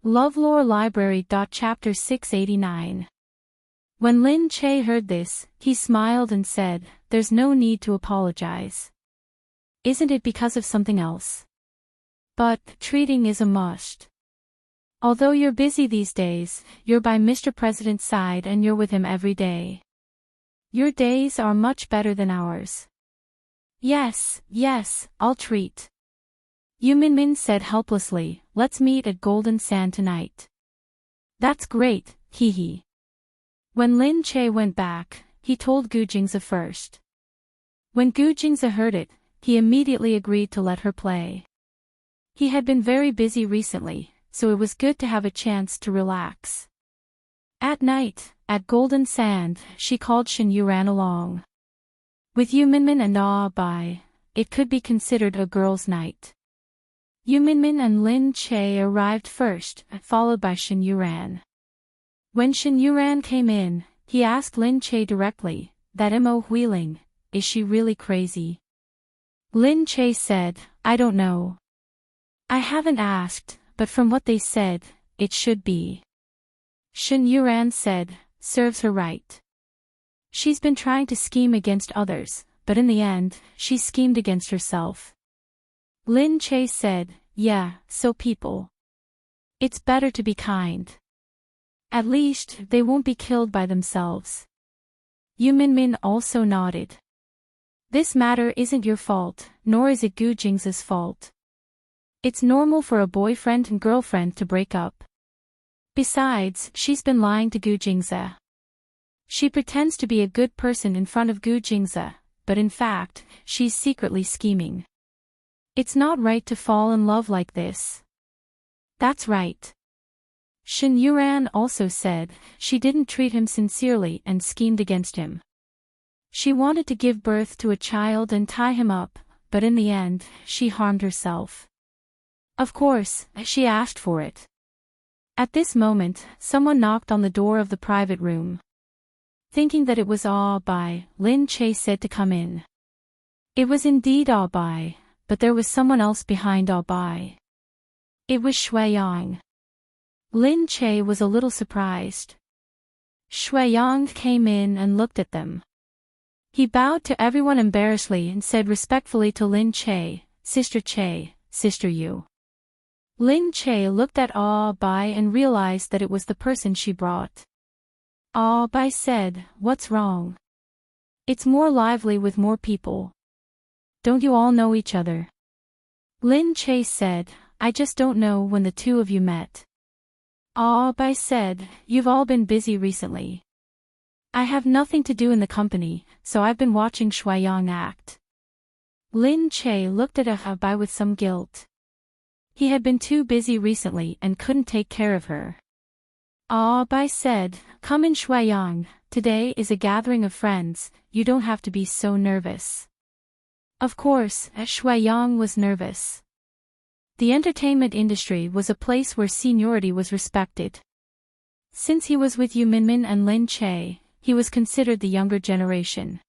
LoveLore Library. Chapter 689. When Lin Che heard this, he smiled and said, "There's no need to apologize. Isn't it because of something else? But treating is a must. Although you're busy these days, you're by Mr. President's side and you're with him every day. Your days are much better than ours." Yes, I'll treat. Min said helplessly, "Let's meet at Golden Sand tonight." "That's great, hee. When Lin Che went back, he told Gu Jingze first. When Gu Jingze heard it, he immediately agreed to let her play. He had been very busy recently, so it was good to have a chance to relax. At night, at Golden Sand, she called Shen Yuran along. With Min and Bai, it could be considered a girls' night. Min and Lin Che arrived first, followed by Shen Yuran. When Shen Yuran came in, he asked Lin Che directly, "That Mo Huiling, is she really crazy?" Lin Che said, "I don't know. I haven't asked, but from what they said, it should be." Shen Yuran said, "Serves her right. She's been trying to scheme against others, but in the end, she schemed against herself." Lin Che said, "Yeah, so people. It's better to be kind. At least, they won't be killed by themselves." Min also nodded. "This matter isn't your fault, nor is it Gu Jingze's fault. It's normal for a boyfriend and girlfriend to break up. Besides, she's been lying to Gu Jingze. She pretends to be a good person in front of Gu Jingze, but in fact, she's secretly scheming. It's not right to fall in love like this." "That's right." Shen Yuran also said, "She didn't treat him sincerely and schemed against him. She wanted to give birth to a child and tie him up, but in the end, she harmed herself. Of course, she asked for it." At this moment, someone knocked on the door of the private room. Thinking that it was Bai, Lin Che said to come in. It was indeed Bai, but there was someone else behind Bai. It was Shuiyang. Lin Che was a little surprised. Shuiyang came in and looked at them. He bowed to everyone embarrassedly and said respectfully to Lin Che, Sister Yu." Lin Che looked at Bai and realized that it was the person she brought. Bai said, "What's wrong? It's more lively with more people. Don't you all know each other?" Lin Che said, "I just don't know when the two of you met." Bai said, "You've all been busy recently. I have nothing to do in the company, so I've been watching Shuiyang act." Lin Che looked at Bai with some guilt. He had been too busy recently and couldn't take care of her. Bai said, "Come in Shuiyang, today is a gathering of friends, you don't have to be so nervous." Of course, Shuiyang was nervous. The entertainment industry was a place where seniority was respected. Since he was with Min and Lin Che, he was considered the younger generation.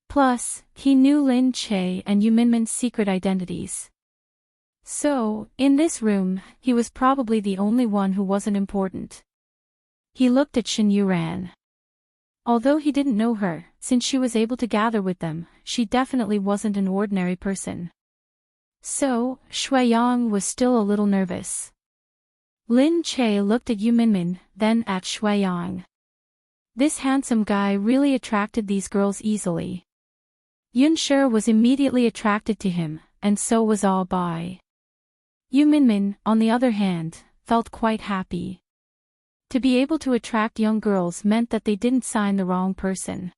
Plus, he knew Lin Che and Min's secret identities. So, in this room, he was probably the only one who wasn't important. He looked at Shen Yuran. Although he didn't know her, since she was able to gather with them, she definitely wasn't an ordinary person. So, Shuiyang was still a little nervous. Lin Che looked at Min, then at Shuiyang. This handsome guy really attracted these girls easily. Yunshi was immediately attracted to him, and so was Bai. Min, on the other hand, felt quite happy. To be able to attract young girls meant that they didn't sign the wrong person.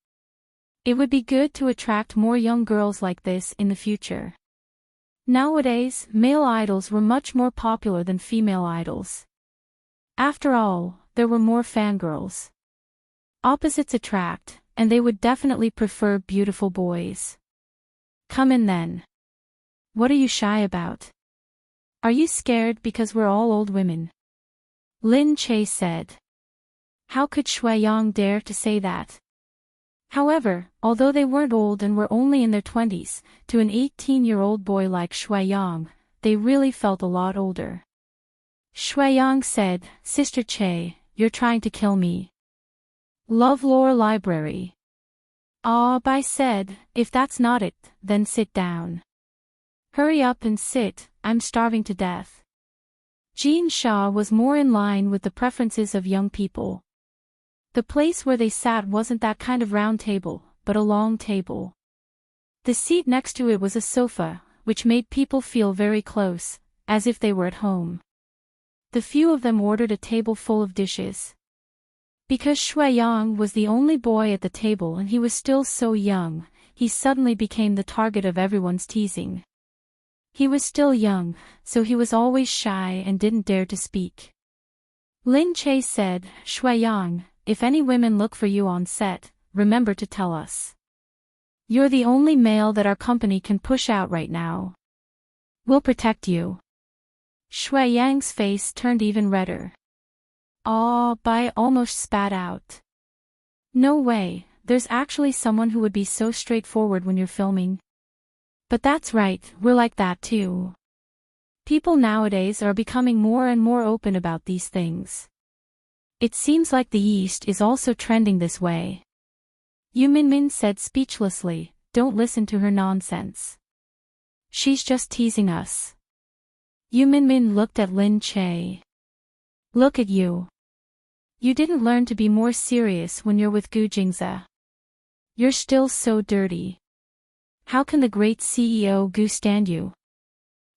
It would be good to attract more young girls like this in the future. Nowadays, male idols were much more popular than female idols. After all, there were more fangirls. Opposites attract, and they would definitely prefer beautiful boys. "Come in then. What are you shy about? Are you scared because we're all old women?" Lin Che said. How could Shuiyang dare to say that? However, although they weren't old and were only in their 20s, to an 18-year-old boy like Shuiyang, they really felt a lot older. Shuiyang said, Sister Che, you're trying to kill me. LoveLore Library. Bai said, if that's not it, then sit down. Hurry up and sit, I'm starving to death. Jean Shaw was more in line with the preferences of young people. The place where they sat wasn't that kind of round table, but a long table. The seat next to it was a sofa, which made people feel very close, as if they were at home. The few of them ordered a table full of dishes. Because Shuiyang was the only boy at the table and he was still so young, he suddenly became the target of everyone's teasing. He was still young, so he was always shy and didn't dare to speak. Lin Che said, Shuiyang, if any women look for you on set, remember to tell us. You're the only male that our company can push out right now. We'll protect you. Shuiyang's face turned even redder. Bai almost spat out. No way, there's actually someone who would be so straightforward when you're filming. But that's right, we're like that too. People nowadays are becoming more and more open about these things. It seems like the East is also trending this way. Yu Minmin said speechlessly, don't listen to her nonsense. She's just teasing us. Yu Minmin looked at Lin Che. Look at you. You didn't learn to be more serious when you're with Gu Jingze. You're still so dirty. How can the great CEO Gu stand you?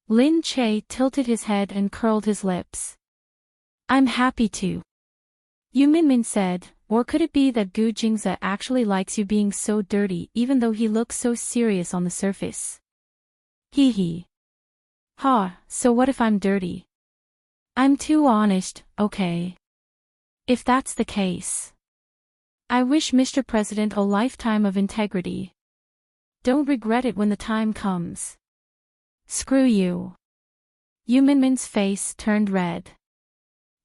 Lin Che tilted his head and curled his lips. I'm happy to. Yu Minmin said, or could it be that Gu Jingze actually likes you being so dirty even though he looks so serious on the surface? Hee hee. So what if I'm dirty? I'm too honest, okay. If that's the case. I wish Mr. President a lifetime of integrity. Don't regret it when the time comes. Screw you. Yu Minmin's face turned red.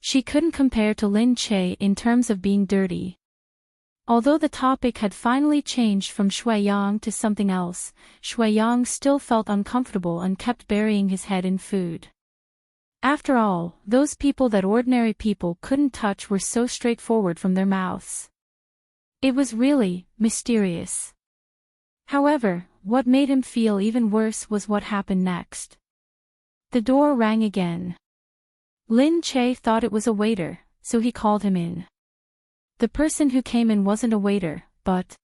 She couldn't compare to Lin Che in terms of being dirty. Although the topic had finally changed from Shuiyang to something else, Shuiyang still felt uncomfortable and kept burying his head in food. After all, those people that ordinary people couldn't touch were so straightforward from their mouths. It was really mysterious. However, what made him feel even worse was what happened next. The door rang again. Lin Che thought it was a waiter, so he called him in. The person who came in wasn't a waiter, but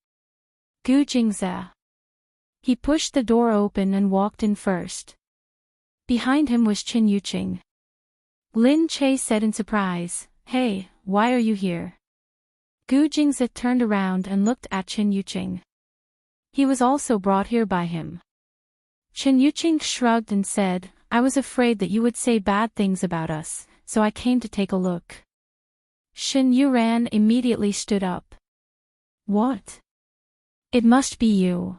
Gu Jingze. He pushed the door open and walked in first. Behind him was Qin Yuqing. Lin Che said in surprise, Hey, why are you here? Gu Jingze turned around and looked at Qin Yuqing. He was also brought here by him. Qin Yuqing shrugged and said, I was afraid that you would say bad things about us, so I came to take a look. Shin Yuran immediately stood up. What? It must be you.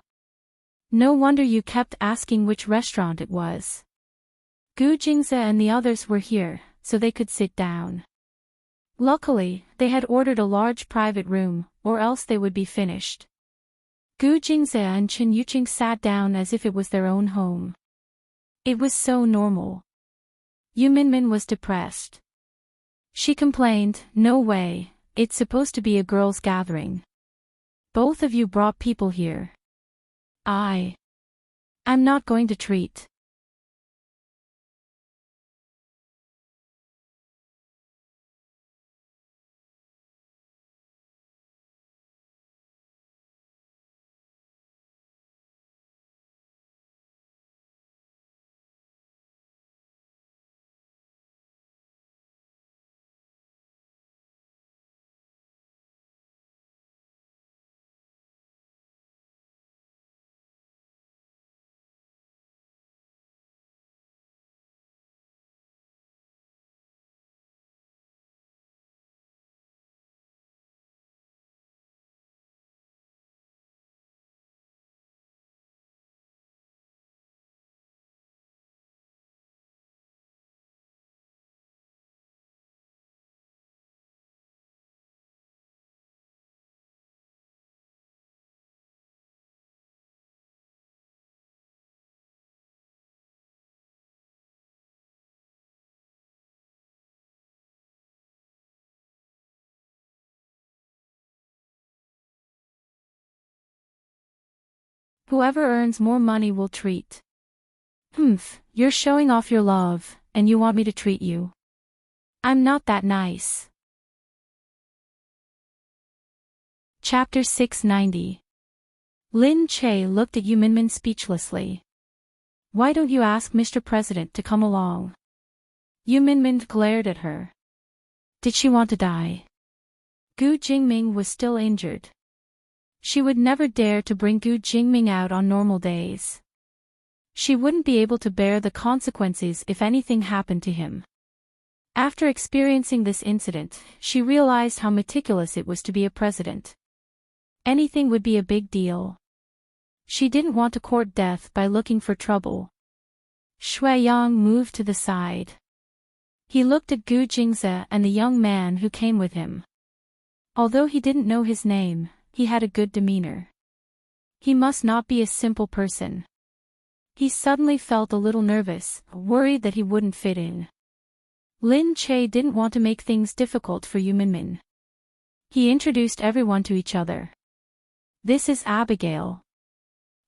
No wonder you kept asking which restaurant it was. Gu Jingze and the others were here, so they could sit down. Luckily, they had ordered a large private room, or else they would be finished. Gu Jingze and Qin Yuqing sat down as if it was their own home. It was so normal. Yu Minmin was depressed. She complained, no way, it's supposed to be a girls' gathering. Both of you brought people here. I'm not going to treat. Whoever earns more money will treat. Humph, you're showing off your love, and you want me to treat you. I'm not that nice. Chapter 690. Lin Che looked at Yu Minmin speechlessly. Why don't you ask Mr. President to come along? Yu Minmin glared at her. Did she want to die? Gu Jingming was still injured. She would never dare to bring Gu Jingming out on normal days. She wouldn't be able to bear the consequences if anything happened to him. After experiencing this incident, she realized how meticulous it was to be a president. Anything would be a big deal. She didn't want to court death by looking for trouble. Shui Yang moved to the side. He looked at Gu Jingze and the young man who came with him. Although he didn't know his name, he had a good demeanor. He must not be a simple person. He suddenly felt a little nervous, worried that he wouldn't fit in. Lin Che didn't want to make things difficult for Yu Minmin. He introduced everyone to each other. This is Abigail.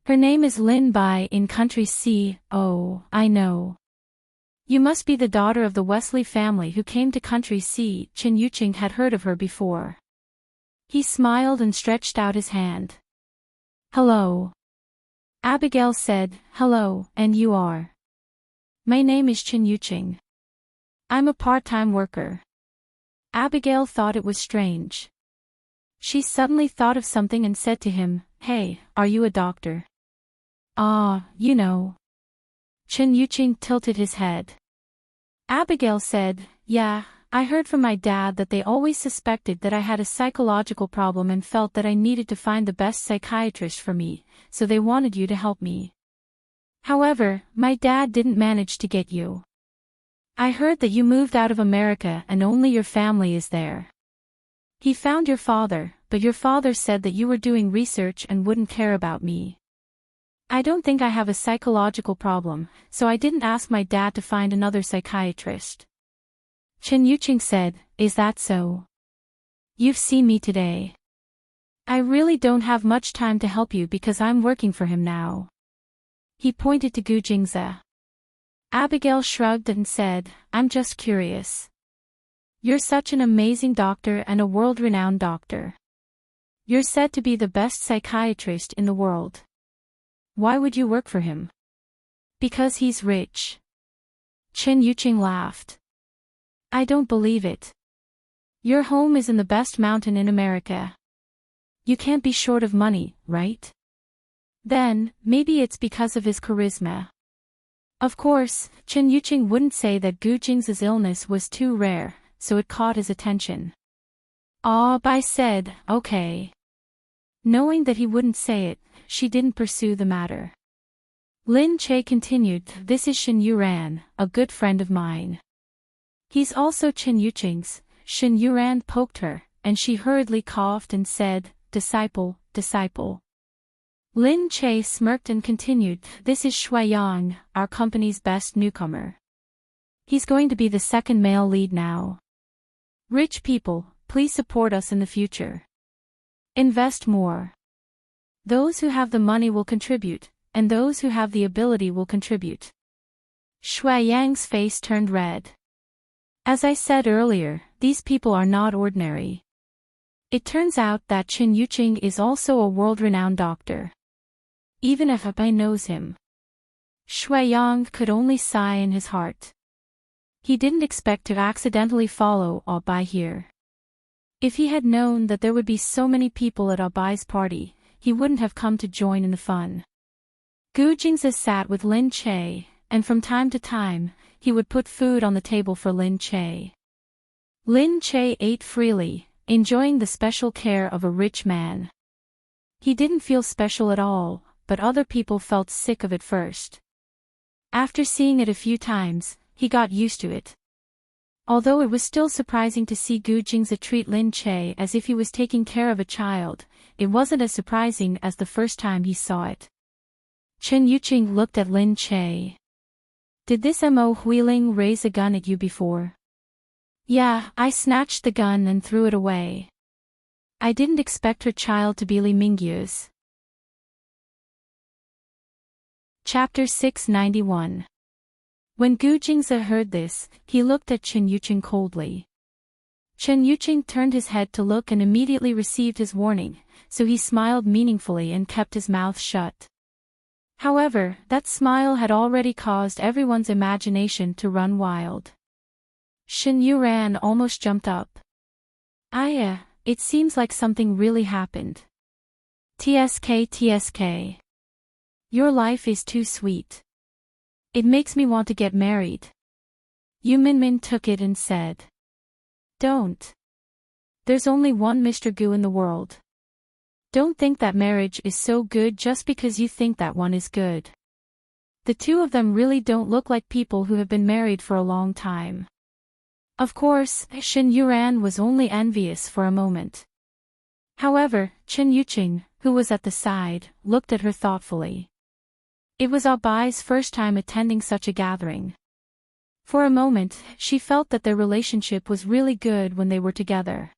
Her name is Lin Bai in country C. Oh, I know. You must be the daughter of the Wesley family who came to country C. Chen Yuqing had heard of her before. He smiled and stretched out his hand. Hello. Abigail said, hello, and you are? My name is Chen Yuqing. I'm a part-time worker. Abigail thought it was strange. She suddenly thought of something and said to him, hey, are you a doctor? You know. Chen Yuqing tilted his head. Abigail said, yeah, I heard from my dad that they always suspected that I had a psychological problem and felt that I needed to find the best psychiatrist for me, so they wanted you to help me. However, my dad didn't manage to get you. I heard that you moved out of America and only your family is there. He found your father, but your father said that you were doing research and wouldn't care about me. I don't think I have a psychological problem, so I didn't ask my dad to find another psychiatrist. Chen Yuqing said, is that so? You've seen me today. I really don't have much time to help you because I'm working for him now. He pointed to Gu Jingze. Abigail shrugged and said, I'm just curious. You're such an amazing doctor and a world-renowned doctor. You're said to be the best psychiatrist in the world. Why would you work for him? Because he's rich. Chen Yuqing laughed. I don't believe it. Your home is in the best mountain in America. You can't be short of money, right? Then, maybe it's because of his charisma. Of course, Chen Yuqing wouldn't say that Gu Jingze's illness was too rare, so it caught his attention. Bai said, okay. Knowing that he wouldn't say it, she didn't pursue the matter. Lin Che continued, this is Shen Yuran, a good friend of mine. He's also Chen Yuqing's. Shen Yuran poked her, and she hurriedly coughed and said, disciple, disciple. Lin Che smirked and continued, this is Shui Yang, our company's best newcomer. He's going to be the second male lead now. Rich people, please support us in the future. Invest more. Those who have the money will contribute, and those who have the ability will contribute. Shui Yang's face turned red. As I said earlier, these people are not ordinary. It turns out that Chen Yuqing is also a world-renowned doctor. Even if Bai knows him. Shui Yang could only sigh in his heart. He didn't expect to accidentally follow Bai here. If he had known that there would be so many people at Bai's party, he wouldn't have come to join in the fun. Gu Jingze sat with Lin Che, and from time to time, he would put food on the table for Lin Che. Lin Che ate freely, enjoying the special care of a rich man. He didn't feel special at all, but other people felt sick of it first. After seeing it a few times, he got used to it. Although it was still surprising to see Gu Jingze treat Lin Che as if he was taking care of a child, it wasn't as surprising as the first time he saw it. Chen Yuqing looked at Lin Che. Did this Mo Huiling raise a gun at you before? Yeah, I snatched the gun and threw it away. I didn't expect her child to be Li Mingyu's. Chapter 691. When Gu Jingze heard this, he looked at Chen Yuqing coldly. Chen Yuqing turned his head to look and immediately received his warning, so he smiled meaningfully and kept his mouth shut. However, that smile had already caused everyone's imagination to run wild. Shen Yuran almost jumped up. It seems like something really happened. TSK. Your life is too sweet. It makes me want to get married. Yu Minmin took it and said. Don't. There's only one Mr. Gu in the world. Don't think that marriage is so good just because you think that one is good. The two of them really don't look like people who have been married for a long time. Of course, Shen Yuran was only envious for a moment. However, Chen Yuqing, who was at the side, looked at her thoughtfully. It was Bai's first time attending such a gathering. For a moment, she felt that their relationship was really good when they were together.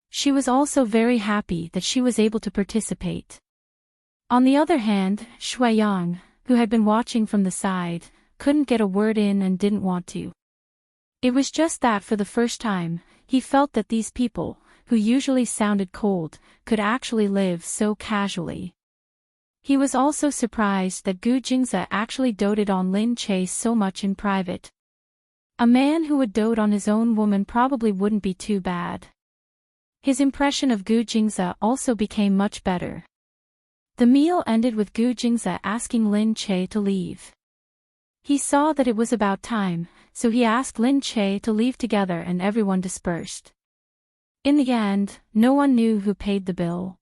She was also very happy that she was able to participate. On the other hand, Shuiyang, who had been watching from the side, couldn't get a word in and didn't want to. It was just that for the first time, he felt that these people, who usually sounded cold, could actually live so casually. He was also surprised that Gu Jingze actually doted on Lin Che so much in private. A man who would dote on his own woman probably wouldn't be too bad. His impression of Gu Jingze also became much better. The meal ended with Gu Jingze asking Lin Che to leave. He saw that it was about time, so he asked Lin Che to leave together and everyone dispersed. In the end, no one knew who paid the bill.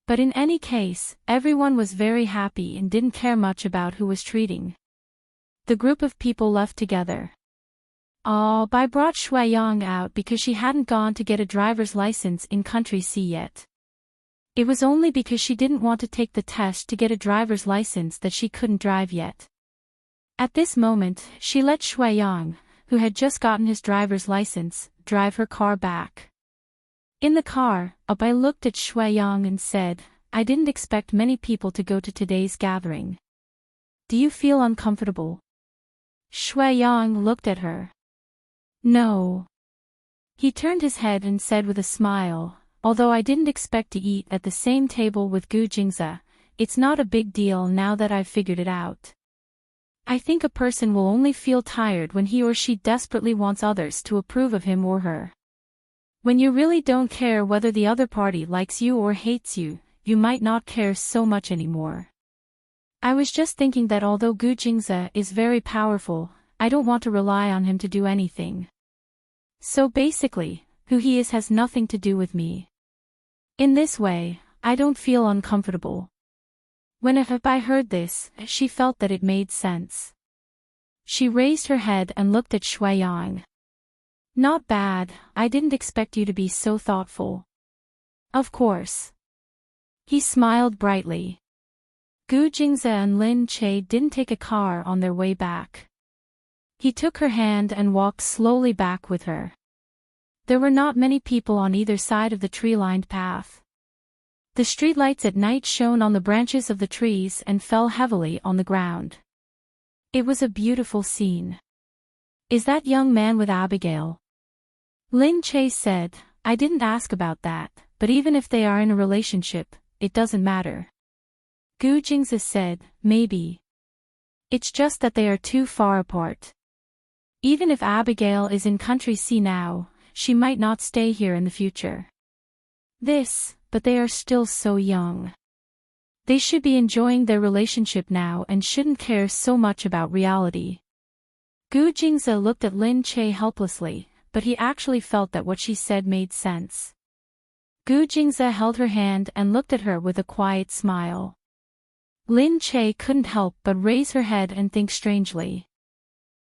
But in any case, everyone was very happy and didn't care much about who was treating. The group of people left together. Bai brought Shuiyang out because she hadn't gone to get a driver's license in Country C yet. It was only because she didn't want to take the test to get a driver's license that she couldn't drive yet. At this moment, she let Shuiyang, who had just gotten his driver's license, drive her car back. In the car, Bai looked at Shuiyang and said, I didn't expect many people to go to today's gathering. Do you feel uncomfortable? Shuiyang looked at her. No. He turned his head and said with a smile, although I didn't expect to eat at the same table with Gu Jingze, it's not a big deal now that I've figured it out. I think a person will only feel tired when he or she desperately wants others to approve of him or her. When you really don't care whether the other party likes you or hates you, you might not care so much anymore. I was just thinking that although Gu Jingze is very powerful, I don't want to rely on him to do anything. So basically, who he is has nothing to do with me. In this way, I don't feel uncomfortable. When Bai heard this, she felt that it made sense. She raised her head and looked at Shuiyang. Not bad, I didn't expect you to be so thoughtful. Of course. He smiled brightly. Gu Jingze and Lin Che didn't take a car on their way back. He took her hand and walked slowly back with her. There were not many people on either side of the tree-lined path. The streetlights at night shone on the branches of the trees and fell heavily on the ground. It was a beautiful scene. Is that young man with Abigail? Lin Che said, I didn't ask about that, but even if they are in a relationship, it doesn't matter. Gu Jingze said, maybe. It's just that they are too far apart. Even if Abigail is in Country C now, she might not stay here in the future. But they are still so young. They should be enjoying their relationship now and shouldn't care so much about reality. Gu Jingze looked at Lin Che helplessly, but he actually felt that what she said made sense. Gu Jingze held her hand and looked at her with a quiet smile. Lin Che couldn't help but raise her head and think strangely.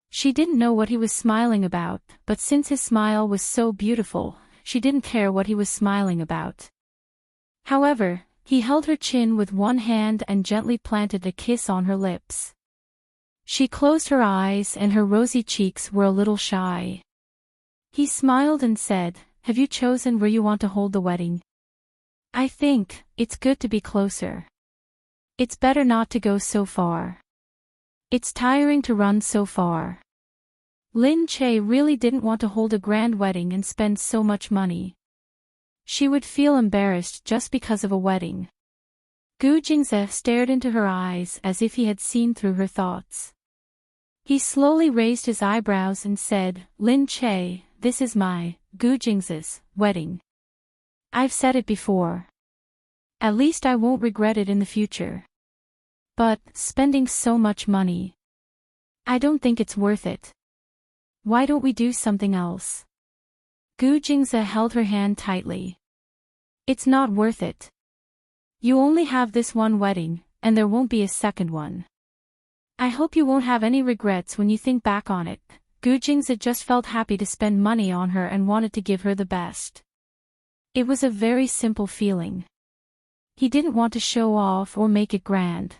She didn't know what he was smiling about, but since his smile was so beautiful, she didn't care what he was smiling about. However, he held her chin with one hand and gently planted a kiss on her lips. She closed her eyes and her rosy cheeks were a little shy. He smiled and said, Have you chosen where you want to hold the wedding? I think it's good to be closer. It's better not to go so far. It's tiring to run so far. Lin Che really didn't want to hold a grand wedding and spend so much money. She would feel embarrassed just because of a wedding. Gu Jingze stared into her eyes as if he had seen through her thoughts. He slowly raised his eyebrows and said, Lin Che, this is my, Gu Jingze's, wedding. I've said it before. At least I won't regret it in the future. But, spending so much money. I don't think it's worth it. Why don't we do something else? Gu Jingze held her hand tightly. It's not worth it. You only have this one wedding, and there won't be a second one. I hope you won't have any regrets when you think back on it. Gu Jingze just felt happy to spend money on her and wanted to give her the best. It was a very simple feeling. He didn't want to show off or make it grand.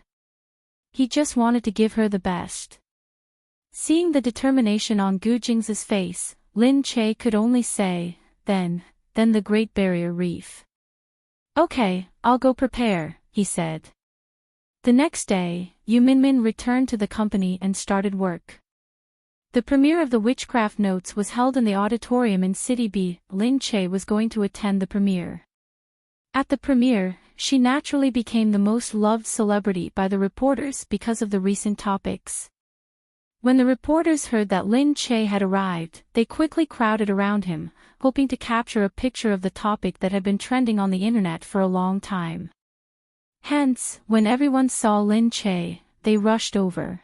He just wanted to give her the best. Seeing the determination on Gu Jingze's face, Lin Che could only say, then the Great Barrier Reef. Okay, I'll go prepare, he said. The next day, Yu Minmin returned to the company and started work. The premiere of the Witchcraft Notes was held in the auditorium in City B. Lin Che was going to attend the premiere. At the premiere, she naturally became the most loved celebrity by the reporters because of the recent topics. When the reporters heard that Lin Che had arrived, they quickly crowded around him, hoping to capture a picture of the topic that had been trending on the internet for a long time. Hence, when everyone saw Lin Che, they rushed over.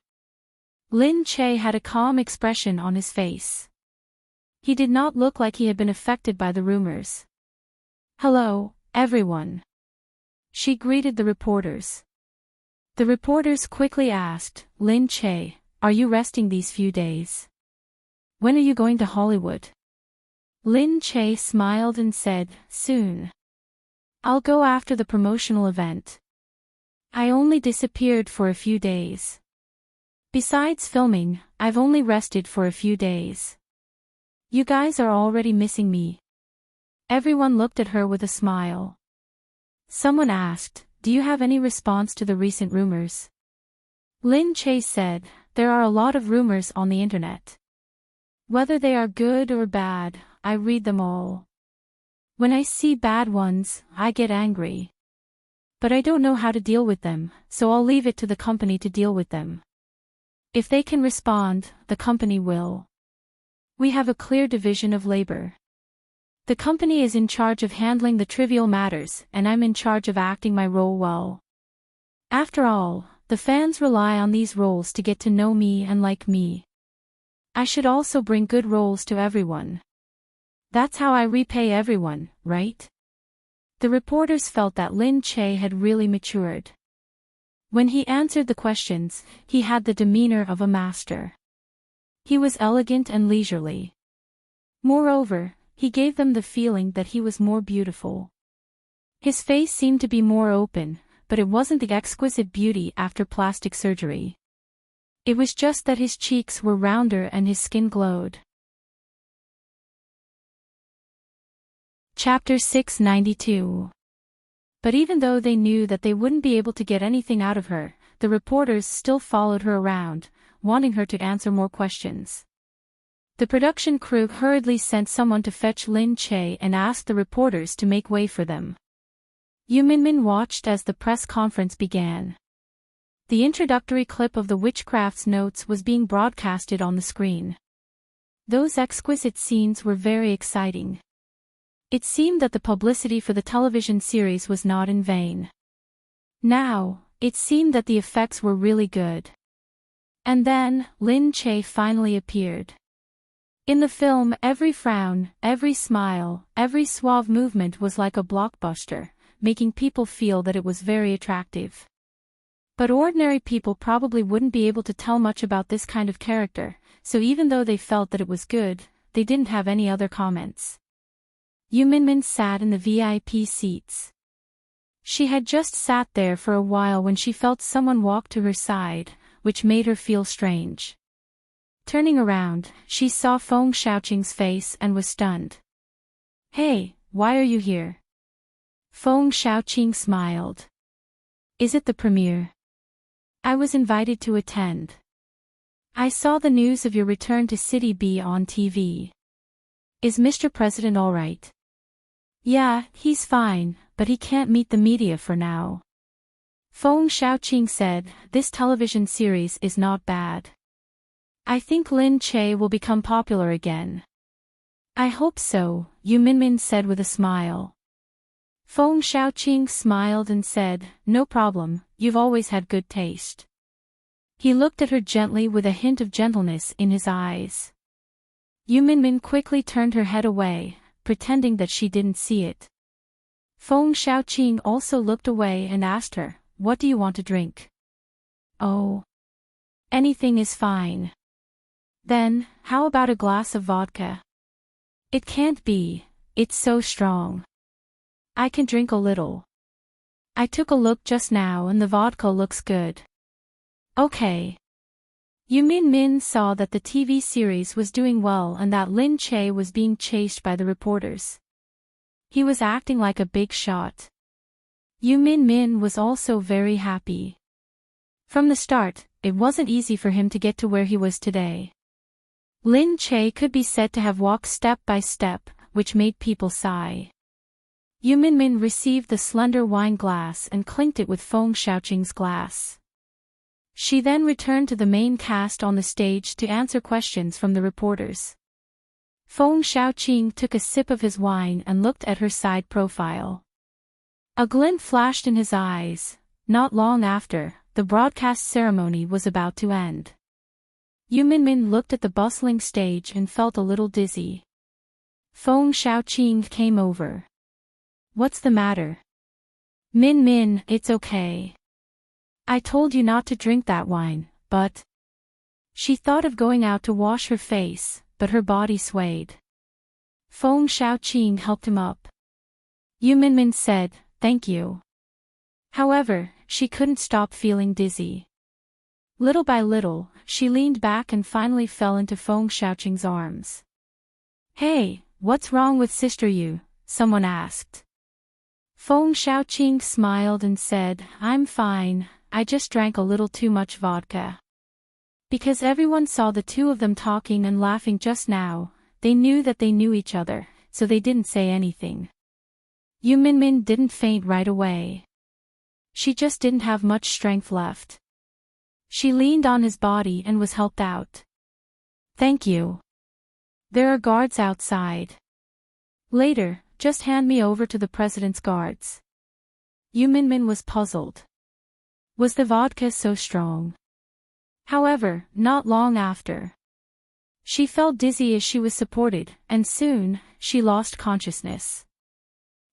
Lin Che had a calm expression on his face. He did not look like he had been affected by the rumors. Hello, everyone. She greeted the reporters. The reporters quickly asked, Lin Che, are you resting these few days? When are you going to Hollywood? Lin Che smiled and said, soon. I'll go after the promotional event. I only disappeared for a few days. Besides filming, I've only rested for a few days. You guys are already missing me. Everyone looked at her with a smile. Someone asked, do you have any response to the recent rumors? Lin Che said, there are a lot of rumors on the internet. Whether they are good or bad, I read them all. When I see bad ones, I get angry. But I don't know how to deal with them, so I'll leave it to the company to deal with them. If they can respond, the company will. We have a clear division of labor. The company is in charge of handling the trivial matters, and I'm in charge of acting my role well. After all, the fans rely on these roles to get to know me and like me. I should also bring good roles to everyone. That's how I repay everyone, right? The reporters felt that Lin Che had really matured. When he answered the questions, he had the demeanor of a master. He was elegant and leisurely. Moreover, he gave them the feeling that he was more beautiful. His face seemed to be more open, but it wasn't the exquisite beauty after plastic surgery. It was just that his cheeks were rounder and his skin glowed. Chapter 692. But even though they knew that they wouldn't be able to get anything out of her, the reporters still followed her around, wanting her to answer more questions. The production crew hurriedly sent someone to fetch Lin Che and asked the reporters to make way for them. Yu Minmin watched as the press conference began. The introductory clip of the Witchcraft's Notes was being broadcasted on the screen. Those exquisite scenes were very exciting. It seemed that the publicity for the television series was not in vain. Now, it seemed that the effects were really good. And then, Lin Che finally appeared. In the film, every frown, every smile, every suave movement was like a blockbuster, making people feel that it was very attractive. But ordinary people probably wouldn't be able to tell much about this kind of character, so even though they felt that it was good, they didn't have any other comments. Yu Minmin sat in the VIP seats. She had just sat there for a while when she felt someone walk to her side, which made her feel strange. Turning around, she saw Feng Xiaoqing's face and was stunned. Hey, why are you here? Feng Xiaoqing smiled. Is it the premiere? I was invited to attend. I saw the news of your return to City B on TV. Is Mr. President all right? Yeah, he's fine, but he can't meet the media for now. Feng Xiaoqing said, this television series is not bad. I think Lin Che will become popular again. I hope so, Yu Minmin said with a smile. Feng Xiaoqing smiled and said, no problem, you've always had good taste. He looked at her gently with a hint of gentleness in his eyes. Yu Minmin quickly turned her head away, pretending that she didn't see it. Feng Xiaoqing also looked away and asked her, what do you want to drink? Oh. Anything is fine. Then, how about a glass of vodka? It can't be, it's so strong. I can drink a little. I took a look just now and the vodka looks good. Okay. Yu Minmin saw that the TV series was doing well and that Lin Che was being chased by the reporters. He was acting like a big shot. Yu Minmin was also very happy. From the start, it wasn't easy for him to get to where he was today. Lin Che could be said to have walked step by step, which made people sigh. Yu Minmin received the slender wine glass and clinked it with Feng Xiaoqing's glass. She then returned to the main cast on the stage to answer questions from the reporters. Feng Xiaoqing took a sip of his wine and looked at her side profile. A glint flashed in his eyes. Not long after, the broadcast ceremony was about to end. Yu Minmin looked at the bustling stage and felt a little dizzy. Feng Xiaoqing came over. What's the matter? Min, it's okay. I told you not to drink that wine, but... She thought of going out to wash her face, but her body swayed. Feng Xiaoqing helped him up. Yu Minmin said, thank you. However, she couldn't stop feeling dizzy. Little by little, she leaned back and finally fell into Feng Xiaoqing's arms. Hey, what's wrong with Sister Yu? Someone asked. Feng Xiaoqing smiled and said, I'm fine, I just drank a little too much vodka. Because everyone saw the two of them talking and laughing just now, they knew that they knew each other, so they didn't say anything. Yu Minmin didn't faint right away. She just didn't have much strength left. She leaned on his body and was helped out. Thank you. There are guards outside. Later, just hand me over to the president's guards. Yu Minmin was puzzled. Was the vodka so strong? However, not long after. She felt dizzy as she was supported, and soon, she lost consciousness.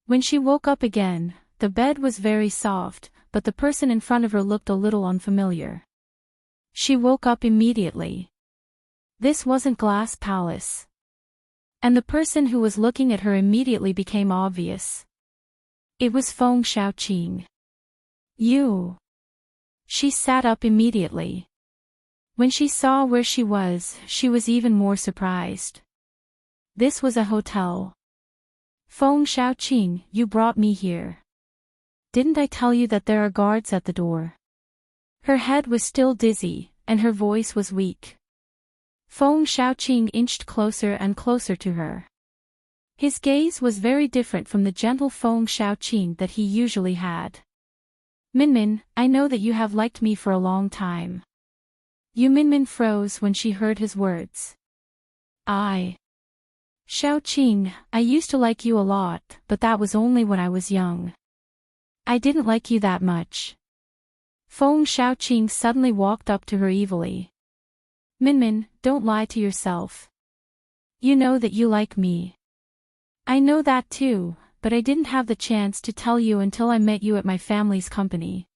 When she woke up again, the bed was very soft, but the person in front of her looked a little unfamiliar. She woke up immediately. This wasn't Glass Palace. And the person who was looking at her immediately became obvious. It was Feng Xiaoqing. You. She sat up immediately. When she saw where she was even more surprised. This was a hotel. Feng Xiaoqing, you brought me here. Didn't I tell you that there are guards at the door? Her head was still dizzy, and her voice was weak. Feng Xiaoqing inched closer and closer to her. His gaze was very different from the gentle Feng Xiaoqing that he usually had. Minmin, I know that you have liked me for a long time. Yu Minmin froze when she heard his words. Xiaoqing, I used to like you a lot, but that was only when I was young. I didn't like you that much. Feng Xiaoqing suddenly walked up to her evilly. Minmin, don't lie to yourself. You know that you like me. I know that too, but I didn't have the chance to tell you until I met you at my family's company.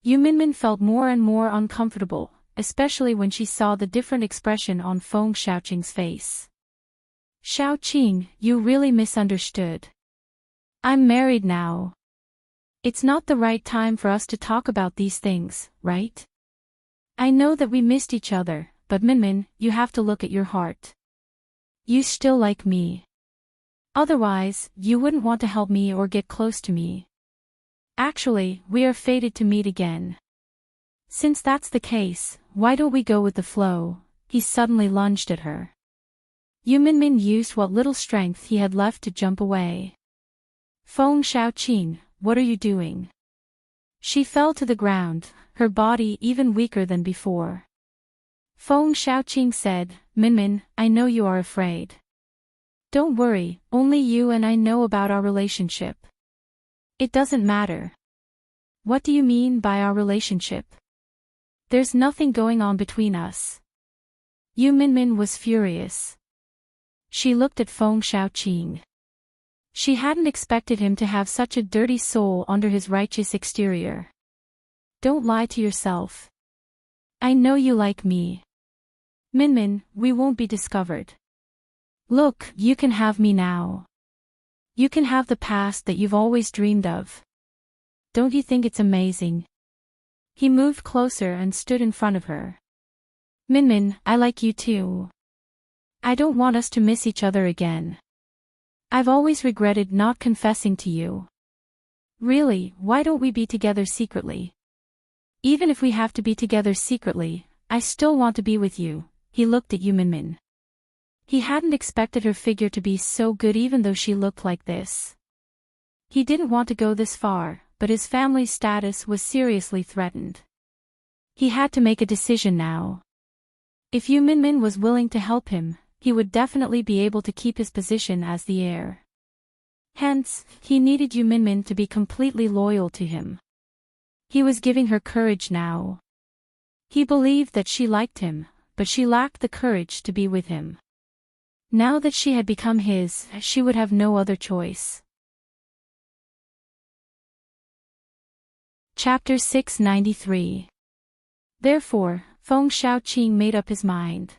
Yu Minmin felt more and more uncomfortable, especially when she saw the different expression on Feng Xiaoqing's face. Xiaoqing, you really misunderstood. I'm married now. It's not the right time for us to talk about these things, right? I know that we missed each other, but Minmin, you have to look at your heart. You still like me. Otherwise, you wouldn't want to help me or get close to me. Actually, we are fated to meet again. Since that's the case, why don't we go with the flow? He suddenly lunged at her. Yu Minmin used what little strength he had left to jump away. Feng Xiaoqing, what are you doing? She fell to the ground, her body even weaker than before. Feng Xiaoqing said, Minmin, I know you are afraid. Don't worry, only you and I know about our relationship. It doesn't matter. What do you mean by our relationship? There's nothing going on between us. Yu Minmin was furious. She looked at Feng Xiaoqing. She hadn't expected him to have such a dirty soul under his righteous exterior. Don't lie to yourself. I know you like me. Minmin, we won't be discovered. Look, you can have me now. You can have the past that you've always dreamed of. Don't you think it's amazing? He moved closer and stood in front of her. Minmin, I like you too. I don't want us to miss each other again. I've always regretted not confessing to you. Really, why don't we be together secretly? Even if we have to be together secretly, I still want to be with you. He looked at Yu Minmin. He hadn't expected her figure to be so good even though she looked like this. He didn't want to go this far, but his family's status was seriously threatened. He had to make a decision now. If Yu Minmin was willing to help him, he would definitely be able to keep his position as the heir. Hence, he needed Yu Minmin to be completely loyal to him. He was giving her courage now. He believed that she liked him, but she lacked the courage to be with him. Now that she had become his, she would have no other choice. Chapter 693. Therefore, Feng Xiaoqing made up his mind.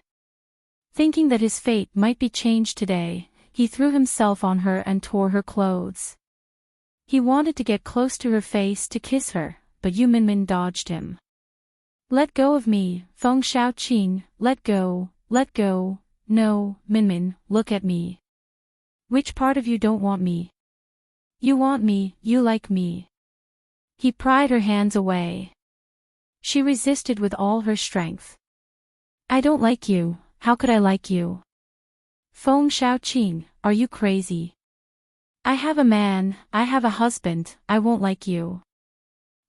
Thinking that his fate might be changed today, he threw himself on her and tore her clothes. He wanted to get close to her face to kiss her, but Yu Minmin dodged him. Let go of me, Feng Xiaoqing, let go, let go. No, Minmin, look at me. Which part of you don't want me? You want me, you like me. He pried her hands away. She resisted with all her strength. I don't like you, how could I like you? Feng Xiaoqing, are you crazy? I have a man, I have a husband, I won't like you.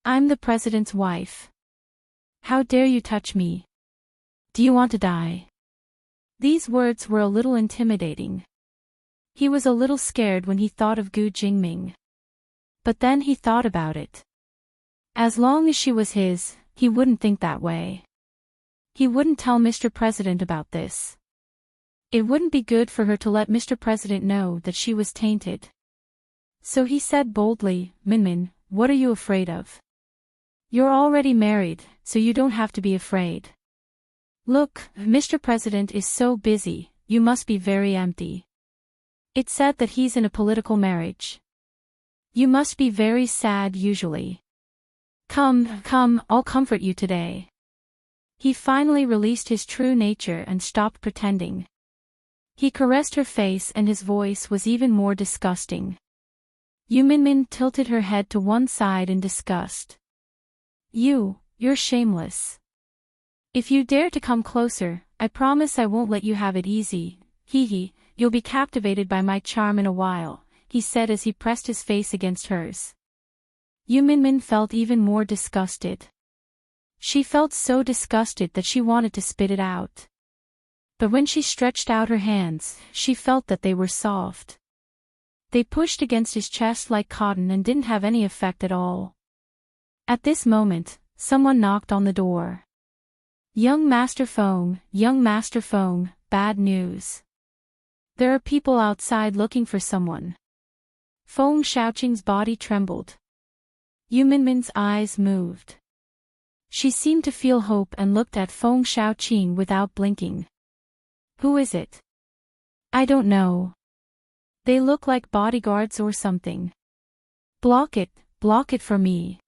I'm the president's wife. How dare you touch me? Do you want to die? These words were a little intimidating. He was a little scared when he thought of Gu Jingming. But then he thought about it. As long as she was his, he wouldn't think that way. He wouldn't tell Mr. President about this. It wouldn't be good for her to let Mr. President know that she was tainted. So he said boldly, Minmin, what are you afraid of? You're already married, so you don't have to be afraid. Look, Mr. President is so busy, you must be very empty. It's said that he's in a political marriage. You must be very sad usually. Come, I'll comfort you today. He finally released his true nature and stopped pretending. He caressed her face and his voice was even more disgusting. Yu Minmin tilted her head to one side in disgust. You're shameless. If you dare to come closer, I promise I won't let you have it easy. Hee, you'll be captivated by my charm in a while, he said as he pressed his face against hers. Yu Minmin felt even more disgusted. She felt so disgusted that she wanted to spit it out. But when she stretched out her hands, she felt that they were soft. They pushed against his chest like cotton and didn't have any effect at all. At this moment, someone knocked on the door. Young Master Feng, bad news. There are people outside looking for someone. Feng Xiaoqing's body trembled. Yu Minmin's eyes moved. She seemed to feel hope and looked at Feng Xiaoqing without blinking. Who is it? I don't know. They look like bodyguards or something. Block it for me.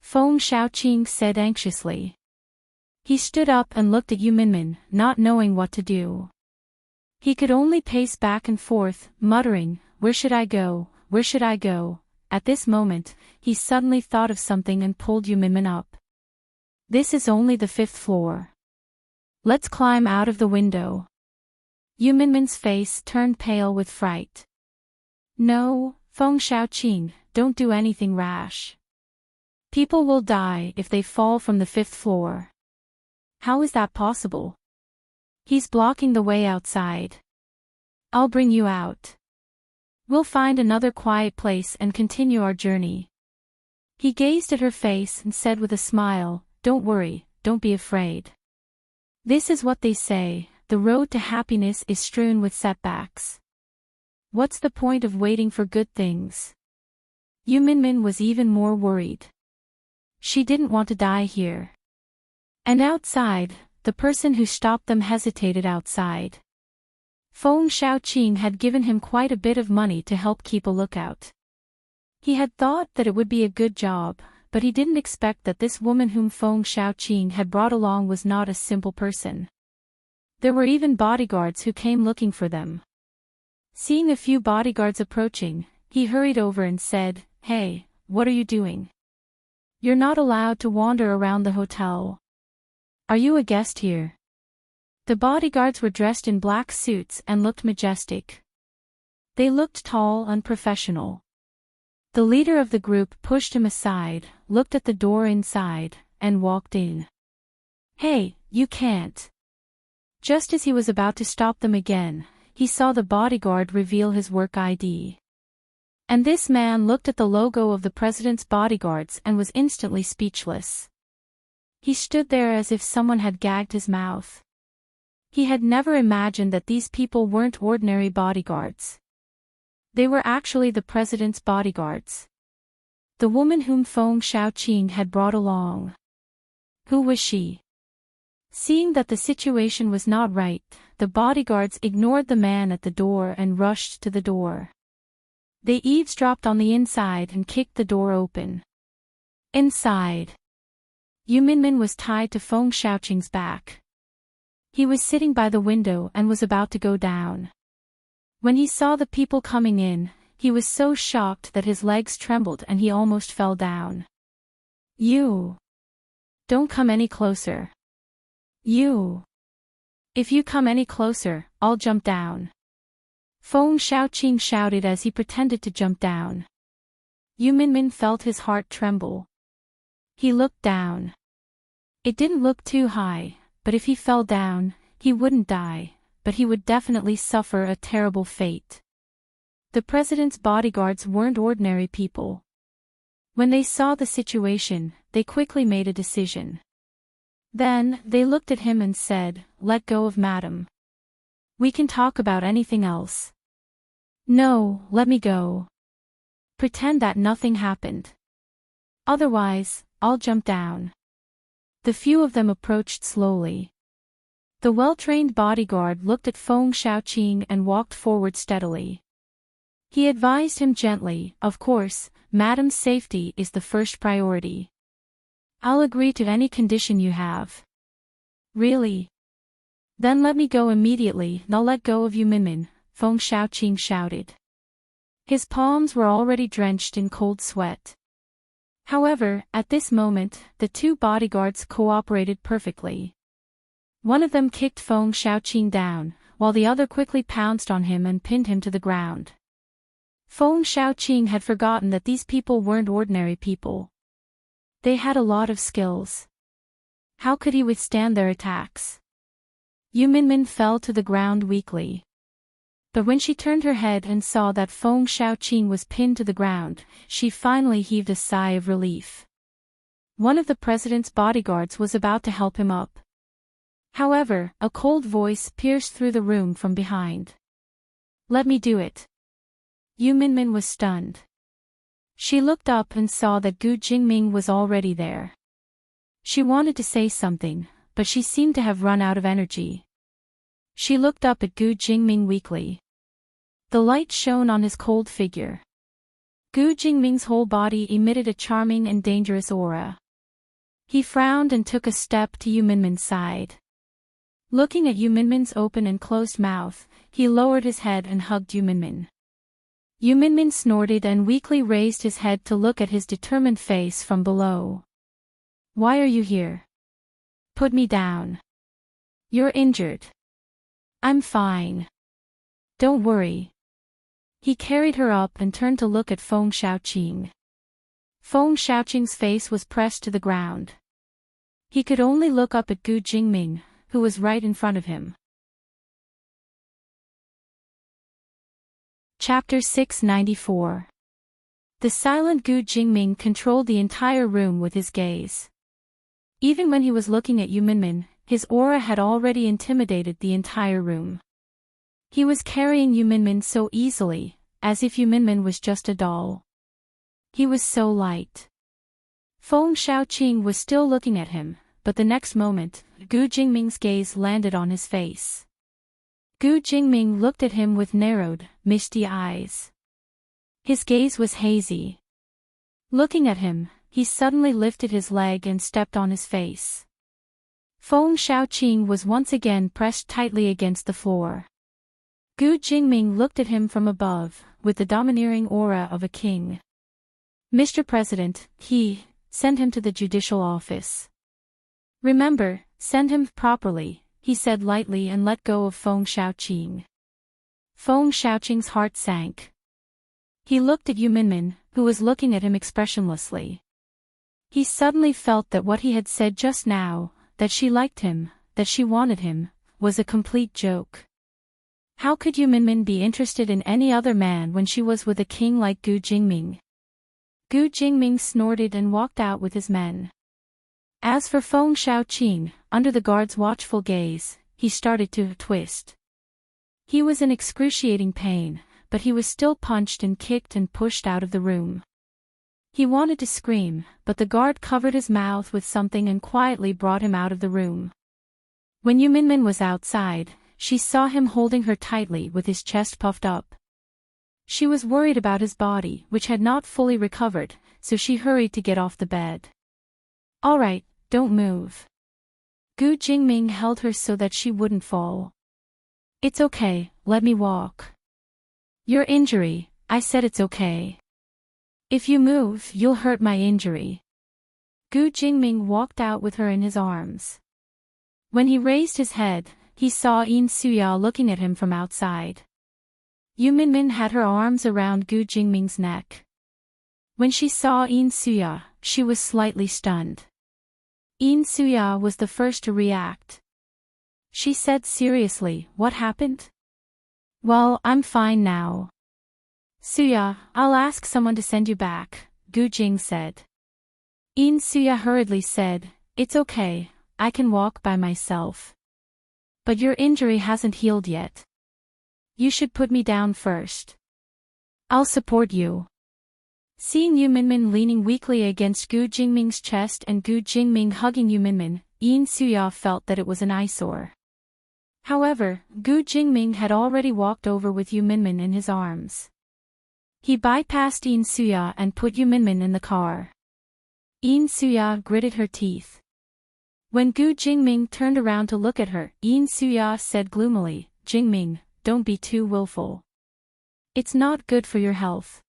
Feng Xiaoqing said anxiously. He stood up and looked at Yu Minmin, not knowing what to do. He could only pace back and forth, muttering, where should I go? at this moment, he suddenly thought of something and pulled Yu Minmin up. This is only the 5th floor. Let's climb out of the window. Yu Minmin's face turned pale with fright. No, Feng Xiaoqing, don't do anything rash. People will die if they fall from the 5th floor. How is that possible? He's blocking the way outside. I'll bring you out. We'll find another quiet place and continue our journey. He gazed at her face and said with a smile, Don't worry, don't be afraid. This is what they say, the road to happiness is strewn with setbacks. What's the point of waiting for good things? Yu Minmin was even more worried. She didn't want to die here. And outside, the person who stopped them hesitated outside. Feng Xiaoqing had given him quite a bit of money to help keep a lookout. He had thought that it would be a good job, but he didn't expect that this woman whom Feng Xiaoqing had brought along was not a simple person. There were even bodyguards who came looking for them. Seeing a few bodyguards approaching, he hurried over and said, Hey, what are you doing? You're not allowed to wander around the hotel. Are you a guest here? The bodyguards were dressed in black suits and looked majestic. They looked tall and professional. The leader of the group pushed him aside, looked at the door inside, and walked in. Hey, you can't. Just as he was about to stop them again, he saw the bodyguard reveal his work ID. And this man looked at the logo of the president's bodyguards and was instantly speechless. He stood there as if someone had gagged his mouth. He had never imagined that these people weren't ordinary bodyguards. They were actually the president's bodyguards. The woman whom Feng Xiaoqing had brought along. Who was she? Seeing that the situation was not right, the bodyguards ignored the man at the door and rushed to the door. They eavesdropped on the inside and kicked the door open. Inside, Yu Minmin was tied to Feng Xiaoqing's back. He was sitting by the window and was about to go down. When he saw the people coming in, he was so shocked that his legs trembled and he almost fell down. You! Don't come any closer. You! If you come any closer, I'll jump down. Feng Xiaoqing shouted as he pretended to jump down. Yu Minmin felt his heart tremble. He looked down. It didn't look too high, but if he fell down, he wouldn't die, but he would definitely suffer a terrible fate. The president's bodyguards weren't ordinary people. When they saw the situation, they quickly made a decision. Then, they looked at him and said, Let go of madam. We can talk about anything else. No, let me go. Pretend that nothing happened. Otherwise, I'll jump down. The few of them approached slowly. The well-trained bodyguard looked at Feng Xiaoqing and walked forward steadily. He advised him gently, Of course, madam's safety is the first priority. I'll agree to any condition you have. Really? Then let me go immediately. I'll let go of Yu Minmin, Feng Xiaoqing shouted. His palms were already drenched in cold sweat. However, at this moment, the two bodyguards cooperated perfectly. One of them kicked Feng Xiaoqing down, while the other quickly pounced on him and pinned him to the ground. Feng Xiaoqing had forgotten that these people weren't ordinary people. They had a lot of skills. How could he withstand their attacks? Yu Minmin fell to the ground weakly. But when she turned her head and saw that Feng Xiaoqing was pinned to the ground, she finally heaved a sigh of relief. One of the president's bodyguards was about to help him up. However, a cold voice pierced through the room from behind. Let me do it. Yu Minmin was stunned. She looked up and saw that Gu Jingming was already there. She wanted to say something, but she seemed to have run out of energy. She looked up at Gu Jingming weakly. The light shone on his cold figure. Gu Jingming's whole body emitted a charming and dangerous aura. He frowned and took a step to Yu Minmin's side. Looking at Yu Minmin's open and closed mouth, he lowered his head and hugged Yu Minmin. Yu Minmin snorted and weakly raised his head to look at his determined face from below. Why are you here? Put me down. You're injured. I'm fine. Don't worry. He carried her up and turned to look at Feng Xiaoqing. Feng Xiaoqing's face was pressed to the ground. He could only look up at Gu Jingming, who was right in front of him. Chapter 694. The silent Gu Jingming controlled the entire room with his gaze. Even when he was looking at Yu Minmin, his aura had already intimidated the entire room. He was carrying Yu Minmin so easily, as if Yu Minmin was just a doll. He was so light. Feng Xiaoqing was still looking at him, but the next moment, Gu Jingming's gaze landed on his face. Gu Jingming looked at him with narrowed, misty eyes. His gaze was hazy. Looking at him, he suddenly lifted his leg and stepped on his face. Feng Xiaoqing was once again pressed tightly against the floor. Gu Jingming looked at him from above, with the domineering aura of a king. Mr. President, send him to the judicial office. Remember, send him properly, he said lightly and let go of Feng Xiaoqing. Feng Xiaoqing's heart sank. He looked at Yu Minmin, who was looking at him expressionlessly. He suddenly felt that what he had said just now, that she liked him, that she wanted him, was a complete joke. How could Yu Minmin be interested in any other man when she was with a king like Gu Jingming? Gu Jingming snorted and walked out with his men. As for Feng Xiaoqing, under the guard's watchful gaze, he started to twist. He was in excruciating pain, but he was still punched and kicked and pushed out of the room. He wanted to scream, but the guard covered his mouth with something and quietly brought him out of the room. When Yu Minmin was outside, she saw him holding her tightly with his chest puffed up. She was worried about his body, which had not fully recovered, so she hurried to get off the bed. All right, don't move. Gu Jingming held her so that she wouldn't fall. It's okay, let me walk. Your injury, I said it's okay. If you move, you'll hurt my injury. Gu Jingming walked out with her in his arms. When he raised his head, he saw Yin Suya looking at him from outside. Yu Minmin had her arms around Gu Jingming's neck. When she saw Yin Suya, she was slightly stunned. Yin Suya was the first to react. She said seriously, what happened? Well, I'm fine now. Suya, I'll ask someone to send you back, Gu Jing said. Yin Suya hurriedly said, it's okay, I can walk by myself. But your injury hasn't healed yet. You should put me down first. I'll support you. Seeing Yu Minmin leaning weakly against Gu Jingming's chest and Gu Jingming hugging Yu Minmin, Yin Suya felt that it was an eyesore. However, Gu Jingming had already walked over with Yu Minmin in his arms. He bypassed Yin Suya and put Yu Minmin in the car. Yin Suya gritted her teeth. When Gu Jingming turned around to look at her, Yin Suya said gloomily, Jingming, don't be too willful. It's not good for your health.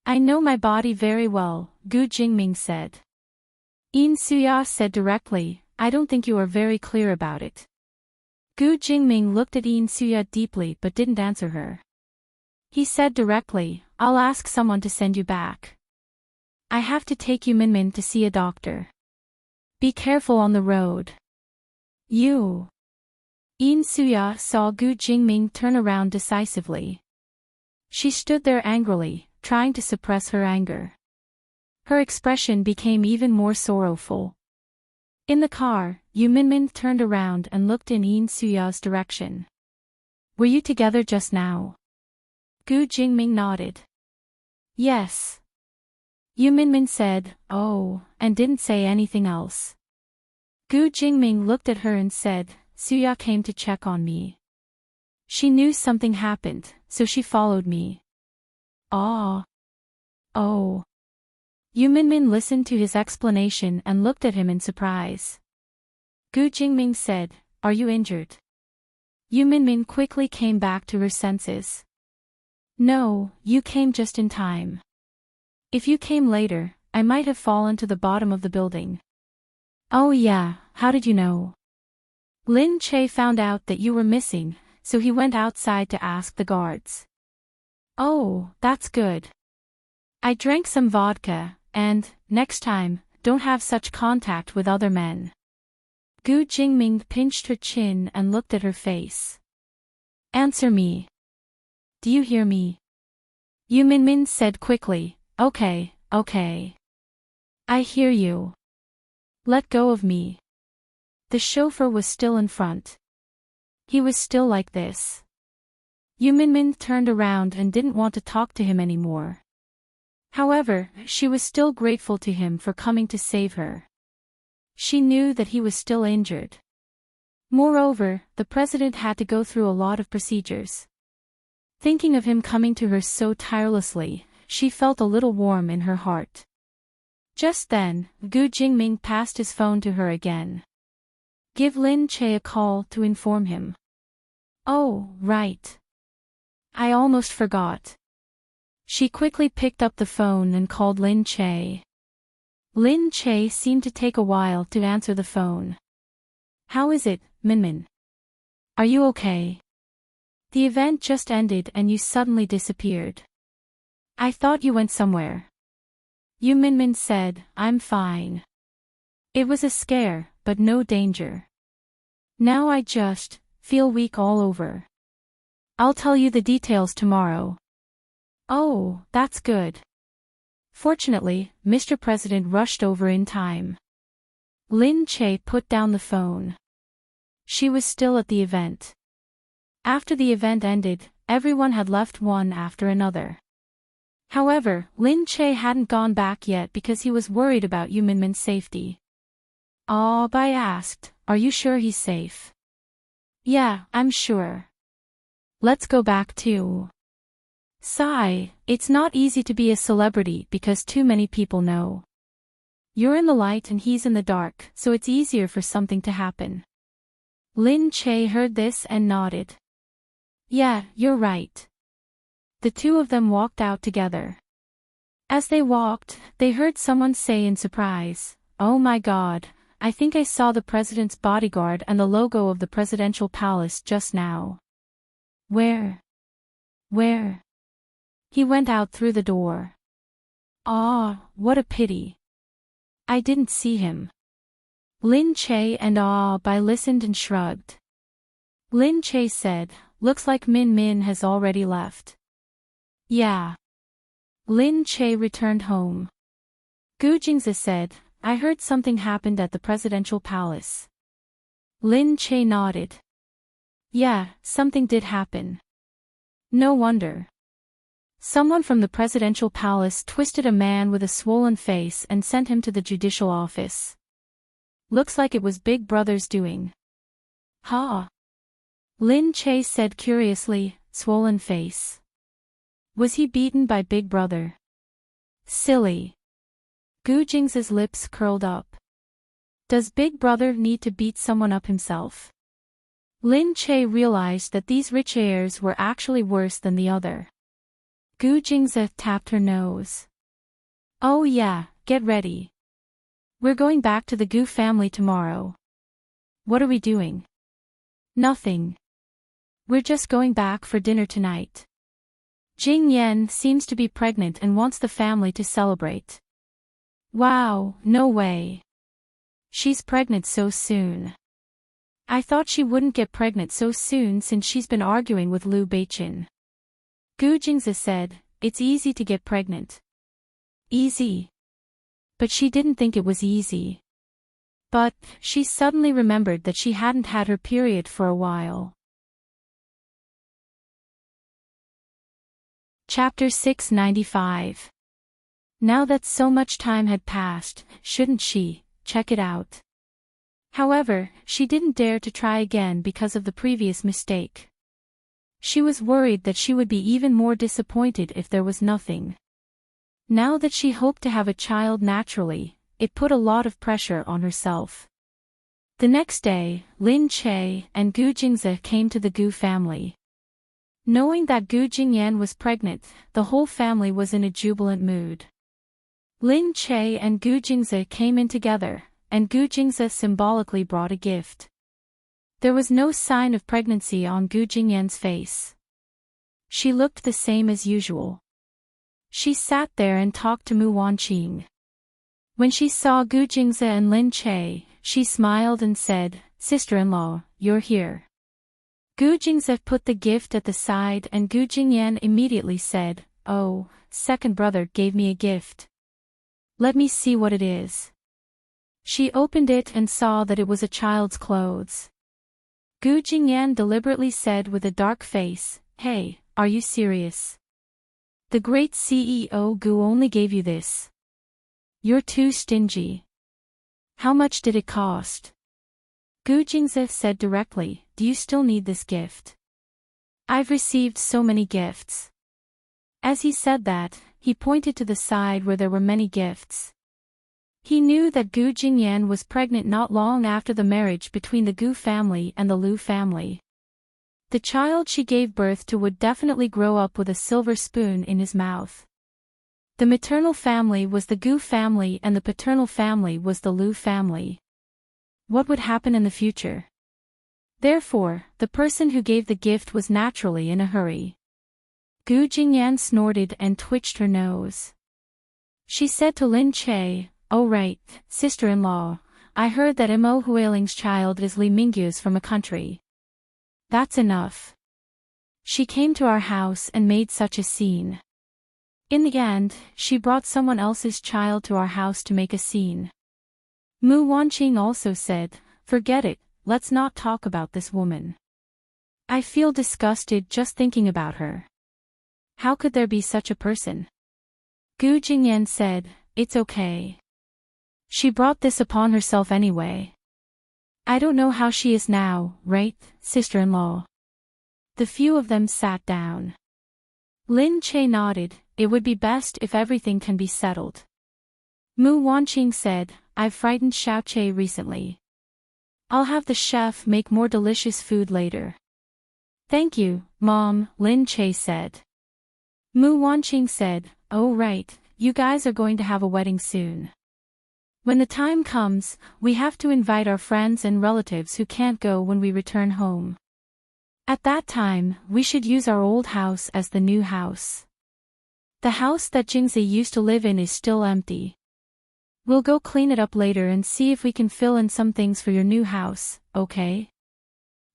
I know my body very well, Gu Jingming said. Yin Suya said directly, I don't think you are very clear about it. Gu Jingming looked at Yin Suya deeply but didn't answer her. He said directly, I'll ask someone to send you back. I have to take Yu Minmin to see a doctor. Be careful on the road. You. Yin Suya saw Gu Jingming turn around decisively. She stood there angrily, trying to suppress her anger. Her expression became even more sorrowful. In the car, Yu Minmin turned around and looked in Yin Suya's direction. Were you together just now? Gu Jingming nodded. Yes. Yu Minmin said, oh, and didn't say anything else. Gu Jingming looked at her and said, Suya came to check on me. She knew something happened, so she followed me. Ah. Oh. Yu Minmin listened to his explanation and looked at him in surprise. Gu Jingming said, are you injured? Yu Minmin quickly came back to her senses. No, you came just in time. If you came later, I might have fallen to the bottom of the building. Oh yeah, how did you know? Lin Che found out that you were missing, so he went outside to ask the guards. Oh, that's good. I drank some vodka, and, next time, don't have such contact with other men. Gu Jingming pinched her chin and looked at her face. Answer me. Do you hear me? Yu Minmin said quickly, okay. I hear you. Let go of me. The chauffeur was still in front. He was still like this. Yu Minmin turned around and didn't want to talk to him anymore. However, she was still grateful to him for coming to save her. She knew that he was still injured. Moreover, the president had to go through a lot of procedures. Thinking of him coming to her so tirelessly, she felt a little warm in her heart. Just then, Gu Jingming passed his phone to her again. Give Lin Che a call to inform him. Oh, right. I almost forgot. She quickly picked up the phone and called Lin Che. Lin Che seemed to take a while to answer the phone. How is it, Minmin? Are you okay? The event just ended and you suddenly disappeared. I thought you went somewhere. Yu Minmin said, I'm fine. It was a scare, but no danger. Now I just feel weak all over. I'll tell you the details tomorrow. Oh, that's good. Fortunately, Mr. President rushed over in time. Lin Che put down the phone. She was still at the event. After the event ended, everyone had left one after another. However, Lin Che hadn't gone back yet because he was worried about Yu Minmin's safety. Bai asked, are you sure he's safe? Yeah, I'm sure. Let's go back too. Sigh, it's not easy to be a celebrity because too many people know. You're in the light and he's in the dark, so it's easier for something to happen. Lin Che heard this and nodded. Yeah, you're right. The two of them walked out together. As they walked, they heard someone say in surprise, oh my god, I think I saw the president's bodyguard and the logo of the presidential palace just now. Where? He went out through the door. What a pity. I didn't see him. Lin Che and Bai listened and shrugged. Lin Che said, looks like Min Min has already left. Yeah. Lin Che returned home. Gu Jingzi said, I heard something happened at the presidential palace. Lin Che nodded. Yeah, something did happen. No wonder. Someone from the presidential palace twisted a man with a swollen face and sent him to the judicial office. Looks like it was Big Brother's doing. Ha! Lin Che said curiously, swollen face. Was he beaten by Big Brother? Silly. Gu Jing's lips curled up. Does Big Brother need to beat someone up himself? Lin Che realized that these rich heirs were actually worse than the other. Gu Jingzi tapped her nose. Oh yeah, get ready. We're going back to the Gu family tomorrow. What are we doing? Nothing. We're just going back for dinner tonight. Jing Yan seems to be pregnant and wants the family to celebrate. Wow, no way. She's pregnant so soon. I thought she wouldn't get pregnant so soon since she's been arguing with Liu Beichin. Gu Jingzi said, it's easy to get pregnant. Easy. But she didn't think it was easy. But, she suddenly remembered that she hadn't had her period for a while. Chapter 695. Now that so much time had passed, shouldn't she check it out? However, she didn't dare to try again because of the previous mistake. She was worried that she would be even more disappointed if there was nothing. Now that she hoped to have a child naturally, it put a lot of pressure on herself. The next day, Lin Che and Gu Jingzi came to the Gu family. Knowing that Gu Jingyan was pregnant, the whole family was in a jubilant mood. Lin Che and Gu Jingze came in together, and Gu Jingze symbolically brought a gift. There was no sign of pregnancy on Gu Jingyan's face. She looked the same as usual. She sat there and talked to Mu Wanqing. When she saw Gu Jingze and Lin Che, she smiled and said, "Sister-in-law, you're here." Gu Jingze put the gift at the side and Gu Jingyan immediately said, "Oh, second brother gave me a gift. Let me see what it is." She opened it and saw that it was a child's clothes. Gu Jingyan deliberately said with a dark face, "Hey, are you serious? The great CEO Gu only gave you this. You're too stingy. How much did it cost?" Gu Jingze said directly, "Do you still need this gift? I've received so many gifts." As he said that, he pointed to the side where there were many gifts. He knew that Gu Jingyan was pregnant not long after the marriage between the Gu family and the Lu family. The child she gave birth to would definitely grow up with a silver spoon in his mouth. The maternal family was the Gu family and the paternal family was the Lu family. What would happen in the future? Therefore, the person who gave the gift was naturally in a hurry. Gu Jingyan snorted and twitched her nose. She said to Lin Che, "Oh right, sister-in-law, I heard that Mo Huiling's child is Li Mingyu's from a country. That's enough. She came to our house and made such a scene. In the end, she brought someone else's child to our house to make a scene." Mu Wanqing also said, "Forget it, let's not talk about this woman. I feel disgusted just thinking about her. How could there be such a person?" Gu Jingyan said, "It's okay. She brought this upon herself anyway. I don't know how she is now, right, sister-in-law?" The few of them sat down. Lin Che nodded, "It would be best if everything can be settled." Mu Wanqing said, "I've frightened Xiao Che recently. I'll have the chef make more delicious food later." "Thank you, Mom," Lin Che said. Mu Wanqing said, "Oh right, you guys are going to have a wedding soon. When the time comes, we have to invite our friends and relatives who can't go when we return home. At that time, we should use our old house as the new house. The house that Jingzi used to live in is still empty. We'll go clean it up later and see if we can fill in some things for your new house, okay?"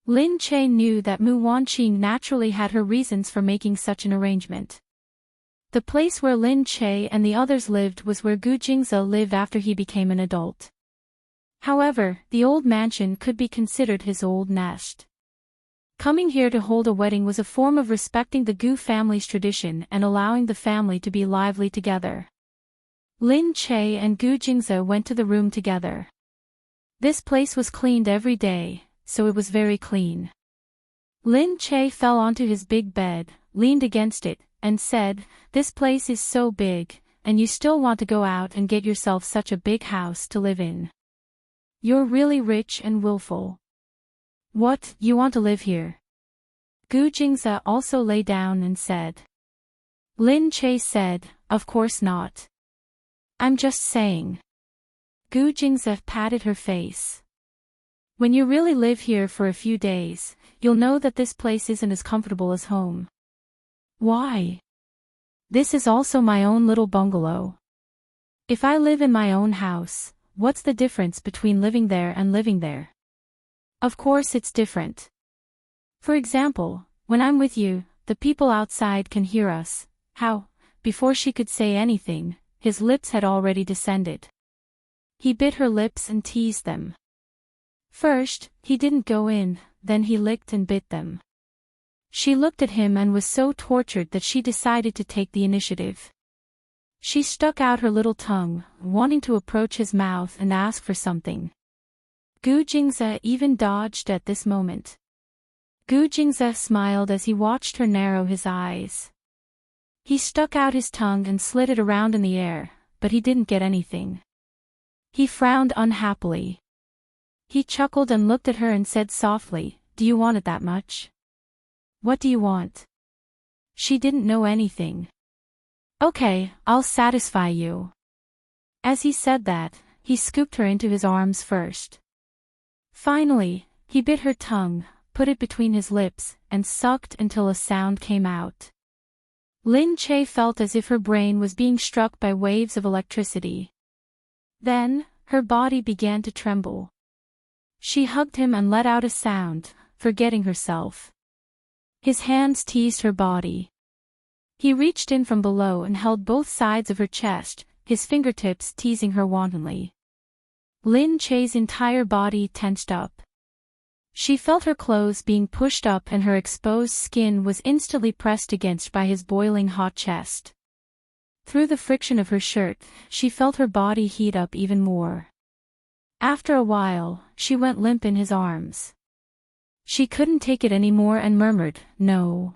Lin Che knew that Mu Wanqing naturally had her reasons for making such an arrangement. The place where Lin Che and the others lived was where Gu Jingze lived after he became an adult. However, the old mansion could be considered his old nest. Coming here to hold a wedding was a form of respecting the Gu family's tradition and allowing the family to be lively together. Lin Che and Gu Jingze went to the room together. This place was cleaned every day, so it was very clean. Lin Che fell onto his big bed, leaned against it, and said, "This place is so big, and you still want to go out and get yourself such a big house to live in. You're really rich and willful. What, you want to live here?" Gu Jingze also lay down and said. Lin Che said, "Of course not. I'm just saying." Gu Jingze patted her face. "When you really live here for a few days, you'll know that this place isn't as comfortable as home." "Why? This is also my own little bungalow. If I live in my own house, what's the difference between living there and living there? Of course it's different. For example, when I'm with you, the people outside can hear us." How? Before she could say anything, his lips had already descended. He bit her lips and teased them. First, he didn't go in, then he licked and bit them. She looked at him and was so tortured that she decided to take the initiative. She stuck out her little tongue, wanting to approach his mouth and ask for something. Gu Jingze even dodged at this moment. Gu Jingze smiled as he watched her narrow his eyes. He stuck out his tongue and slid it around in the air, but he didn't get anything. He frowned unhappily. He chuckled and looked at her and said softly, "Do you want it that much? What do you want?" She didn't know anything. Okay, I'll satisfy you. As he said that, he scooped her into his arms first. Finally, he bit her tongue, put it between his lips, and sucked until a sound came out. Lin Che felt as if her brain was being struck by waves of electricity. Then, her body began to tremble. She hugged him and let out a sound, forgetting herself. His hands teased her body. He reached in from below and held both sides of her chest, his fingertips teasing her wantonly. Lin Che's entire body tensed up. She felt her clothes being pushed up and her exposed skin was instantly pressed against by his boiling hot chest. Through the friction of her shirt, she felt her body heat up even more. After a while, she went limp in his arms. She couldn't take it anymore and murmured, "No.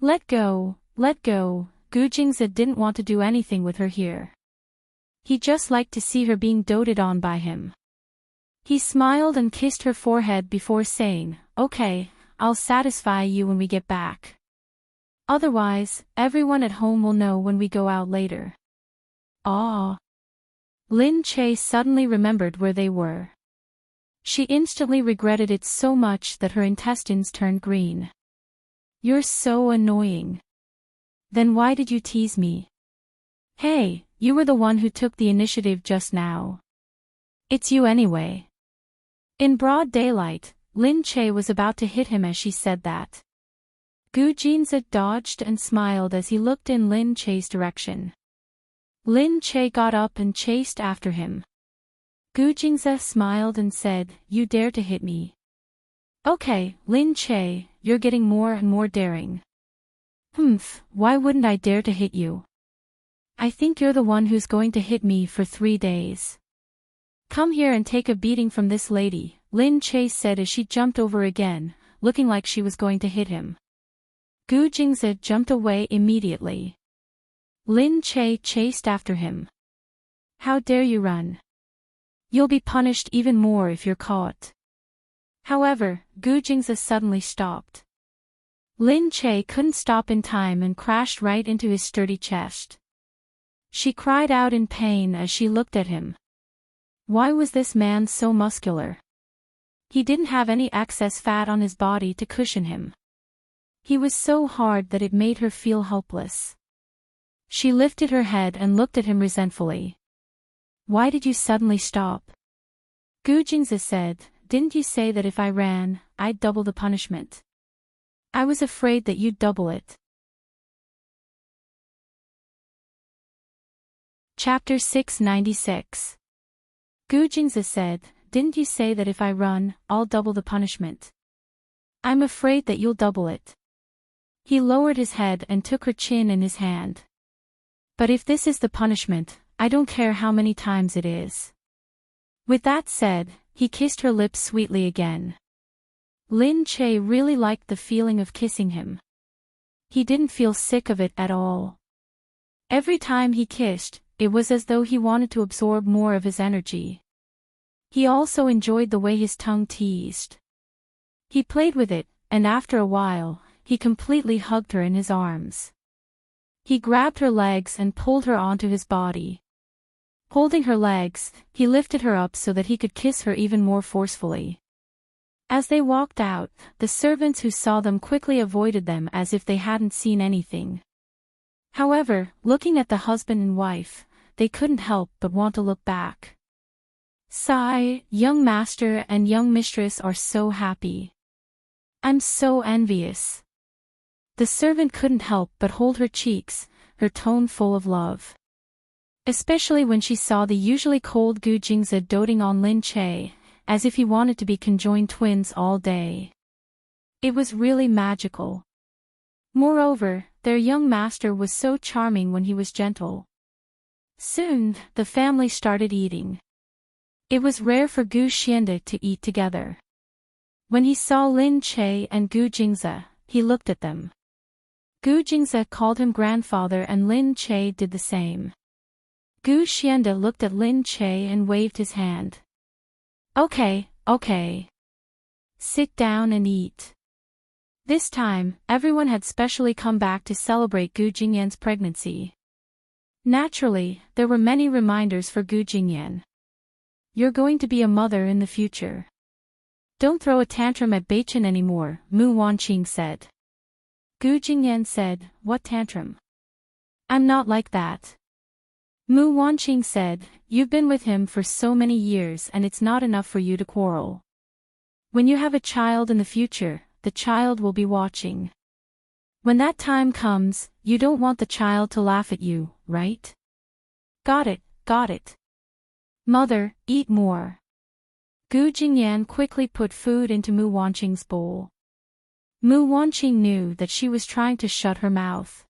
Let go, let go." Gu Jingze didn't want to do anything with her here. He just liked to see her being doted on by him. He smiled and kissed her forehead before saying, "Okay, I'll satisfy you when we get back. Otherwise, everyone at home will know when we go out later." Ah. Lin Che suddenly remembered where they were. She instantly regretted it so much that her intestines turned green. "You're so annoying. Then why did you tease me? Hey, you were the one who took the initiative just now. It's you anyway." In broad daylight, Lin Che was about to hit him as she said that. Gu Jinze dodged and smiled as he looked in Lin Che's direction. Lin Che got up and chased after him. Gu Jingze smiled and said, "You dare to hit me? Okay, Lin Che, you're getting more and more daring." "Humph, why wouldn't I dare to hit you? I think you're the one who's going to hit me for 3 days. Come here and take a beating from this lady," Lin Che said as she jumped over again, looking like she was going to hit him. Gu Jingze jumped away immediately. Lin Che chased after him. "How dare you run? You'll be punished even more if you're caught." However, Gu Jingze suddenly stopped. Lin Che couldn't stop in time and crashed right into his sturdy chest. She cried out in pain as she looked at him. Why was this man so muscular? He didn't have any excess fat on his body to cushion him. He was so hard that it made her feel helpless. She lifted her head and looked at him resentfully. "Why did you suddenly stop?" Gu Jingze said, "Didn't you say that if I ran, I'd double the punishment? I was afraid that you'd double it." Chapter 696. Gu Jingze said, "Didn't you say that if I run, I'll double the punishment? I'm afraid that you'll double it." He lowered his head and took her chin in his hand. "But if this is the punishment, I don't care how many times it is." With that said, he kissed her lips sweetly again. Lin Che really liked the feeling of kissing him. He didn't feel sick of it at all. Every time he kissed, it was as though he wanted to absorb more of his energy. He also enjoyed the way his tongue teased. He played with it, and after a while, he completely hugged her in his arms. He grabbed her legs and pulled her onto his body. Holding her legs, he lifted her up so that he could kiss her even more forcefully. As they walked out, the servants who saw them quickly avoided them as if they hadn't seen anything. However, looking at the husband and wife, they couldn't help but want to look back. Sigh, young master and young mistress are so happy. I'm so envious. The servant couldn't help but hold her cheeks, her tone full of love. Especially when she saw the usually cold Gu Jingze doting on Lin Che, as if he wanted to be conjoined twins all day. It was really magical. Moreover, their young master was so charming when he was gentle. Soon, the family started eating. It was rare for Gu Xiande to eat together. When he saw Lin Che and Gu Jingze, he looked at them. Gu Jingze called him grandfather and Lin Che did the same. Gu Xiande looked at Lin Che and waved his hand. Okay. Sit down and eat. This time, everyone had specially come back to celebrate Gu Jingyan's pregnancy. Naturally, there were many reminders for Gu Jingyan. You're going to be a mother in the future. Don't throw a tantrum at Beichen anymore, Mu Wanqing said. Gu Jingyan said, what tantrum? I'm not like that. Mu Wanqing said, you've been with him for so many years and it's not enough for you to quarrel. When you have a child in the future, the child will be watching. When that time comes, you don't want the child to laugh at you, right? Got it, got it. Mother, eat more. Gu Jingyan quickly put food into Mu Wanqing's bowl. Mu Wanqing knew that she was trying to shut her mouth.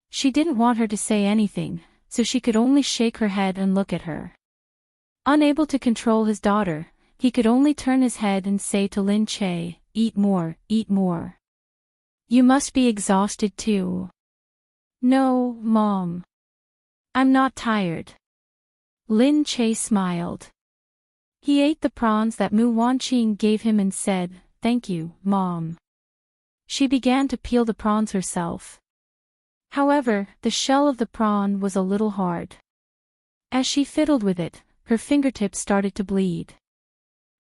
She didn't want her to say anything, so she could only shake her head and look at her. Unable to control his daughter, he could only turn his head and say to Lin Che, eat more, eat more. You must be exhausted too. No, Mom. I'm not tired. Lin Che smiled. He ate the prawns that Mu Wanqing gave him and said, thank you, Mom. She began to peel the prawns herself. However, the shell of the prawn was a little hard. As she fiddled with it, her fingertips started to bleed.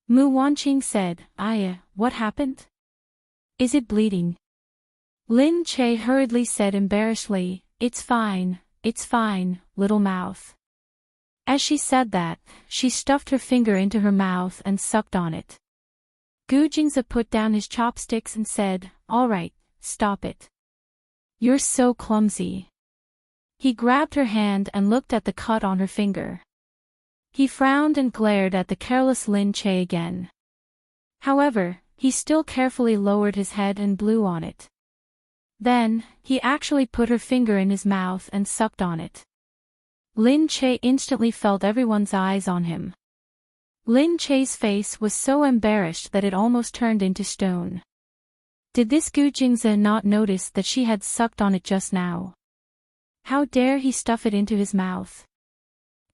Mu Wanqing said, Aya, what happened? Is it bleeding? Lin Che hurriedly said embarrassedly, it's fine, little mouth. As she said that, she stuffed her finger into her mouth and sucked on it. Gu Jingze put down his chopsticks and said, all right, stop it. You're so clumsy. He grabbed her hand and looked at the cut on her finger. He frowned and glared at the careless Lin Che again. However, he still carefully lowered his head and blew on it. Then, he actually put her finger in his mouth and sucked on it. Lin Che instantly felt everyone's eyes on him. Lin Che's face was so embarrassed that it almost turned into stone. Did this Gu Jingze not notice that she had sucked on it just now? How dare he stuff it into his mouth?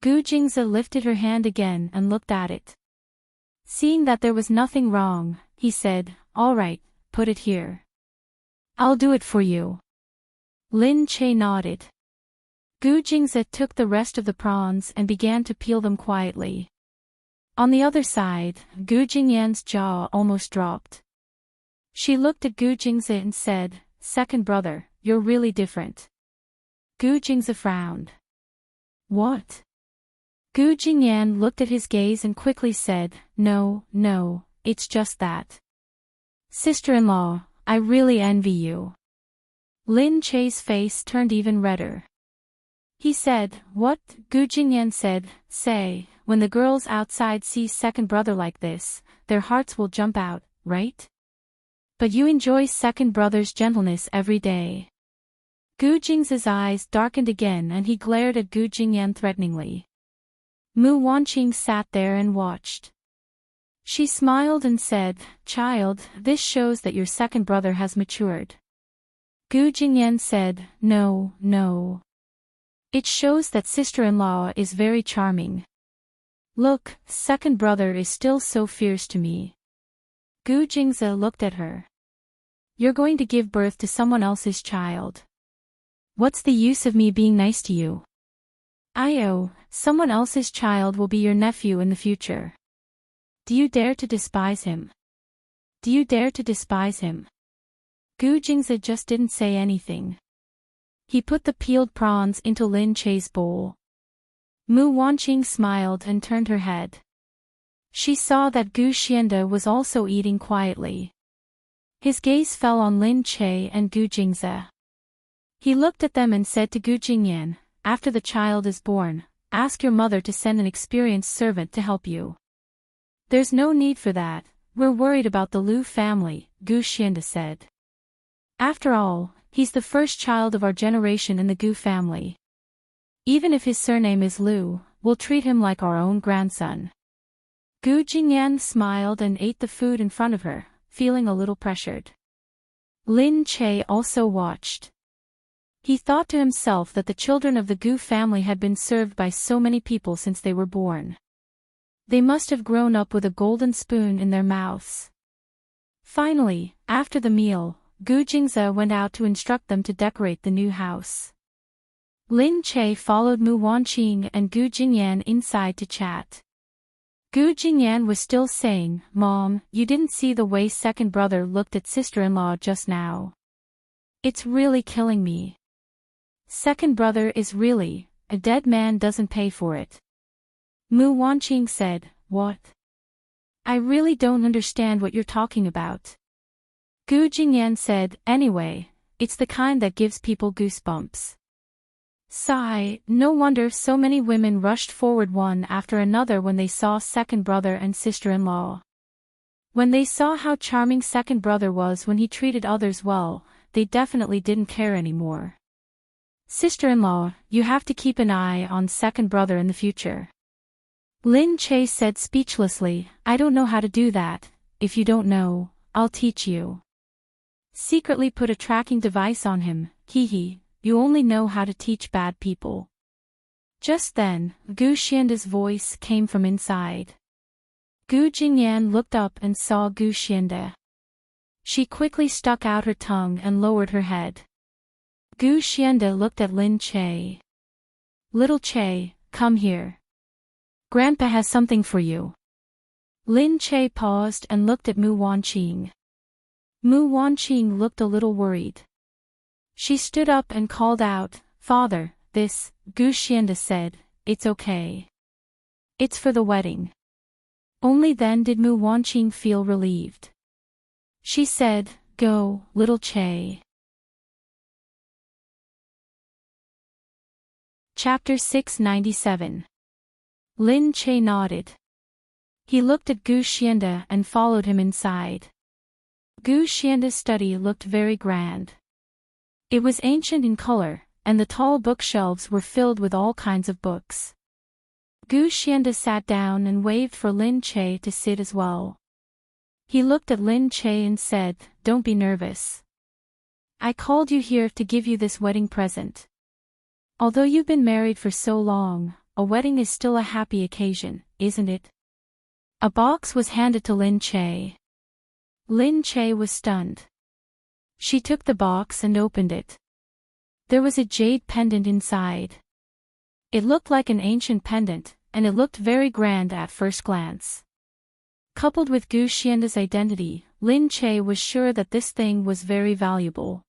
Gu Jingze lifted her hand again and looked at it. Seeing that there was nothing wrong, he said, all right, put it here. I'll do it for you. Lin Che nodded. Gu Jingze took the rest of the prawns and began to peel them quietly. On the other side, Gu Jingyan's jaw almost dropped. She looked at Gu Jingze and said, second brother, you're really different. Gu Jingze frowned. What? Gu Jingyan looked at his gaze and quickly said, no, it's just that. Sister-in-law, I really envy you. Lin Che's face turned even redder. He said, what? Gu Jingyan said, say, when the girls outside see second brother like this, their hearts will jump out, right? But you enjoy second brother's gentleness every day. Gu Jingze's eyes darkened again and he glared at Gu Jingyan threateningly. Mu Wanqing sat there and watched. She smiled and said, child, this shows that your second brother has matured. Gu Jingyan said, no. It shows that sister-in-law is very charming. Look, second brother is still so fierce to me. Gu Jingze looked at her. You're going to give birth to someone else's child. What's the use of me being nice to you? Someone else's child will be your nephew in the future. Do you dare to despise him? Do you dare to despise him? Gu Jingze just didn't say anything. He put the peeled prawns into Lin Che's bowl. Mu Wanqing smiled and turned her head. She saw that Gu Xiande was also eating quietly. His gaze fell on Lin Che and Gu Jingze. He looked at them and said to Gu Jingyan, after the child is born, ask your mother to send an experienced servant to help you. There's no need for that, we're worried about the Lu family, Gu Xiande said. After all, he's the first child of our generation in the Gu family. Even if his surname is Lu, we'll treat him like our own grandson. Gu Jingyan smiled and ate the food in front of her, feeling a little pressured. Lin Che also watched. He thought to himself that the children of the Gu family had been served by so many people since they were born. They must have grown up with a golden spoon in their mouths. Finally, After the meal, Gu Jingze went out to instruct them to decorate the new house. Lin Che followed Mu Wanqing and Gu Jingyan inside to chat. Gu Jingyan was still saying, "Mom, you didn't see the way second brother looked at sister-in-law just now. It's really killing me. Second brother is really, a dead man doesn't pay for it." Mu Wanqing said, "What? I really don't understand what you're talking about." Gu Jingyan said, "Anyway, it's the kind that gives people goosebumps." Sigh, no wonder so many women rushed forward one after another when they saw second brother and sister-in-law. When they saw how charming second brother was when he treated others well, they definitely didn't care anymore. "Sister-in-law, you have to keep an eye on second brother in the future." Lin Che said speechlessly, "I don't know how to do that. If you don't know, I'll teach you." Secretly put a tracking device on him, hee. You only know how to teach bad people. Just then, Gu Xianda's voice came from inside. Gu Jingyan looked up and saw Gu Xianda. She quickly stuck out her tongue and lowered her head. Gu Xianda looked at Lin Che. "Little Che, come here. Grandpa has something for you." Lin Che paused and looked at Mu Wanqing. Mu Wanqing looked a little worried. She stood up and called out, "Father, this," Gu Xianda said, "It's okay. It's for the wedding." Only then did Mu Wanqing feel relieved. She said, "Go, little Che." Chapter 697. Lin Che nodded. He looked at Gu Xianda and followed him inside. Gu Xianda's study looked very grand. It was ancient in color, and the tall bookshelves were filled with all kinds of books. Gu Xianda sat down and waved for Lin Che to sit as well. He looked at Lin Che and said, "Don't be nervous. I called you here to give you this wedding present. Although you've been married for so long, a wedding is still a happy occasion, isn't it?" A box was handed to Lin Che. Lin Che was stunned. She took the box and opened it. There was a jade pendant inside. It looked like an ancient pendant, and it looked very grand at first glance. Coupled with Gu Xianda's identity, Lin Che was sure that this thing was very valuable.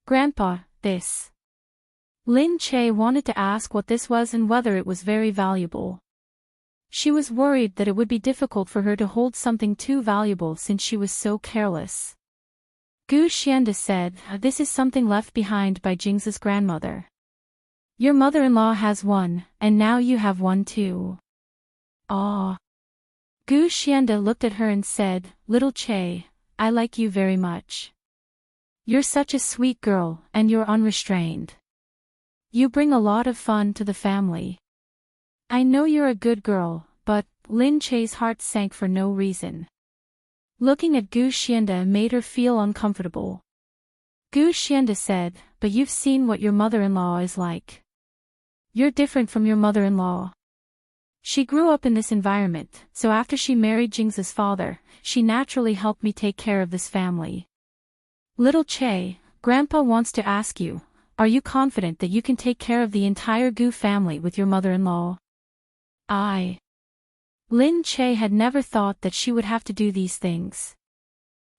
"Grandpa, this." Lin Che wanted to ask what this was and whether it was very valuable. She was worried that it would be difficult for her to hold something too valuable since she was so careless. Gu Xianda said, "This is something left behind by Jingze's grandmother. Your mother-in-law has one, and now you have one too." "Ah." Gu Xianda looked at her and said, "Little Che, I like you very much. You're such a sweet girl, and you're unrestrained. You bring a lot of fun to the family. I know you're a good girl," but Lin Che's heart sank for no reason. Looking at Gu Xianda made her feel uncomfortable. Gu Xianda said, "But you've seen what your mother-in-law is like. You're different from your mother-in-law. She grew up in this environment, so after she married Jingze's father, she naturally helped me take care of this family. Little Che, Grandpa wants to ask you, are you confident that you can take care of the entire Gu family with your mother-in-law?" Lin Che had never thought that she would have to do these things.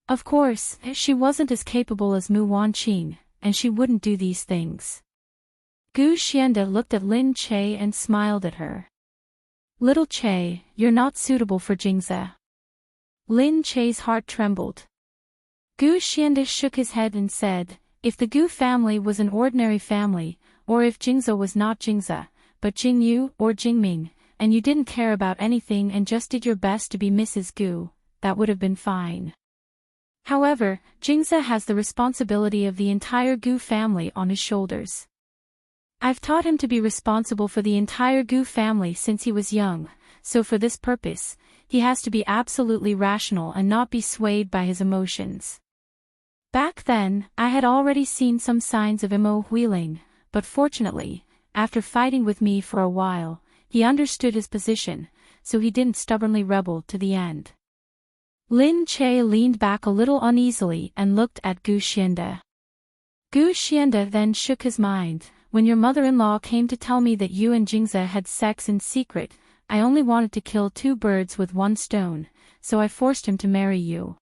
Of course, she wasn't as capable as Mu Wanqing, and she wouldn't do these things. Gu Xianda looked at Lin Che and smiled at her. "Little Che, you're not suitable for Jingze." Lin Che's heart trembled. Gu Xianda shook his head and said, "If the Gu family was an ordinary family, or if Jingze was not Jingze, but Jingyu or Jingming, and you didn't care about anything and just did your best to be Mrs. Gu, that would have been fine. However, Jingze has the responsibility of the entire Gu family on his shoulders. I've taught him to be responsible for the entire Gu family since he was young, so for this purpose, he has to be absolutely rational and not be swayed by his emotions. Back then, I had already seen some signs of emo wheeling, but fortunately, after fighting with me for a while, he understood his position, so he didn't stubbornly rebel to the end." Lin Che leaned back a little uneasily and looked at Gu Xiande. Gu Xiande then shook his mind. When your mother-in-law came to tell me that you and Jingze had sex in secret, I only wanted to kill two birds with one stone, so I forced him to marry you.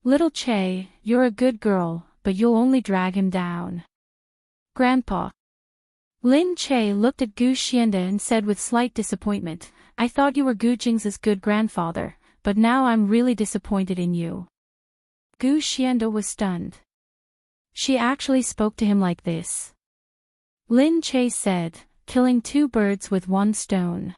Little Che, you're a good girl, but you'll only drag him down. Grandpa. Lin Che looked at Gu Xiande and said with slight disappointment, I thought you were Gu Jingze's good grandfather, but now I'm really disappointed in you. Gu Xiande was stunned. She actually spoke to him like this. Lin Che said, killing two birds with one stone.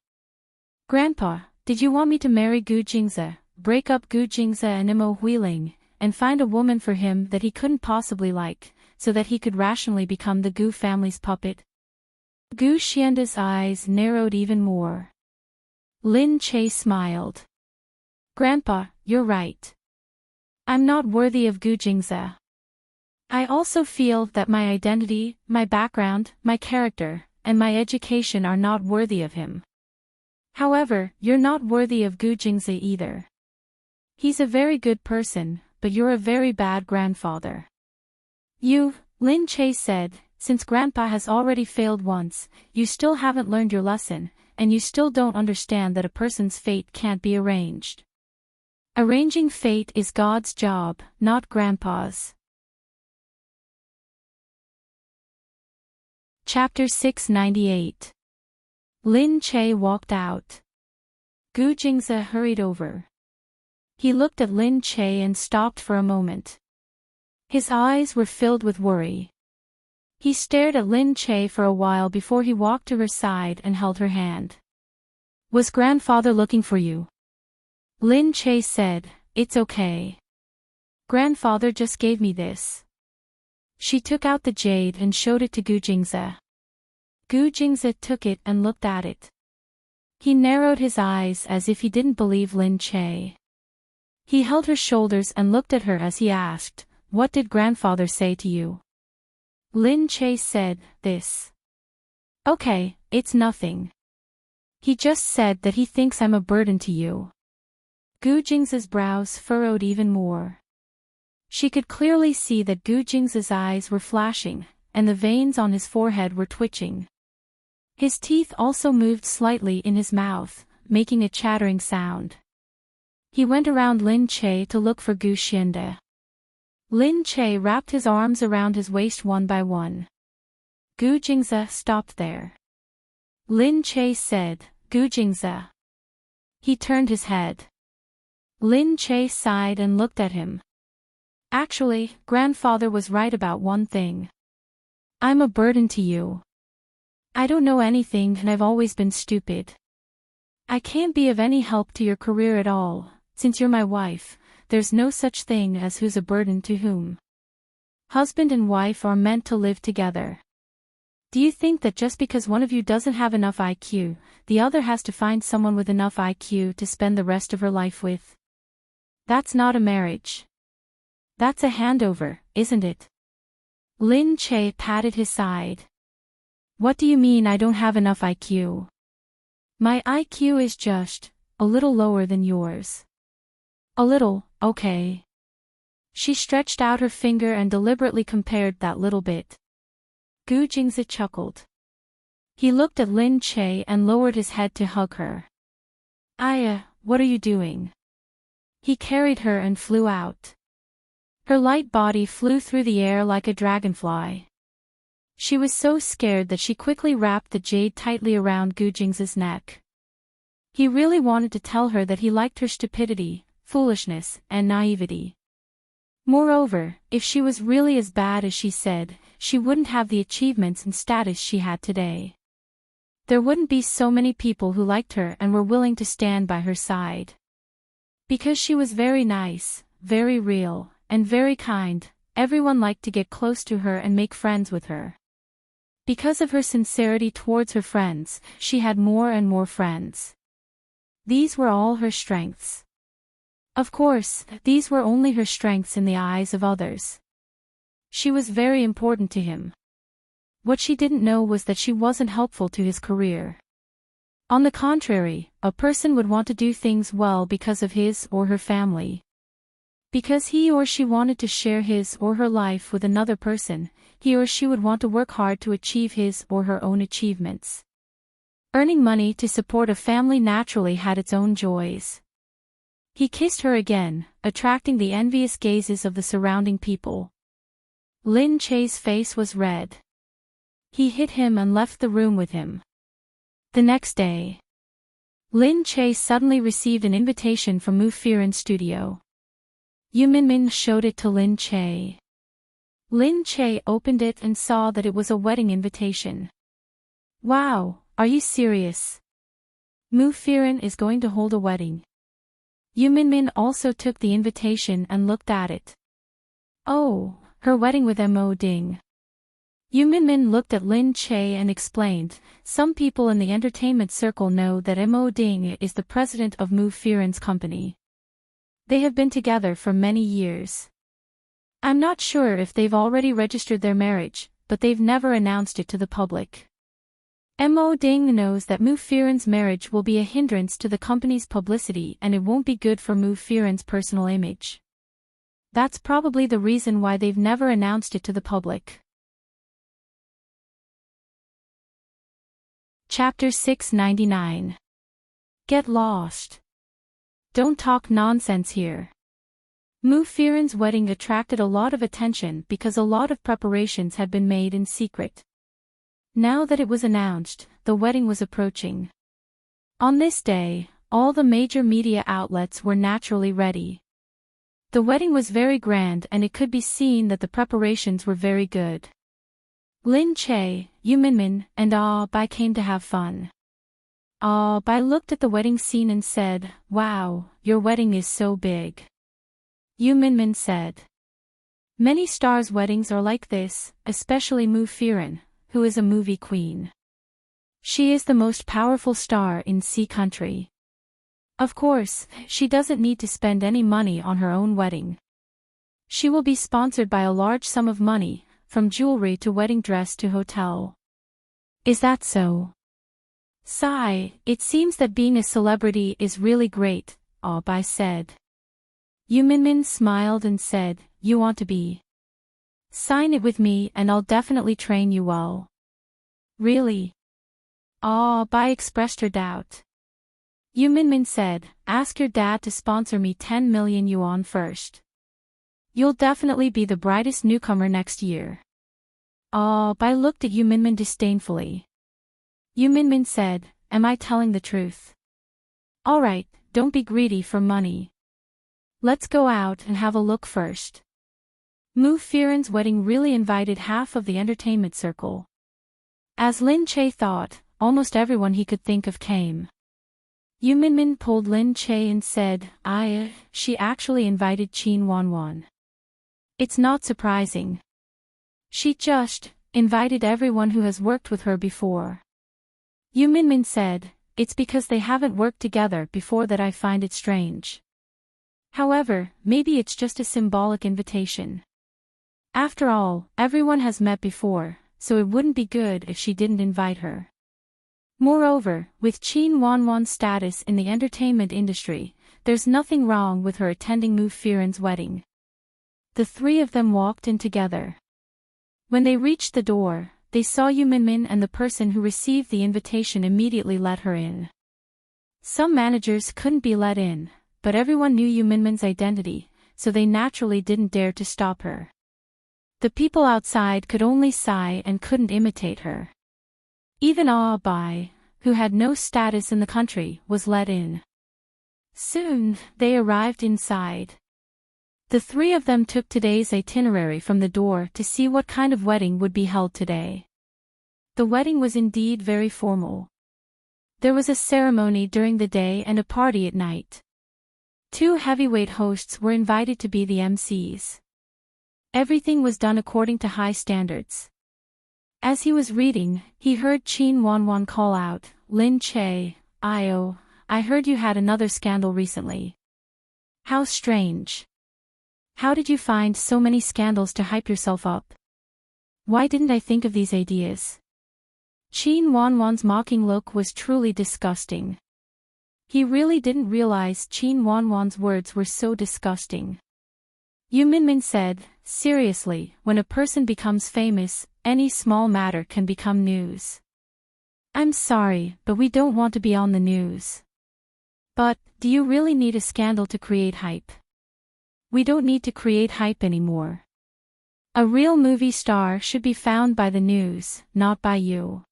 Grandpa, did you want me to marry Gu Jingze, break up Gu Jingze and Imo Huiling, and find a woman for him that he couldn't possibly like, so that he could rationally become the Gu family's puppet? Gu Xiande's eyes narrowed even more. Lin Che smiled. Grandpa, you're right. I'm not worthy of Gu Jingze. I also feel that my identity, my background, my character, and my education are not worthy of him. However, you're not worthy of Gu Jingze either. He's a very good person, but you're a very bad grandfather. You, Lin Che said, since Grandpa has already failed once, you still haven't learned your lesson, and you still don't understand that a person's fate can't be arranged. Arranging fate is God's job, not Grandpa's. Chapter 698. Lin Che walked out. Gu Jingze hurried over. He looked at Lin Che and stopped for a moment. His eyes were filled with worry. He stared at Lin Che for a while before he walked to her side and held her hand. Was grandfather looking for you? Lin Che said, it's okay. Grandfather just gave me this. She took out the jade and showed it to Gu Jingze. Gu Jingze took it and looked at it. He narrowed his eyes as if he didn't believe Lin Che. He held her shoulders and looked at her as he asked, what did grandfather say to you? Lin Che said, this. Okay, it's nothing. He just said that he thinks I'm a burden to you. Gu Jingze's brows furrowed even more. She could clearly see that Gu Jingze's eyes were flashing, and the veins on his forehead were twitching. His teeth also moved slightly in his mouth, making a chattering sound. He went around Lin Che to look for Gu Xiande. Lin Che wrapped his arms around his waist one by one. Gu Jingze stopped there. Lin Che said, Gu Jingze. He turned his head. Lin Che sighed and looked at him. Actually, grandfather was right about one thing. I'm a burden to you. I don't know anything and I've always been stupid. I can't be of any help to your career at all, since you're my wife, there's no such thing as who's a burden to whom. Husband and wife are meant to live together. Do you think that just because one of you doesn't have enough IQ, the other has to find someone with enough IQ to spend the rest of her life with? That's not a marriage. That's a handover, isn't it? Lin Che patted his side. What do you mean I don't have enough IQ? My IQ is just a little lower than yours. A little, okay. She stretched out her finger and deliberately compared that little bit. Gu Jingze chuckled. He looked at Lin Che and lowered his head to hug her. Aya, what are you doing? He carried her and flew out. Her light body flew through the air like a dragonfly. She was so scared that she quickly wrapped the jade tightly around Gu Jingze's neck. He really wanted to tell her that he liked her stupidity, foolishness, and naivety. Moreover, if she was really as bad as she said, she wouldn't have the achievements and status she had today. There wouldn't be so many people who liked her and were willing to stand by her side. Because she was very nice, very real, and very kind, everyone liked to get close to her and make friends with her. Because of her sincerity towards her friends, she had more and more friends. These were all her strengths. Of course, these were only her strengths in the eyes of others. She was very important to him. What she didn't know was that she wasn't helpful to his career. On the contrary, a person would want to do things well because of his or her family. Because he or she wanted to share his or her life with another person, he or she would want to work hard to achieve his or her own achievements. Earning money to support a family naturally had its own joys. He kissed her again, attracting the envious gazes of the surrounding people. Lin Che's face was red. He hit him and left the room with him. The next day, Lin Che suddenly received an invitation from Mu Firen's studio. Yu Minmin showed it to Lin Che. Lin Che opened it and saw that it was a wedding invitation. Wow, are you serious? Mu Firen is going to hold a wedding. Yu Minmin also took the invitation and looked at it. Oh, her wedding with Mo Ding. Yu Minmin looked at Lin Che and explained, some people in the entertainment circle know that Mo Ding is the president of Mu Firen's company. They have been together for many years. I'm not sure if they've already registered their marriage, but they've never announced it to the public. Mo Ding knows that Mu Firen's marriage will be a hindrance to the company's publicity and it won't be good for Mu Firen's personal image. That's probably the reason why they've never announced it to the public. Chapter 699. Get lost. Don't talk nonsense here. Mu Firen's wedding attracted a lot of attention because a lot of preparations had been made in secret. Now that it was announced, the wedding was approaching. On this day, all the major media outlets were naturally ready. The wedding was very grand and it could be seen that the preparations were very good. Lin Che, Yu Minmin, and Bai came to have fun. Bai looked at the wedding scene and said, "Wow, your wedding is so big." Yu Minmin said, "Many stars' weddings are like this, especially Mu Firen, who is a movie queen. She is the most powerful star in Sea Country. Of course, she doesn't need to spend any money on her own wedding. She will be sponsored by a large sum of money, from jewelry to wedding dress to hotel." Is that so? Sigh, it seems that being a celebrity is really great, Bai said. Yu Minmin smiled and said, "You want to be? Sign it with me and I'll definitely train you well." Really? Bai expressed her doubt. Yu Minmin said, "Ask your dad to sponsor me 10 million yuan first. You'll definitely be the brightest newcomer next year." Bai looked at Yu Minmin disdainfully. Yu Minmin said, "Am I telling the truth? Alright, don't be greedy for money. Let's go out and have a look first." Mu Firen's wedding really invited half of the entertainment circle. As Lin Che thought, almost everyone he could think of came. Yu Minmin pulled Lin Che and said, she actually invited Qin Wanwan. It's not surprising. She just invited everyone who has worked with her before. Yu Minmin said, "It's because they haven't worked together before that I find it strange. However, maybe it's just a symbolic invitation. After all, everyone has met before, so it wouldn't be good if she didn't invite her. Moreover, with Qin Wanwan's status in the entertainment industry, there's nothing wrong with her attending Mu Firen's wedding." The three of them walked in together. When they reached the door, they saw Yu Minmin and the person who received the invitation immediately let her in. Some managers couldn't be let in, but everyone knew Yu Minmin's identity, so they naturally didn't dare to stop her. The people outside could only sigh and couldn't imitate her. Even Bai, who had no status in the country, was let in. Soon, they arrived inside. The three of them took today's itinerary from the door to see what kind of wedding would be held today. The wedding was indeed very formal. There was a ceremony during the day and a party at night. 2 heavyweight hosts were invited to be the MCs. Everything was done according to high standards. As he was reading, he heard Qin Wanwan call out, "Lin Che, I heard you had another scandal recently. How strange. How did you find so many scandals to hype yourself up? Why didn't I think of these ideas?" Qin Wanwan's mocking look was truly disgusting. He really didn't realize Qin Wanwan's words were so disgusting. Yu Minmin said, seriously, when a person becomes famous, any small matter can become news. I'm sorry, but we don't want to be on the news. But, do you really need a scandal to create hype? We don't need to create hype anymore. A real movie star should be found by the news, not by you.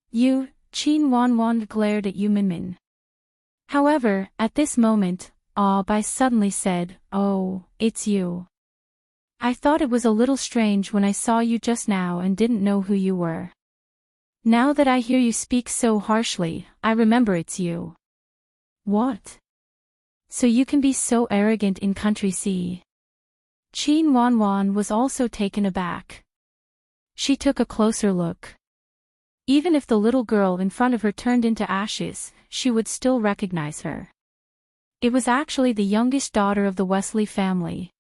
You, Qin Wanwan glared at Yu Minmin. However, at this moment, Bai suddenly said, oh, it's you. I thought it was a little strange when I saw you just now and didn't know who you were. Now that I hear you speak so harshly, I remember it's you. What? So you can be so arrogant in Country C? Qin Wanwan was also taken aback. She took a closer look. Even if the little girl in front of her turned into ashes, she would still recognize her. It was actually the youngest daughter of the Wesley family.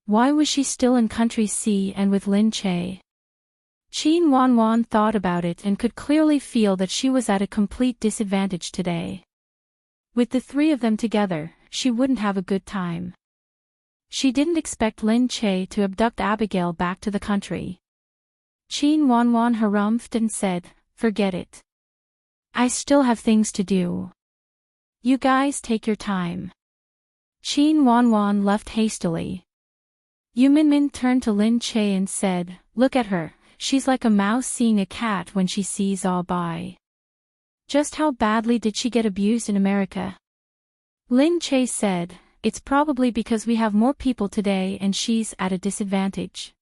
Why was she still in Country C and with Lin Che? Qin Wanwan thought about it and could clearly feel that she was at a complete disadvantage today. With the three of them together, she wouldn't have a good time. She didn't expect Lin Che to abduct Abigail back to the country. Qin Wanwan harumphed and said, forget it. I still have things to do. You guys take your time. Qin Wanwan left hastily. Yu Minmin turned to Lin Che and said, look at her, she's like a mouse seeing a cat when she sees Bai. Just how badly did she get abused in America? Lin Che said, it's probably because we have more people today and she's at a disadvantage.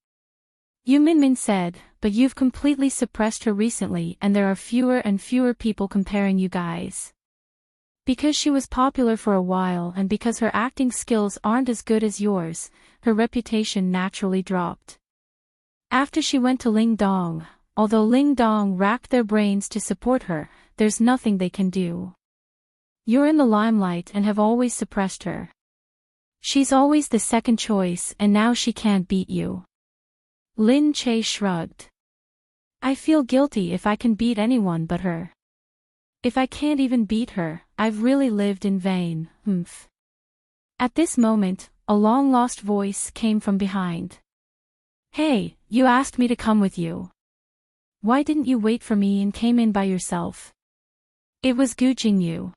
Yu Minmin said, but you've completely suppressed her recently and there are fewer and fewer people comparing you guys. Because she was popular for a while and because her acting skills aren't as good as yours, her reputation naturally dropped. After she went to Ling Dong, although Ling Dong racked their brains to support her, there's nothing they can do. You're in the limelight and have always suppressed her. She's always the second choice and now she can't beat you. Lin Che shrugged. I feel guilty if I can beat anyone but her. If I can't even beat her, I've really lived in vain, At this moment, a long-lost voice came from behind. Hey, you asked me to come with you. Why didn't you wait for me and came in by yourself? It was Gu Jingyu.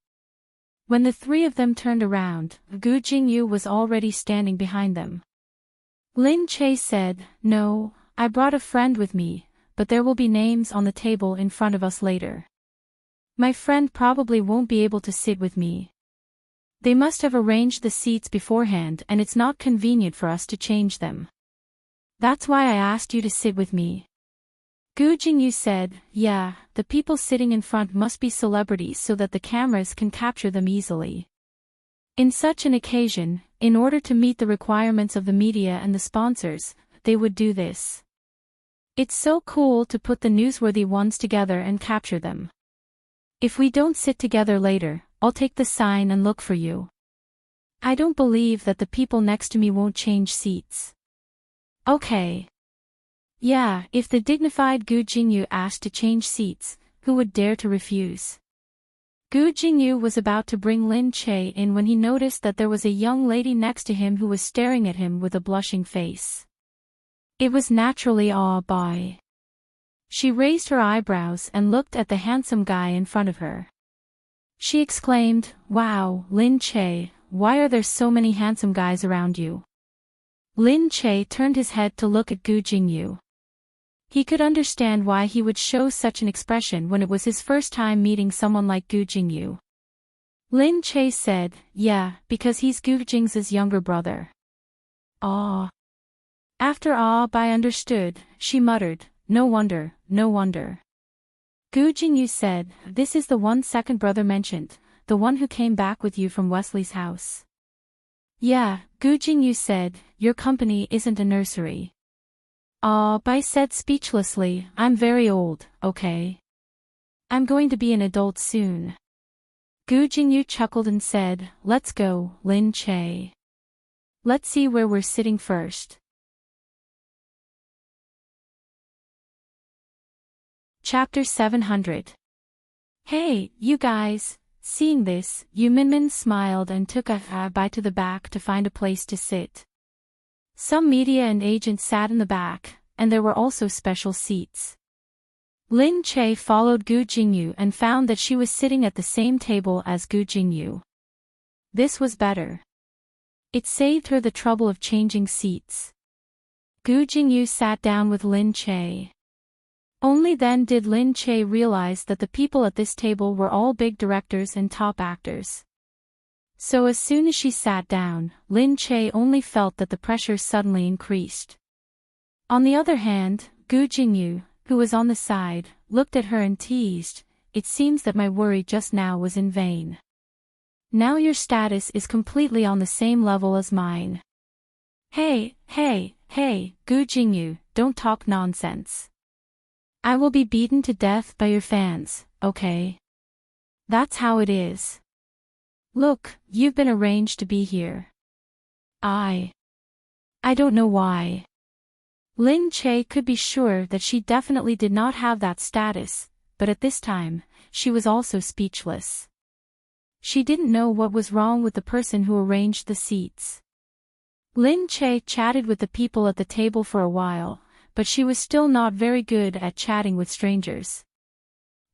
When the three of them turned around, Gu Jingyu was already standing behind them. Lin Che said, no, I brought a friend with me, but there will be names on the table in front of us later. My friend probably won't be able to sit with me. They must have arranged the seats beforehand and it's not convenient for us to change them. That's why I asked you to sit with me. Gu Jingyu said, yeah, the people sitting in front must be celebrities so that the cameras can capture them easily. In such an occasion, in order to meet the requirements of the media and the sponsors, they would do this. It's so cool to put the newsworthy ones together and capture them. If we don't sit together later, I'll take the sign and look for you. I don't believe that the people next to me won't change seats. Okay. Yeah, if the dignified Gu Jingyu asked to change seats, who would dare to refuse? Gu Jingyu was about to bring Lin Che in when he noticed that there was a young lady next to him who was staring at him with a blushing face. It was naturally Bai. She raised her eyebrows and looked at the handsome guy in front of her. She exclaimed, wow, Lin Che, why are there so many handsome guys around you? Lin Che turned his head to look at Gu Jingyu. He could understand why he would show such an expression when it was his first time meeting someone like Gu Jingyu. Lin Che said, yeah, because he's Gu Jing's younger brother. Ah. After Bai understood, she muttered, no wonder, no wonder. Gu Jingyu said, this is the one second brother mentioned, the one who came back with you from Wesley's house. Yeah, Gu Jingyu said, your company isn't a nursery. Bai said speechlessly, I'm very old, okay? I'm going to be an adult soon. Gu Jingyu chuckled and said, let's go, Lin Che. Let's see where we're sitting first. Chapter 700. Hey, you guys. Seeing this, Yu Minmin smiled and took a bite to the back to find a place to sit. Some media and agents sat in the back, and there were also special seats. Lin Che followed Gu Jingyu and found that she was sitting at the same table as Gu Jingyu. This was better. It saved her the trouble of changing seats. Gu Jingyu sat down with Lin Che. Only then did Lin Che realize that the people at this table were all big directors and top actors. So as soon as she sat down, Lin Che only felt that the pressure suddenly increased. On the other hand, Gu Jingyu, who was on the side, looked at her and teased, "It seems that my worry just now was in vain. Now your status is completely on the same level as mine." Hey, Gu Jingyu, don't talk nonsense. I will be beaten to death by your fans, okay? That's how it is. Look, you've been arranged to be here. I don't know why. Lin Che could be sure that she definitely did not have that status, but at this time, she was also speechless. She didn't know what was wrong with the person who arranged the seats. Lin Che chatted with the people at the table for a while, but she was still not very good at chatting with strangers.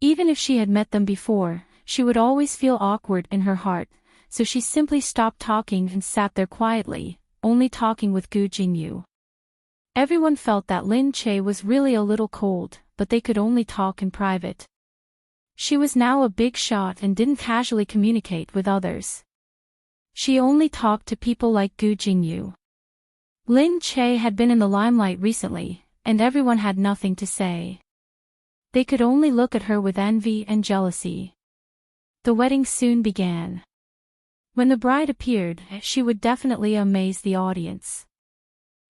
Even if she had met them before, she would always feel awkward in her heart, so she simply stopped talking and sat there quietly, only talking with Gu Jingyu. Everyone felt that Lin Che was really a little cold, but they could only talk in private. She was now a big shot and didn't casually communicate with others. She only talked to people like Gu Jingyu. Lin Che had been in the limelight recently, and everyone had nothing to say. They could only look at her with envy and jealousy. The wedding soon began. When the bride appeared, she would definitely amaze the audience.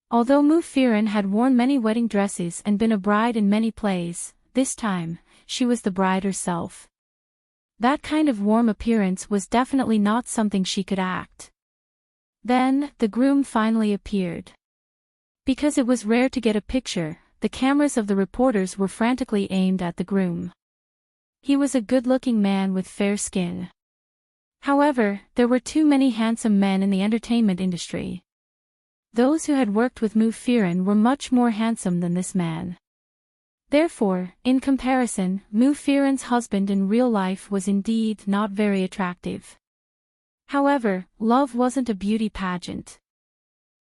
Although Mu Firen had worn many wedding dresses and been a bride in many plays, this time, she was the bride herself. That kind of warm appearance was definitely not something she could act. Then, the groom finally appeared. Because it was rare to get a picture, the cameras of the reporters were frantically aimed at the groom. He was a good-looking man with fair skin. However, there were too many handsome men in the entertainment industry. Those who had worked with Mu Firen were much more handsome than this man. Therefore, in comparison, Mu Firen's husband in real life was indeed not very attractive. However, love wasn't a beauty pageant.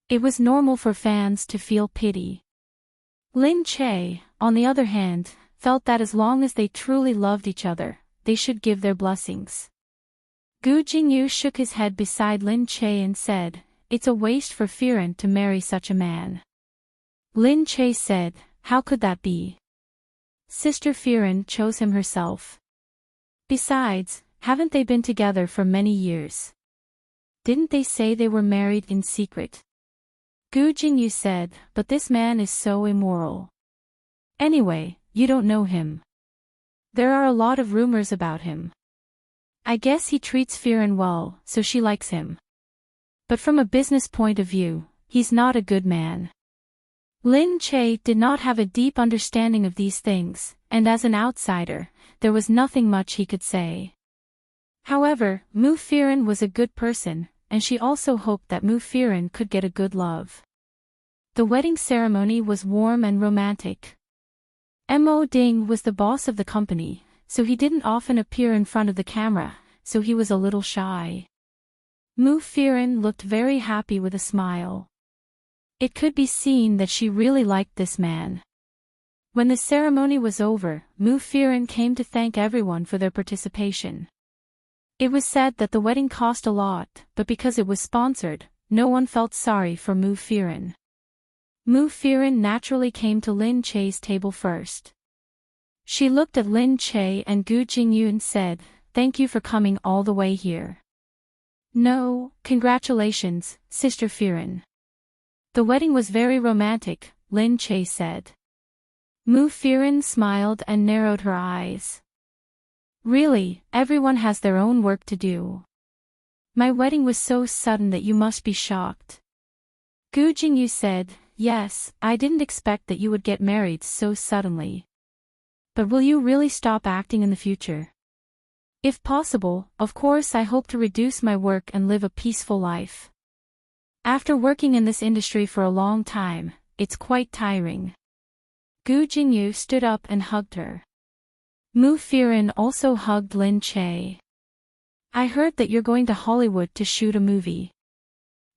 It was normal for fans to feel pity. Lin Che, on the other hand, felt that as long as they truly loved each other, they should give their blessings. Gu Jingyu shook his head beside Lin Che and said, "It's a waste for Firen to marry such a man." Lin Che said, "How could that be? Sister Firen chose him herself. Besides, haven't they been together for many years? Didn't they say they were married in secret?" Gu Jingyu said, "But this man is so immoral. Anyway, you don't know him. There are a lot of rumors about him. I guess he treats Firen well, so she likes him. But from a business point of view, he's not a good man." Lin Che did not have a deep understanding of these things, and as an outsider, there was nothing much he could say. However, Mu Firen was a good person, and she also hoped that Mu Firen could get a good love. The wedding ceremony was warm and romantic. Mo Ding was the boss of the company, so he didn't often appear in front of the camera, so he was a little shy. Mu Firen looked very happy with a smile. It could be seen that she really liked this man. When the ceremony was over, Mu Firen came to thank everyone for their participation. It was said that the wedding cost a lot, but because it was sponsored, no one felt sorry for Mu Firen. Mu Firen naturally came to Lin Che's table first. She looked at Lin Che and Gu Jingyu and said, "Thank you for coming all the way here." "No, congratulations, Sister Firen. The wedding was very romantic," Lin Che said. Mu Firen smiled and narrowed her eyes. "Really, everyone has their own work to do. My wedding was so sudden that you must be shocked." Gu Jingyu said, "Yes, I didn't expect that you would get married so suddenly. But will you really stop acting in the future? If possible, of course I hope to reduce my work and live a peaceful life. After working in this industry for a long time, it's quite tiring. Gu Jingyu stood up and hugged her. Mu Firen also hugged Lin Che. I heard that you're going to Hollywood to shoot a movie.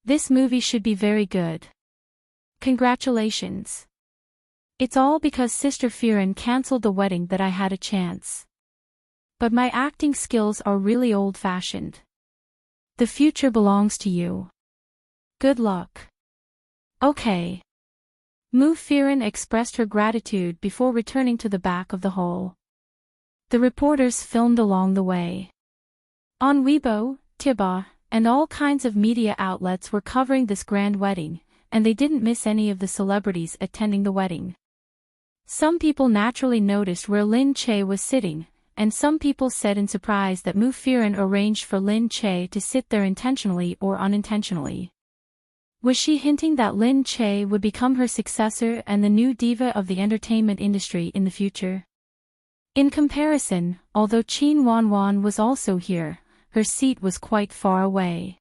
This movie should be very good. Congratulations. It's all because Sister Firen cancelled the wedding that I had a chance. But my acting skills are really old-fashioned. The future belongs to you. Good luck. Okay. Mu Firen expressed her gratitude before returning to the back of the hall. The reporters filmed along the way. On Weibo, Tiba, and all kinds of media outlets were covering this grand wedding, and they didn't miss any of the celebrities attending the wedding. Some people naturally noticed where Lin Che was sitting, and some people said in surprise that Mu Firen arranged for Lin Che to sit there intentionally or unintentionally. Was she hinting that Lin Che would become her successor and the new diva of the entertainment industry in the future? In comparison, although Qin Wanwan was also here, her seat was quite far away.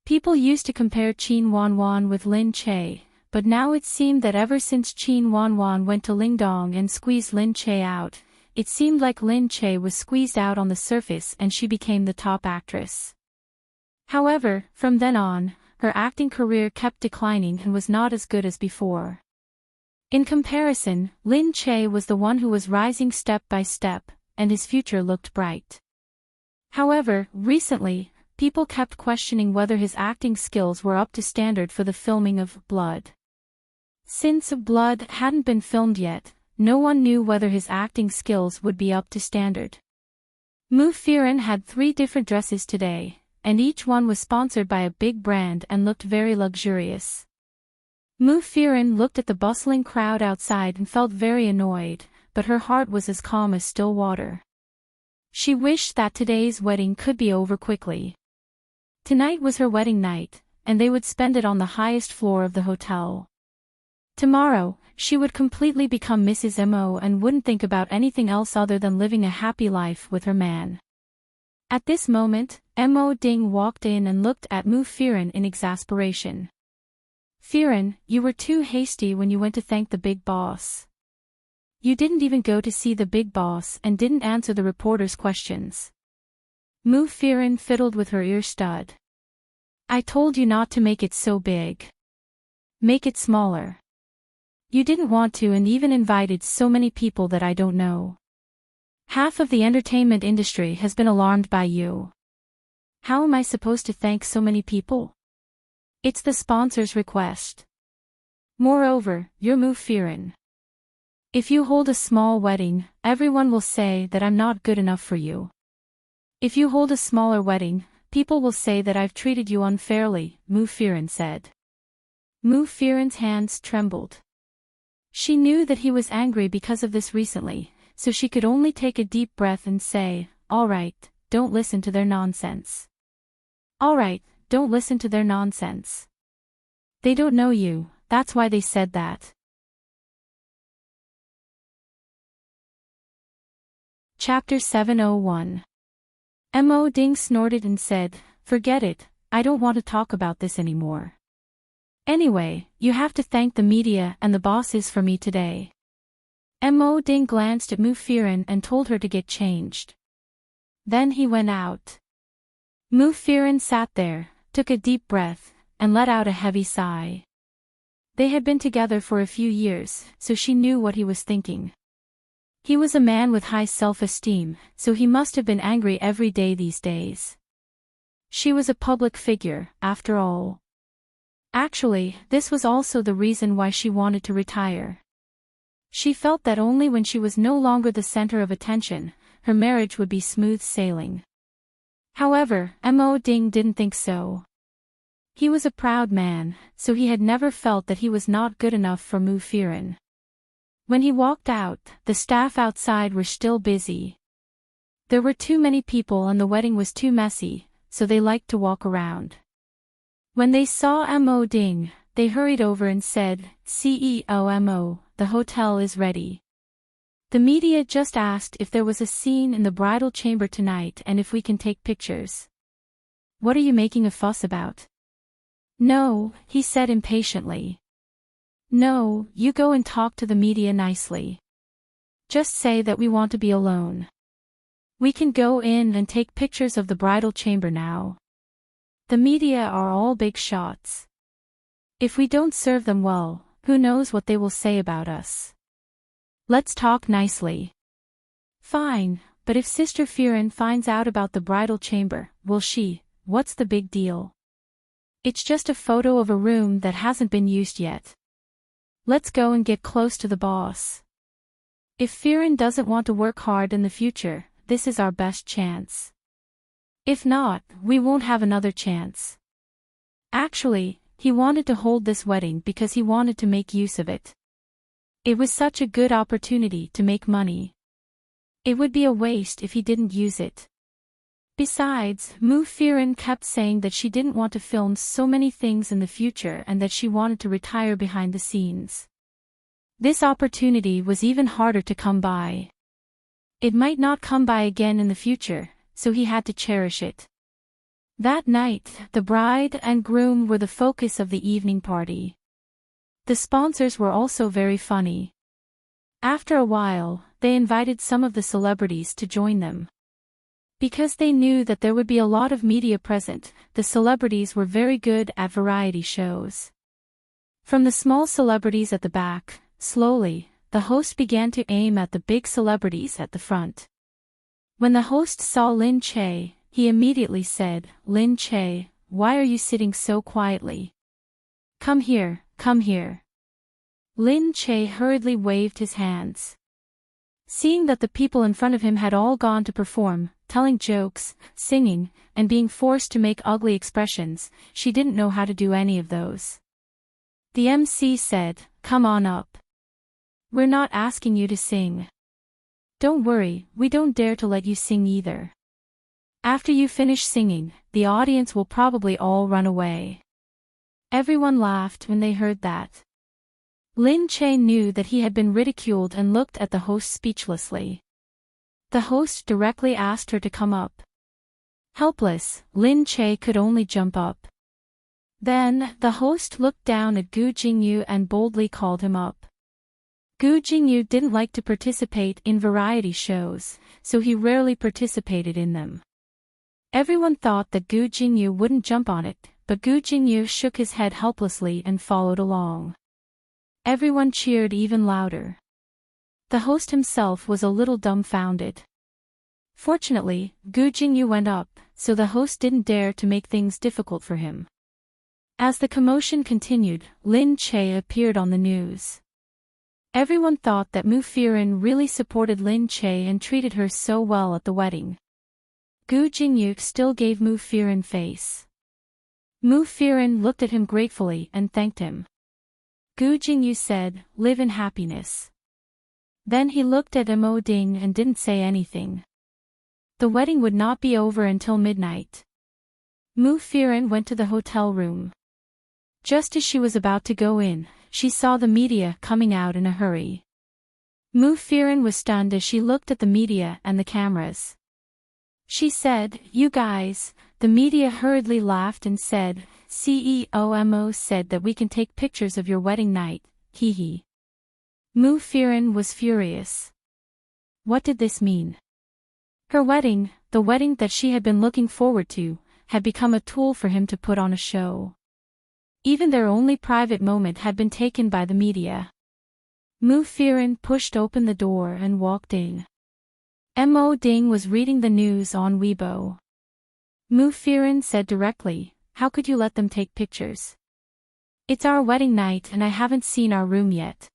People used to compare Qin Wanwan with Lin Che, but now it seemed that ever since Qin Wanwan went to Lingdong and squeezed Lin Che out, it seemed like Lin Che was squeezed out on the surface and she became the top actress. However, from then on, her acting career kept declining and was not as good as before. In comparison, Lin Che was the one who was rising step by step, and his future looked bright. However, recently, people kept questioning whether his acting skills were up to standard for the filming of Blood. Since Blood hadn't been filmed yet, no one knew whether his acting skills would be up to standard. Mu Firen had 3 different dresses today, and each one was sponsored by a big brand and looked very luxurious. Mu Firen looked at the bustling crowd outside and felt very annoyed, but her heart was as calm as still water. She wished that today's wedding could be over quickly. Tonight was her wedding night, and they would spend it on the highest floor of the hotel. Tomorrow, she would completely become Mrs. Mo and wouldn't think about anything else other than living a happy life with her man. At this moment, Mo Ding walked in and looked at Mu Firen in exasperation. Firen, you were too hasty when you went to thank the big boss. You didn't even go to see the big boss and didn't answer the reporters' questions. Mu Firen fiddled with her ear stud. I told you not to make it so big. Make it smaller. You didn't want to and even invited so many people that I don't know. Half of the entertainment industry has been alarmed by you. How am I supposed to thank so many people? It's the sponsor's request. Moreover, you're Mu Firen. If you hold a small wedding, everyone will say that I'm not good enough for you. If you hold a smaller wedding, people will say that I've treated you unfairly, Mu Firen said. Mu Firen's hands trembled. She knew that he was angry because of this recently, so she could only take a deep breath and say, all right, don't listen to their nonsense. All right, don't listen to their nonsense. They don't know you, that's why they said that. Chapter 701. Mo Ding snorted and said, forget it, I don't want to talk about this anymore. Anyway, you have to thank the media and the bosses for me today. Mo Ding glanced at Mu Firen and told her to get changed. Then he went out. Mu Firen sat there, took a deep breath, and let out a heavy sigh. They had been together for a few years, so she knew what he was thinking. He was a man with high self-esteem, so he must have been angry every day these days. She was a public figure, after all. Actually, this was also the reason why she wanted to retire. She felt that only when she was no longer the center of attention, her marriage would be smooth sailing. However, Mo Ding didn't think so. He was a proud man, so he had never felt that he was not good enough for Mu Firen. When he walked out, the staff outside were still busy. There were too many people and the wedding was too messy, so they liked to walk around. When they saw Mo Ding, they hurried over and said, CEO Mo, the hotel is ready. The media just asked if there was a scene in the bridal chamber tonight and if we can take pictures. What are you making a fuss about? No, he said impatiently. No, you go and talk to the media nicely. Just say that we want to be alone. We can go in and take pictures of the bridal chamber now. The media are all big shots. If we don't serve them well, who knows what they will say about us. Let's talk nicely. Fine, but if Sister Firen finds out about the bridal chamber, will she? What's the big deal? It's just a photo of a room that hasn't been used yet. Let's go and get close to the boss. If Firen doesn't want to work hard in the future, this is our best chance. If not, we won't have another chance. Actually, he wanted to hold this wedding because he wanted to make use of it. It was such a good opportunity to make money. It would be a waste if he didn't use it. Besides, Mu Firen kept saying that she didn't want to film so many things in the future and that she wanted to retire behind the scenes. This opportunity was even harder to come by. It might not come by again in the future, so he had to cherish it. That night, the bride and groom were the focus of the evening party. The sponsors were also very funny. After a while, they invited some of the celebrities to join them. Because they knew that there would be a lot of media present, the celebrities were very good at variety shows. From the small celebrities at the back, slowly, the host began to aim at the big celebrities at the front. When the host saw Lin Che, he immediately said, "Lin Che, why are you sitting so quietly? Come here, come here." Lin Che hurriedly waved his hands. Seeing that the people in front of him had all gone to perform, telling jokes, singing, and being forced to make ugly expressions, she didn't know how to do any of those. The MC said, "Come on up. We're not asking you to sing. Don't worry, we don't dare to let you sing either. After you finish singing, the audience will probably all run away." Everyone laughed when they heard that. Lin Che knew that he had been ridiculed and looked at the host speechlessly. The host directly asked her to come up. Helpless, Lin Che could only jump up. Then, the host looked down at Gu Jingyu and boldly called him up. Gu Jingyu didn't like to participate in variety shows, so he rarely participated in them. Everyone thought that Gu Jingyu wouldn't jump on it, but Gu Jingyu shook his head helplessly and followed along. Everyone cheered even louder. The host himself was a little dumbfounded. Fortunately, Gu Jingyu went up, so the host didn't dare to make things difficult for him. As the commotion continued, Lin Che appeared on the news. Everyone thought that Mu Firen really supported Lin Che and treated her so well at the wedding. Gu Jingyu still gave Mu Firen face. Mu Firen looked at him gratefully and thanked him. Gu Jingyu said, "Live in happiness." Then he looked at Mo Ding and didn't say anything. The wedding would not be over until midnight. Mu Firen went to the hotel room. Just as she was about to go in, she saw the media coming out in a hurry. Mu Firen was stunned as she looked at the media and the cameras. She said, "You guys." The media hurriedly laughed and said, "CEO Mo said that we can take pictures of your wedding night, hee hee." Mu Firen was furious. What did this mean? Her wedding, the wedding that she had been looking forward to, had become a tool for him to put on a show. Even their only private moment had been taken by the media. Mu Firen pushed open the door and walked in. Mo Ding was reading the news on Weibo. Mu Firen said directly, "How could you let them take pictures? It's our wedding night and I haven't seen our room yet."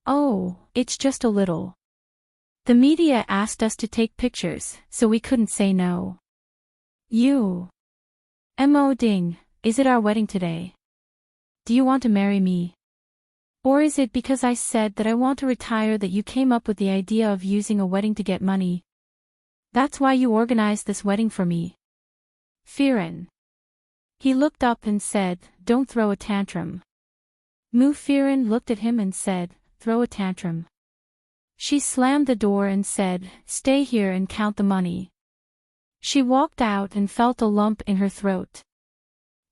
"Oh, it's just a little. The media asked us to take pictures, so we couldn't say no." "You. Mo Ding, is it our wedding today? Do you want to marry me? Or is it because I said that I want to retire that you came up with the idea of using a wedding to get money? That's why you organized this wedding for me?" Firen. He looked up and said, "Don't throw a tantrum." Mu Firen looked at him and said, "Throw a tantrum? She slammed the door and said, "Stay here and count the money." She walked out and felt a lump in her throat.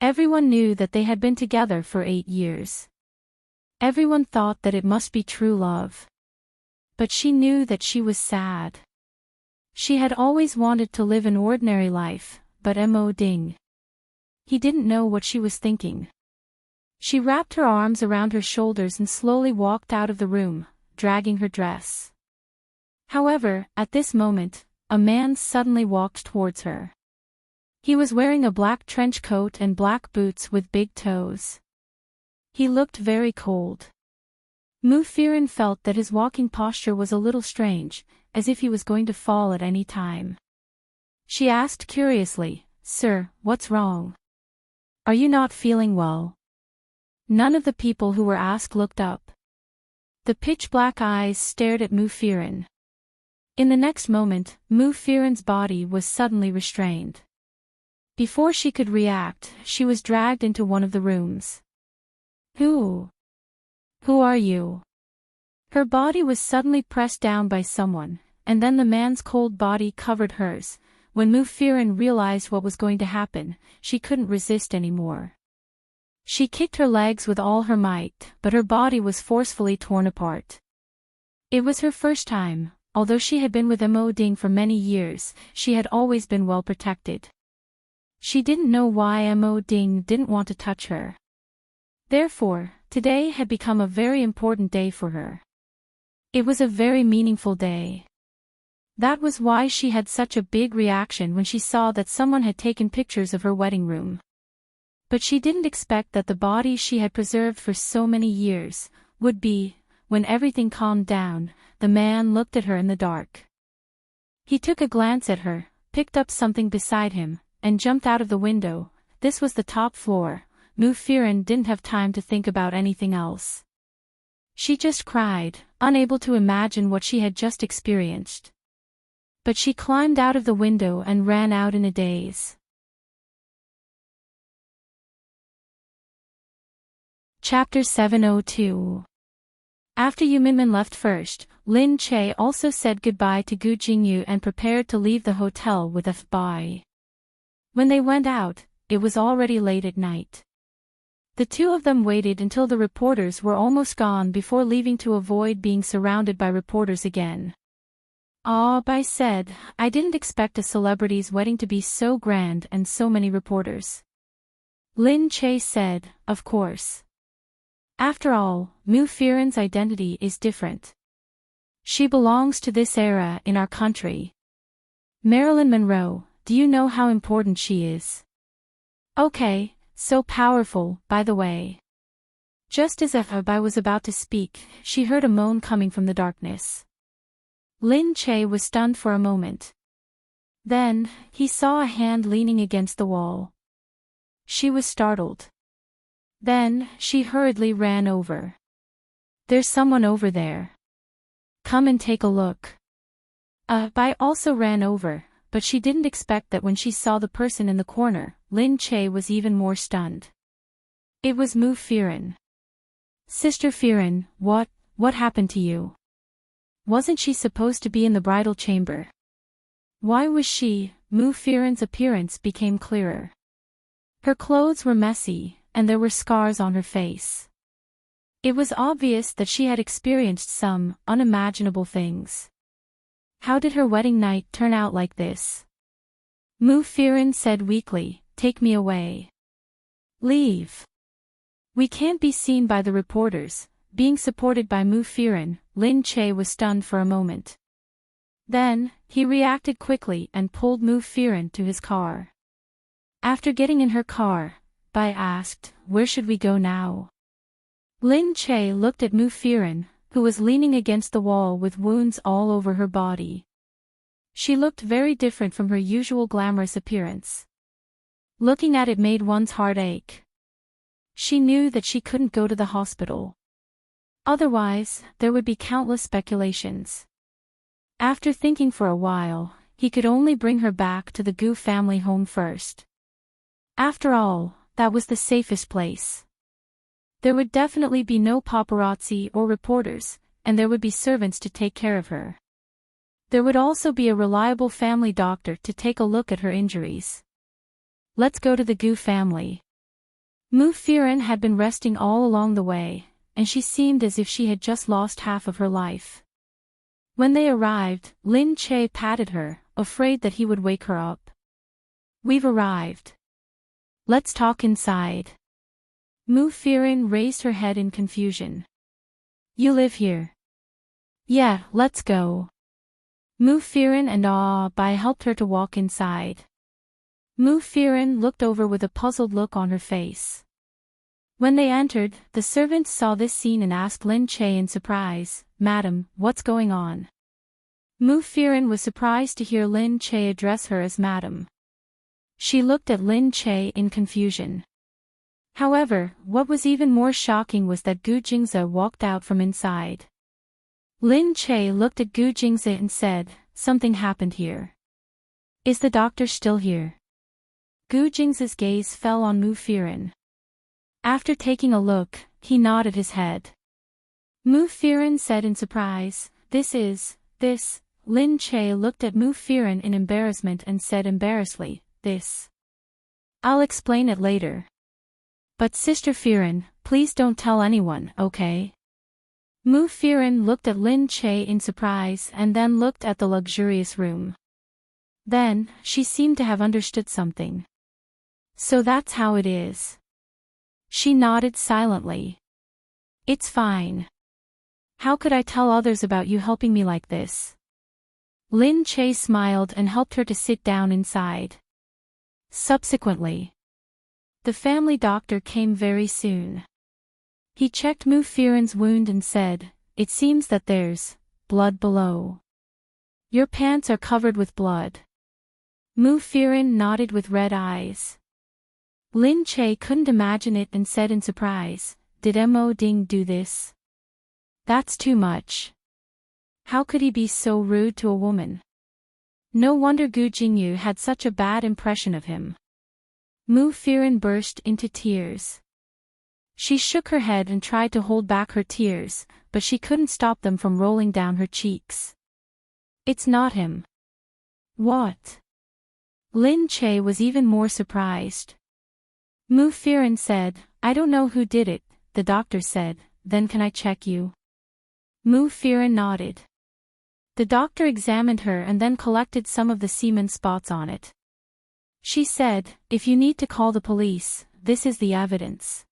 Everyone knew that they had been together for 8 years. Everyone thought that it must be true love. But she knew that she was sad. She had always wanted to live an ordinary life, but Ding. He didn't know what she was thinking. She wrapped her arms around her shoulders and slowly walked out of the room, dragging her dress. However, at this moment, a man suddenly walked towards her. He was wearing a black trench coat and black boots with big toes. He looked very cold. Firen felt that his walking posture was a little strange, as if he was going to fall at any time. She asked curiously, "Sir, what's wrong? Are you not feeling well?" None of the people who were asked looked up. The pitch-black eyes stared at Firen. In the next moment, Firen's body was suddenly restrained. Before she could react, she was dragged into one of the rooms. Who are you?" Her body was suddenly pressed down by someone, and then the man's cold body covered hers. When Firen realized what was going to happen, she couldn't resist anymore. She kicked her legs with all her might, but her body was forcefully torn apart. It was her first time. Although she had been with Ding for many years, she had always been well protected. She didn't know why Ding didn't want to touch her. Therefore, today had become a very important day for her. It was a very meaningful day. That was why she had such a big reaction when she saw that someone had taken pictures of her wedding room. But she didn't expect that the body she had preserved for so many years would be. When everything calmed down, the man looked at her in the dark. He took a glance at her, picked up something beside him, and jumped out of the window. This was the top floor. Firen didn't have time to think about anything else. She just cried, unable to imagine what she had just experienced. But she climbed out of the window and ran out in a daze. Chapter 702. After Yuminmin left first, Lin Che also said goodbye to Gu Jingyu and prepared to leave the hotel with a bye. When they went out, it was already late at night. The two of them waited until the reporters were almost gone before leaving to avoid being surrounded by reporters again. Bai said, "I didn't expect a celebrity's wedding to be so grand and so many reporters." Lin Che said, "Of course. After all, Firen's identity is different. She belongs to this era in our country. Marilyn Monroe, do you know how important she is? Okay, so powerful, by the way." Just as Bai was about to speak, she heard a moan coming from the darkness. Lin Che was stunned for a moment. Then, he saw a hand leaning against the wall. She was startled. Then, she hurriedly ran over. "There's someone over there. Come and take a look." Bai also ran over, but she didn't expect that when she saw the person in the corner, Lin Che was even more stunned. It was Firen. "Sister Firen, what happened to you? Wasn't she supposed to be in the bridal chamber? Why was she?" Firen's appearance became clearer. Her clothes were messy, and there were scars on her face. It was obvious that she had experienced some unimaginable things. How did her wedding night turn out like this? Firen said weakly, "Take me away. Leave. We can't be seen by the reporters." Being supported by Firen, Lin Che was stunned for a moment. Then, he reacted quickly and pulled Firen to his car. After getting in her car, Bai asked, "Where should we go now?" Lin Che looked at Firen, who was leaning against the wall with wounds all over her body. She looked very different from her usual glamorous appearance. Looking at it made one's heart ache. She knew that she couldn't go to the hospital. Otherwise, there would be countless speculations. After thinking for a while, he could only bring her back to the Gu family home first. After all, that was the safest place. There would definitely be no paparazzi or reporters, and there would be servants to take care of her. There would also be a reliable family doctor to take a look at her injuries. Let's go to the Gu family. Mu Firen had been resting all along the way, and she seemed as if she had just lost half of her life. When they arrived, Lin Che patted her, afraid that he would wake her up. We've arrived. Let's talk inside. Mu Firen raised her head in confusion. You live here? Yeah, let's go. Mu Firen and Bai helped her to walk inside. Mu Firen looked over with a puzzled look on her face. When they entered, the servants saw this scene and asked Lin Che in surprise, Madam, what's going on? Mu Firen was surprised to hear Lin Che address her as Madam. She looked at Lin Che in confusion. However, what was even more shocking was that Gu Jingze walked out from inside. Lin Che looked at Gu Jingze and said, something happened here. Is the doctor still here? Gu Jingze's gaze fell on Mu Firen. After taking a look, he nodded his head. Mu Firen said in surprise, this. Lin Che looked at Mu Firen in embarrassment and said embarrassedly, this. I'll explain it later. But Sister Firen, please don't tell anyone, okay? Mu Firen looked at Lin Che in surprise and then looked at the luxurious room. Then, she seemed to have understood something. So that's how it is. She nodded silently. It's fine. How could I tell others about you helping me like this? Lin Che smiled and helped her to sit down inside. Subsequently, the family doctor came very soon. He checked Mu Firen's wound and said, it seems that there's blood below. Your pants are covered with blood. Mu Firen nodded with red eyes. Lin Che couldn't imagine it and said in surprise, did Mo Ding do this? That's too much. How could he be so rude to a woman? No wonder Gu Jingyu had such a bad impression of him. Mu Firen burst into tears. She shook her head and tried to hold back her tears, but she couldn't stop them from rolling down her cheeks. It's not him. What? Lin Che was even more surprised. Mu Firen said, I don't know who did it, the doctor said, then can I check you? Mu Firen nodded. The doctor examined her and then collected some of the semen spots on it. She said, if you need to call the police, this is the evidence.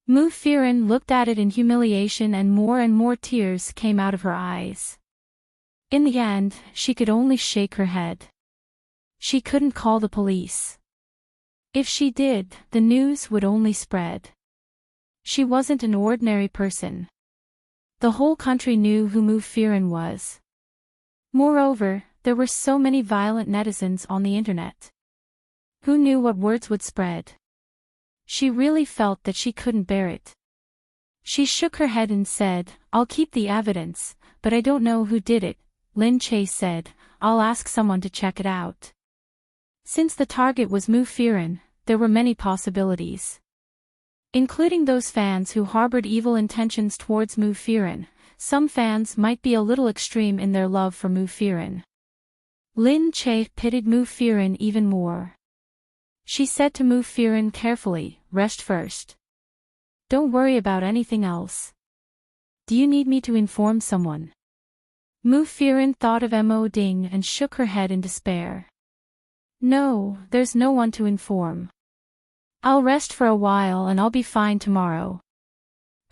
Mu Firen looked at it in humiliation and more tears came out of her eyes. In the end, she could only shake her head. She couldn't call the police. If she did, the news would only spread. She wasn't an ordinary person. The whole country knew who Mu Firen was. Moreover, there were so many violent netizens on the internet. Who knew what words would spread? She really felt that she couldn't bear it. She shook her head and said, I'll keep the evidence, but I don't know who did it. Lin Che said, I'll ask someone to check it out. Since the target was Mu Firen, there were many possibilities. Including those fans who harbored evil intentions towards Mu Firen. Some fans might be a little extreme in their love for Mu Firen. Lin Che pitied Mu Firen even more. She said to Mu Firen carefully, rest first. Don't worry about anything else. Do you need me to inform someone? Mu Firen thought of Mo Ding and shook her head in despair. No, there's no one to inform. I'll rest for a while and I'll be fine tomorrow.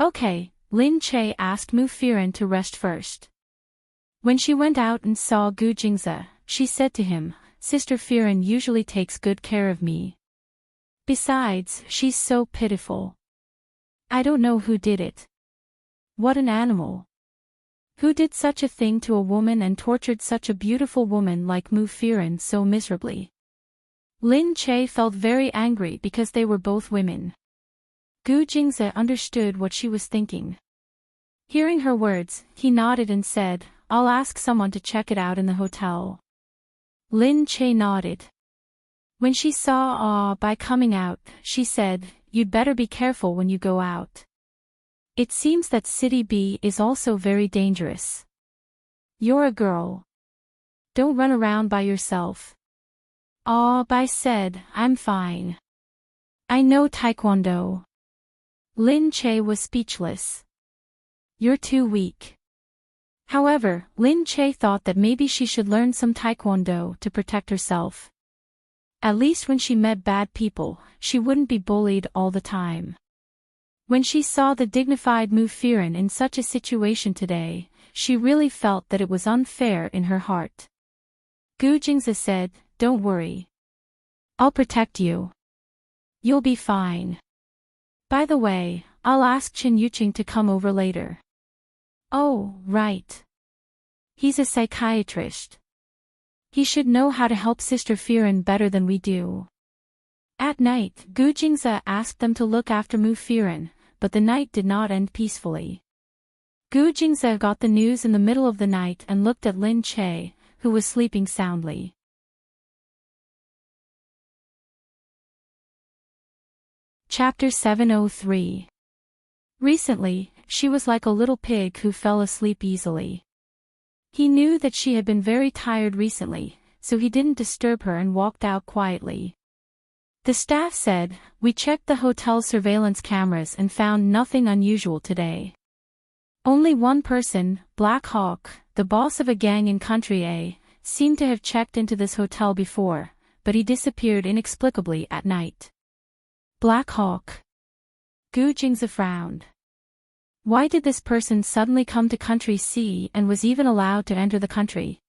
Okay, Lin Che asked Mu Firen to rest first. When she went out and saw Gu Jingze, she said to him, Sister Firen usually takes good care of me. Besides, she's so pitiful. I don't know who did it. What an animal. Who did such a thing to a woman and tortured such a beautiful woman like Mu Firen so miserably? Lin Che felt very angry because they were both women. Gu Jingze understood what she was thinking. Hearing her words, he nodded and said, I'll ask someone to check it out in the hotel. Lin Che nodded. When she saw Bai coming out, she said, You'd better be careful when you go out. It seems that City B is also very dangerous. You're a girl. Don't run around by yourself. I said, I'm fine. I know Taekwondo. Lin Che was speechless. You're too weak. However, Lin Che thought that maybe she should learn some Taekwondo to protect herself. At least when she met bad people, she wouldn't be bullied all the time. When she saw the dignified Mu Firen in such a situation today, she really felt that it was unfair in her heart. Gu Jingzi said, don't worry. I'll protect you. You'll be fine. By the way, I'll ask Chen Yuqing to come over later. Oh, right. He's a psychiatrist. He should know how to help Sister Firen better than we do. At night, Gu Jingzi asked them to look after Mu Firen, but the night did not end peacefully. Gu Jingzi got the news in the middle of the night and looked at Lin Che, who was sleeping soundly. Chapter 703. Recently, she was like a little pig who fell asleep easily. He knew that she had been very tired recently, so he didn't disturb her and walked out quietly. The staff said, we checked the hotel surveillance cameras and found nothing unusual today. Only one person, Black Hawk, the boss of a gang in Country A, seemed to have checked into this hotel before, but he disappeared inexplicably at night. Black Hawk. Gu Jingzi frowned. Why did this person suddenly come to Country C and was even allowed to enter the country?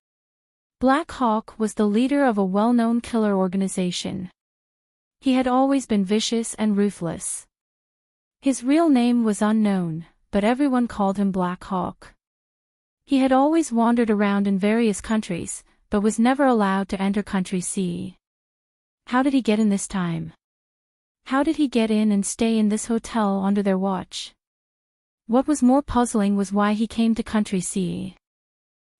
Black Hawk was the leader of a well-known killer organization. He had always been vicious and ruthless. His real name was unknown, but everyone called him Black Hawk. He had always wandered around in various countries, but was never allowed to enter Country C. How did he get in this time? How did he get in and stay in this hotel under their watch? What was more puzzling was why he came to Country C.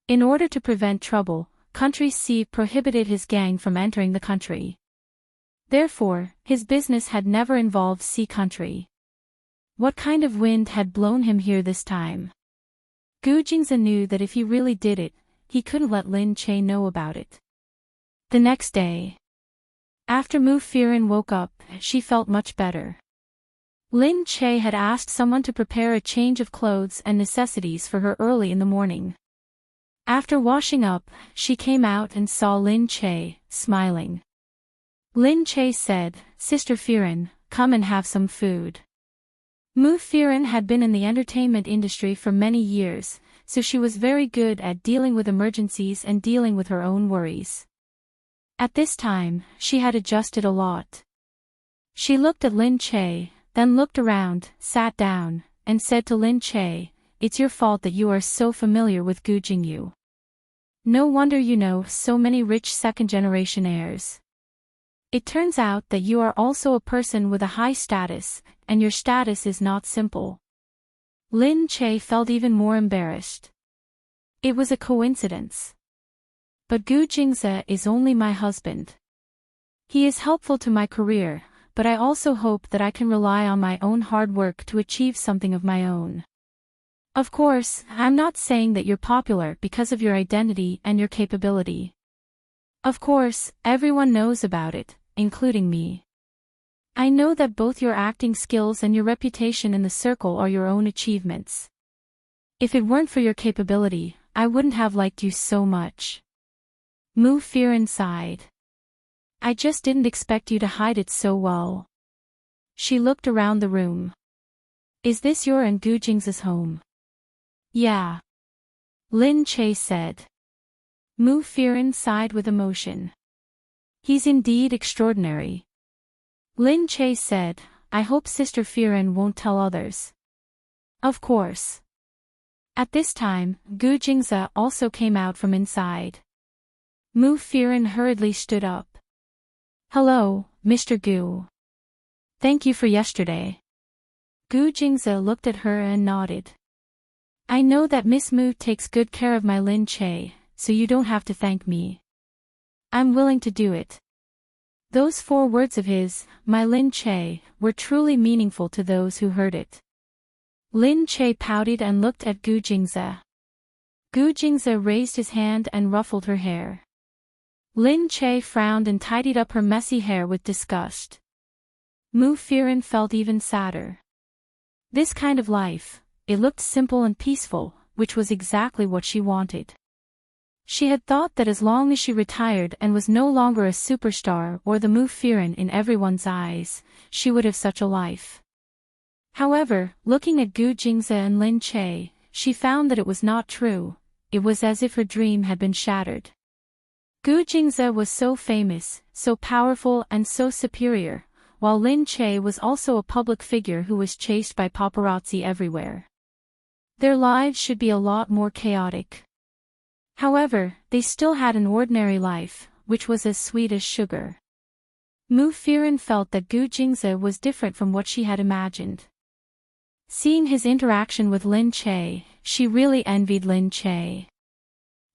In order to prevent trouble, Country C prohibited his gang from entering the country. Therefore, his business had never involved C country. What kind of wind had blown him here this time? Gu Jingzi knew that if he really did it, he couldn't let Lin Che know about it. The next day, after Mu Firen woke up, she felt much better. Lin Che had asked someone to prepare a change of clothes and necessities for her early in the morning. After washing up, she came out and saw Lin Che, smiling. Lin Che said, Sister Firen, come and have some food. Mu Firen had been in the entertainment industry for many years, so she was very good at dealing with emergencies and dealing with her own worries. At this time, she had adjusted a lot. She looked at Lin Che, then looked around, sat down, and said to Lin Che, it's your fault that you are so familiar with Gu Jingyu. No wonder you know so many rich second-generation heirs. It turns out that you are also a person with a high status, and your status is not simple. Lin Che felt even more embarrassed. It was a coincidence. But Gu Jingzi is only my husband. He is helpful to my career, but I also hope that I can rely on my own hard work to achieve something of my own. Of course, I'm not saying that you're popular because of your identity and your capability. Of course, everyone knows about it, including me. I know that both your acting skills and your reputation in the circle are your own achievements. If it weren't for your capability, I wouldn't have liked you so much. Mu Firen sighed. I just didn't expect you to hide it so well. She looked around the room. Is this your and Gu Jingzi's home? Yeah. Lin Che said. Mu Firen sighed with emotion. He's indeed extraordinary. Lin Che said, I hope Sister Firen won't tell others. Of course. At this time, Gu Jingzi also came out from inside. Mu Firen hurriedly stood up. Hello, Mr. Gu. Thank you for yesterday. Gu Jingzi looked at her and nodded. I know that Miss Mu takes good care of my Lin Che, so you don't have to thank me. I'm willing to do it. Those 4 words of his, my Lin Che, were truly meaningful to those who heard it. Lin Che pouted and looked at Gu Jingze. Gu Jingze raised his hand and ruffled her hair. Lin Che frowned and tidied up her messy hair with disgust. Mu Firen felt even sadder. This kind of life, it looked simple and peaceful, which was exactly what she wanted. She had thought that as long as she retired and was no longer a superstar or the Mu Firen in everyone's eyes, she would have such a life. However, looking at Gu Jingze and Lin Che, she found that it was not true. It was as if her dream had been shattered. Gu Jingze was so famous, so powerful and so superior, while Lin Che was also a public figure who was chased by paparazzi everywhere. Their lives should be a lot more chaotic. However, they still had an ordinary life, which was as sweet as sugar. Mu Firen felt that Gu Jingze was different from what she had imagined. Seeing his interaction with Lin Che, she really envied Lin Che.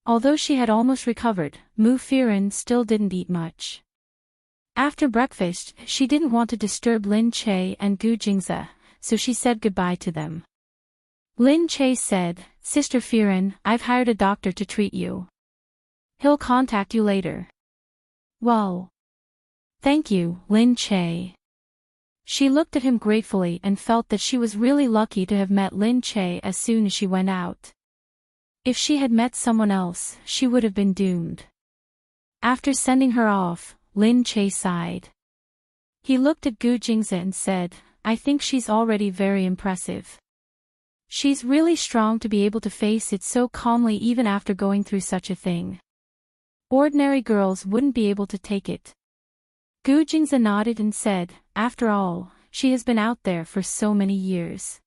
Although she had almost recovered, Mu Firen still didn't eat much. After breakfast, she didn't want to disturb Lin Che and Gu Jingze, so she said goodbye to them. Lin Che said, "Sister Firen, I've hired a doctor to treat you. He'll contact you later." "Well, thank you, Lin Che." She looked at him gratefully and felt that she was really lucky to have met Lin Che as soon as she went out. If she had met someone else, she would have been doomed. After sending her off, Lin Che sighed. He looked at Gu Jingze and said, "I think she's already very impressive. She's really strong to be able to face it so calmly even after going through such a thing. Ordinary girls wouldn't be able to take it." Gu Jingze nodded and said, "After all, she has been out there for so many years."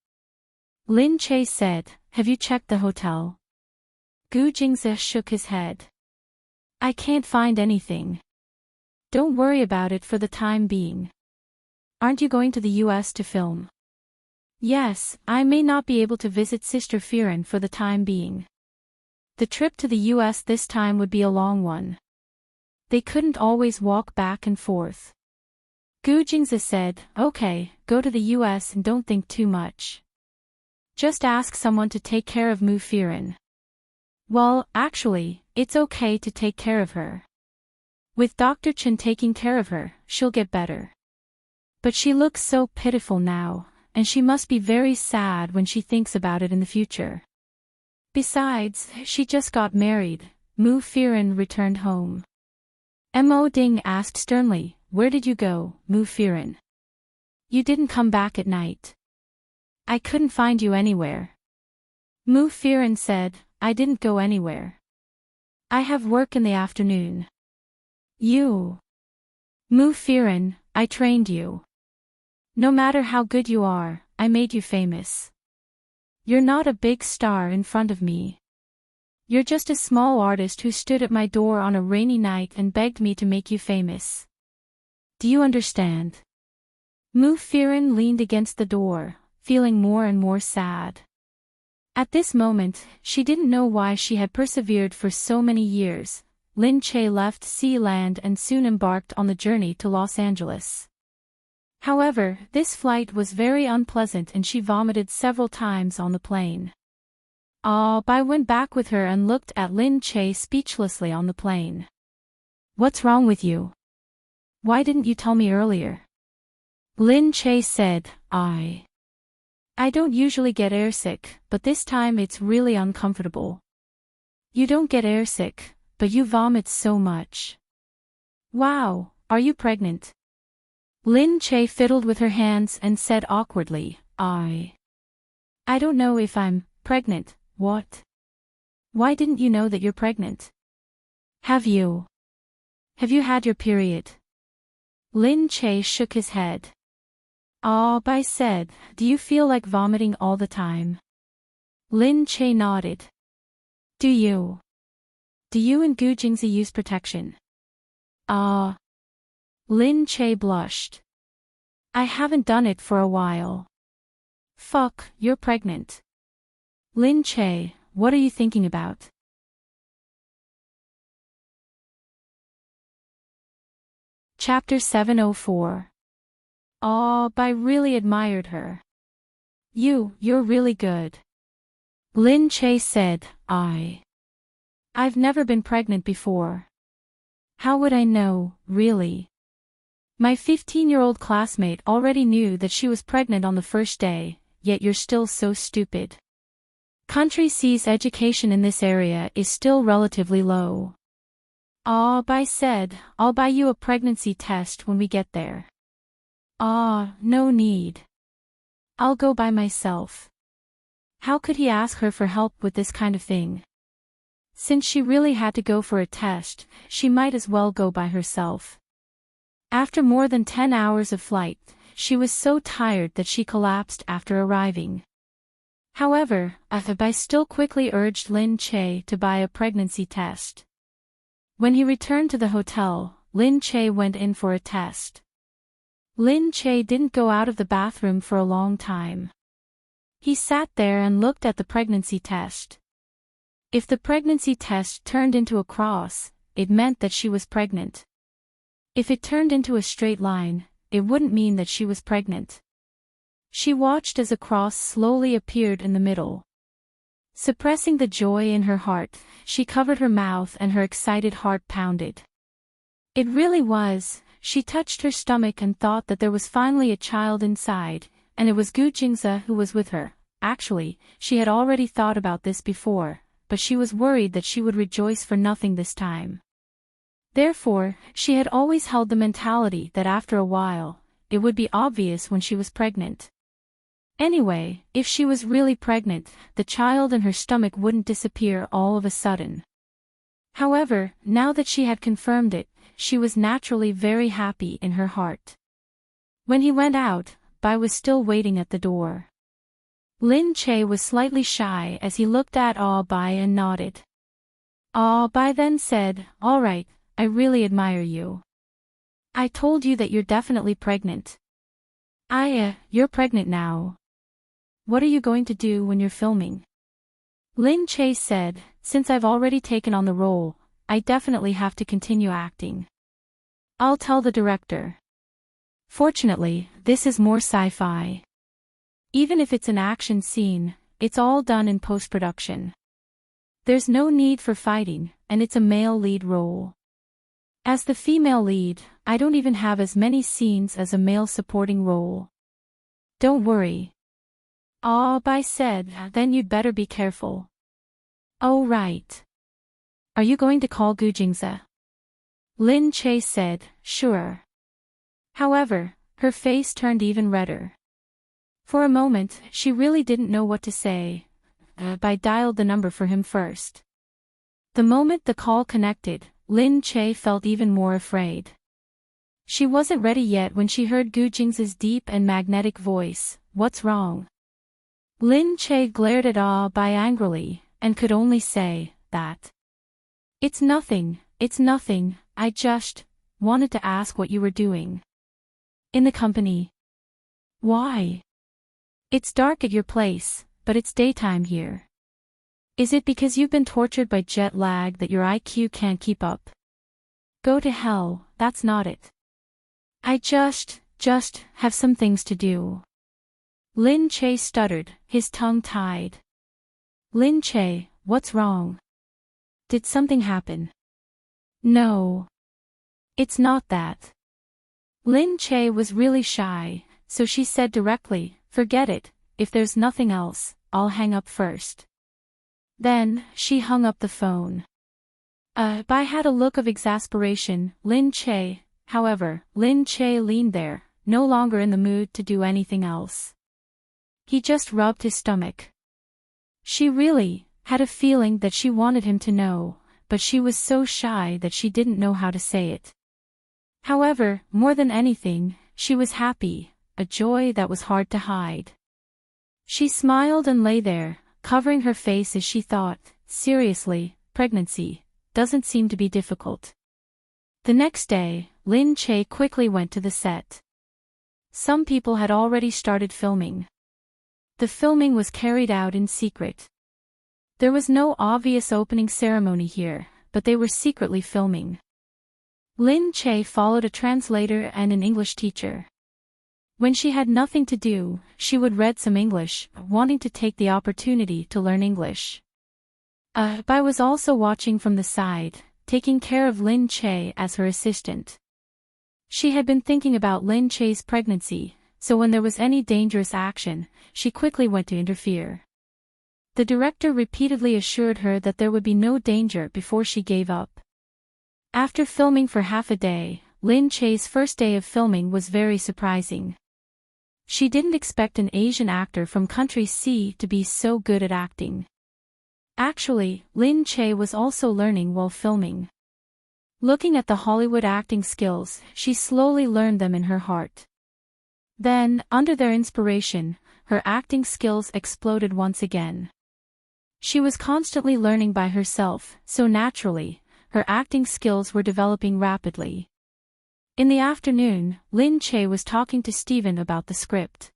Lin Che said, "Have you checked the hotel?" Gu Jingze shook his head. "I can't find anything." "Don't worry about it for the time being. Aren't you going to the US to film?" "Yes, I may not be able to visit Sister Firen for the time being. The trip to the US this time would be a long one. They couldn't always walk back and forth." Gu Jingze said, "Okay, go to the US and don't think too much. Just ask someone to take care of Mu Firen." "Well, actually, it's okay to take care of her. With Dr. Chen taking care of her, she'll get better. But she looks so pitiful now, and she must be very sad when she thinks about it in the future. Besides, she just got married." Mu Firen returned home. Mo Ding asked sternly, "Where did you go, Mu Firen? You didn't come back at night. I couldn't find you anywhere." Mu Firen said, "I didn't go anywhere. I have work in the afternoon." "You?" "Mu Firen, I trained you. No matter how good you are, I made you famous. You're not a big star in front of me. You're just a small artist who stood at my door on a rainy night and begged me to make you famous. Do you understand?" Mu Firen leaned against the door, feeling more and more sad. At this moment, she didn't know why she had persevered for so many years. Lin Che left Sea-Land and soon embarked on the journey to Los Angeles. However, this flight was very unpleasant and she vomited several times on the plane. Bai went back with her and looked at Lin Che speechlessly on the plane. "What's wrong with you? Why didn't you tell me earlier?" Lin Che said, I don't usually get airsick, but this time it's really uncomfortable." "You don't get airsick, but you vomit so much. Wow, are you pregnant?" Lin Che fiddled with her hands and said awkwardly, I don't know if I'm pregnant." "What? Why didn't you know that you're pregnant? Have you had your period?" Lin Che shook his head. Bai said, "Do you feel like vomiting all the time?" Lin Che nodded. Do you and Gu Jingze use protection?" Lin Che blushed. "I haven't done it for a while." "Fuck, you're pregnant." "Lin Che, what are you thinking about?" Chapter 704. Bai really admired her. You're really good. Lin Che said, I've never been pregnant before. How would I know, really? My 15-year-old classmate already knew that she was pregnant on the first day, yet you're still so stupid. Country C's education in this area is still relatively low. Bai said, I'll buy you a pregnancy test when we get there. No need. I'll go by myself. How could he ask her for help with this kind of thing? Since she really had to go for a test, she might as well go by herself. After more than 10 hours of flight, she was so tired that she collapsed after arriving. However, Bai still quickly urged Lin Che to buy a pregnancy test. When he returned to the hotel, Lin Che went in for a test. Lin Che didn't go out of the bathroom for a long time. He sat there and looked at the pregnancy test. If the pregnancy test turned into a cross, it meant that she was pregnant. If it turned into a straight line, it wouldn't mean that she was pregnant. She watched as a cross slowly appeared in the middle. Suppressing the joy in her heart, she covered her mouth and her excited heart pounded. It really was. She touched her stomach and thought that there was finally a child inside, and it was Gu Jingze who was with her. Actually, she had already thought about this before, but she was worried that she would rejoice for nothing this time. Therefore, she had always held the mentality that after a while, it would be obvious when she was pregnant. Anyway, if she was really pregnant, the child in her stomach wouldn't disappear all of a sudden. However, now that she had confirmed it, she was naturally very happy in her heart. When he went out, Bai was still waiting at the door. Lin Che was slightly shy as he looked at Bai and nodded. Bai then said, All right, I really admire you. I told you that you're definitely pregnant. You're pregnant now. What are you going to do when you're filming? Lin Che said, Since I've already taken on the role, I definitely have to continue acting. I'll tell the director. Fortunately, this is more sci-fi. Even if it's an action scene, it's all done in post-production. There's no need for fighting, and it's a male lead role. As the female lead, I don't even have as many scenes as a male supporting role. Don't worry. Bai said, Then you'd better be careful. Oh right. Are you going to call Gu Jingze? Lin Che said, Sure. However, her face turned even redder. For a moment, she really didn't know what to say. Bai dialed the number for him first. The moment the call connected, Lin Che felt even more afraid. She wasn't ready yet when she heard Gu Jingze's deep and magnetic voice, What's wrong? Lin Che glared at Bai angrily, and could only say, that. It's nothing, I just wanted to ask what you were doing. In the company. Why? It's dark at your place, but it's daytime here. Is it because you've been tortured by jet lag that your IQ can't keep up? Go to hell, that's not it. I just have some things to do. Lin Che stuttered, his tongue tied. Lin Che, what's wrong? Did something happen? No. It's not that. Lin Che was really shy, so she said directly, Forget it, if there's nothing else, I'll hang up first. Then, she hung up the phone. Bai had a look of exasperation. Lin Che leaned there, no longer in the mood to do anything else. He just rubbed his stomach. She really had a feeling that she wanted him to know, but she was so shy that she didn't know how to say it. However, more than anything, she was happy, a joy that was hard to hide. She smiled and lay there, covering her face as she thought, seriously, pregnancy doesn't seem to be difficult. The next day, Lin Che quickly went to the set. Some people had already started filming. The filming was carried out in secret. There was no obvious opening ceremony here, but they were secretly filming. Lin Che followed a translator and an English teacher. When she had nothing to do, she would read some English, wanting to take the opportunity to learn English. Bai was also watching from the side, taking care of Lin Che as her assistant. She had been thinking about Lin Che's pregnancy, so when there was any dangerous action, she quickly went to interfere. The director repeatedly assured her that there would be no danger before she gave up. After filming for half a day, Lin Che's first day of filming was very surprising. She didn't expect an Asian actor from country C to be so good at acting. Actually, Lin Che was also learning while filming. Looking at the Hollywood acting skills, she slowly learned them in her heart. Then, under their inspiration, her acting skills exploded once again. She was constantly learning by herself, so naturally, her acting skills were developing rapidly. In the afternoon, Lin Che was talking to Steven about the script.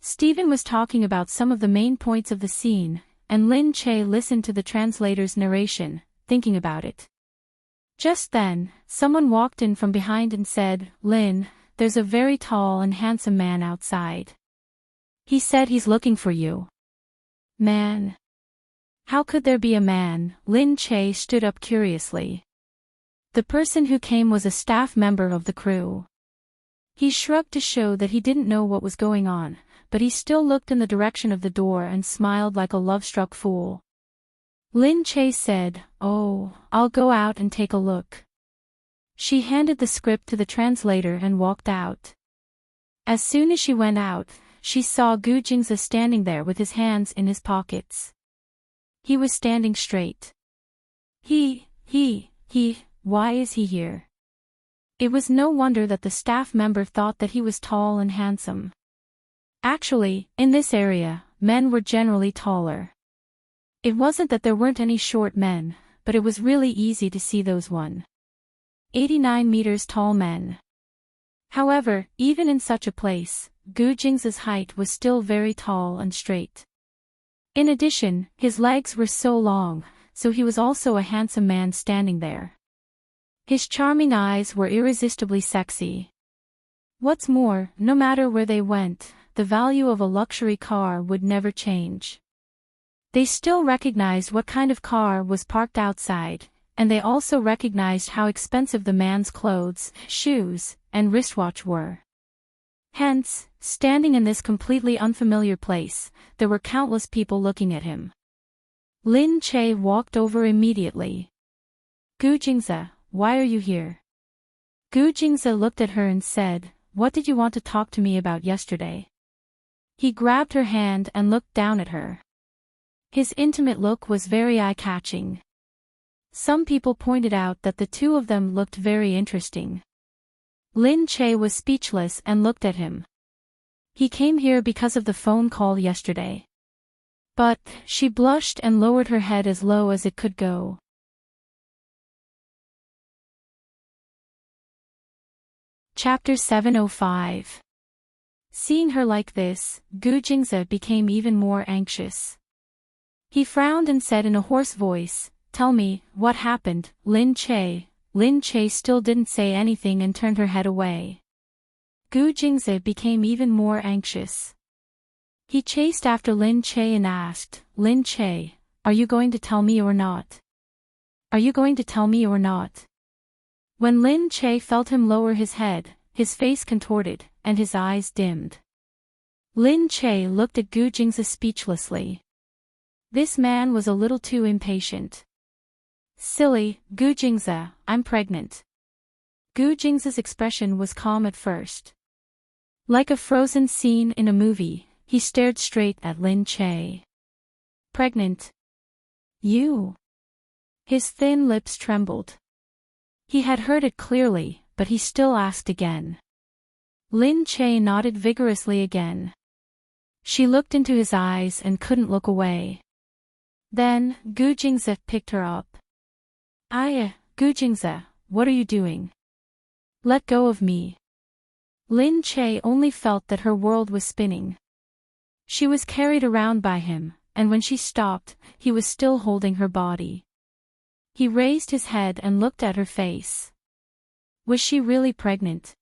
Steven was talking about some of the main points of the scene, and Lin Che listened to the translator's narration, thinking about it. Just then, someone walked in from behind and said, "Lin, there's a very tall and handsome man outside. He said he's looking for you." Man? How could there be a man? Lin Che stood up curiously. The person who came was a staff member of the crew. He shrugged to show that he didn't know what was going on, but he still looked in the direction of the door and smiled like a love-struck fool. Lin Che said, "Oh, I'll go out and take a look." She handed the script to the translator and walked out. As soon as she went out, she saw Gu Jingze standing there with his hands in his pockets. He was standing straight. Why is he here? It was no wonder that the staff member thought that he was tall and handsome. Actually, in this area, men were generally taller. It wasn't that there weren't any short men, but it was really easy to see those 189 meters tall men. However, even in such a place, Gu Jingze's height was still very tall and straight. In addition, his legs were so long, so he was also a handsome man standing there. His charming eyes were irresistibly sexy. What's more, no matter where they went, the value of a luxury car would never change. They still recognized what kind of car was parked outside, and they also recognized how expensive the man's clothes, shoes, and wristwatch were. Hence, standing in this completely unfamiliar place, there were countless people looking at him. Lin Che walked over immediately. "Gu Jingze, why are you here?" Gu Jingze looked at her and said, "What did you want to talk to me about yesterday?" He grabbed her hand and looked down at her. His intimate look was very eye-catching. Some people pointed out that the two of them looked very interesting. Lin Che was speechless and looked at him. He came here because of the phone call yesterday. But, she blushed and lowered her head as low as it could go. Chapter 705. Seeing her like this, Gu Jingze became even more anxious. He frowned and said in a hoarse voice, "Tell me, what happened, Lin Che?" Lin Che still didn't say anything and turned her head away. Gu Jingze became even more anxious. He chased after Lin Che and asked, "Lin Che, are you going to tell me or not? Are you going to tell me or not?" When Lin Che felt him lower his head, his face contorted, and his eyes dimmed. Lin Che looked at Gu Jingze speechlessly. This man was a little too impatient. "Silly, Gu Jingze, I'm pregnant." Gu Jingze's expression was calm at first. Like a frozen scene in a movie, he stared straight at Lin Che. "Pregnant? You?" His thin lips trembled. He had heard it clearly, but he still asked again. Lin Che nodded vigorously again. She looked into his eyes and couldn't look away. Then, Gu Jingze picked her up. Gu Jingze, what are you doing? Let go of me." Lin Che only felt that her world was spinning. She was carried around by him, and when she stopped, he was still holding her body. He raised his head and looked at her face. Was she really pregnant?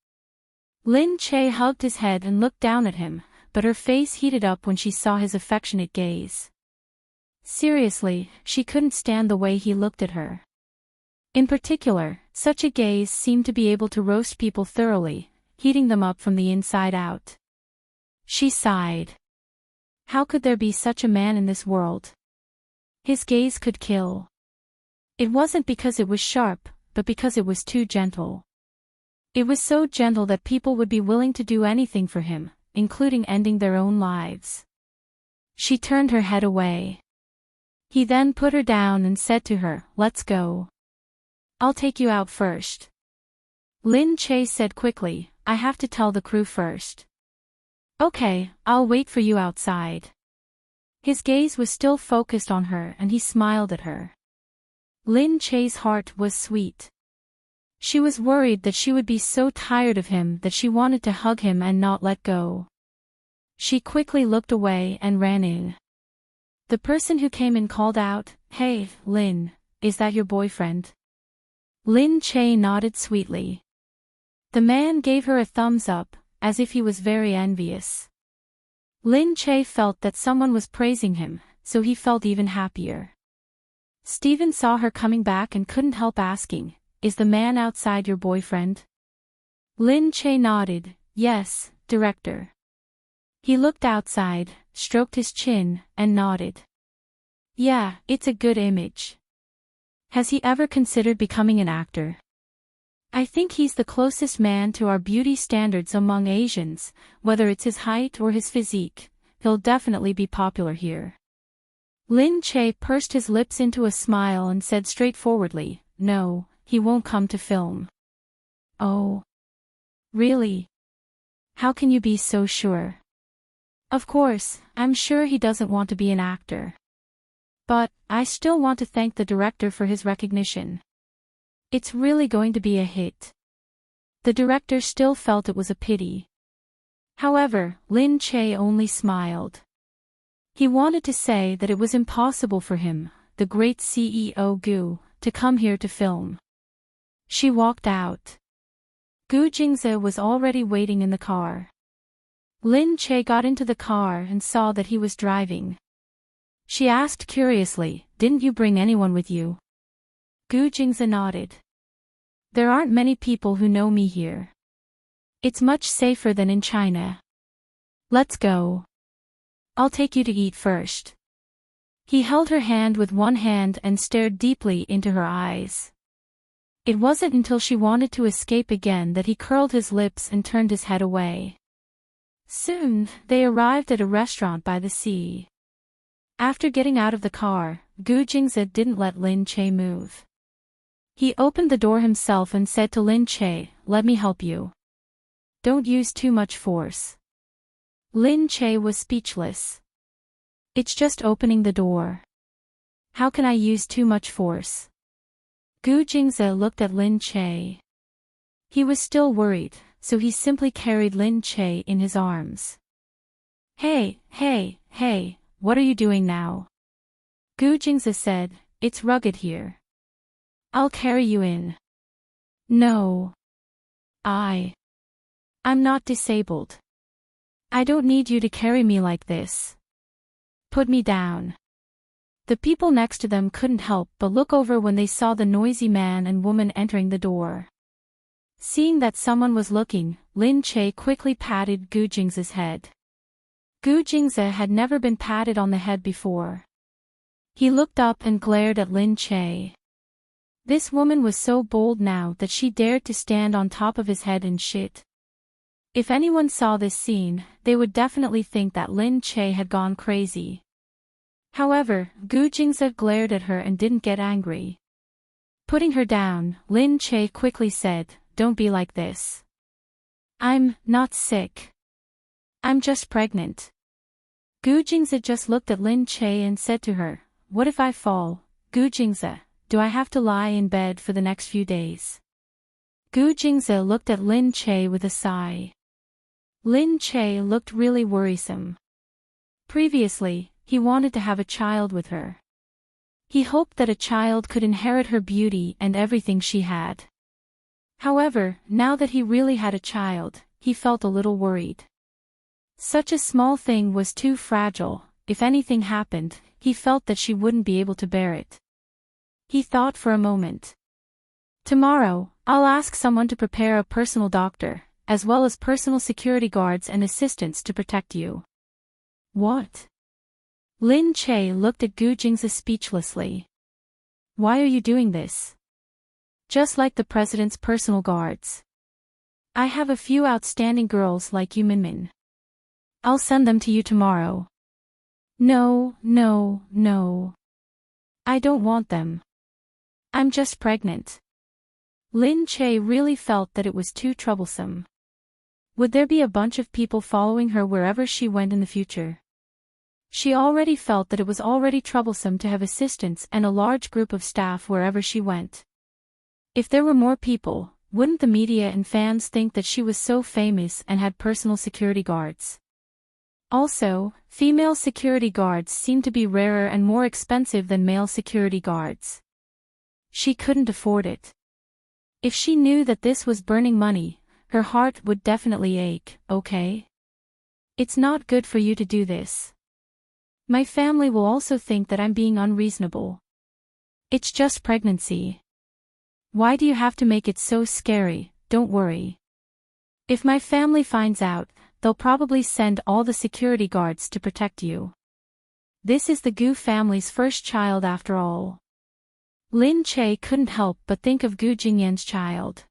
Lin Che hugged his head and looked down at him, but her face heated up when she saw his affectionate gaze. Seriously, she couldn't stand the way he looked at her. In particular, such a gaze seemed to be able to roast people thoroughly, heating them up from the inside out. She sighed. How could there be such a man in this world? His gaze could kill. It wasn't because it was sharp, but because it was too gentle. It was so gentle that people would be willing to do anything for him, including ending their own lives. She turned her head away. He then put her down and said to her, "Let's go. I'll take you out first." Lin Che said quickly, "I have to tell the crew first." "Okay, I'll wait for you outside." His gaze was still focused on her and he smiled at her. Lin Che's heart was sweet. She was worried that she would be so tired of him that she wanted to hug him and not let go. She quickly looked away and ran in. The person who came in called out, "Hey, Lin, is that your boyfriend?" Lin Che nodded sweetly. The man gave her a thumbs up, as if he was very envious. Lin Che felt that someone was praising him, so he felt even happier. Steven saw her coming back and couldn't help asking, "Is the man outside your boyfriend?" Lin Che nodded, "Yes, director." He looked outside, stroked his chin, and nodded. "Yeah, it's a good image. Has he ever considered becoming an actor? I think he's the closest man to our beauty standards among Asians, whether it's his height or his physique, he'll definitely be popular here." Lin Che pursed his lips into a smile and said straightforwardly, "No, he won't come to film." "Oh. Really? How can you be so sure?" "Of course, I'm sure he doesn't want to be an actor. But, I still want to thank the director for his recognition. It's really going to be a hit." The director still felt it was a pity. However, Lin Che only smiled. He wanted to say that it was impossible for him, the great CEO Gu, to come here to film. She walked out. Gu Jingze was already waiting in the car. Lin Che got into the car and saw that he was driving. She asked curiously, "Didn't you bring anyone with you?" Gu Jingze nodded. "There aren't many people who know me here. It's much safer than in China. Let's go. I'll take you to eat first." He held her hand with one hand and stared deeply into her eyes. It wasn't until she wanted to escape again that he curled his lips and turned his head away. Soon, they arrived at a restaurant by the sea. After getting out of the car, Gu Jingze didn't let Lin Che move. He opened the door himself and said to Lin Che, "Let me help you. Don't use too much force." Lin Che was speechless. "It's just opening the door. How can I use too much force?" Gu Jingze looked at Lin Che. He was still worried, so he simply carried Lin Che in his arms. Hey, what are you doing now?" Gu Jingze said, "It's rugged here. I'll carry you in." "No. I'm not disabled. I don't need you to carry me like this. Put me down." The people next to them couldn't help but look over when they saw the noisy man and woman entering the door. Seeing that someone was looking, Lin Che quickly patted Gu Jingze's head. Gu Jingze had never been patted on the head before. He looked up and glared at Lin Che. This woman was so bold now that she dared to stand on top of his head and shit. If anyone saw this scene, they would definitely think that Lin Che had gone crazy. However, Gu Jingze glared at her and didn't get angry. Putting her down, Lin Che quickly said, "Don't be like this. I'm not sick. I'm just pregnant." Gu Jingze just looked at Lin Che and said to her, "What if I fall, Gu Jingze? Do I have to lie in bed for the next few days?" Gu Jingze looked at Lin Che with a sigh. Lin Che looked really worrisome. Previously, he wanted to have a child with her. He hoped that a child could inherit her beauty and everything she had. However, now that he really had a child, he felt a little worried. Such a small thing was too fragile. If anything happened, he felt that she wouldn't be able to bear it. He thought for a moment. Tomorrow, I'll ask someone to prepare a personal doctor, as well as personal security guards and assistants to protect you. What? Lin Che looked at Gu Jingzi speechlessly. Why are you doing this? Just like the president's personal guards. I have a few outstanding girls like you, Minmin. I'll send them to you tomorrow. No, no, no. I don't want them. I'm just pregnant. Lin Che really felt that it was too troublesome. Would there be a bunch of people following her wherever she went in the future? She already felt that it was already troublesome to have assistants and a large group of staff wherever she went. If there were more people, wouldn't the media and fans think that she was so famous and had personal security guards? Also, female security guards seemed to be rarer and more expensive than male security guards. She couldn't afford it. If she knew that this was burning money, her heart would definitely ache, okay? It's not good for you to do this. My family will also think that I'm being unreasonable. It's just pregnancy. Why do you have to make it so scary? Don't worry. If my family finds out, they'll probably send all the security guards to protect you. This is the Gu family's first child after all. Lin Che couldn't help but think of Gu Jingyan's child.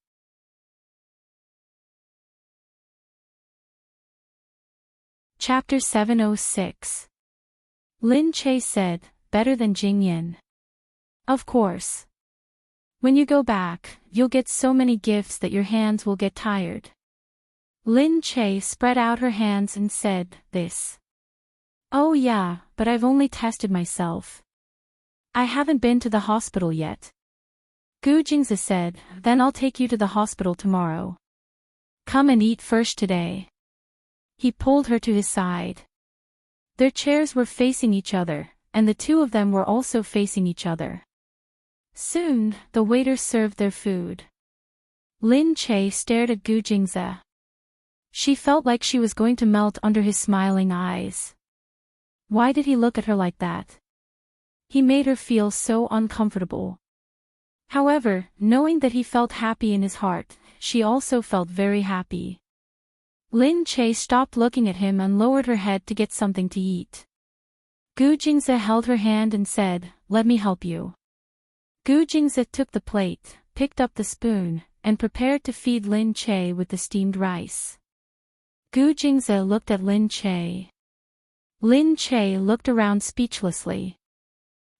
Chapter 706. Lin Che said, better than Jingyan. Of course. When you go back, you'll get so many gifts that your hands will get tired. Lin Che spread out her hands and said, this. Oh yeah, but I've only tested myself. I haven't been to the hospital yet. Gu Jingzi said, then I'll take you to the hospital tomorrow. Come and eat first today. He pulled her to his side. Their chairs were facing each other, and the two of them were also facing each other. Soon, the waiter served their food. Lin Che stared at Gu Jingzi. She felt like she was going to melt under his smiling eyes. Why did he look at her like that? He made her feel so uncomfortable. However, knowing that he felt happy in his heart, she also felt very happy. Lin Che stopped looking at him and lowered her head to get something to eat. Gu Jingzi held her hand and said, let me help you. Gu Jingzi took the plate, picked up the spoon, and prepared to feed Lin Che with the steamed rice. Gu Jingzi looked at Lin Che. Lin Che looked around speechlessly.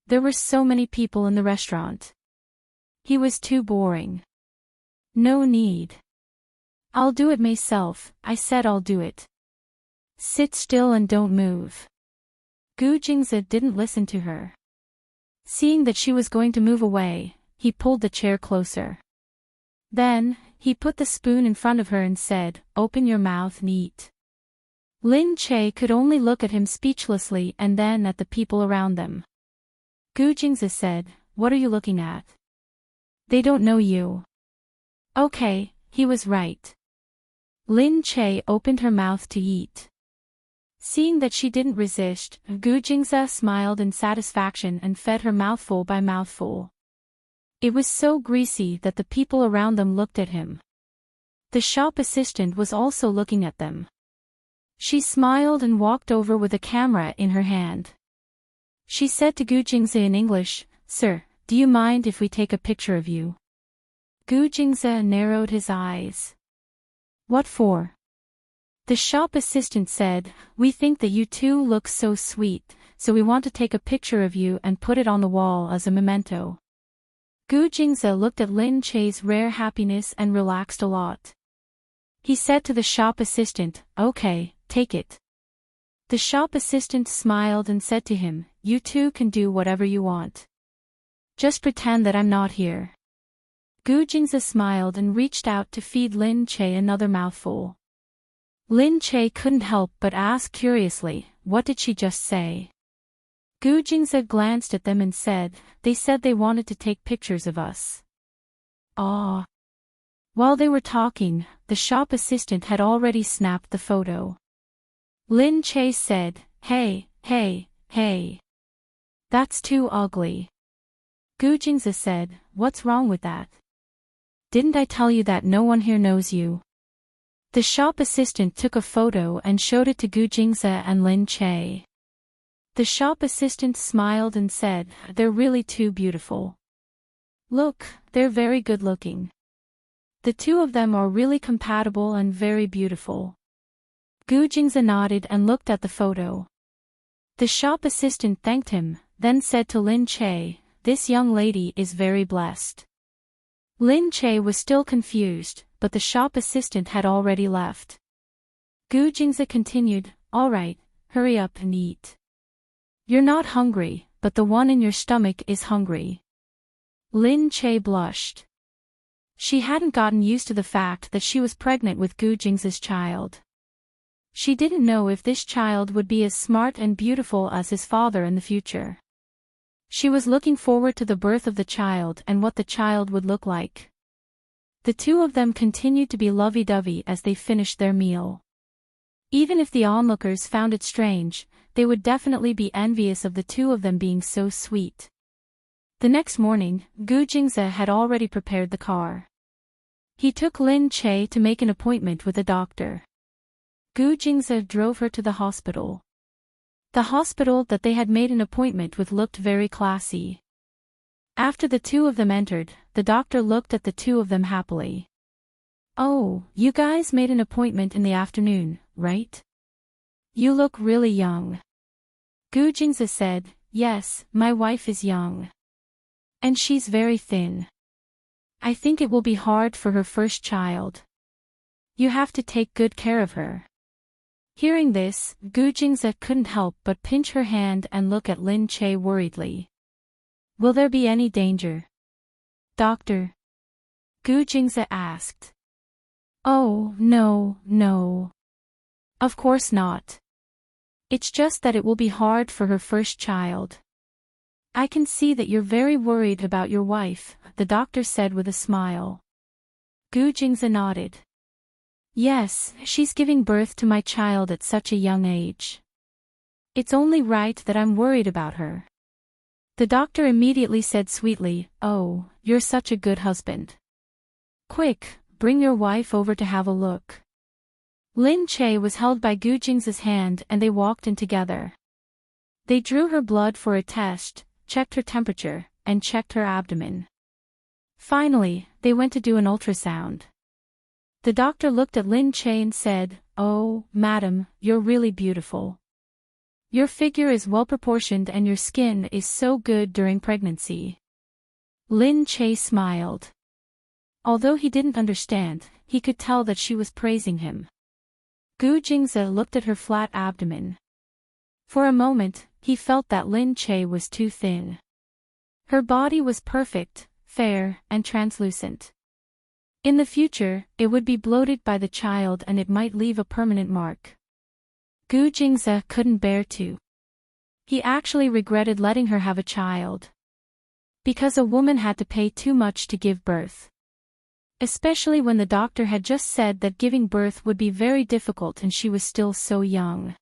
There were so many people in the restaurant. He was too boring. No need. I'll do it myself, I said I'll do it. Sit still and don't move. Gu Jingzi didn't listen to her. Seeing that she was going to move away, he pulled the chair closer. Then, he put the spoon in front of her and said, open your mouth and eat. Lin Che could only look at him speechlessly and then at the people around them. Gu Jingzi said, what are you looking at? They don't know you. Okay, he was right. Lin Che opened her mouth to eat. Seeing that she didn't resist, Gu Jingzi smiled in satisfaction and fed her mouthful by mouthful. It was so greasy that the people around them looked at him. The shop assistant was also looking at them. She smiled and walked over with a camera in her hand. She said to Gu Jingzi in English, Sir, do you mind if we take a picture of you? Gu Jingzi narrowed his eyes. What for? The shop assistant said, we think that you two look so sweet, so we want to take a picture of you and put it on the wall as a memento. Gu Jingzi looked at Lin Che's rare happiness and relaxed a lot. He said to the shop assistant, okay, take it. The shop assistant smiled and said to him, you two can do whatever you want. Just pretend that I'm not here. Gu Jingzi smiled and reached out to feed Lin Che another mouthful. Lin Che couldn't help but ask curiously, what did she just say? Gu Jingzi glanced at them and said, they said they wanted to take pictures of us. Ah. While they were talking, the shop assistant had already snapped the photo. Lin Che said, "Hey, hey, hey. That's too ugly." Gu Jingzi said, "What's wrong with that? Didn't I tell you that no one here knows you?" The shop assistant took a photo and showed it to Gu Jingzi and Lin Che. The shop assistant smiled and said, "They're really too beautiful. Look, they're very good looking. The two of them are really compatible and very beautiful." Gu Jingzi nodded and looked at the photo. The shop assistant thanked him, then said to Lin Che, "This young lady is very blessed." Lin Che was still confused, but the shop assistant had already left. Gu Jingzi continued, "All right, hurry up and eat. You're not hungry, but the one in your stomach is hungry." Lin Che blushed. She hadn't gotten used to the fact that she was pregnant with Gu Jingzi's child. She didn't know if this child would be as smart and beautiful as his father in the future. She was looking forward to the birth of the child and what the child would look like. The two of them continued to be lovey-dovey as they finished their meal. Even if the onlookers found it strange, they would definitely be envious of the two of them being so sweet. The next morning, Gu Jingzi had already prepared the car. He took Lin Che to make an appointment with a doctor. Gu Jingzi drove her to the hospital. The hospital that they had made an appointment with looked very classy. After the two of them entered, the doctor looked at the two of them happily. "Oh, you guys made an appointment in the afternoon, right? You look really young." Gu Jingzi said, "Yes, my wife is young. And she's very thin. I think it will be hard for her first child. You have to take good care of her." Hearing this, Gu Jingzi couldn't help but pinch her hand and look at Lin Che worriedly. "Will there be any danger, doctor?" Gu Jingzi asked. "Oh, no, no. Of course not. It's just that it will be hard for her first child." "I can see that you're very worried about your wife," the doctor said with a smile. Gu Jingzi nodded. "Yes, she's giving birth to my child at such a young age. It's only right that I'm worried about her." The doctor immediately said sweetly, "Oh, you're such a good husband. Quick, bring your wife over to have a look." Lin Che was held by Gu Jingzi's hand and they walked in together. They drew her blood for a test, checked her temperature, and checked her abdomen. Finally, they went to do an ultrasound. The doctor looked at Lin Che and said, "Oh, madam, you're really beautiful. Your figure is well proportioned and your skin is so good during pregnancy." Lin Che smiled. Although he didn't understand, he could tell that she was praising him. Gu Jingzi looked at her flat abdomen. For a moment, he felt that Lin Che was too thin. Her body was perfect, fair, and translucent. In the future, it would be bloated by the child and it might leave a permanent mark. Gu Jingzi couldn't bear to. He actually regretted letting her have a child. Because a woman had to pay too much to give birth. Especially when the doctor had just said that giving birth would be very difficult and she was still so young.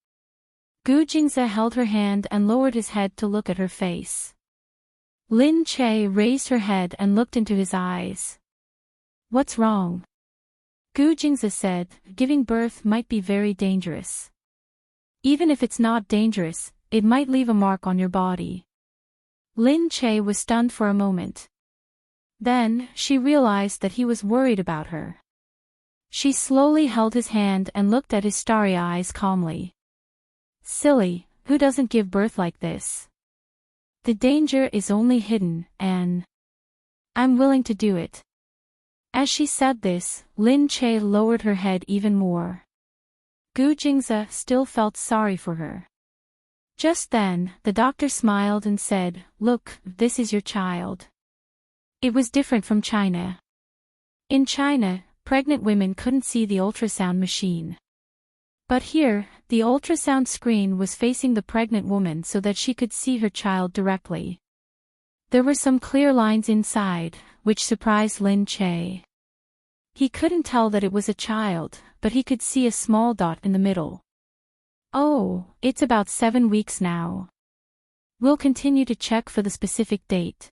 Gu Jingzi held her hand and lowered his head to look at her face. Lin Che raised her head and looked into his eyes. "What's wrong?" Gu Jingzi said, "Giving birth might be very dangerous. Even if it's not dangerous, it might leave a mark on your body." Lin Che was stunned for a moment. Then, she realized that he was worried about her. She slowly held his hand and looked at his starry eyes calmly. "Silly, who doesn't give birth like this? The danger is only hidden, and I'm willing to do it." As she said this, Lin Che lowered her head even more. Gu Jingzi still felt sorry for her. Just then, the doctor smiled and said, "Look, this is your child." It was different from China. In China, pregnant women couldn't see the ultrasound machine. But here, the ultrasound screen was facing the pregnant woman so that she could see her child directly. There were some clear lines inside, which surprised Lin Che. He couldn't tell that it was a child, but he could see a small dot in the middle. Oh, it's about 7 weeks now. We'll continue to check for the specific date.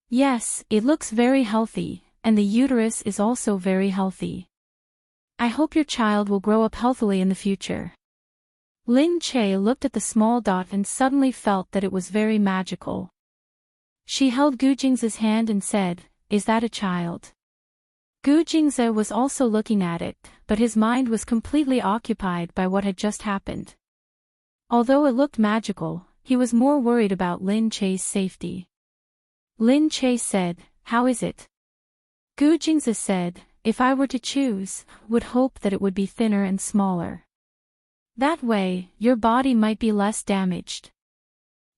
Yes, it looks very healthy, and the uterus is also very healthy. I hope your child will grow up healthily in the future. Lin Che looked at the small dot and suddenly felt that it was very magical. She held Gu Jingze's hand and said, "Is that a child?" Gu Jingze was also looking at it, but his mind was completely occupied by what had just happened. Although it looked magical, he was more worried about Lin Che's safety. Lin Che said, "How is it?" Gu Jingze said, "If I were to choose, would hope that it would be thinner and smaller. That way, your body might be less damaged."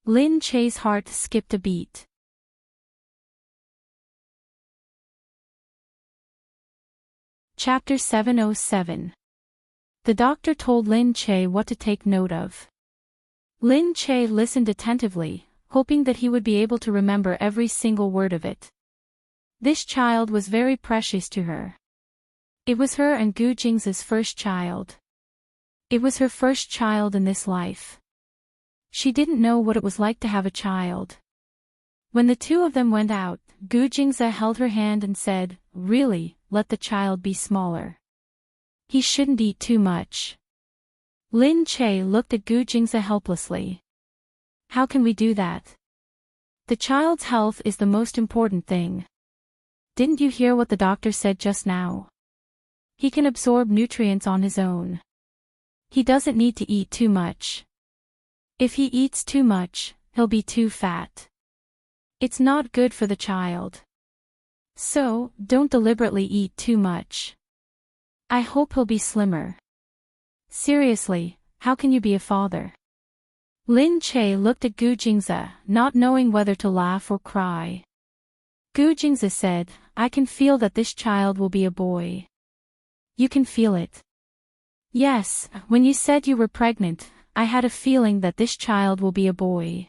Lin Che's heart skipped a beat. Chapter 707. The doctor told Lin Che what to take note of. Lin Che listened attentively, hoping that he would be able to remember every single word of it. This child was very precious to her. It was her and Gu Jingze's first child. It was her first child in this life. She didn't know what it was like to have a child. When the two of them went out, Gu Jingze held her hand and said, "Really, let the child be smaller. He shouldn't eat too much." Lin Che looked at Gu Jingze helplessly. "How can we do that? The child's health is the most important thing. Didn't you hear what the doctor said just now? He can absorb nutrients on his own. He doesn't need to eat too much. If he eats too much, he'll be too fat. It's not good for the child. So, don't deliberately eat too much. I hope he'll be slimmer. Seriously, how can you be a father?" Lin Che looked at Gu Jingze, not knowing whether to laugh or cry. Gu Jingze said, "I can feel that this child will be a boy." "You can feel it?" "Yes, when you said you were pregnant, I had a feeling that this child will be a boy.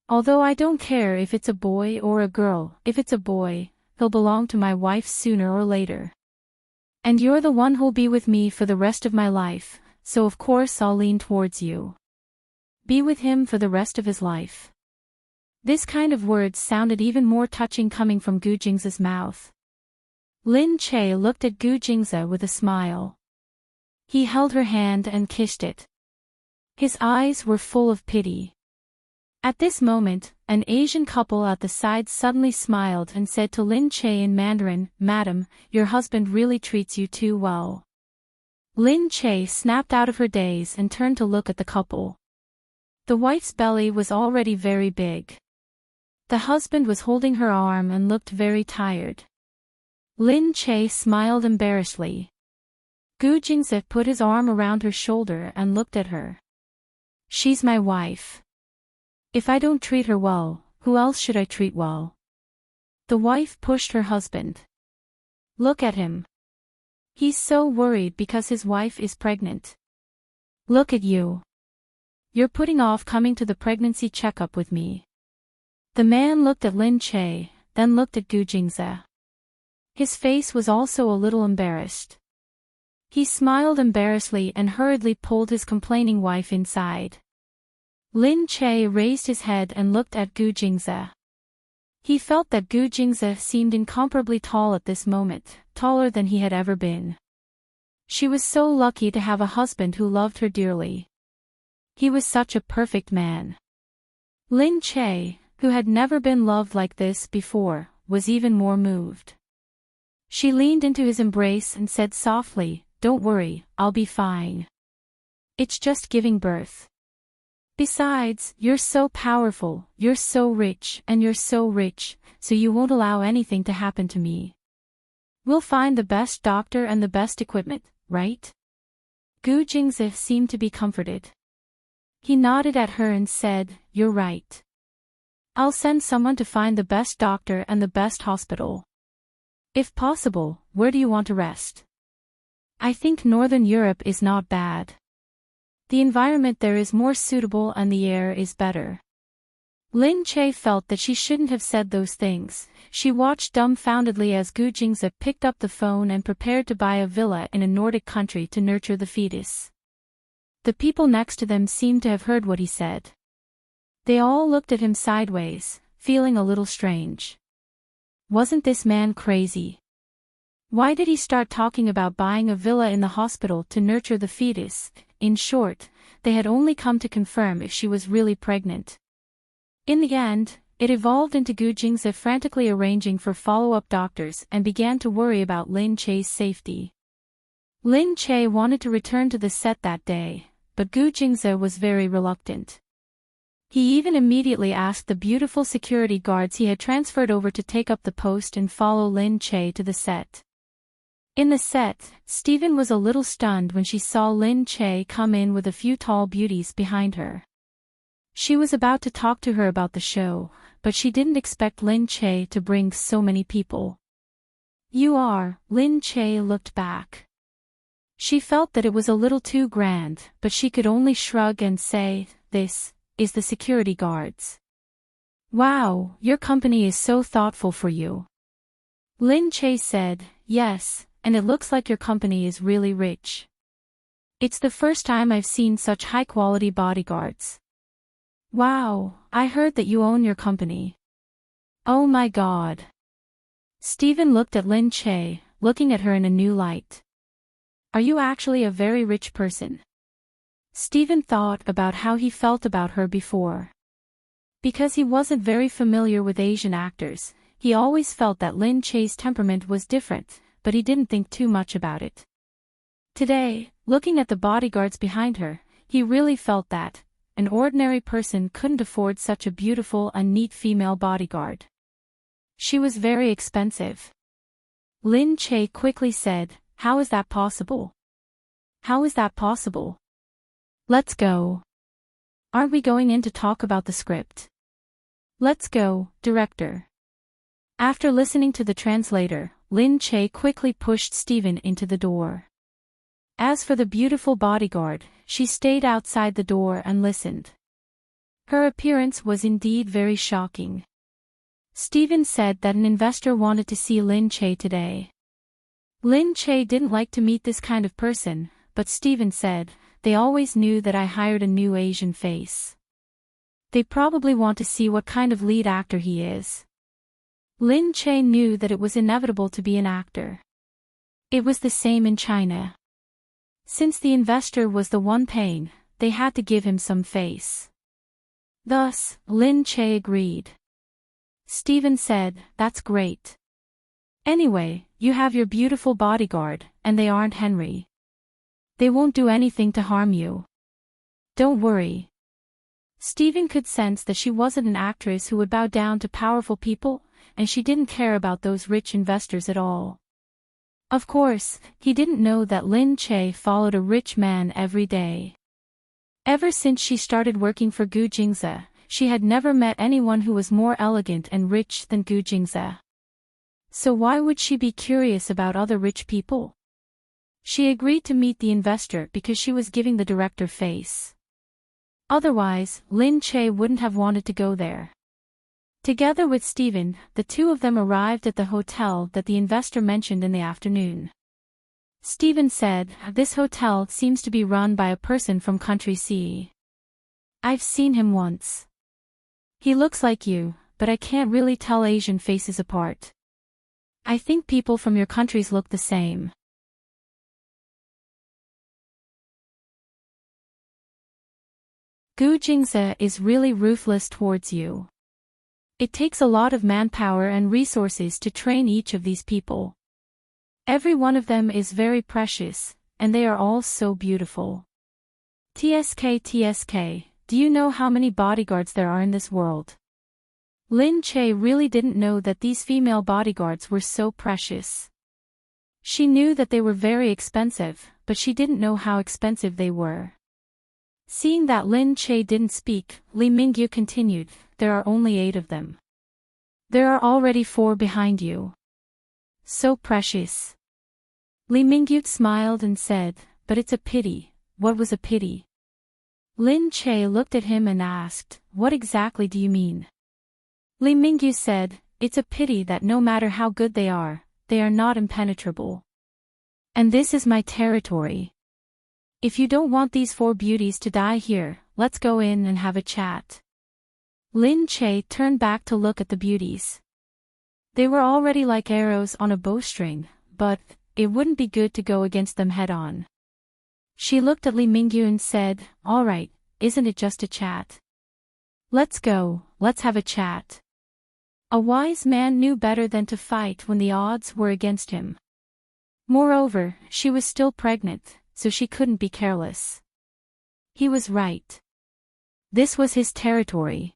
Although I don't care if it's a boy or a girl, if it's a boy, he'll belong to my wife sooner or later. And you're the one who'll be with me for the rest of my life, so of course I'll lean towards you. Be with him for the rest of his life." This kind of words sounded even more touching coming from Gu Jingze's mouth. Lin Che looked at Gu Jingze with a smile. He held her hand and kissed it. His eyes were full of pity. At this moment, an Asian couple at the side suddenly smiled and said to Lin Che in Mandarin, "Madam, your husband really treats you too well." Lin Che snapped out of her daze and turned to look at the couple. The wife's belly was already very big. The husband was holding her arm and looked very tired. Lin Che smiled embarrassedly. Gu Jingze put his arm around her shoulder and looked at her. "She's my wife. If I don't treat her well, who else should I treat well?" The wife pushed her husband. "Look at him. He's so worried because his wife is pregnant. Look at you. You're putting off coming to the pregnancy checkup with me." The man looked at Lin Che, then looked at Gu Jingze. His face was also a little embarrassed. He smiled embarrassedly and hurriedly pulled his complaining wife inside. Lin Che raised his head and looked at Gu Jingze. He felt that Gu Jingze seemed incomparably tall at this moment, taller than he had ever been. She was so lucky to have a husband who loved her dearly. He was such a perfect man. Lin Che, who had never been loved like this before, was even more moved. She leaned into his embrace and said softly, "Don't worry, I'll be fine. It's just giving birth. Besides, you're so powerful, you're so rich, and you're so rich, so you won't allow anything to happen to me. We'll find the best doctor and the best equipment, right?" Gu Jingze seemed to be comforted. He nodded at her and said, "You're right. I'll send someone to find the best doctor and the best hospital. If possible, where do you want to rest?" "I think Northern Europe is not bad. The environment there is more suitable and the air is better." Lin Che felt that she shouldn't have said those things. She watched dumbfoundedly as Gu Jingze picked up the phone and prepared to buy a villa in a Nordic country to nurture the fetus. The people next to them seemed to have heard what he said. They all looked at him sideways, feeling a little strange. Wasn't this man crazy? Why did he start talking about buying a villa in the hospital to nurture the fetus? In short, they had only come to confirm if she was really pregnant. In the end, it evolved into Gu Jingze frantically arranging for follow-up doctors and began to worry about Lin Che's safety. Lin Che wanted to return to the set that day, but Gu Jingze was very reluctant. He even immediately asked the beautiful security guards he had transferred over to take up the post and follow Lin Che to the set. In the set, Steven was a little stunned when she saw Lin Che come in with a few tall beauties behind her. She was about to talk to her about the show, but she didn't expect Lin Che to bring so many people. "You are," Lin Che looked back. She felt that it was a little too grand, but she could only shrug and say, "This is the security guards." "Wow, your company is so thoughtful for you." Lin Che said, "Yes, and it looks like your company is really rich. It's the first time I've seen such high-quality bodyguards." "Wow, I heard that you own your company." "Oh my God." Steven looked at Lin Che, looking at her in a new light. "Are you actually a very rich person?" Steven thought about how he felt about her before. Because he wasn't very familiar with Asian actors, he always felt that Lin Che's temperament was different, but he didn't think too much about it. Today, looking at the bodyguards behind her, he really felt that an ordinary person couldn't afford such a beautiful and neat female bodyguard. She was very expensive. Lin Che quickly said, "How is that possible? How is that possible? Let's go. Aren't we going in to talk about the script? Let's go, director." After listening to the translator, Lin Che quickly pushed Steven into the door. As for the beautiful bodyguard, she stayed outside the door and listened. Her appearance was indeed very shocking. Steven said that an investor wanted to see Lin Che today. Lin Che didn't like to meet this kind of person, but Steven said, "They always knew that I hired a new Asian face. They probably want to see what kind of lead actor he is." Lin Che knew that it was inevitable to be an actor. It was the same in China. Since the investor was the one paying, they had to give him some face. Thus, Lin Che agreed. Steven said, "That's great. Anyway, you have your beautiful bodyguard, and they aren't Henry. They won't do anything to harm you. Don't worry." Steven could sense that she wasn't an actress who would bow down to powerful people, and she didn't care about those rich investors at all. Of course, he didn't know that Lin Che followed a rich man every day. Ever since she started working for Gu Jingze, she had never met anyone who was more elegant and rich than Gu Jingze. So why would she be curious about other rich people? She agreed to meet the investor because she was giving the director face. Otherwise, Lin Che wouldn't have wanted to go there. Together with Steven, the two of them arrived at the hotel that the investor mentioned in the afternoon. Steven said, "This hotel seems to be run by a person from country C. I've seen him once. He looks like you, but I can't really tell Asian faces apart. I think people from your countries look the same." Gu Jingze is really ruthless towards you. It takes a lot of manpower and resources to train each of these people. Every one of them is very precious, and they are all so beautiful. TSK, do you know how many bodyguards there are in this world? Lin Che really didn't know that these female bodyguards were so precious. She knew that they were very expensive, but she didn't know how expensive they were. Seeing that Lin Che didn't speak, Li Mingyu continued, "There are only 8 of them. There are already 4 behind you. So precious." Li Mingyu smiled and said, "But it's a pity." What was a pity? Lin Che looked at him and asked, what exactly do you mean? Li Mingyu said, it's a pity that no matter how good they are not impenetrable. And this is my territory. If you don't want these 4 beauties to die here, let's go in and have a chat. Lin Che turned back to look at the beauties. They were already like arrows on a bowstring, but it wouldn't be good to go against them head-on. She looked at Li Mingyu and said, all right, isn't it just a chat? Let's go, let's have a chat. A wise man knew better than to fight when the odds were against him. Moreover, she was still pregnant, so she couldn't be careless. He was right. This was his territory.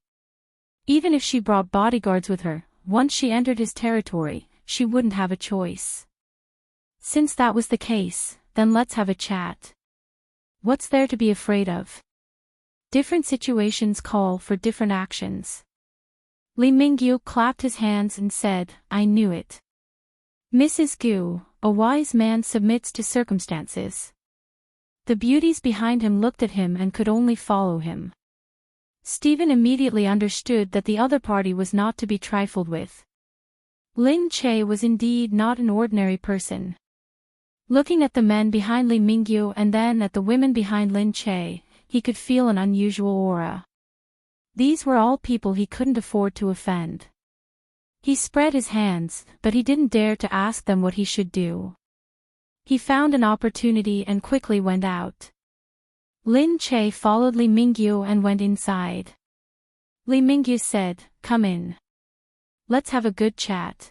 Even if she brought bodyguards with her, once she entered his territory, she wouldn't have a choice. Since that was the case, then let's have a chat. What's there to be afraid of? Different situations call for different actions. Li Mingyu clapped his hands and said, I knew it. Mrs. Gu, a wise man submits to circumstances. The beauties behind him looked at him and could only follow him. Stephen immediately understood that the other party was not to be trifled with. Lin Che was indeed not an ordinary person. Looking at the men behind Li Mingyu and then at the women behind Lin Che, he could feel an unusual aura. These were all people he couldn't afford to offend. He spread his hands, but he didn't dare to ask them what he should do. He found an opportunity and quickly went out. Lin Che followed Li Mingyu and went inside. Li Mingyu said, come in. Let's have a good chat.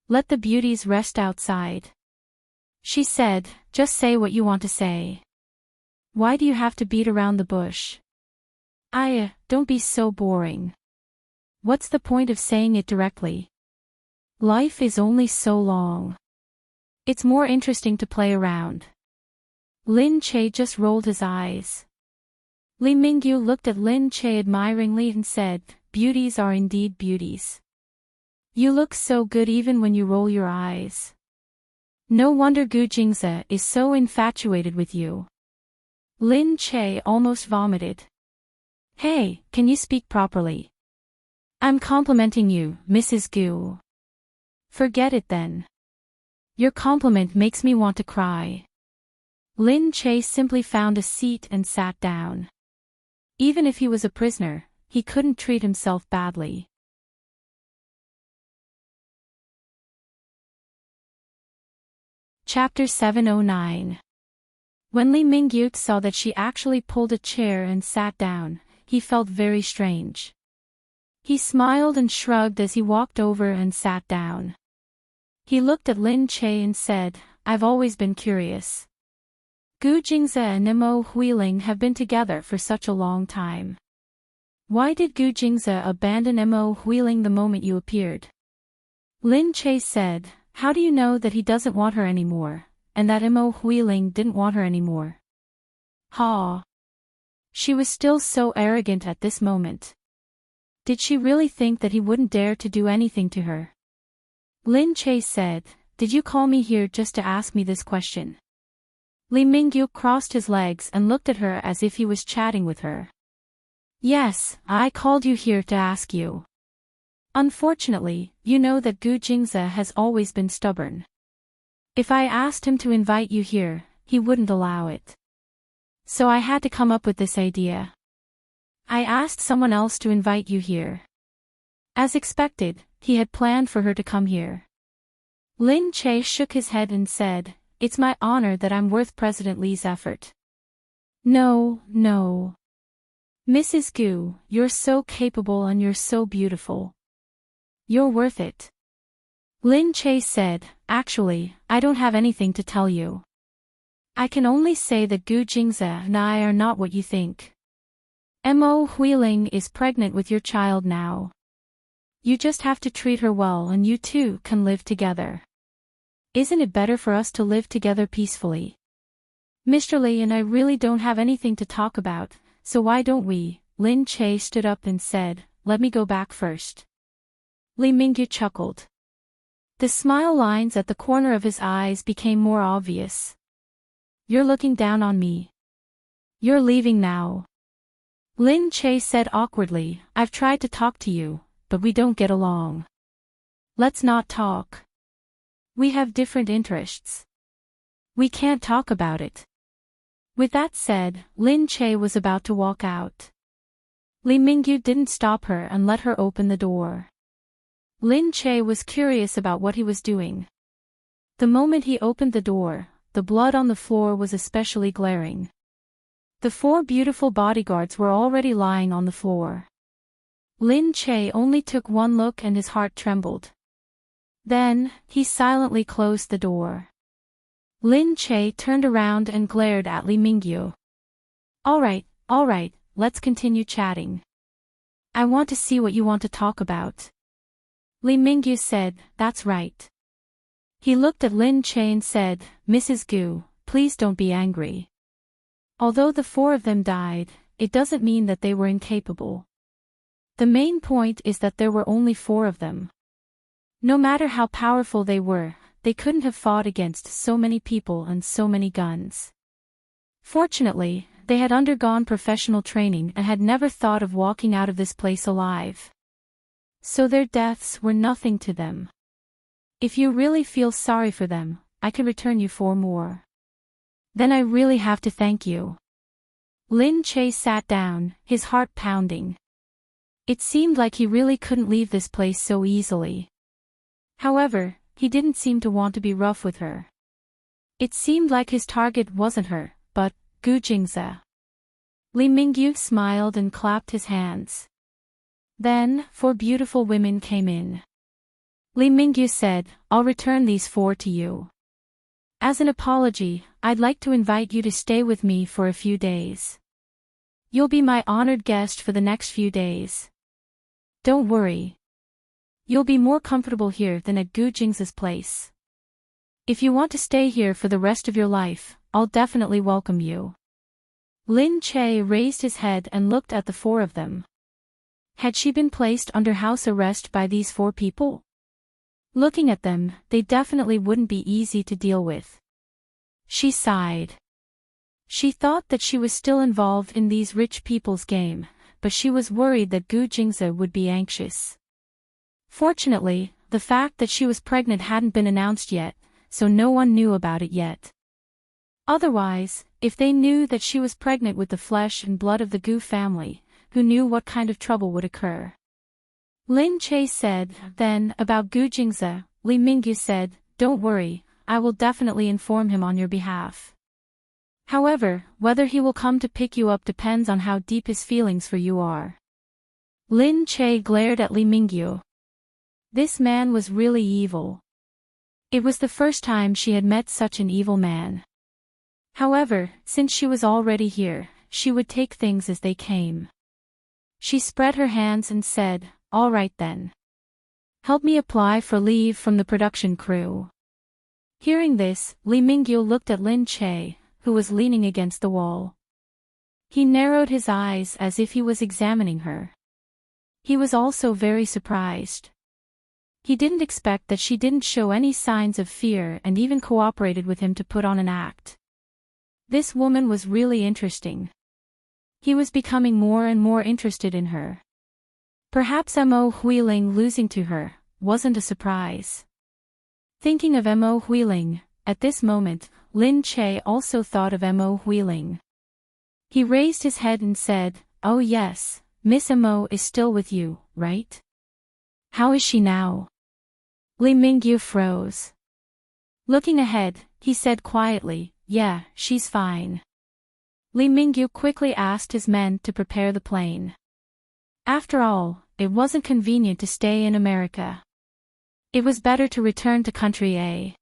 Let the beauties rest outside. She said, just say what you want to say. Why do you have to beat around the bush? Don't be so boring. What's the point of saying it directly? Life is only so long. It's more interesting to play around. Lin Che just rolled his eyes. Li Mingyu looked at Lin Che admiringly and said, beauties are indeed beauties. You look so good even when you roll your eyes. No wonder Gu Jingze is so infatuated with you. Lin Che almost vomited. Hey, can you speak properly? I'm complimenting you, Mrs. Gu. Forget it then. Your compliment makes me want to cry. Lin Che simply found a seat and sat down. Even if he was a prisoner, he couldn't treat himself badly. Chapter 709. When Li Mingyu saw that she actually pulled a chair and sat down, he felt very strange. He smiled and shrugged as he walked over and sat down. He looked at Lin Che and said, I've always been curious. Gu Jingze and Mo Huiling have been together for such a long time. Why did Gu Jingze abandon Mo Huiling the moment you appeared? Lin Che said, how do you know that he doesn't want her anymore, and that Mo Huiling didn't want her anymore? Ha! She was still so arrogant at this moment. Did she really think that he wouldn't dare to do anything to her? Lin Che said, did you call me here just to ask me this question? Li Mingyu crossed his legs and looked at her as if he was chatting with her. Yes, I called you here to ask you. Unfortunately, you know that Gu Jingze has always been stubborn. If I asked him to invite you here, he wouldn't allow it. So I had to come up with this idea. I asked someone else to invite you here. As expected, he had planned for her to come here. Lin Che shook his head and said, it's my honor that I'm worth President Li's effort. No. Mrs. Gu, you're so capable and you're so beautiful. You're worth it. Lin Che said, actually, I don't have anything to tell you. I can only say that Gu Jingze and I are not what you think. Mo Huiling is pregnant with your child now. You just have to treat her well and you two can live together. Isn't it better for us to live together peacefully? Mr. Li and I really don't have anything to talk about, so why don't we? Lin Che stood up and said, let me go back first. Li Mingyu chuckled. The smile lines at the corner of his eyes became more obvious. You're looking down on me. You're leaving now. Lin Che said awkwardly, I've tried to talk to you, but we don't get along. Let's not talk. We have different interests. We can't talk about it. With that said, Lin Che was about to walk out. Li Mingyu didn't stop her and let her open the door. Lin Che was curious about what he was doing. The moment he opened the door, the blood on the floor was especially glaring. The 4 beautiful bodyguards were already lying on the floor. Lin Che only took one look and his heart trembled. Then, he silently closed the door. Lin Che turned around and glared at Li Mingyu. All right, let's continue chatting. I want to see what you want to talk about. Li Mingyu said, that's right. He looked at Lin Che and said, Mrs. Gu, please don't be angry. Although the 4 of them died, it doesn't mean that they were incapable. The main point is that there were only 4 of them. No matter how powerful they were, they couldn't have fought against so many people and so many guns. Fortunately, they had undergone professional training and had never thought of walking out of this place alive. So their deaths were nothing to them. If you really feel sorry for them, I can return you 4 more. Then I really have to thank you. Lin Che sat down, his heart pounding. It seemed like he really couldn't leave this place so easily. However, he didn't seem to want to be rough with her. It seemed like his target wasn't her, but Gu Jingze. Li Mingyu smiled and clapped his hands. Then, 4 beautiful women came in. Li Mingyu said, I'll return these 4 to you. As an apology, I'd like to invite you to stay with me for a few days. You'll be my honored guest for the next few days. Don't worry. You'll be more comfortable here than at Gu Jingze's place. If you want to stay here for the rest of your life, I'll definitely welcome you. Lin Che raised his head and looked at the 4 of them. Had she been placed under house arrest by these 4 people? Looking at them, they definitely wouldn't be easy to deal with. She sighed. She thought that she was still involved in these rich people's game, but she was worried that Gu Jingze would be anxious. Fortunately, the fact that she was pregnant hadn't been announced yet, so no one knew about it yet. Otherwise, if they knew that she was pregnant with the flesh and blood of the Gu family, who knew what kind of trouble would occur? Lin Che said, then, about Gu Jingze, Li Mingyu said, don't worry, I will definitely inform him on your behalf. However, whether he will come to pick you up depends on how deep his feelings for you are. Lin Che glared at Li Mingyu. This man was really evil. It was the first time she had met such an evil man. However, since she was already here, she would take things as they came. She spread her hands and said, all right then. Help me apply for leave from the production crew. Hearing this, Li Mingyu looked at Lin Che, who was leaning against the wall. He narrowed his eyes as if he was examining her. He was also very surprised. He didn't expect that she didn't show any signs of fear and even cooperated with him to put on an act. This woman was really interesting. He was becoming more and more interested in her. Perhaps Mo Huiling losing to her wasn't a surprise. Thinking of Mo Huiling, at this moment, Lin Che also thought of Mo Huiling. He raised his head and said, oh yes, Miss Mo is still with you, right? How is she now? Li Mingyu froze. Looking ahead, he said quietly, yeah, she's fine. Li Mingyu quickly asked his men to prepare the plane. After all, it wasn't convenient to stay in America. It was better to return to country A.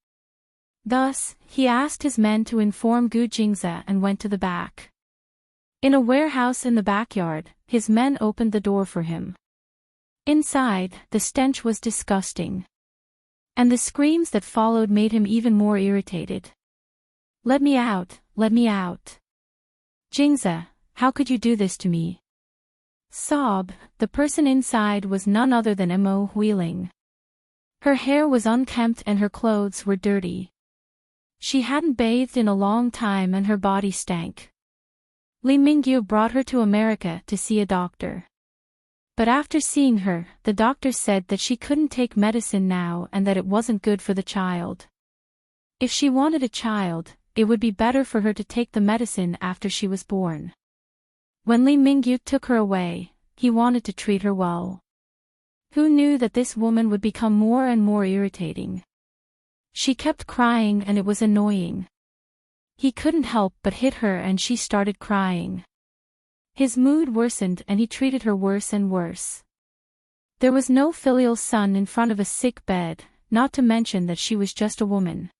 Thus, he asked his men to inform Gu Jingze and went to the back. In a warehouse in the backyard, his men opened the door for him. Inside, the stench was disgusting. And the screams that followed made him even more irritated. Let me out, let me out. Jingze, how could you do this to me? Sob, the person inside was none other than Mo Huiling. Her hair was unkempt and her clothes were dirty. She hadn't bathed in a long time and her body stank. Li Mingyu brought her to America to see a doctor. But after seeing her, the doctor said that she couldn't take medicine now and that it wasn't good for the child. If she wanted a child, it would be better for her to take the medicine after she was born. When Li Mingyu took her away, he wanted to treat her well. Who knew that this woman would become more and more irritating? She kept crying and it was annoying. He couldn't help but hit her and she started crying. His mood worsened and he treated her worse and worse. There was no filial son in front of a sick bed, not to mention that she was just a woman.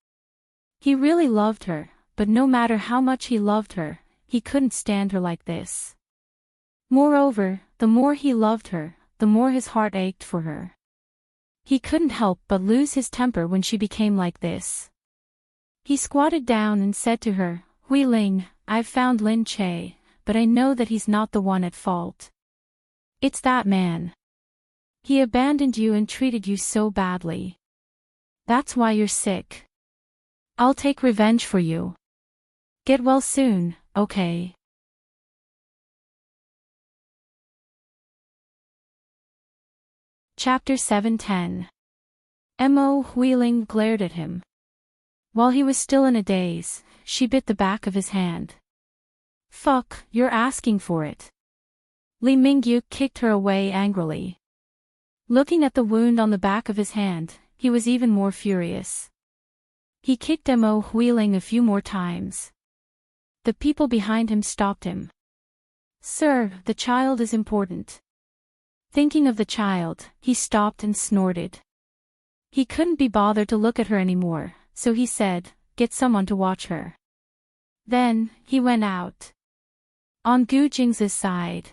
He really loved her, but no matter how much he loved her, he couldn't stand her like this. Moreover, the more he loved her, the more his heart ached for her. He couldn't help but lose his temper when she became like this. He squatted down and said to her, "Hui Ling, I've found Lin Che, but I know that he's not the one at fault. It's that man. He abandoned you and treated you so badly. That's why you're sick. I'll take revenge for you. Get well soon, okay?" Chapter 7:10. Mo Huiling glared at him. While he was still in a daze, she bit the back of his hand. "Fuck, you're asking for it." Li Mingyu kicked her away angrily. Looking at the wound on the back of his hand, he was even more furious. He kicked Mo Huiling a few more times. The people behind him stopped him. "Sir, the child is important." Thinking of the child, he stopped and snorted. He couldn't be bothered to look at her anymore, so he said, "Get someone to watch her." Then, he went out. On Gu Jing's side,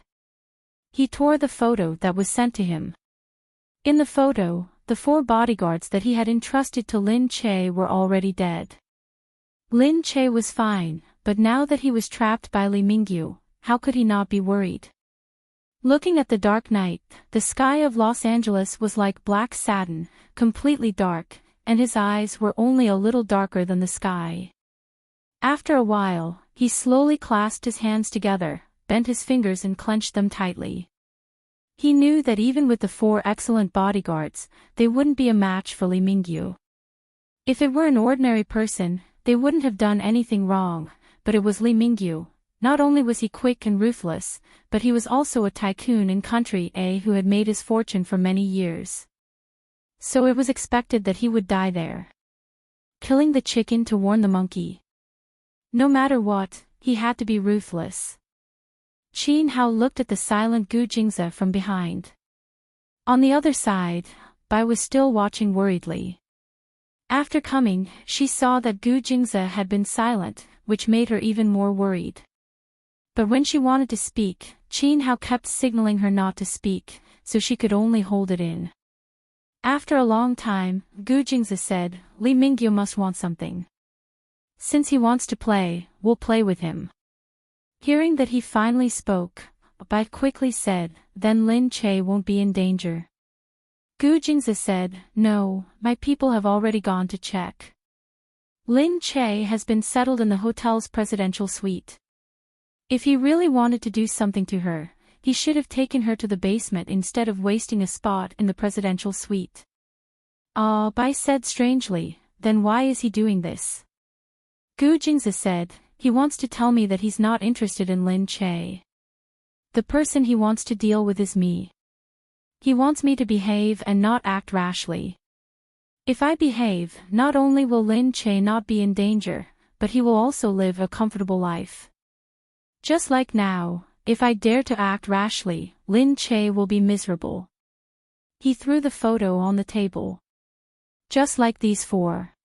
he tore the photo that was sent to him. In the photo, the 4 bodyguards that he had entrusted to Lin Che were already dead. Lin Che was fine, but now that he was trapped by Li Mingyu, how could he not be worried? Looking at the dark night, the sky of Los Angeles was like black satin, completely dark, and his eyes were only a little darker than the sky. After a while, he slowly clasped his hands together, bent his fingers and clenched them tightly. He knew that even with the 4 excellent bodyguards, they wouldn't be a match for Li Mingyu. If it were an ordinary person, they wouldn't have done anything wrong, but it was Li Mingyu. Not only was he quick and ruthless, but he was also a tycoon in Country A who had made his fortune for many years. So it was expected that he would die there. Killing the chicken to warn the monkey. No matter what, he had to be ruthless. Qin Hao looked at the silent Gu Jingze from behind. On the other side, Bai was still watching worriedly. After coming, she saw that Gu Jingze had been silent, which made her even more worried. But when she wanted to speak, Qin Hao kept signaling her not to speak, so she could only hold it in. After a long time, Gu Jingze said, "Li Mingyu must want something. Since he wants to play, we'll play with him." Hearing that he finally spoke, Bai quickly said, "Then Lin Che won't be in danger." Gu Jingze said, "No, my people have already gone to check. Lin Che has been settled in the hotel's presidential suite. If he really wanted to do something to her, he should have taken her to the basement instead of wasting a spot in the presidential suite." "Ah," Bai said strangely, "then why is he doing this?" Gu Jingze said, "He wants to tell me that he's not interested in Lin Che. The person he wants to deal with is me. He wants me to behave and not act rashly. If I behave, not only will Lin Che not be in danger, but he will also live a comfortable life. Just like now, if I dare to act rashly, Lin Che will be miserable." He threw the photo on the table. "Just like these 4.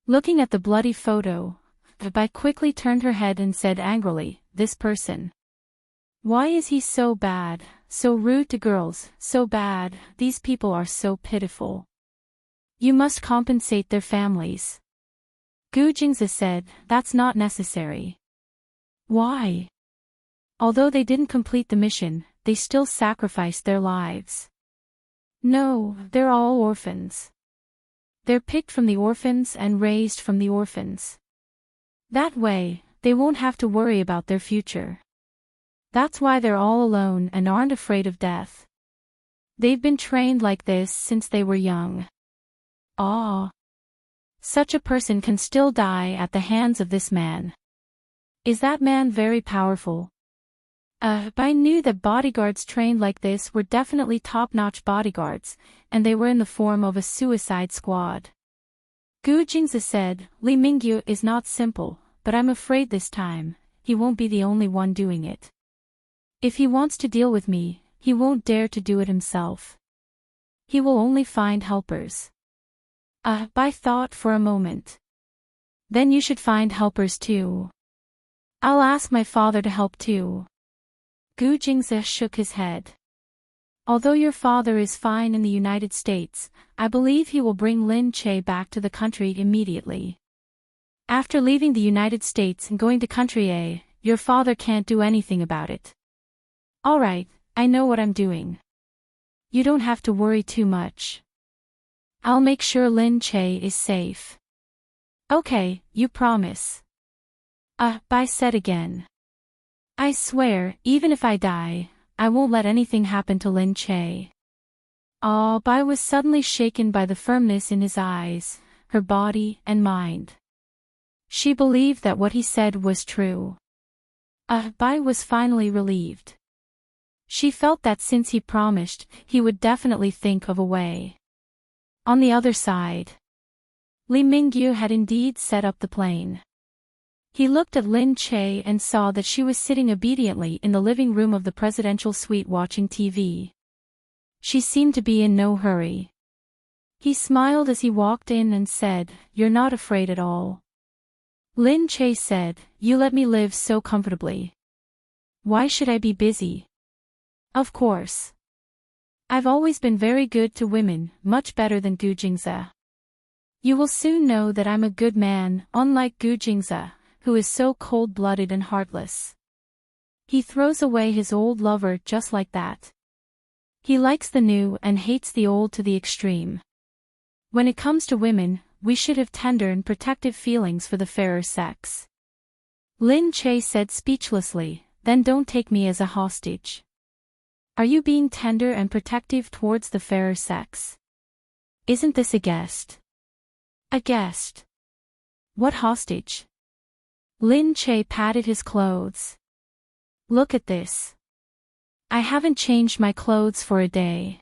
Looking at the bloody photo, Bai quickly turned her head and said angrily, "This person. Why is he so bad, so rude to girls, so bad? These people are so pitiful. You must compensate their families." Gu Jingze said, "That's not necessary." "Why?" "Although they didn't complete the mission, they still sacrificed their lives." "No, they're all orphans. They're picked from the orphans and raised from the orphans. That way, they won't have to worry about their future. That's why they're all alone and aren't afraid of death. They've been trained like this since they were young. Ah. Such a person can still die at the hands of this man. Is that man very powerful? I knew that bodyguards trained like this were definitely top-notch bodyguards, and they were in the form of a suicide squad. Gu Jingzi said, Li Mingyu is not simple, but I'm afraid this time, he won't be the only one doing it. If he wants to deal with me, he won't dare to do it himself. He will only find helpers. Bai thought for a moment. Then you should find helpers too. I'll ask my father to help too. Gu Jingzi shook his head. Although your father is fine in the United States, I believe he will bring Lin Che back to the country immediately. After leaving the United States and going to country A, your father can't do anything about it. Alright, I know what I'm doing. You don't have to worry too much. I'll make sure Lin Che is safe. Okay, you promise. Bai said again. I swear, even if I die, I won't let anything happen to Lin Che. Bai was suddenly shaken by the firmness in his eyes, her body and mind. She believed that what he said was true. Bai was finally relieved. She felt that since he promised, he would definitely think of a way. On the other side, Li Mingyu had indeed set up the plane. He looked at Lin Che and saw that she was sitting obediently in the living room of the presidential suite watching TV. She seemed to be in no hurry. He smiled as he walked in and said, You're not afraid at all. Lin Che said, You let me live so comfortably. Why should I be busy? Of course. I've always been very good to women, much better than Gu Jingzi. You will soon know that I'm a good man, unlike Gu Jingzi, who is so cold-blooded and heartless. He throws away his old lover just like that. He likes the new and hates the old to the extreme. When it comes to women, we should have tender and protective feelings for the fairer sex. Lin Che said speechlessly, Then don't take me as a hostage. Are you being tender and protective towards the fairer sex? Isn't this a guest? A guest? What hostage? Lin Che patted his clothes. Look at this. I haven't changed my clothes for a day.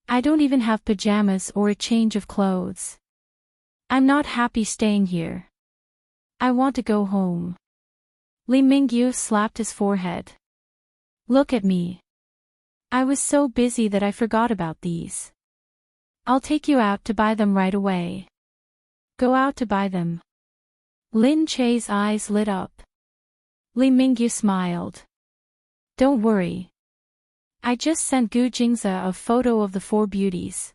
I don't even have pajamas or a change of clothes. I'm not happy staying here. I want to go home. Li Mingyu slapped his forehead. Look at me. I was so busy that I forgot about these. I'll take you out to buy them right away. Go out to buy them. Lin Che's eyes lit up. Li Mingyu smiled. Don't worry. I just sent Gu Jingzi a photo of the four beauties.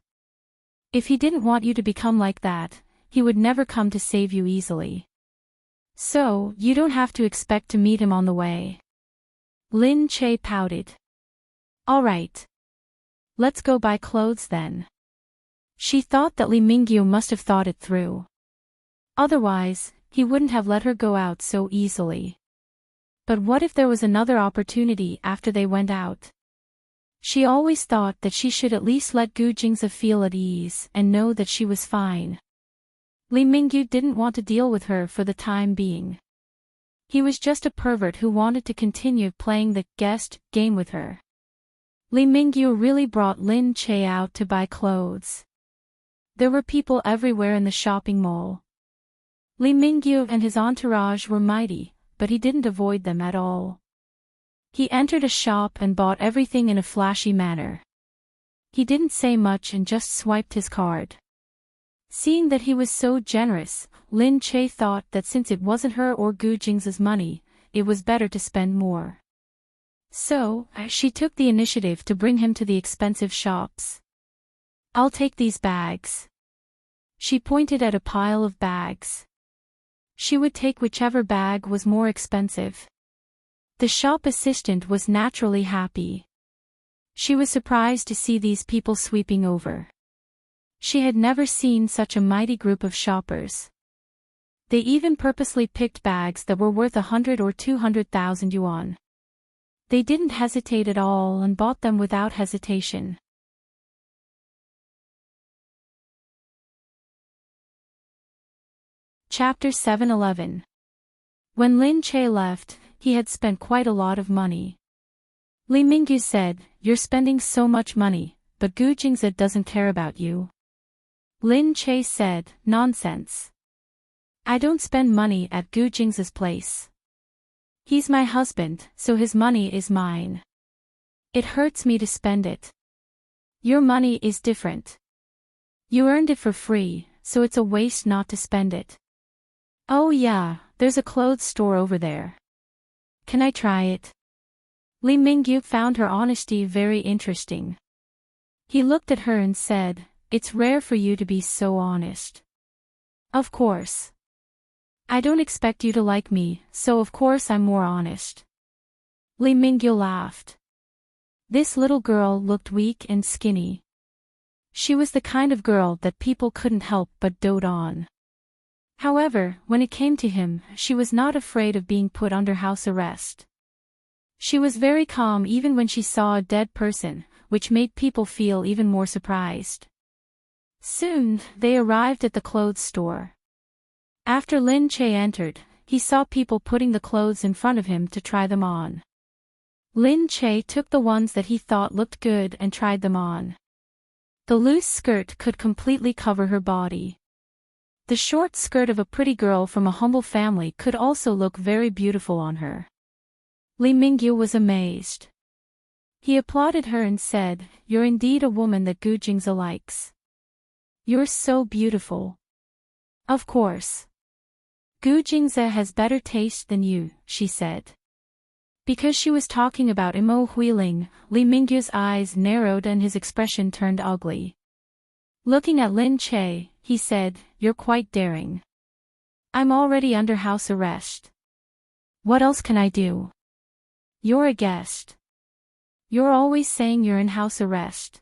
If he didn't want you to become like that, he would never come to save you easily. So, you don't have to expect to meet him on the way. Lin Che pouted. Alright. Let's go buy clothes then. She thought that Li Mingyu must have thought it through. Otherwise, he wouldn't have let her go out so easily. But what if there was another opportunity after they went out? She always thought that she should at least let Gu Jingzi feel at ease and know that she was fine. Li Mingyu didn't want to deal with her for the time being. He was just a pervert who wanted to continue playing the guest game with her. Li Mingyu really brought Lin Che out to buy clothes. There were people everywhere in the shopping mall. Li Mingyu and his entourage were mighty, but he didn't avoid them at all. He entered a shop and bought everything in a flashy manner. He didn't say much and just swiped his card. Seeing that he was so generous, Lin Che thought that since it wasn't her or Gu Jingzi's money, it was better to spend more. So, she took the initiative to bring him to the expensive shops. I'll take these bags. She pointed at a pile of bags. She would take whichever bag was more expensive. The shop assistant was naturally happy. She was surprised to see these people sweeping over. She had never seen such a mighty group of shoppers. They even purposely picked bags that were worth 100 or 200,000 yuan. They didn't hesitate at all and bought them without hesitation. Chapter 7:11. When Lin Che left, he had spent quite a lot of money. Li Mingyu said, "You're spending so much money, but Gu Jingze doesn't care about you." Lin Che said, "Nonsense. I don't spend money at Gu Jingze's place. He's my husband, so his money is mine. It hurts me to spend it. Your money is different. You earned it for free, so it's a waste not to spend it." "Oh yeah, there's a clothes store over there. Can I try it?" Li Mingyu found her honesty very interesting. He looked at her and said, "It's rare for you to be so honest." "Of course. I don't expect you to like me, so of course I'm more honest." Li Mingyu laughed. This little girl looked weak and skinny. She was the kind of girl that people couldn't help but dote on. However, when it came to him, she was not afraid of being put under house arrest. She was very calm even when she saw a dead person, which made people feel even more surprised. Soon, they arrived at the clothes store. After Lin Che entered, he saw people putting the clothes in front of him to try them on. Lin Che took the ones that he thought looked good and tried them on. The loose skirt could completely cover her body. The short skirt of a pretty girl from a humble family could also look very beautiful on her. Li Mingyu was amazed. He applauded her and said, "You're indeed a woman that Gu Jingze likes. You're so beautiful." "Of course. Gu Jingze has better taste than you," she said. Because she was talking about Imo Huiling, Li Mingyu's eyes narrowed and his expression turned ugly. Looking at Lin Che, he said, "You're quite daring. I'm already under house arrest. What else can I do? You're a guest. You're always saying you're in house arrest.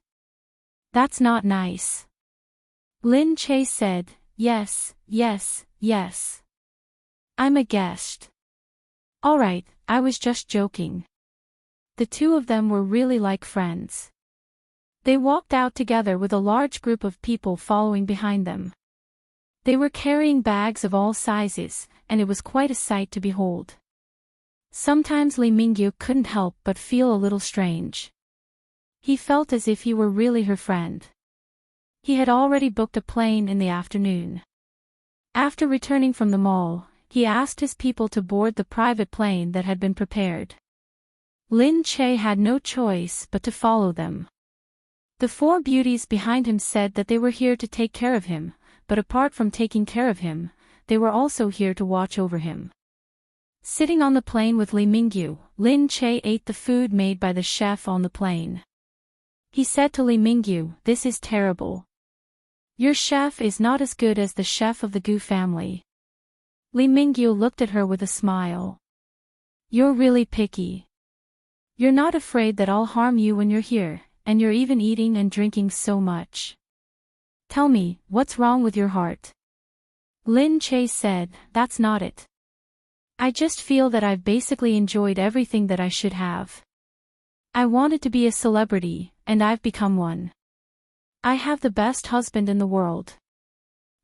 That's not nice." Lin Che said, "Yes, yes, yes. I'm a guest. Alright, I was just joking." The two of them were really like friends. They walked out together with a large group of people following behind them. They were carrying bags of all sizes, and it was quite a sight to behold. Sometimes Li Mingyu couldn't help but feel a little strange. He felt as if he were really her friend. He had already booked a plane in the afternoon. After returning from the mall, he asked his people to board the private plane that had been prepared. Lin Che had no choice but to follow them. The four beauties behind him said that they were here to take care of him, but apart from taking care of him, they were also here to watch over him. Sitting on the plane with Li Mingyu, Lin Che ate the food made by the chef on the plane. He said to Li Mingyu, "This is terrible. Your chef is not as good as the chef of the Gu family." Li Mingyu looked at her with a smile. "You're really picky. You're not afraid that I'll harm you when you're here, and you're even eating and drinking so much. Tell me, what's wrong with your heart?" Lin Che said, "That's not it. I just feel that I've basically enjoyed everything that I should have. I wanted to be a celebrity, and I've become one. I have the best husband in the world.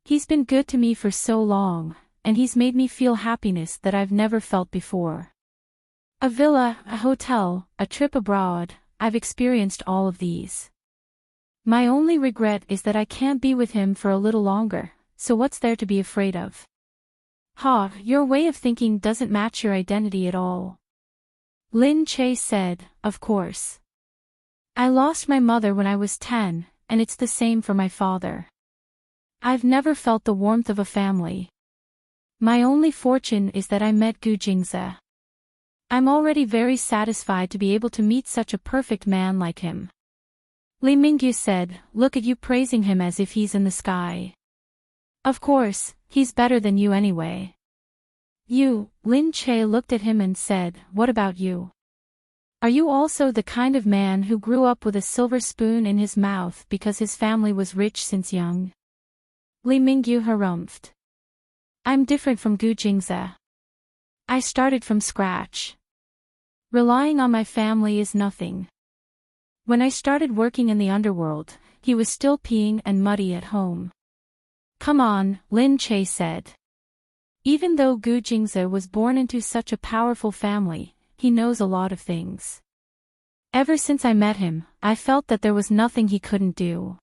He's been good to me for so long, and he's made me feel happiness that I've never felt before. A villa, a hotel, a trip abroad, I've experienced all of these. My only regret is that I can't be with him for a little longer, so what's there to be afraid of?" "Ha, your way of thinking doesn't match your identity at all." Lin Che said, "Of course. I lost my mother when I was 10, and it's the same for my father. I've never felt the warmth of a family. My only fortune is that I met Gu Jingze. I'm already very satisfied to be able to meet such a perfect man like him." Li Mingyu said, "Look at you praising him as if he's in the sky. Of course, he's better than you anyway." "You," Lin Che looked at him and said, "What about you? Are you also the kind of man who grew up with a silver spoon in his mouth because his family was rich since young?" Li Mingyu harumphed. I'm different from Gu Jingze. I started from scratch. Relying on my family is nothing. When I started working in the underworld, he was still peeing and muddy at home. Come on, Lin Che said. Even though Gu Jingze was born into such a powerful family, he knows a lot of things. Ever since I met him, I felt that there was nothing he couldn't do.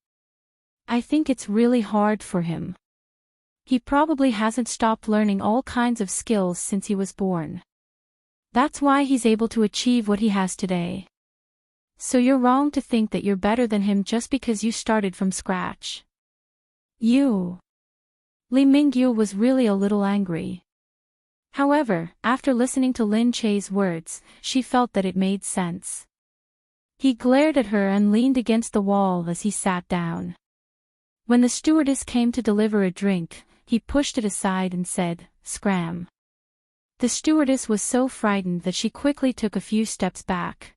I think it's really hard for him. He probably hasn't stopped learning all kinds of skills since he was born. That's why he's able to achieve what he has today. So you're wrong to think that you're better than him just because you started from scratch. You. Li Mingyu was really a little angry. However, after listening to Lin Che's words, she felt that it made sense. He glared at her and leaned against the wall as he sat down. When the stewardess came to deliver a drink, he pushed it aside and said, "Scram." The stewardess was so frightened that she quickly took a few steps back.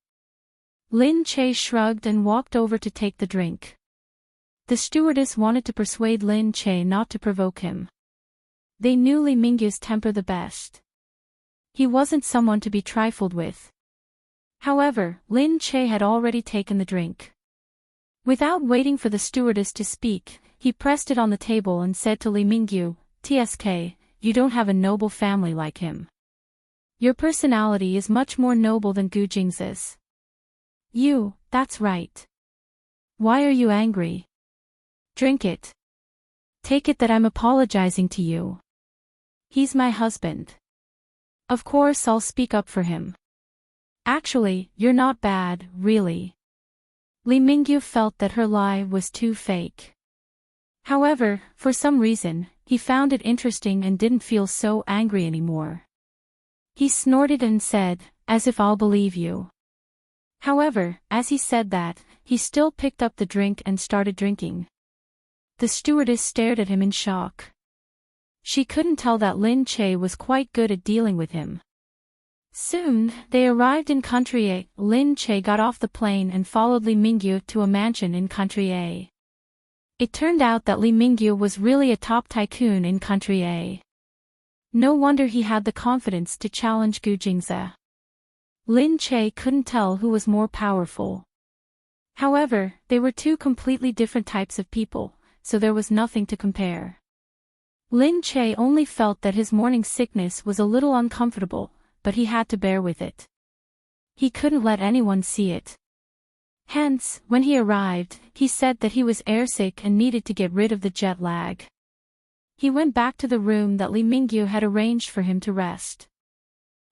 Lin Che shrugged and walked over to take the drink. The stewardess wanted to persuade Lin Che not to provoke him. They knew Li Mingyu's temper the best. He wasn't someone to be trifled with. However, Lin Che had already taken the drink. Without waiting for the stewardess to speak, he pressed it on the table and said to Li Mingyu, "TSK, you don't have a noble family like him. Your personality is much more noble than Gu Jingze's." That's right. Why are you angry? Drink it. Take it that I'm apologizing to you. He's my husband. Of course I'll speak up for him. Actually, you're not bad, really. Li Mingyu felt that her lie was too fake. However, for some reason, he found it interesting and didn't feel so angry anymore. He snorted and said, "As if I'll believe you." However, as he said that, he still picked up the drink and started drinking. The stewardess stared at him in shock. She couldn't tell that Lin Che was quite good at dealing with him. Soon, they arrived in Country A. Lin Che got off the plane and followed Li Mingyu to a mansion in Country A. It turned out that Li Mingyu was really a top tycoon in Country A. No wonder he had the confidence to challenge Gu Jingze. Lin Che couldn't tell who was more powerful. However, they were two completely different types of people, so there was nothing to compare. Lin Che only felt that his morning sickness was a little uncomfortable, but he had to bear with it. He couldn't let anyone see it. Hence, when he arrived, he said that he was airsick and needed to get rid of the jet lag. He went back to the room that Li Mingyu had arranged for him to rest.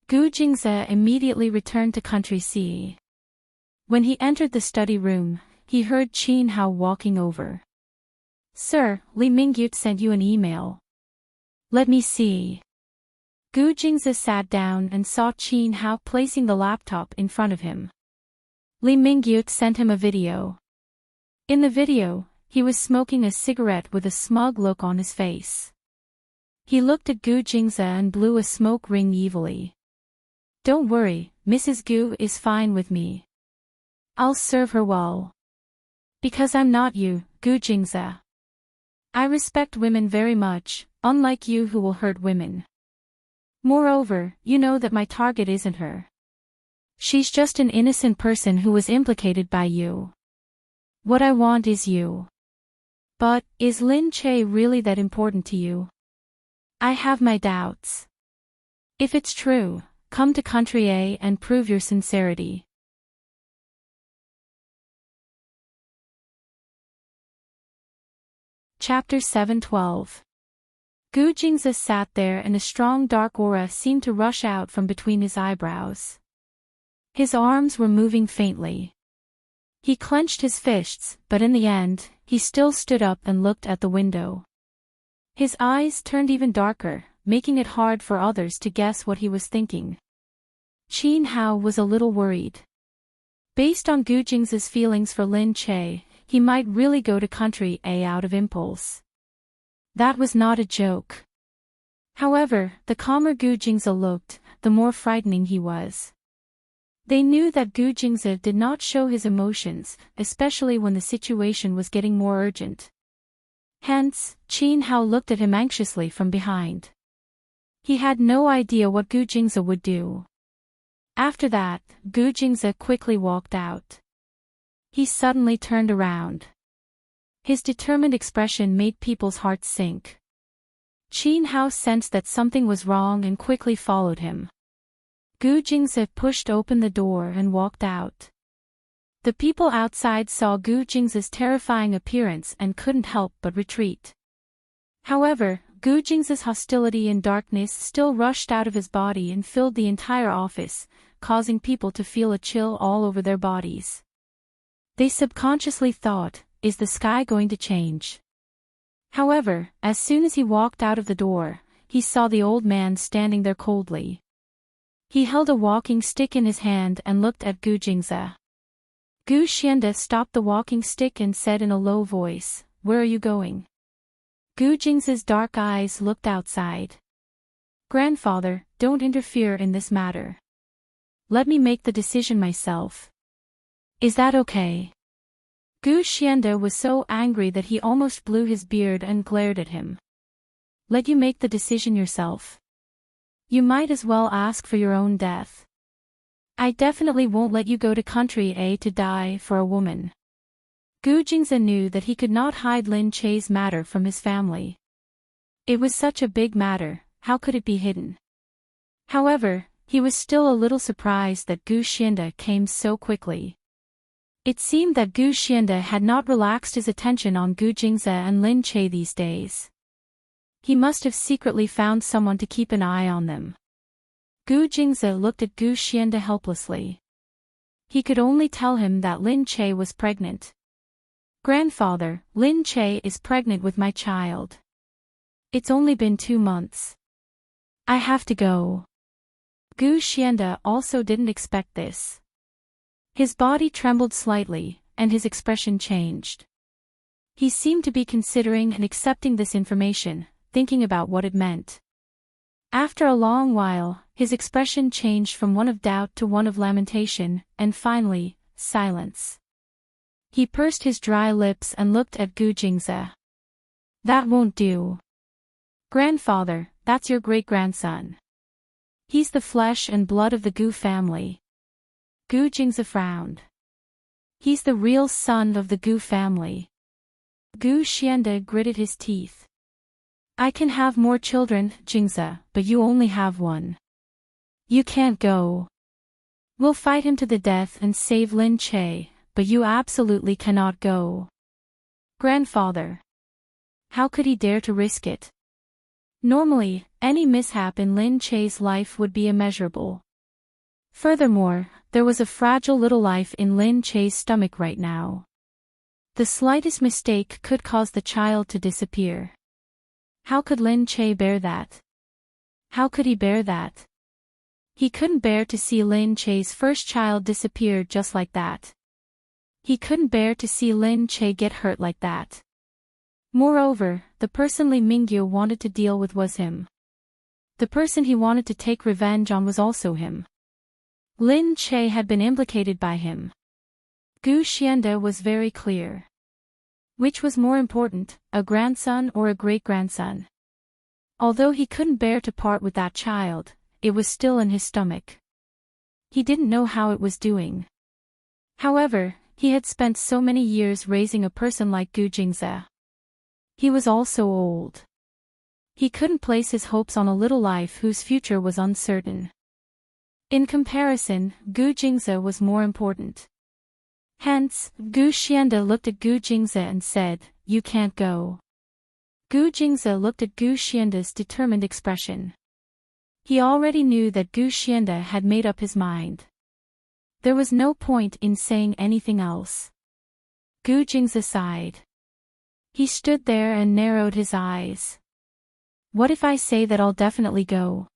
Gu Jingze immediately returned to Country C. When he entered the study room, he heard Qin Hao walking over. "Sir, Li Mingyu sent you an email." "Let me see." Gu Jingze sat down and saw Qin Hao placing the laptop in front of him. Li Mingyu sent him a video. In the video, he was smoking a cigarette with a smug look on his face. He looked at Gu Jingze and blew a smoke ring evilly. "Don't worry, Mrs. Gu is fine with me. I'll serve her well. Because I'm not you, Gu Jingze. I respect women very much, unlike you who will hurt women. Moreover, you know that my target isn't her. She's just an innocent person who was implicated by you. What I want is you. But, is Lin Che really that important to you? I have my doubts. If it's true, come to Country A and prove your sincerity." Chapter 712. Gu Jingze sat there and a strong dark aura seemed to rush out from between his eyebrows. His arms were moving faintly. He clenched his fists, but in the end, he still stood up and looked at the window. His eyes turned even darker, making it hard for others to guess what he was thinking. Qin Hao was a little worried. Based on Gu Jingze's feelings for Lin Che, he might really go to Country A out of impulse. That was not a joke. However, the calmer Gu Jingze looked, the more frightening he was. They knew that Gu Jingze did not show his emotions, especially when the situation was getting more urgent. Hence, Qin Hao looked at him anxiously from behind. He had no idea what Gu Jingze would do. After that, Gu Jingze quickly walked out. He suddenly turned around. His determined expression made people's hearts sink. Qin Hao sensed that something was wrong and quickly followed him. Gu Jingze pushed open the door and walked out. The people outside saw Gu Jingze's terrifying appearance and couldn't help but retreat. However, Gu Jingze's hostility and darkness still rushed out of his body and filled the entire office, causing people to feel a chill all over their bodies. They subconsciously thought, is the sky going to change? However, as soon as he walked out of the door, he saw the old man standing there coldly. He held a walking stick in his hand and looked at Gu Jingze. Gu Xiande stopped the walking stick and said in a low voice, "Where are you going?" Gu Jingze's dark eyes looked outside. "Grandfather, don't interfere in this matter. Let me make the decision myself. Is that okay?" Gu Xiande was so angry that he almost blew his beard and glared at him. "Let you make the decision yourself? You might as well ask for your own death. I definitely won't let you go to country A to die for a woman." Gu Jingze knew that he could not hide Lin Che's matter from his family. It was such a big matter, how could it be hidden? However, he was still a little surprised that Gu Xiande came so quickly. It seemed that Gu Xiande had not relaxed his attention on Gu Jingze and Lin Che these days. He must have secretly found someone to keep an eye on them. Gu Jingze looked at Gu Xiande helplessly. He could only tell him that Lin Che was pregnant. "Grandfather, Lin Che is pregnant with my child. It's only been 2 months. I have to go." Gu Xiande also didn't expect this. His body trembled slightly, and his expression changed. He seemed to be considering and accepting this information, thinking about what it meant. After a long while, his expression changed from one of doubt to one of lamentation, and finally, silence. He pursed his dry lips and looked at Gu Jingze. "That won't do. Grandfather, that's your great-grandson. He's the flesh and blood of the Gu family." Gu Jingze frowned. "He's the real son of the Gu family." Gu Xiande gritted his teeth. "I can have more children, Jingze, but you only have one. You can't go. We'll fight him to the death and save Lin Che, but you absolutely cannot go." "Grandfather. How could he dare to risk it? Normally, any mishap in Lin Che's life would be immeasurable. Furthermore, there was a fragile little life in Lin Che's stomach right now. The slightest mistake could cause the child to disappear. How could Lin Che bear that? How could he bear that? He couldn't bear to see Lin Che's first child disappear just like that. He couldn't bear to see Lin Che get hurt like that. Moreover, the person Li Mingyu wanted to deal with was him. The person he wanted to take revenge on was also him. Lin Che had been implicated by him. Gu Xiande was very clear. Which was more important, a grandson or a great-grandson? Although he couldn't bear to part with that child, it was still in his stomach. He didn't know how it was doing. However, he had spent so many years raising a person like Gu Jingze. He was also old. He couldn't place his hopes on a little life whose future was uncertain. In comparison, Gu Jingze was more important. Hence, Gu Xiande looked at Gu Jingze and said, "You can't go." Gu Jingze looked at Gu Xiande's determined expression. He already knew that Gu Xiande had made up his mind. There was no point in saying anything else. Gu Jingze sighed. He stood there and narrowed his eyes. "What if I say that I'll definitely go?"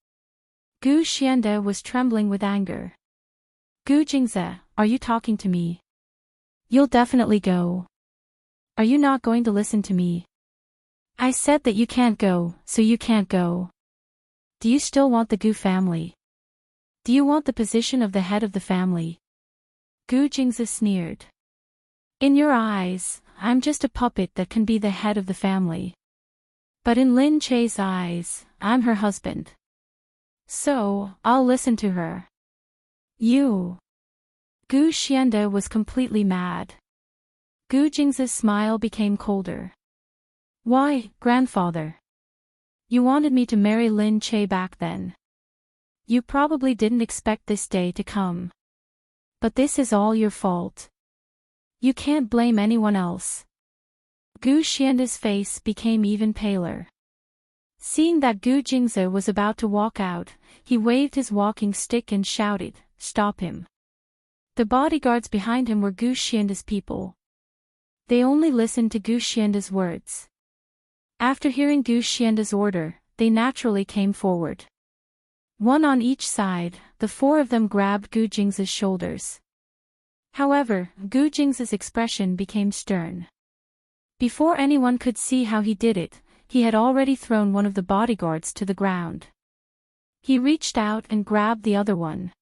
Gu Xiande was trembling with anger. "Gu Jingze, are you talking to me? You'll definitely go. Are you not going to listen to me? I said that you can't go, so you can't go. Do you still want the Gu family? Do you want the position of the head of the family?" Gu Jingze sneered. "In your eyes, I'm just a puppet that can be the head of the family. But in Lin Che's eyes, I'm her husband. So, I'll listen to her. You. Gu Xiande was completely mad. Gu Jing's smile became colder. Why, grandfather? You wanted me to marry Lin Che back then. You probably didn't expect this day to come. But this is all your fault. You can't blame anyone else. Gu Xiande's face became even paler. Seeing that Gu Jingze was about to walk out, he waved his walking stick and shouted, "Stop him." The bodyguards behind him were Gu Xiande's people. They only listened to Gu Xiande's words. After hearing Gu Xiande's order, they naturally came forward. One on each side, the four of them grabbed Gu Jing's shoulders. However, Gu Jing's expression became stern. Before anyone could see how he did it, he had already thrown one of the bodyguards to the ground. He reached out and grabbed the other one.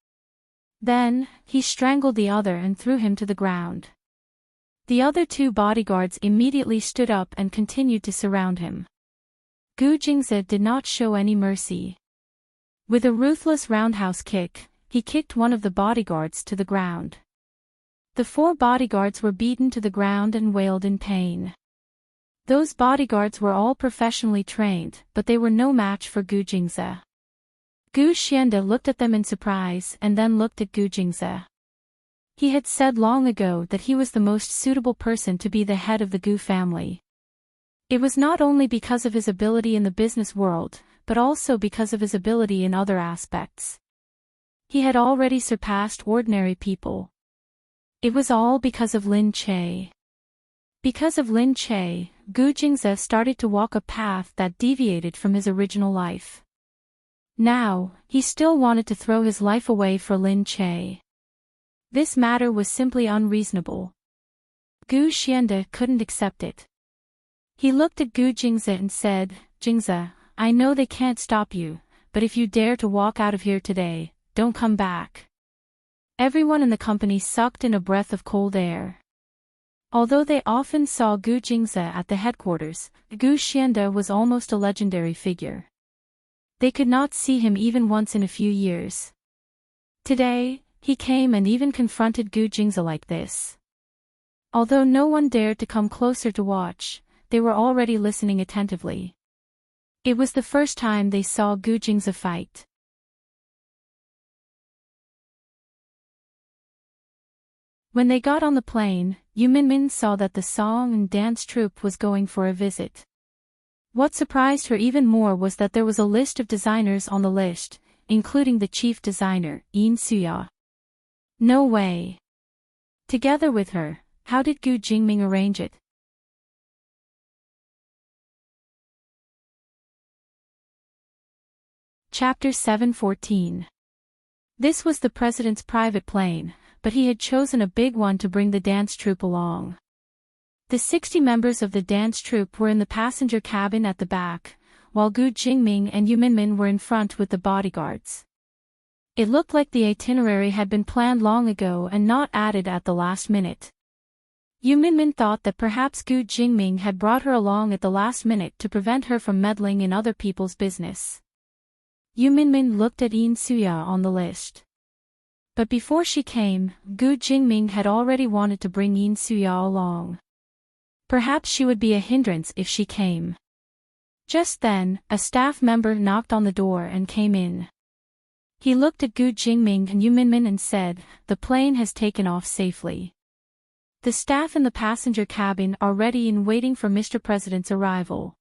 Then, he strangled the other and threw him to the ground. The other two bodyguards immediately stood up and continued to surround him. Gu Jingze did not show any mercy. With a ruthless roundhouse kick, he kicked one of the bodyguards to the ground. The four bodyguards were beaten to the ground and wailed in pain. Those bodyguards were all professionally trained, but they were no match for Gu Jingze. Gu Xiande looked at them in surprise and then looked at Gu Jingze. He had said long ago that he was the most suitable person to be the head of the Gu family. It was not only because of his ability in the business world, but also because of his ability in other aspects. He had already surpassed ordinary people. It was all because of Lin Che. Because of Lin Che, Gu Jingze started to walk a path that deviated from his original life. Now, he still wanted to throw his life away for Lin Che. This matter was simply unreasonable. Gu Xiande couldn't accept it. He looked at Gu Jingze and said, "Jingze, I know they can't stop you, but if you dare to walk out of here today, don't come back." Everyone in the company sucked in a breath of cold air. Although they often saw Gu Jingze at the headquarters, Gu Xiande was almost a legendary figure. They could not see him even once in a few years. Today, he came and even confronted Gu Jingze like this. Although no one dared to come closer to watch, they were already listening attentively. It was the first time they saw Gu Jingze fight. When they got on the plane, Yu Minmin saw that the song and dance troupe was going for a visit. What surprised her even more was that there was a list of designers on the list, including the chief designer, Yin Suya. No way. Together with her, how did Gu Jingming arrange it? Chapter 7:14. This was the president's private plane, but he had chosen a big one to bring the dance troupe along. The 60 members of the dance troupe were in the passenger cabin at the back, while Gu Jingming and Yu Minmin were in front with the bodyguards. It looked like the itinerary had been planned long ago and not added at the last minute. Yu Minmin thought that perhaps Gu Jingming had brought her along at the last minute to prevent her from meddling in other people's business. Yu Minmin looked at Yin Suya on the list. But before she came, Gu Jingming had already wanted to bring Yin Suya along. Perhaps she would be a hindrance if she came. Just then, a staff member knocked on the door and came in. He looked at Gu Jingming and Yu Minmin and said, "The plane has taken off safely. The staff in the passenger cabin are ready and waiting for Mr. President's arrival."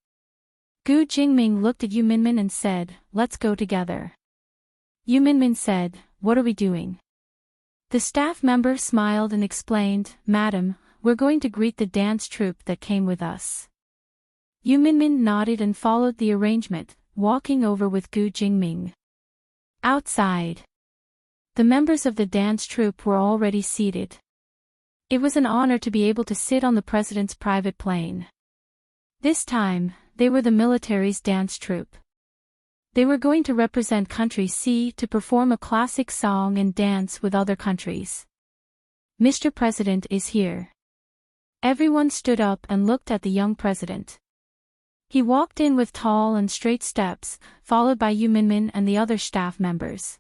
Gu Jingming looked at Yu Minmin and said, "Let's go together." Yu Minmin said, "What are we doing?" The staff member smiled and explained, "Madam, we're going to greet the dance troupe that came with us." Yu Minmin nodded and followed the arrangement, walking over with Gu Jingming. Outside, the members of the dance troupe were already seated. It was an honor to be able to sit on the president's private plane. This time, they were the military's dance troupe. They were going to represent Country C to perform a classic song and dance with other countries. "Mr. President is here." Everyone stood up and looked at the young president. He walked in with tall and straight steps, followed by Yu Minmin and the other staff members.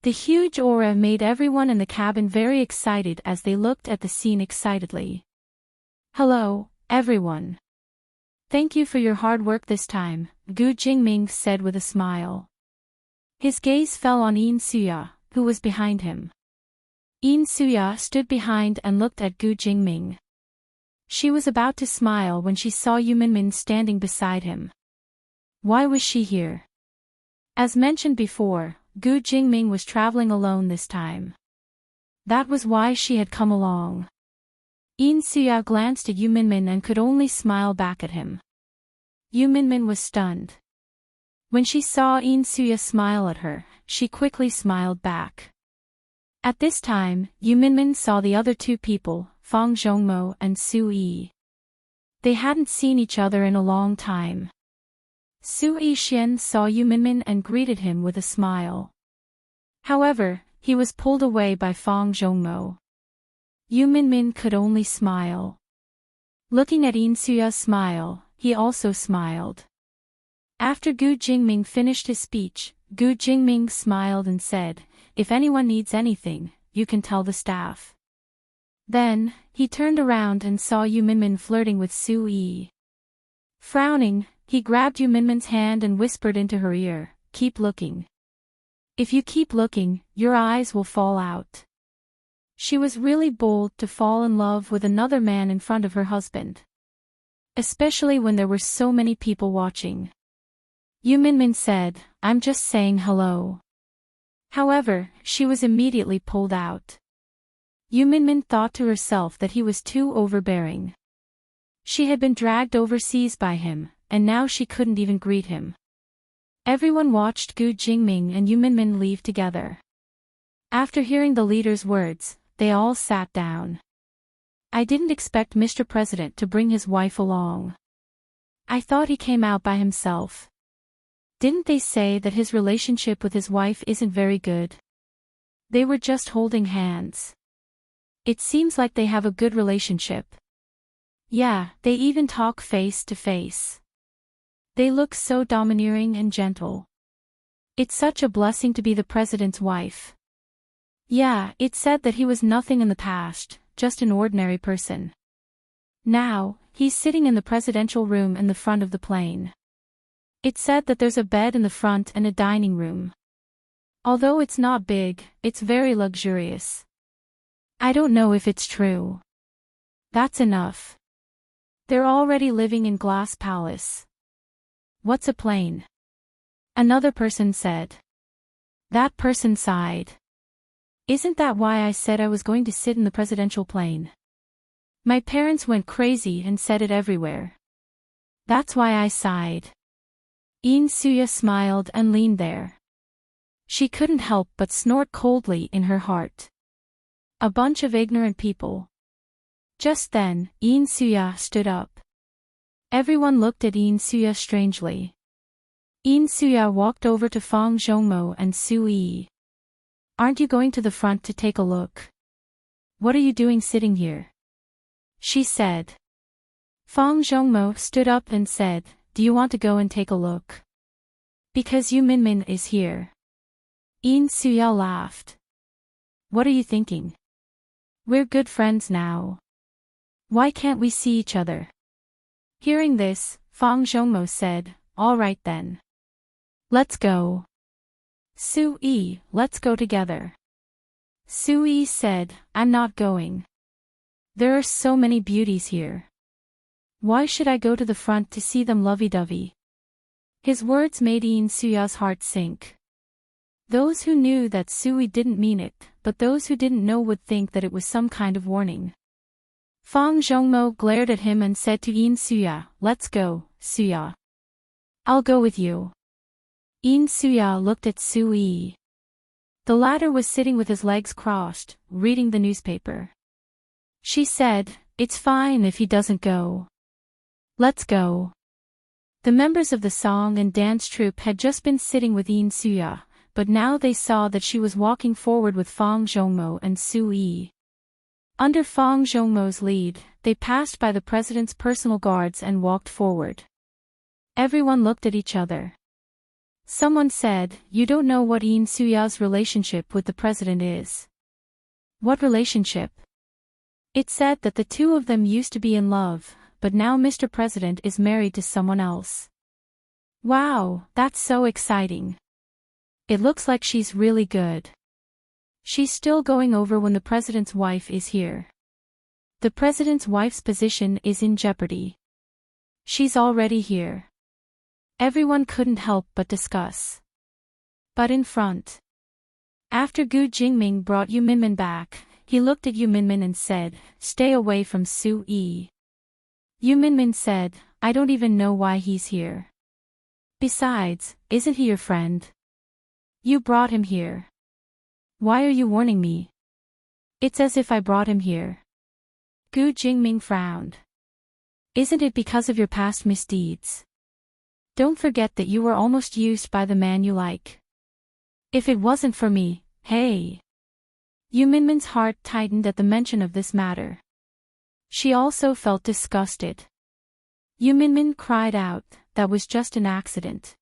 The huge aura made everyone in the cabin very excited as they looked at the scene excitedly. "Hello, everyone. Thank you for your hard work this time," Gu Jingming said with a smile. His gaze fell on Yin Suya, who was behind him. Yin Suya stood behind and looked at Gu Jingming. She was about to smile when she saw Yu Minmin standing beside him. Why was she here? As mentioned before, Gu Jingming was traveling alone this time. That was why she had come along. Yin Suya glanced at Yu Minmin and could only smile back at him. Yu Minmin was stunned. When she saw Yin Suya smile at her, she quickly smiled back. At this time, Yu Minmin saw the other two people, Fang Zhongmo and Su Yi. They hadn't seen each other in a long time. Su Yixian saw Yu Minmin and greeted him with a smile. However, he was pulled away by Fang Zhongmo. Yu Minmin could only smile. Looking at Yin Suya's smile, he also smiled. After Gu Jingming finished his speech, Gu Jingming smiled and said, "If anyone needs anything, you can tell the staff." Then, he turned around and saw Yu Minmin flirting with Su Yi. Frowning, he grabbed Yu Minmin's hand and whispered into her ear, "Keep looking. If you keep looking, your eyes will fall out." She was really bold to fall in love with another man in front of her husband. Especially when there were so many people watching. Yu Minmin said, "I'm just saying hello." However, she was immediately pulled out. Yu Minmin thought to herself that he was too overbearing. She had been dragged overseas by him, and now she couldn't even greet him. Everyone watched Gu Jingming and Yu Minmin leave together. After hearing the leader's words, they all sat down. "I didn't expect Mr. President to bring his wife along. I thought he came out by himself. Didn't they say that his relationship with his wife isn't very good? They were just holding hands. It seems like they have a good relationship. Yeah, they even talk face to face. They look so domineering and gentle. It's such a blessing to be the president's wife." Yeah, it said that he was nothing in the past, just an ordinary person. Now, he's sitting in the presidential room in the front of the plane. It said that there's a bed in the front and a dining room. Although it's not big, it's very luxurious. I don't know if it's true. That's enough. They're already living in Glass Palace. What's a plane? Another person said. That person sighed. Isn't that why I said I was going to sit in the presidential plane? My parents went crazy and said it everywhere. That's why I sighed. Yin Suya smiled and leaned there. She couldn't help but snort coldly in her heart. A bunch of ignorant people. Just then, Yin Suya stood up. Everyone looked at Yin Suya strangely. Yin Suya walked over to Fang Zhongmo and Su Yi. Aren't you going to the front to take a look? What are you doing sitting here? She said. Fang Zhongmo stood up and said, Do you want to go and take a look? Because Yu Minmin is here. Yin Suya laughed. What are you thinking? We're good friends now. Why can't we see each other? Hearing this, Fang Zhongmo said, All right then. Let's go. Su Yi, let's go together. Su Yi said, I'm not going. There are so many beauties here. Why should I go to the front to see them lovey-dovey? His words made Yin Suya's heart sink. Those who knew that Su Yi didn't mean it, but those who didn't know would think that it was some kind of warning. Fang Zhongmo glared at him and said to Yin Suya, Let's go, Suya. I'll go with you. Yin Suya looked at Su Yi. The latter was sitting with his legs crossed, reading the newspaper. She said, It's fine if he doesn't go. Let's go. The members of the song and dance troupe had just been sitting with Yin Suya, but now they saw that she was walking forward with Fang Zhongmo and Su Yi. Under Fang Zhongmo's lead, they passed by the president's personal guards and walked forward. Everyone looked at each other. Someone said, "You don't know what In Suya's relationship with the president is." What relationship? It said that the two of them used to be in love, but now Mr. President is married to someone else. Wow, that's so exciting. It looks like she's really good. She's still going over when the president's wife is here. The president's wife's position is in jeopardy. She's already here. Everyone couldn't help but discuss. But in front. After Gu Jingming brought Yu Minmin back, he looked at Yu Minmin and said, "Stay away from Su Yi." Yu Minmin said, "I don't even know why he's here. Besides, isn't he your friend? You brought him here. Why are you warning me? It's as if I brought him here." Gu Jingming frowned. "Isn't it because of your past misdeeds? Don't forget that you were almost used by the man you like. If it wasn't for me, hey." Yu Minmin's heart tightened at the mention of this matter. She also felt disgusted. Yu Minmin cried out, "That was just an accident.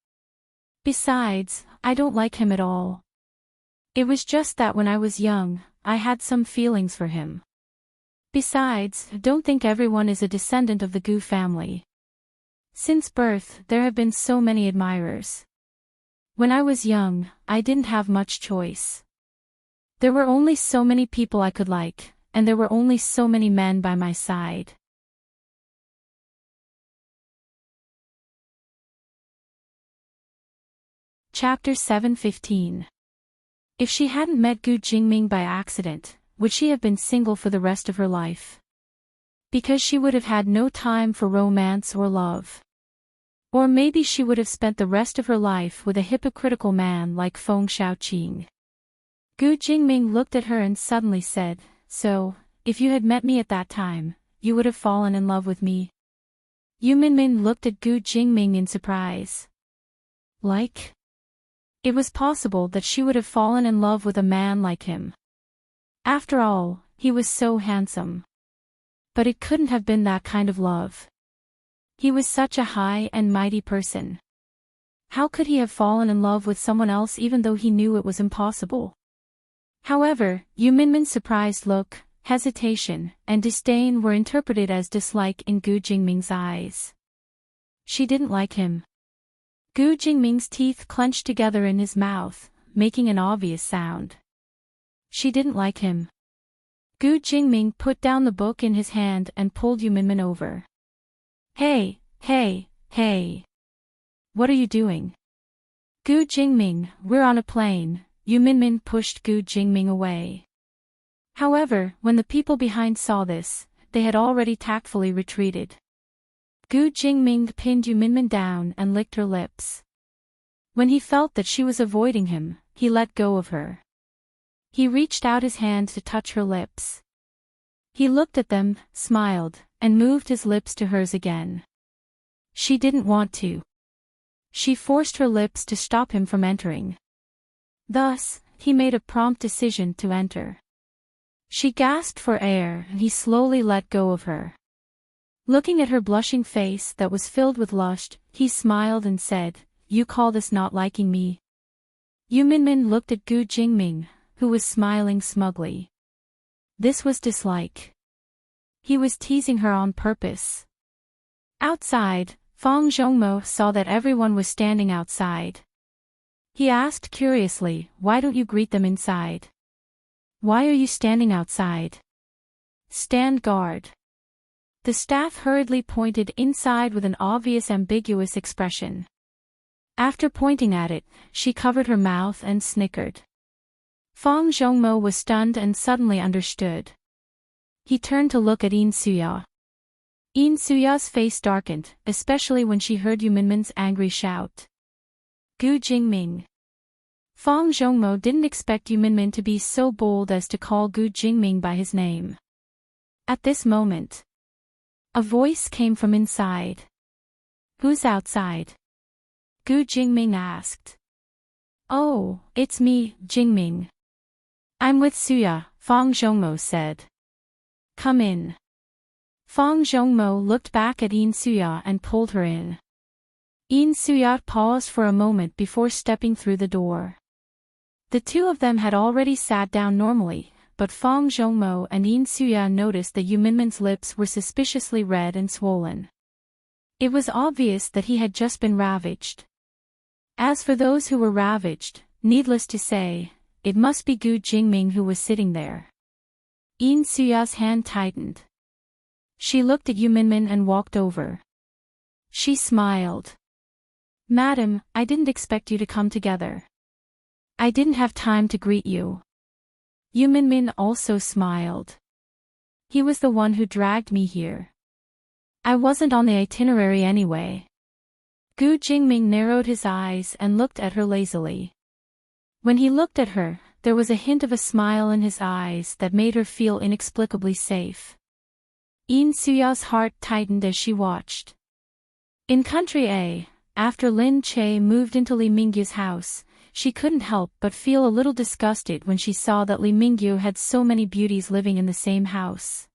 Besides, I don't like him at all. It was just that when I was young, I had some feelings for him. Besides, don't think everyone is a descendant of the Gu family. Since birth, there have been so many admirers. When I was young, I didn't have much choice. There were only so many people I could like, and there were only so many men by my side." Chapter 7:15. If she hadn't met Gu Jingming by accident, would she have been single for the rest of her life? Because she would have had no time for romance or love. Or maybe she would have spent the rest of her life with a hypocritical man like Feng Shaoqing. Gu Jingming looked at her and suddenly said, "So, if you had met me at that time, you would have fallen in love with me?" Yu Minmin looked at Gu Jingming in surprise. Like? It was possible that she would have fallen in love with a man like him. After all, he was so handsome. But it couldn't have been that kind of love. He was such a high and mighty person. How could he have fallen in love with someone else even though he knew it was impossible? However, Yu Minmin's surprised look, hesitation, and disdain were interpreted as dislike in Gu Jingming's eyes. She didn't like him. Gu Jingming's teeth clenched together in his mouth, making an obvious sound. She didn't like him. Gu Jingming put down the book in his hand and pulled Yu Minmin over. "Hey, hey, hey. What are you doing?" "Gu Jingming, we're on a plane." Yu Minmin pushed Gu Jingming away. However, when the people behind saw this, they had already tactfully retreated. Gu Jingming pinned Yu Minmin down and licked her lips. When he felt that she was avoiding him, he let go of her. He reached out his hand to touch her lips. He looked at them, smiled, and moved his lips to hers again. She didn't want to. She forced her lips to stop him from entering. Thus, he made a prompt decision to enter. She gasped for air and he slowly let go of her. Looking at her blushing face that was filled with lust, he smiled and said, "You call this not liking me?" Yu Minmin looked at Gu Jingming, who was smiling smugly. This was dislike. He was teasing her on purpose. Outside, Fang Zhongmo saw that everyone was standing outside. He asked curiously, "Why don't you greet them inside? Why are you standing outside? Stand guard." The staff hurriedly pointed inside with an obvious ambiguous expression. After pointing at it, she covered her mouth and snickered. Fang Zhongmo was stunned and suddenly understood. He turned to look at In Suya. In Suya's face darkened, especially when she heard Yu Minmin's angry shout. "Gu Jingming." Fang Zhongmo didn't expect Yu Minmin to be so bold as to call Gu Jingming by his name. At this moment, a voice came from inside. "Who's outside?" Gu Jingming asked. "Oh, it's me, Jingming. I'm with Suya," Fang Zhongmo said. "Come in." Fang Zhongmo looked back at In Suya and pulled her in. In Suyat paused for a moment before stepping through the door. The two of them had already sat down normally, but Fang Zhongmo and In Suya noticed that Yu Minmin's lips were suspiciously red and swollen. It was obvious that he had just been ravaged. As for those who were ravaged, needless to say, it must be Gu Jingming who was sitting there. In Suya's hand tightened. She looked at Yu Minmin and walked over. She smiled. "Madam, I didn't expect you to come together. I didn't have time to greet you." Yu Minmin also smiled. "He was the one who dragged me here. I wasn't on the itinerary anyway." Gu Jingming narrowed his eyes and looked at her lazily. When he looked at her, there was a hint of a smile in his eyes that made her feel inexplicably safe. In Suya's heart tightened as she watched. In Country A, after Lin Che moved into Li Mingyu's house, she couldn't help but feel a little disgusted when she saw that Li Mingyu had so many beauties living in the same house.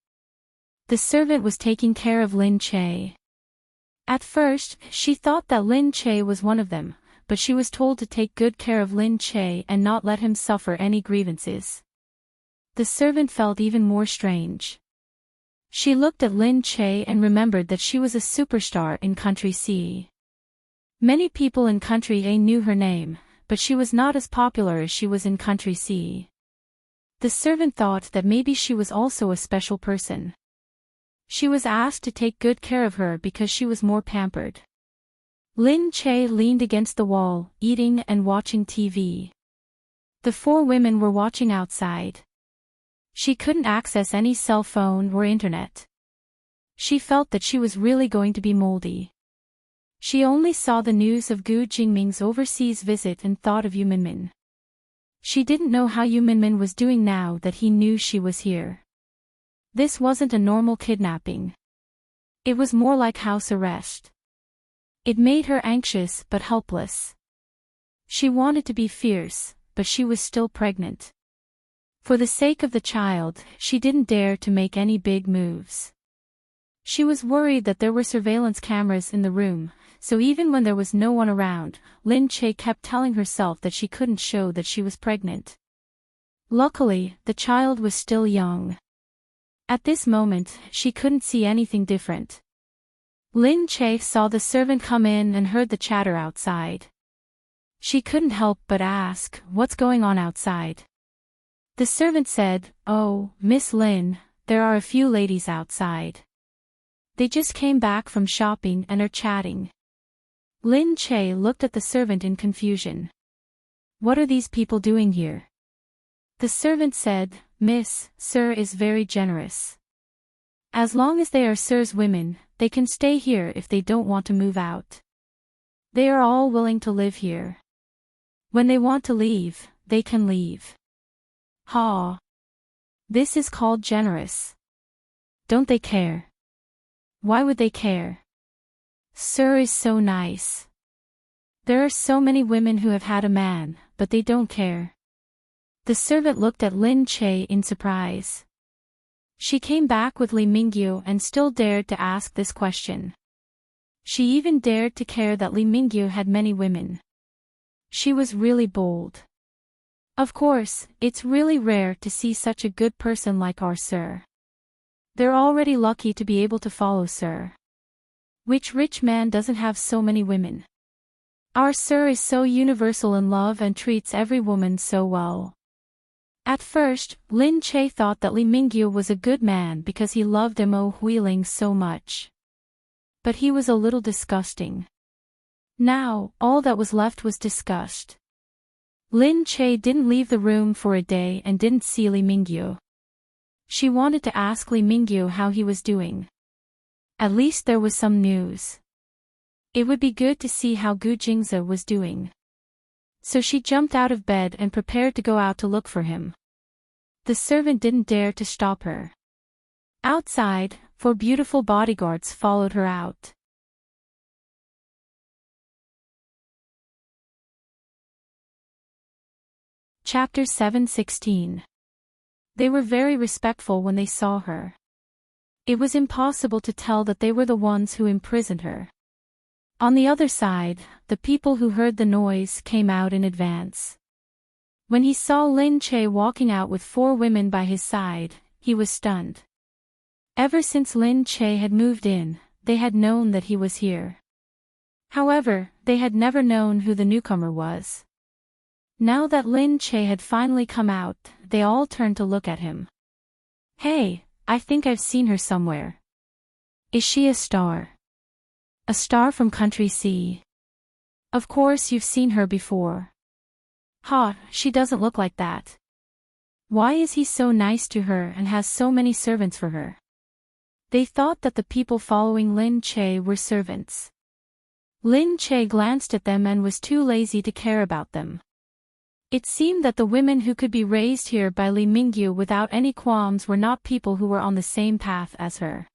The servant was taking care of Lin Che. At first, she thought that Lin Che was one of them, but she was told to take good care of Lin Che and not let him suffer any grievances. The servant felt even more strange. She looked at Lin Che and remembered that she was a superstar in Country C. Many people in Country A knew her name, but she was not as popular as she was in Country C. The servant thought that maybe she was also a special person. She was asked to take good care of her because she was more pampered. Lin Che leaned against the wall, eating and watching TV. The four women were watching outside. She couldn't access any cell phone or internet. She felt that she was really going to be moldy. She only saw the news of Gu Jingming's overseas visit and thought of Yu Minmin. She didn't know how Yu Minmin was doing now that he knew she was here. This wasn't a normal kidnapping. It was more like house arrest. It made her anxious but helpless. She wanted to be fierce, but she was still pregnant. For the sake of the child, she didn't dare to make any big moves. She was worried that there were surveillance cameras in the room, so even when there was no one around, Lin Che kept telling herself that she couldn't show that she was pregnant. Luckily, the child was still young. At this moment, she couldn't see anything different. Lin Che saw the servant come in and heard the chatter outside. She couldn't help but ask, "What's going on outside?" The servant said, "Oh, Miss Lin, there are a few ladies outside. They just came back from shopping and are chatting." Lin Che looked at the servant in confusion. "What are these people doing here?" The servant said, "Miss, Sir is very generous. As long as they are Sir's women, they can stay here if they don't want to move out. They are all willing to live here. When they want to leave, they can leave." Ha! This is called generous. Don't they care? Why would they care? Sir is so nice. There are so many women who have had a man, but they don't care. The servant looked at Lin Che in surprise. She came back with Li Mingyu and still dared to ask this question. She even dared to care that Li Mingyu had many women. She was really bold. Of course, it's really rare to see such a good person like our Sir. They're already lucky to be able to follow Sir. Which rich man doesn't have so many women? Our Sir is so universal in love and treats every woman so well. At first, Lin Che thought that Li Mingyu was a good man because he loved Mo Huiling so much. But he was a little disgusting. Now, all that was left was disgust. Lin Che didn't leave the room for a day and didn't see Li Mingyu. She wanted to ask Li Mingyu how he was doing. At least there was some news. It would be good to see how Gu Jingze was doing. So she jumped out of bed and prepared to go out to look for him. The servant didn't dare to stop her. Outside, 4 beautiful bodyguards followed her out. Chapter 7:16. They were very respectful when they saw her. It was impossible to tell that they were the ones who imprisoned her. On the other side, the people who heard the noise came out in advance. When he saw Lin Che walking out with 4 women by his side, he was stunned. Ever since Lin Che had moved in, they had known that he was here. However, they had never known who the newcomer was. Now that Lin Che had finally come out, they all turned to look at him. Hey, I think I've seen her somewhere. Is she a star? A star from Country C? Of course you've seen her before. Ha, she doesn't look like that. Why is he so nice to her and has so many servants for her? They thought that the people following Lin Che were servants. Lin Che glanced at them and was too lazy to care about them. It seemed that the women who could be raised here by Li Mingyu without any qualms were not people who were on the same path as her.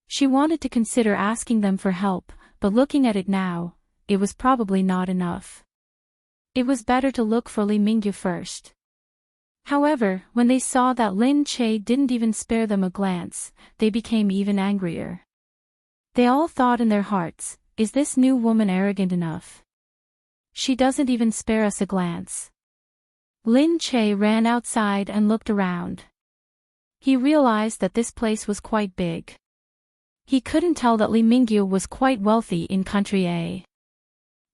She wanted to consider asking them for help, but looking at it now, it was probably not enough. It was better to look for Li Mingyu first. However, when they saw that Lin Che didn't even spare them a glance, they became even angrier. They all thought in their hearts, is this new woman arrogant enough? She doesn't even spare us a glance. Lin Che ran outside and looked around. He realized that this place was quite big. He couldn't tell that Li Mingyu was quite wealthy in Country A.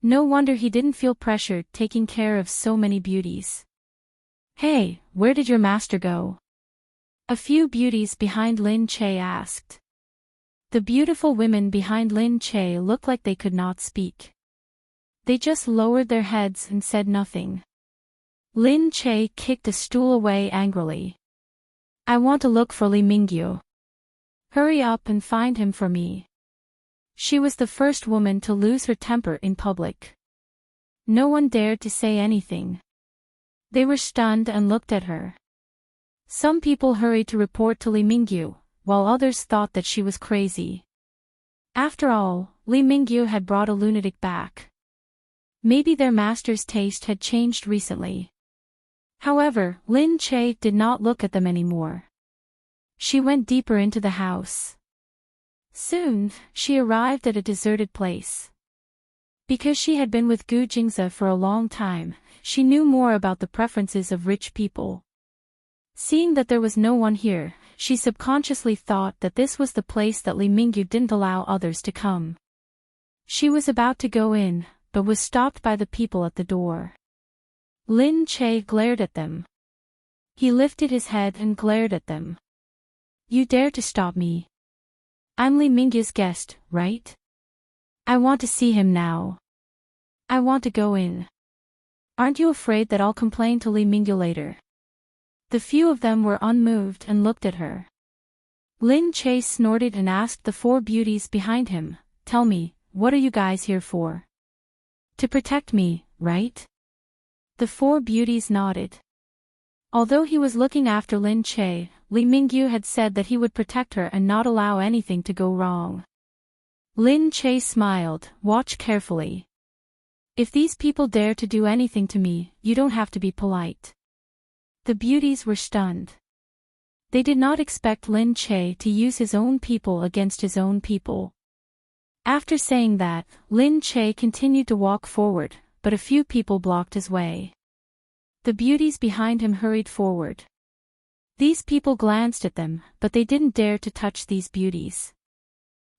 No wonder he didn't feel pressured taking care of so many beauties. Hey, where did your master go? A few beauties behind Lin Che asked. The beautiful women behind Lin Che looked like they could not speak. They just lowered their heads and said nothing. Lin Che kicked a stool away angrily. I want to look for Li Mingyu. Hurry up and find him for me. She was the first woman to lose her temper in public. No one dared to say anything. They were stunned and looked at her. Some people hurried to report to Li Mingyu, while others thought that she was crazy. After all, Li Mingyu had brought a lunatic back. Maybe their master's taste had changed recently. However, Lin Che did not look at them anymore. She went deeper into the house. Soon, she arrived at a deserted place. Because she had been with Gu Jingze for a long time, she knew more about the preferences of rich people. Seeing that there was no one here, she subconsciously thought that this was the place that Li Mingyu didn't allow others to come. She was about to go in, but was stopped by the people at the door. Lin Che glared at them. He lifted his head and glared at them. You dare to stop me? I'm Li Mingyu's guest, right? I want to see him now. I want to go in. Aren't you afraid that I'll complain to Li Mingyu later? The few of them were unmoved and looked at her. Lin Che snorted and asked the 4 beauties behind him, tell me, what are you guys here for? To protect me, right? The 4 beauties nodded. Although he was looking after Lin Che, Li Mingyu had said that he would protect her and not allow anything to go wrong. Lin Che smiled, watch carefully. If these people dare to do anything to me, you don't have to be polite. The beauties were stunned. They did not expect Lin Che to use his own people against his own people. After saying that, Lin Che continued to walk forward, but a few people blocked his way. The beauties behind him hurried forward. These people glanced at them, but they didn't dare to touch these beauties.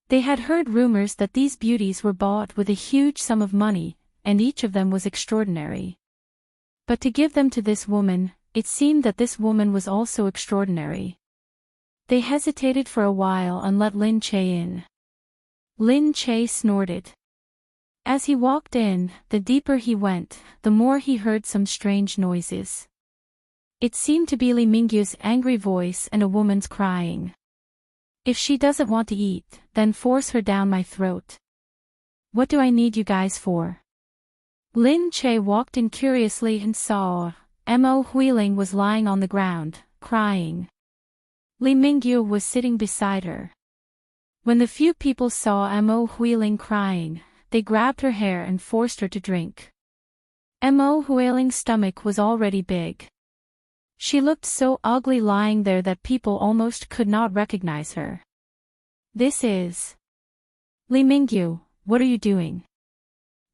They had heard rumors that these beauties were bought with a huge sum of money, and each of them was extraordinary. But to give them to this woman, it seemed that this woman was also extraordinary. They hesitated for a while and let Lin Che in. Lin Che snorted. As he walked in, the deeper he went, the more he heard some strange noises. It seemed to be Li Mingyu's angry voice and a woman's crying. If she doesn't want to eat, then force her down my throat. What do I need you guys for? Lin Che walked in curiously and saw Mo Huiling was lying on the ground, crying. Li Mingyu was sitting beside her. When the few people saw Mo Huiling crying, they grabbed her hair and forced her to drink. Mo Huiling's stomach was already big. She looked so ugly lying there that people almost could not recognize her. This is Li Mingyu, what are you doing?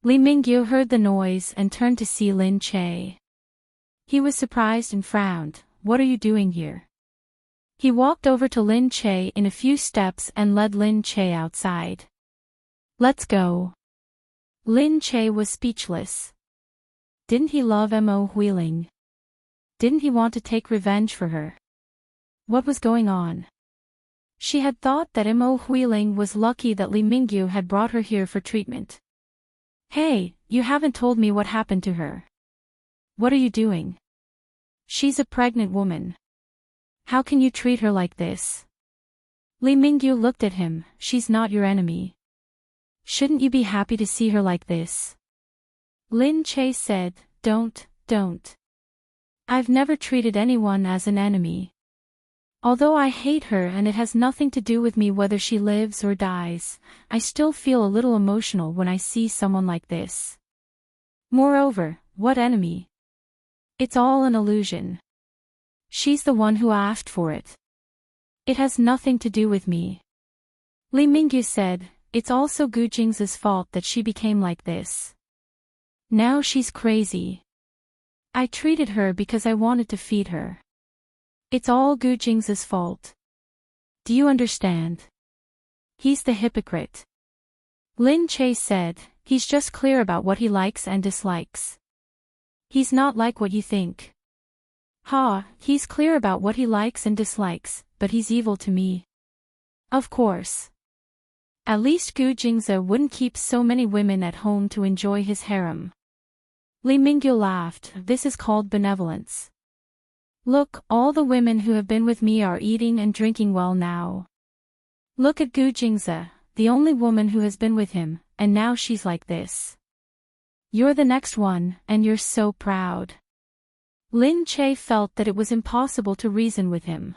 Li Mingyu heard the noise and turned to see Lin Che. He was surprised and frowned. What are you doing here? He walked over to Lin Che in a few steps and led Lin Che outside. Let's go. Lin Che was speechless. Didn't he love Mo Huiling? Didn't he want to take revenge for her? What was going on? She had thought that Mo Huiling was lucky that Li Mingyu had brought her here for treatment. Hey, you haven't told me what happened to her. What are you doing? She's a pregnant woman. How can you treat her like this? Li Mingyu looked at him. She's not your enemy. Shouldn't you be happy to see her like this? Lin Che said, Don't. I've never treated anyone as an enemy. Although I hate her and it has nothing to do with me whether she lives or dies, I still feel a little emotional when I see someone like this. Moreover, what enemy? It's all an illusion. She's the one who asked for it. It has nothing to do with me. Li Mingyu said, it's also Gu Jing's fault that she became like this. Now she's crazy. I treated her because I wanted to feed her. It's all Gu Jing's fault. Do you understand? He's the hypocrite. Lin Che said, he's just clear about what he likes and dislikes. He's not like what you think. He's clear about what he likes and dislikes, but he's evil to me. Of course. At least Gu Jingze wouldn't keep so many women at home to enjoy his harem. Li Mingyu laughed. This is called benevolence. Look, all the women who have been with me are eating and drinking well now. Look at Gu Jingze, the only woman who has been with him, and now she's like this. You're the next one, and you're so proud. Lin Che felt that it was impossible to reason with him.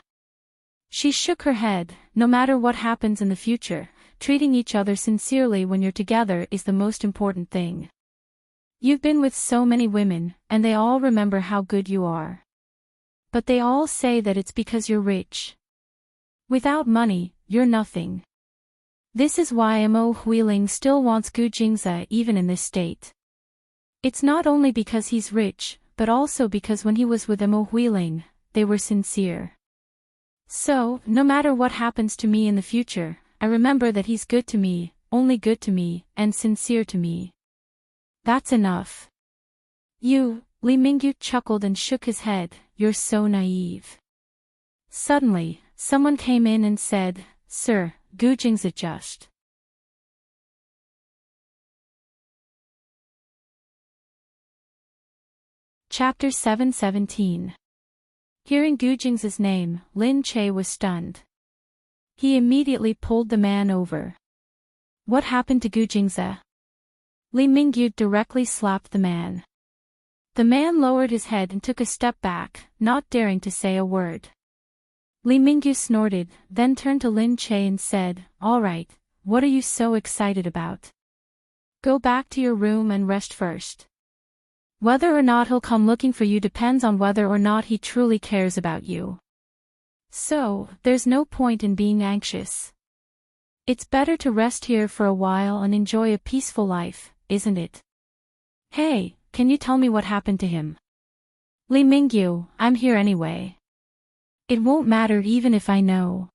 She shook her head. No matter what happens in the future, treating each other sincerely when you're together is the most important thing. You've been with so many women, and they all remember how good you are. But they all say that it's because you're rich. Without money, you're nothing. This is why Mo Huiling still wants Gu Jingze even in this state. It's not only because he's rich, but also because when he was with Mo Huiling, they were sincere. So, no matter what happens to me in the future, I remember that he's good to me, only good to me, and sincere to me. That's enough. Li Mingyu chuckled and shook his head, you're so naive. Suddenly, someone came in and said, Sir, Gu Jing's just. Chapter 717. Hearing Gu Jing's name, Lin Che was stunned. He immediately pulled the man over. What happened to Gu Jingze? Li Mingyu directly slapped the man. The man lowered his head and took a step back, not daring to say a word. Li Mingyu snorted, then turned to Lin Che and said, All right, what are you so excited about? Go back to your room and rest first. Whether or not he'll come looking for you depends on whether or not he truly cares about you. So, there's no point in being anxious. It's better to rest here for a while and enjoy a peaceful life, isn't it? Hey, can you tell me what happened to him? Li Mingyu, I'm here anyway. It won't matter even if I know.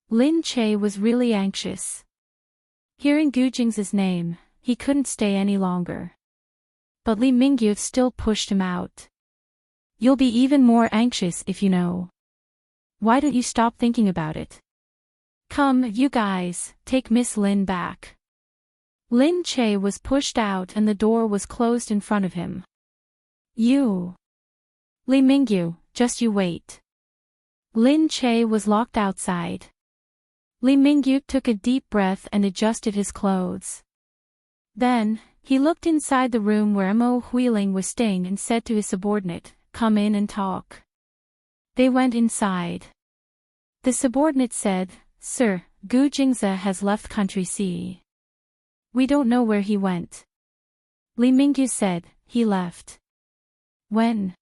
Lin Che was really anxious. Hearing Gu Jing's name, he couldn't stay any longer. But Li Mingyu still pushed him out. You'll be even more anxious if you know. Why don't you stop thinking about it? Come, you guys, take Miss Lin back. Lin Che was pushed out and the door was closed in front of him. You. Li Mingyu, just you wait. Lin Che was locked outside. Li Mingyu took a deep breath and adjusted his clothes. Then, he looked inside the room where Mo Huiling was staying and said to his subordinate, Come in and talk. They went inside. The subordinate said, Sir, Gu Jingze has left country C. We don't know where he went. Li Mingyu said, he left. When?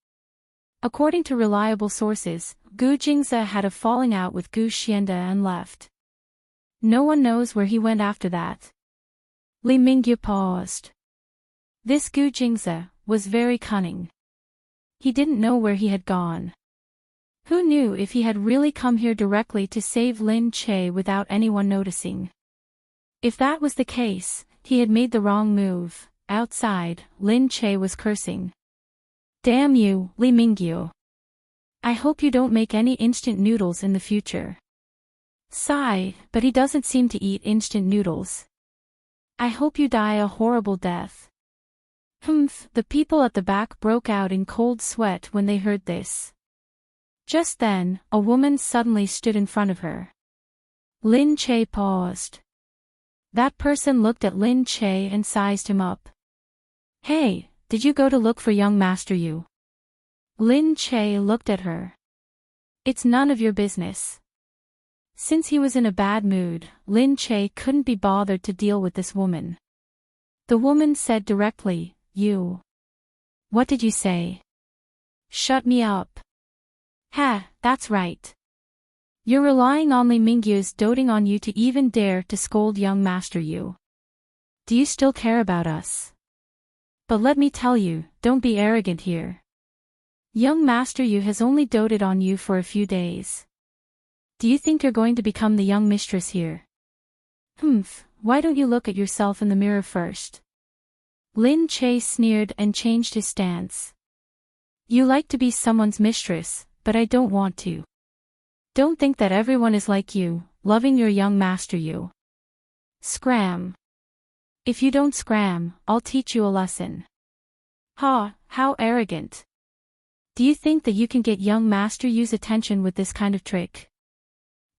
According to reliable sources, Gu Jingze had a falling out with Gu Xiande and left. No one knows where he went after that. Li Mingyu paused. This Gu Jingze was very cunning. He didn't know where he had gone. Who knew if he had really come here directly to save Lin Che without anyone noticing? If that was the case, he had made the wrong move. Outside, Lin Che was cursing. Damn you, Li Mingyu. I hope you don't make any instant noodles in the future. Sigh, but he doesn't seem to eat instant noodles. I hope you die a horrible death. Humph, the people at the back broke out in cold sweat when they heard this. Just then, a woman suddenly stood in front of her. Lin Che paused. That person looked at Lin Che and sized him up. Hey, did you go to look for young Master Yu? Lin Che looked at her. It's none of your business. Since he was in a bad mood, Lin Che couldn't be bothered to deal with this woman. The woman said directly, You. What did you say? Shut me up. Ha, that's right. You're relying on Li Mingyu's doting on you to even dare to scold young Master Yu. Do you still care about us? But let me tell you, don't be arrogant here. Young Master Yu has only doted on you for a few days. Do you think you're going to become the young mistress here? Humph, why don't you look at yourself in the mirror first? Lin Che sneered and changed his stance. You like to be someone's mistress, but I don't want to. Don't think that everyone is like you, loving your young Master Yu. Scram. If you don't scram, I'll teach you a lesson. Ha, how arrogant. Do you think that you can get young Master Yu's attention with this kind of trick?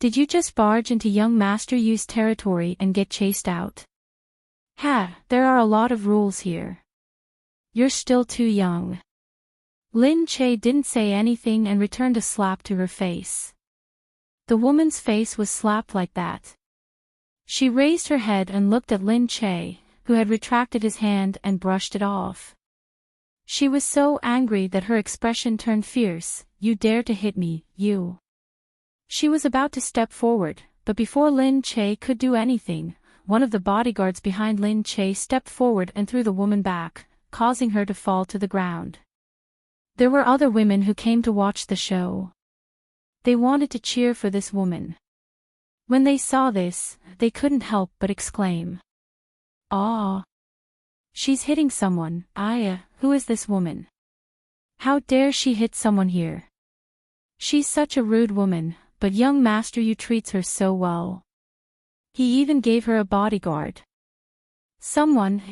Did you just barge into young Master Yu's territory and get chased out? Ha, there are a lot of rules here. You're still too young. Lin Che didn't say anything and returned a slap to her face. The woman's face was slapped like that. She raised her head and looked at Lin Che, who had retracted his hand and brushed it off. She was so angry that her expression turned fierce. You dare to hit me, you. She was about to step forward, but before Lin Che could do anything, one of the bodyguards behind Lin Che stepped forward and threw the woman back, causing her to fall to the ground. There were other women who came to watch the show. They wanted to cheer for this woman. When they saw this, they couldn't help but exclaim. "Ah! She's hitting someone. Who is this woman? How dare she hit someone here? She's such a rude woman, but young Master Yu treats her so well. He even gave her a bodyguard.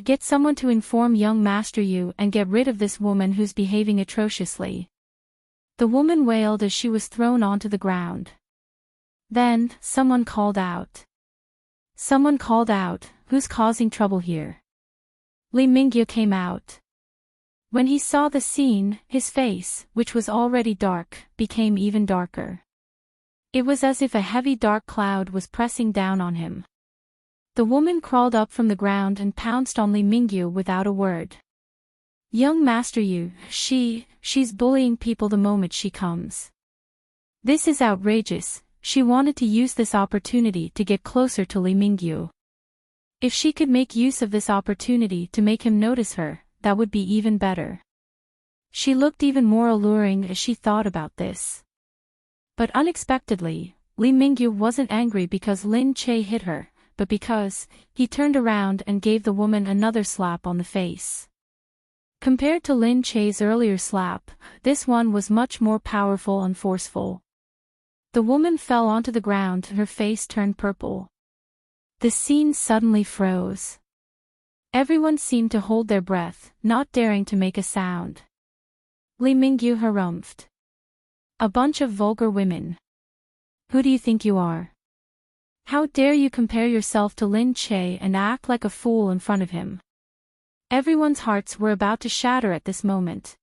Get someone to inform young Master Yu and get rid of this woman who's behaving atrociously." The woman wailed as she was thrown onto the ground. Then, someone called out. "Who's causing trouble here?" Li Mingyu came out. When he saw the scene, his face, which was already dark, became even darker. It was as if a heavy dark cloud was pressing down on him. The woman crawled up from the ground and pounced on Li Mingyu without a word. "Young Master Yu, she's bullying people the moment she comes. This is outrageous." She wanted to use this opportunity to get closer to Li Mingyu. If she could make use of this opportunity to make him notice her, that would be even better. She looked even more alluring as she thought about this. But unexpectedly, Li Mingyu wasn't angry because Lin Che hit her, but because he turned around and gave the woman another slap on the face. Compared to Lin Che's earlier slap, this one was much more powerful and forceful. The woman fell onto the ground and her face turned purple. The scene suddenly froze. Everyone seemed to hold their breath, not daring to make a sound. Li Mingyu harumphed. "A bunch of vulgar women. Who do you think you are? How dare you compare yourself to Lin Che and act like a fool in front of him?" Everyone's hearts were about to shatter at this moment.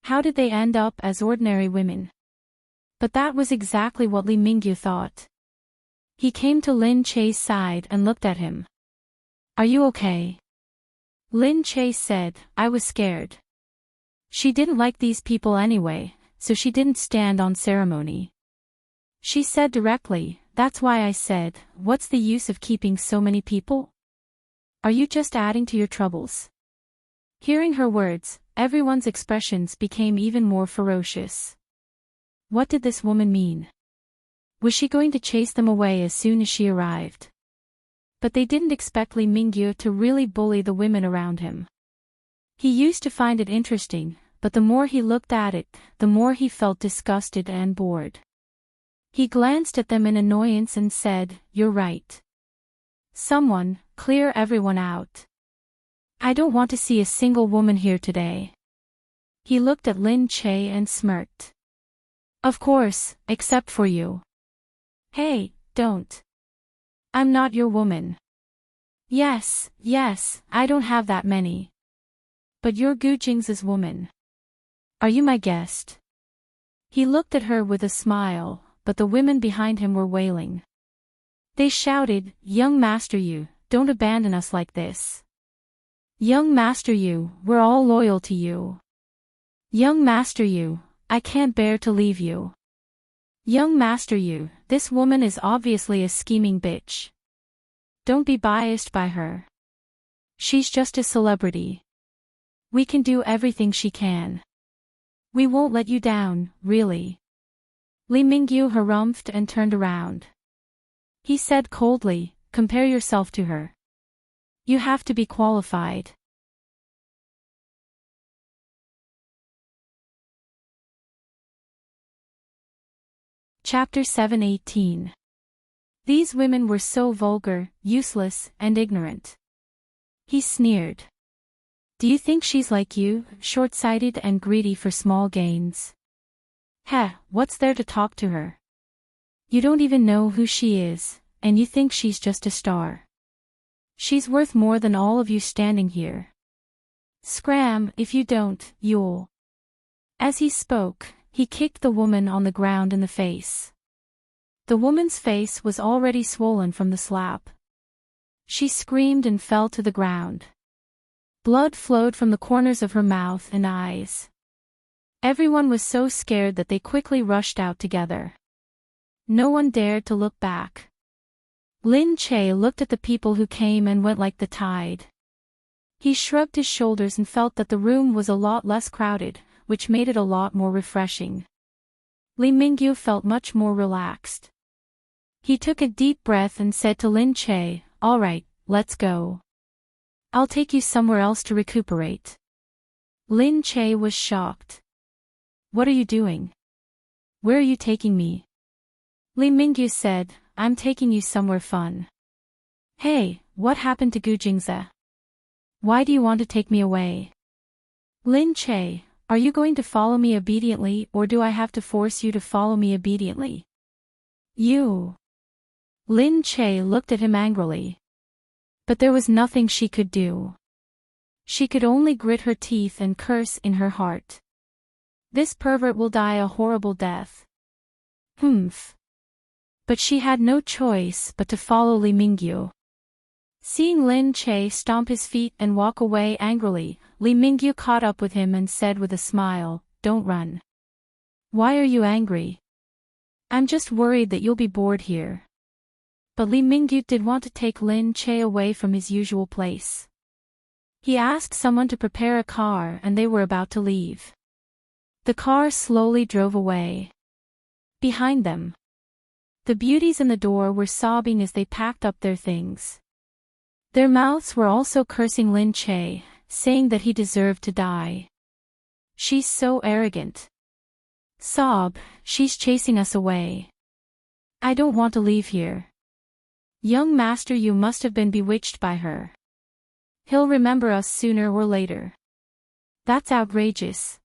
How did they end up as ordinary women? But that was exactly what Li Mingyu thought. He came to Lin Che's side and looked at him. "Are you okay?" Lin Che said, "I was scared. She didn't like these people anyway, so she didn't stand on ceremony. She said directly, that's why I said, what's the use of keeping so many people? Are you just adding to your troubles? Hearing her words, everyone's expressions became even more ferocious. What did this woman mean? Was she going to chase them away as soon as she arrived? But they didn't expect Lee Mingyu to really bully the women around him. He used to find it interesting, but the more he looked at it, the more he felt disgusted and bored. He glanced at them in annoyance and said, "You're right. Someone, clear everyone out. I don't want to see a single woman here today." He looked at Lin Che and smirked. "Of course, except for you." "Hey, don't. I'm not your woman." Yes, I don't have that many. But you're Gu Jing's woman. Are you my guest?" He looked at her with a smile, but the women behind him were wailing. They shouted, "Young Master Yu, don't abandon us like this. Young Master Yu, we're all loyal to you. Young Master Yu, I can't bear to leave you. Young Master Yu, this woman is obviously a scheming bitch. Don't be biased by her. She's just a celebrity. We can do everything she can. We won't let you down, really." Lee Mingyu harumphed and turned around. He said coldly, "Compare yourself to her. You have to be qualified." Chapter 7:18. These women were so vulgar, useless, and ignorant. He sneered. "Do you think she's like you, short-sighted and greedy for small gains? Heh, what's there to talk to her? You don't even know who she is, and you think she's just a star. She's worth more than all of you standing here. Scram, if you don't, you'll..." As he spoke, he kicked the woman on the ground in the face. The woman's face was already swollen from the slap. She screamed and fell to the ground. Blood flowed from the corners of her mouth and eyes. Everyone was so scared that they quickly rushed out together. No one dared to look back. Lin Che looked at the people who came and went like the tide. He shrugged his shoulders and felt that the room was a lot less crowded, which made it a lot more refreshing. Lee Mingyu felt much more relaxed. He took a deep breath and said to Lin Che, "All right, let's go. I'll take you somewhere else to recuperate." Lin Che was shocked. "What are you doing? Where are you taking me?" Lee Mingyu said, "I'm taking you somewhere fun." "Hey, what happened to Gu Jingze? Why do you want to take me away?" "Lin Che, are you going to follow me obediently or do I have to force you to follow me obediently?" "You..." Lin Che looked at him angrily. But there was nothing she could do. She could only grit her teeth and curse in her heart. This pervert will die a horrible death. Humph. But she had no choice but to follow Lee Mingyu. Seeing Lin Che stomp his feet and walk away angrily, Lee Mingyu caught up with him and said with a smile, "Don't run. Why are you angry?" "I'm just worried that you'll be bored here." But Lee Mingyu did want to take Lin Che away from his usual place. He asked someone to prepare a car and they were about to leave. The car slowly drove away. Behind them, the beauties in the door were sobbing as they packed up their things. Their mouths were also cursing Lin Che, saying that he deserved to die. "She's so arrogant. Sob, she's chasing us away. I don't want to leave here. Young Master Yu must have been bewitched by her. He'll remember us sooner or later. That's outrageous.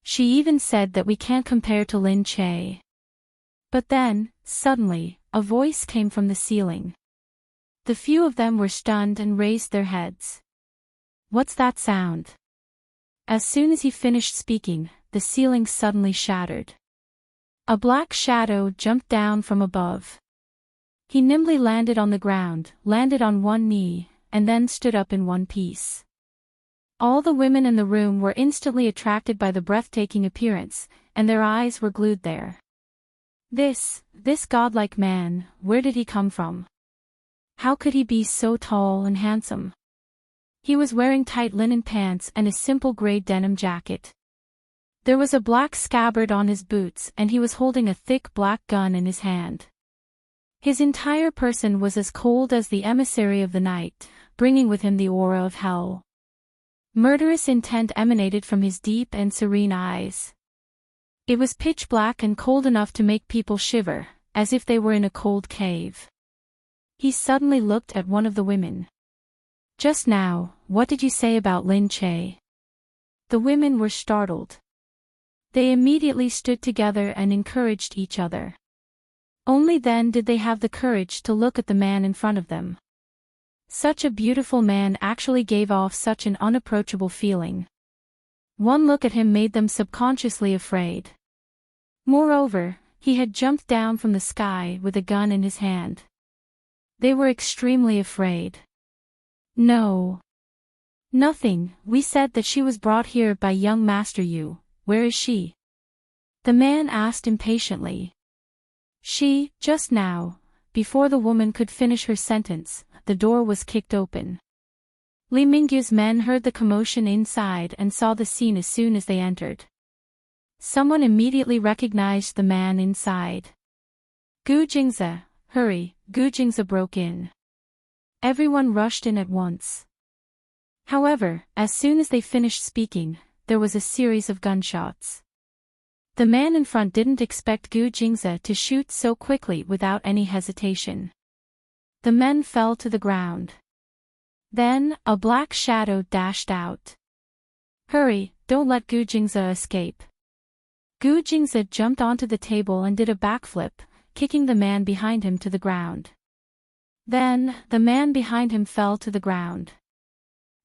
She even said that we can't compare to Lin Che." But then, suddenly, a voice came from the ceiling. The few of them were stunned and raised their heads. "What's that sound?" As soon as he finished speaking, the ceiling suddenly shattered. A black shadow jumped down from above. He nimbly landed on the ground, landed on one knee, and then stood up in one piece. All the women in the room were instantly attracted by the breathtaking appearance, and their eyes were glued there. This godlike man, where did he come from? How could he be so tall and handsome? He was wearing tight linen pants and a simple gray denim jacket. There was a black scabbard on his boots and he was holding a thick black gun in his hand. His entire person was as cold as the emissary of the night, bringing with him the aura of hell. Murderous intent emanated from his deep and serene eyes. It was pitch black and cold enough to make people shiver, as if they were in a cold cave. He suddenly looked at one of the women. "Just now, what did you say about Lin Che?" The women were startled. They immediately stood together and encouraged each other. Only then did they have the courage to look at the man in front of them. Such a beautiful man actually gave off such an unapproachable feeling. One look at him made them subconsciously afraid. Moreover, he had jumped down from the sky with a gun in his hand. They were extremely afraid. "No. Nothing, we said that she was brought here by young Master Yu. Where is she?" The man asked impatiently. "She, just now." Before the woman could finish her sentence, the door was kicked open. Li Mingyu's men heard the commotion inside and saw the scene as soon as they entered. Someone immediately recognized the man inside. "Gu Jingze, hurry!" Gu Jingze broke in. Everyone rushed in at once. However, as soon as they finished speaking, there was a series of gunshots. The man in front didn't expect Gu Jingze to shoot so quickly without any hesitation. The men fell to the ground. Then, a black shadow dashed out. "Hurry, don't let Gu Jingze escape." Gu Jingze jumped onto the table and did a backflip, kicking the man behind him to the ground. Then, the man behind him fell to the ground.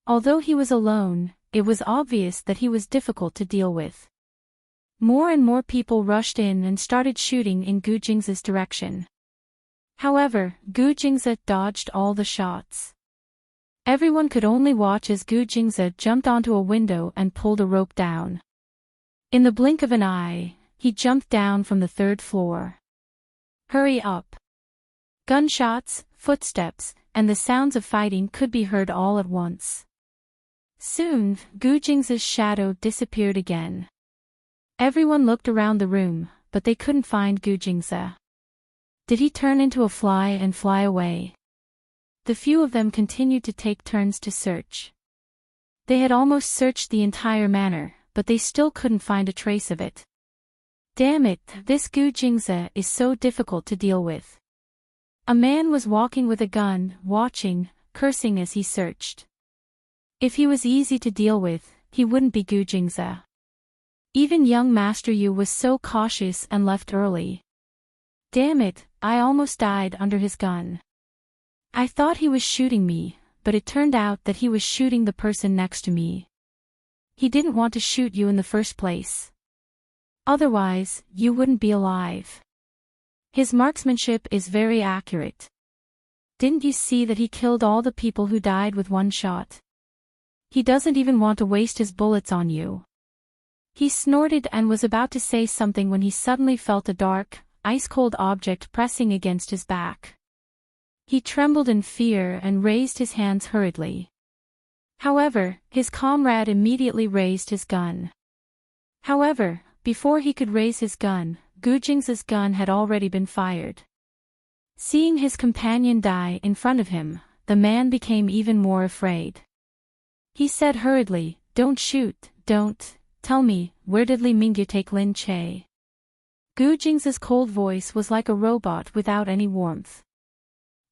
Although he was alone, it was obvious that he was difficult to deal with. More and more people rushed in and started shooting in Gu Jingze's direction. However, Gu Jingze dodged all the shots. Everyone could only watch as Gu Jingze jumped onto a window and pulled a rope down. In the blink of an eye, he jumped down from the 3rd floor. "Hurry up!" Gunshots, footsteps, and the sounds of fighting could be heard all at once. Soon, Gu Jingze's shadow disappeared again. Everyone looked around the room, but they couldn't find Gu Jingze. Did he turn into a fly and fly away? The few of them continued to take turns to search. They had almost searched the entire manor, but they still couldn't find a trace of it. Damn it, this Gu Jingze is so difficult to deal with. A man was walking with a gun, watching, cursing as he searched. If he was easy to deal with, he wouldn't be Gu Jingze. Even young Master Yu was so cautious and left early. Damn it, I almost died under his gun. I thought he was shooting me, but it turned out that he was shooting the person next to me. He didn't want to shoot you in the first place. Otherwise, you wouldn't be alive. His marksmanship is very accurate. Didn't you see that he killed all the people who died with one shot? He doesn't even want to waste his bullets on you. He snorted and was about to say something when he suddenly felt a dark, ice-cold object pressing against his back. He trembled in fear and raised his hands hurriedly. However, his comrade immediately raised his gun. However, before he could raise his gun, Gu Jingze's gun had already been fired. Seeing his companion die in front of him, the man became even more afraid. He said hurriedly, "Don't shoot, don't. Tell me, where did Li Mingyu take Lin Che?" Gu Jingze's cold voice was like a robot without any warmth.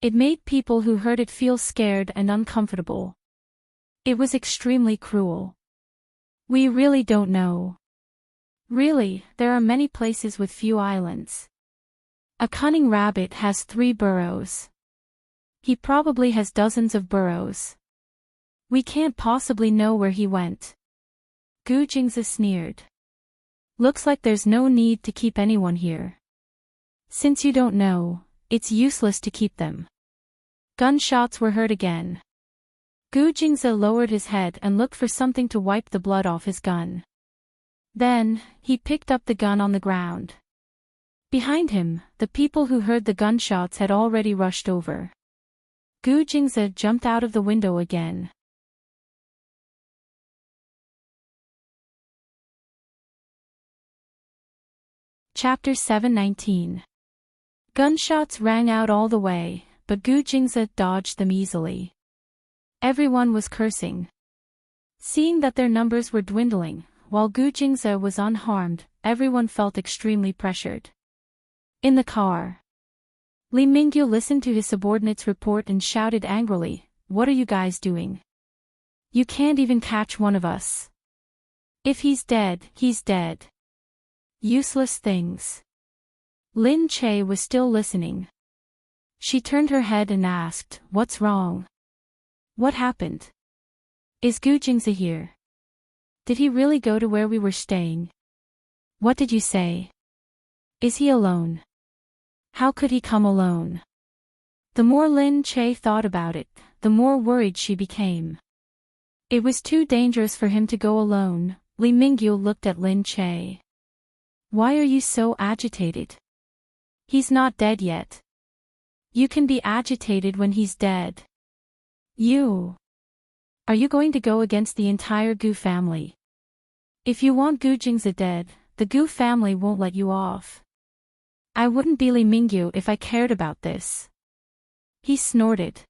It made people who heard it feel scared and uncomfortable. It was extremely cruel. "We really don't know. Really, there are many places with few islands. A cunning rabbit has 3 burrows. He probably has dozens of burrows. We can't possibly know where he went." Gu Jingze sneered. "Looks like there's no need to keep anyone here. Since you don't know, it's useless to keep them." Gunshots were heard again. Gu Jingze lowered his head and looked for something to wipe the blood off his gun. Then, he picked up the gun on the ground. Behind him, the people who heard the gunshots had already rushed over. Gu Jingze jumped out of the window again. Chapter 719. Gunshots rang out all the way, but Gu Jingze dodged them easily. Everyone was cursing. Seeing that their numbers were dwindling, while Gu Jingze was unharmed, everyone felt extremely pressured. In the car, Li Mingyu listened to his subordinate's report and shouted angrily, "What are you guys doing? You can't even catch one of us. If he's dead, he's dead. Useless things." Lin Che was still listening. She turned her head and asked, "What's wrong? What happened? Is Gu Jingze here? Did he really go to where we were staying? What did you say? Is he alone? How could he come alone?" The more Lin Che thought about it, the more worried she became. It was too dangerous for him to go alone. Li Mingyu looked at Lin Che. "Why are you so agitated? He's not dead yet. You can be agitated when he's dead. Are you going to go against the entire Gu family? If you want Gu Jingze dead, the Gu family won't let you off. I wouldn't be Li Mingyu if I cared about this." He snorted.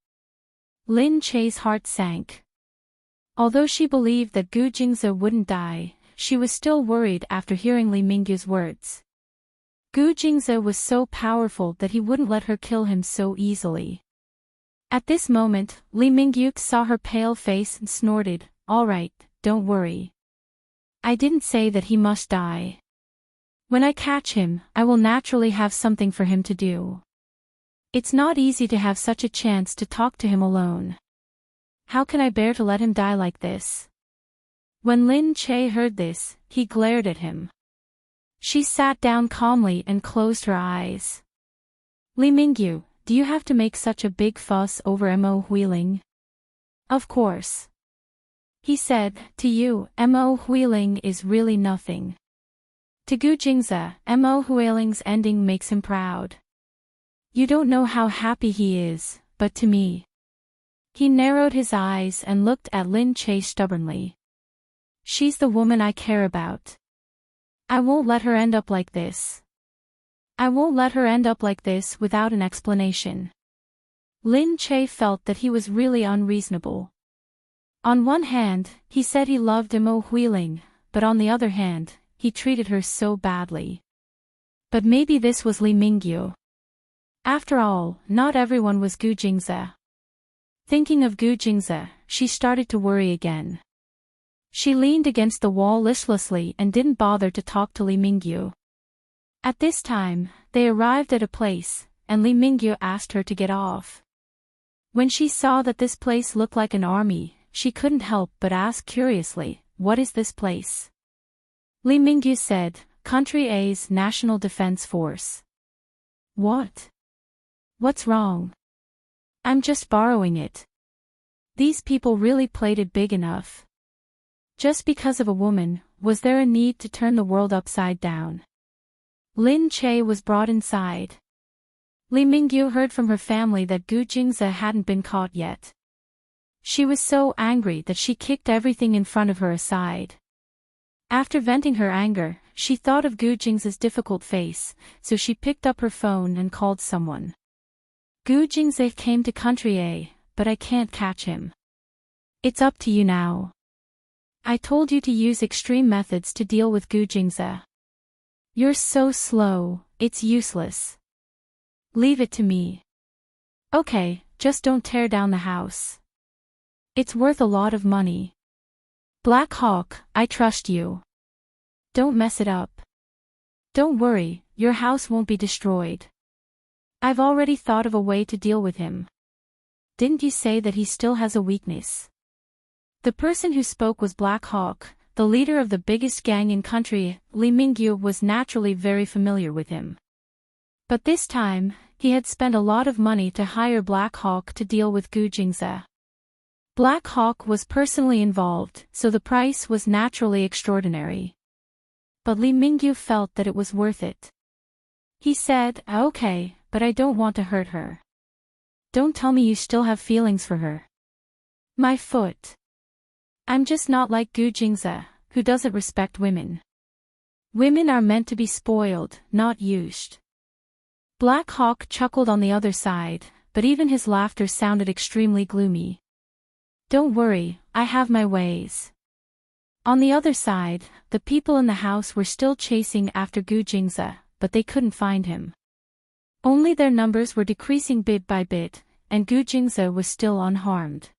Lin Che's heart sank. Although she believed that Gu Jingze wouldn't die, she was still worried after hearing Li Mingyu's words. Gu Jingze was so powerful that he wouldn't let her kill him so easily. At this moment, Li Mingyu saw her pale face and snorted, "All right, don't worry. I didn't say that he must die. When I catch him, I will naturally have something for him to do. It's not easy to have such a chance to talk to him alone. How can I bear to let him die like this?" When Lin Che heard this, he glared at him. She sat down calmly and closed her eyes. "Li Mingyu, do you have to make such a big fuss over Mo Huiling?" "Of course," he said. "To you, Mo Huiling is really nothing. To Gu Jingze, Mo Huiling's ending makes him proud. You don't know how happy he is, but to me." He narrowed his eyes and looked at Lin Che stubbornly. "She's the woman I care about. I won't let her end up like this. I won't let her end up like this without an explanation." Lin Che felt that he was really unreasonable. On one hand, he said he loved Mo Huiling, but on the other hand, he treated her so badly. But maybe this was Li Mingyu. After all, not everyone was Gu Jingze. Thinking of Gu Jingze, she started to worry again. She leaned against the wall listlessly and didn't bother to talk to Li Mingyu. At this time, they arrived at a place, and Li Mingyu asked her to get off. When she saw that this place looked like an army, she couldn't help but ask curiously, "What is this place?" Li Mingyu said, "Country A's National Defense Force." "What? What's wrong?" "I'm just borrowing it. These people really played it big enough. Just because of a woman, was there a need to turn the world upside down?" Lin Che was brought inside. Li Mingyu heard from her family that Gu Jingze hadn't been caught yet. She was so angry that she kicked everything in front of her aside. After venting her anger, she thought of Gu Jingze's difficult face, so she picked up her phone and called someone. "Gu Jingze came to Country A, but I can't catch him. It's up to you now. I told you to use extreme methods to deal with Gu Jingze. You're so slow, it's useless. Leave it to me. Okay, just don't tear down the house. It's worth a lot of money. Black Hawk, I trust you. Don't mess it up. Don't worry, your house won't be destroyed. I've already thought of a way to deal with him. Didn't you say that he still has a weakness?" The person who spoke was Black Hawk, the leader of the biggest gang in country. Li Mingyu was naturally very familiar with him. But this time, he had spent a lot of money to hire Black Hawk to deal with Gu Jingze. Black Hawk was personally involved, so the price was naturally extraordinary. But Li Mingyu felt that it was worth it. He said, "Okay, but I don't want to hurt her. Don't tell me you still have feelings for her. My foot. I'm just not like Gu Jingze, who doesn't respect women. Women are meant to be spoiled, not used. Black Hawk chuckled on the other side, but even his laughter sounded extremely gloomy. Don't worry, I have my ways. On the other side, the people in the house were still chasing after Gu Jingze, but they couldn't find him. Only their numbers were decreasing bit by bit, and Gu Jingze was still unharmed.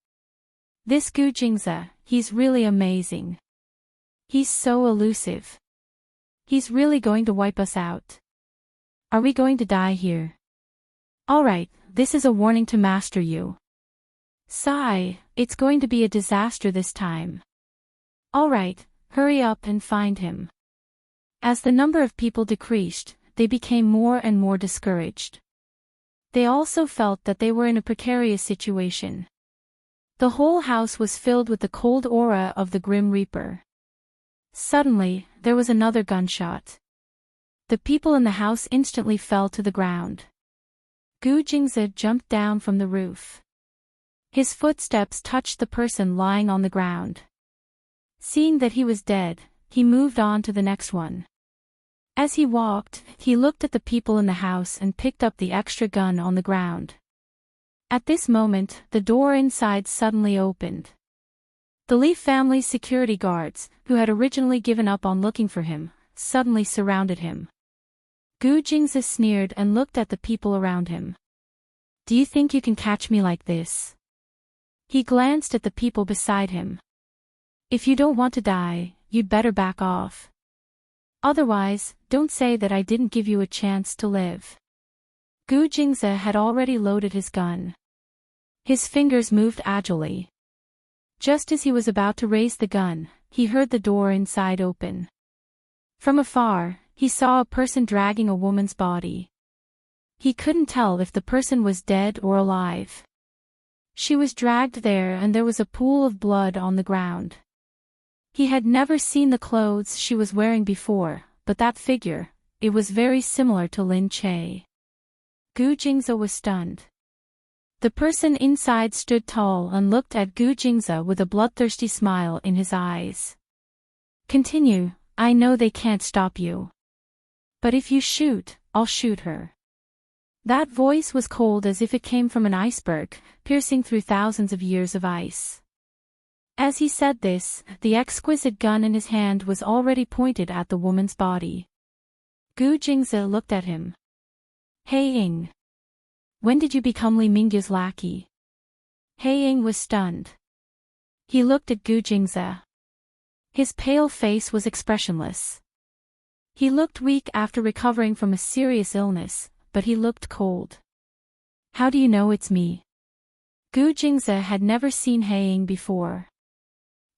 This Gu Jingze, he's really amazing. He's so elusive. He's really going to wipe us out. Are we going to die here? Alright, this is a warning to master you. Sigh, it's going to be a disaster this time. Alright, hurry up and find him. As the number of people decreased, they became more and more discouraged. They also felt that they were in a precarious situation. The whole house was filled with the cold aura of the Grim Reaper. Suddenly, there was another gunshot. The people in the house instantly fell to the ground. Gu Jingze jumped down from the roof. His footsteps touched the person lying on the ground. Seeing that he was dead, he moved on to the next one. As he walked, he looked at the people in the house and picked up the extra gun on the ground. At this moment, the door inside suddenly opened. The Li family's security guards, who had originally given up on looking for him, suddenly surrounded him. Gu Jingze sneered and looked at the people around him. Do you think you can catch me like this? He glanced at the people beside him. If you don't want to die, you'd better back off. Otherwise, don't say that I didn't give you a chance to live. Gu Jingze had already loaded his gun. His fingers moved agilely. Just as he was about to raise the gun, he heard the door inside open. From afar, he saw a person dragging a woman's body. He couldn't tell if the person was dead or alive. She was dragged there and there was a pool of blood on the ground. He had never seen the clothes she was wearing before, but that figure, it was very similar to Lin Che. Gu Jingze was stunned. The person inside stood tall and looked at Gu Jingze with a bloodthirsty smile in his eyes. Continue, I know they can't stop you. But if you shoot, I'll shoot her. That voice was cold as if it came from an iceberg, piercing through thousands of years of ice. As he said this, the exquisite gun in his hand was already pointed at the woman's body. Gu Jingze looked at him. Hey Ying. When did you become Li Mingyu's lackey? Hey Ying was stunned. He looked at Gu Jingze. His pale face was expressionless. He looked weak after recovering from a serious illness, but he looked cold. How do you know it's me? Gu Jingze had never seen He Ying before.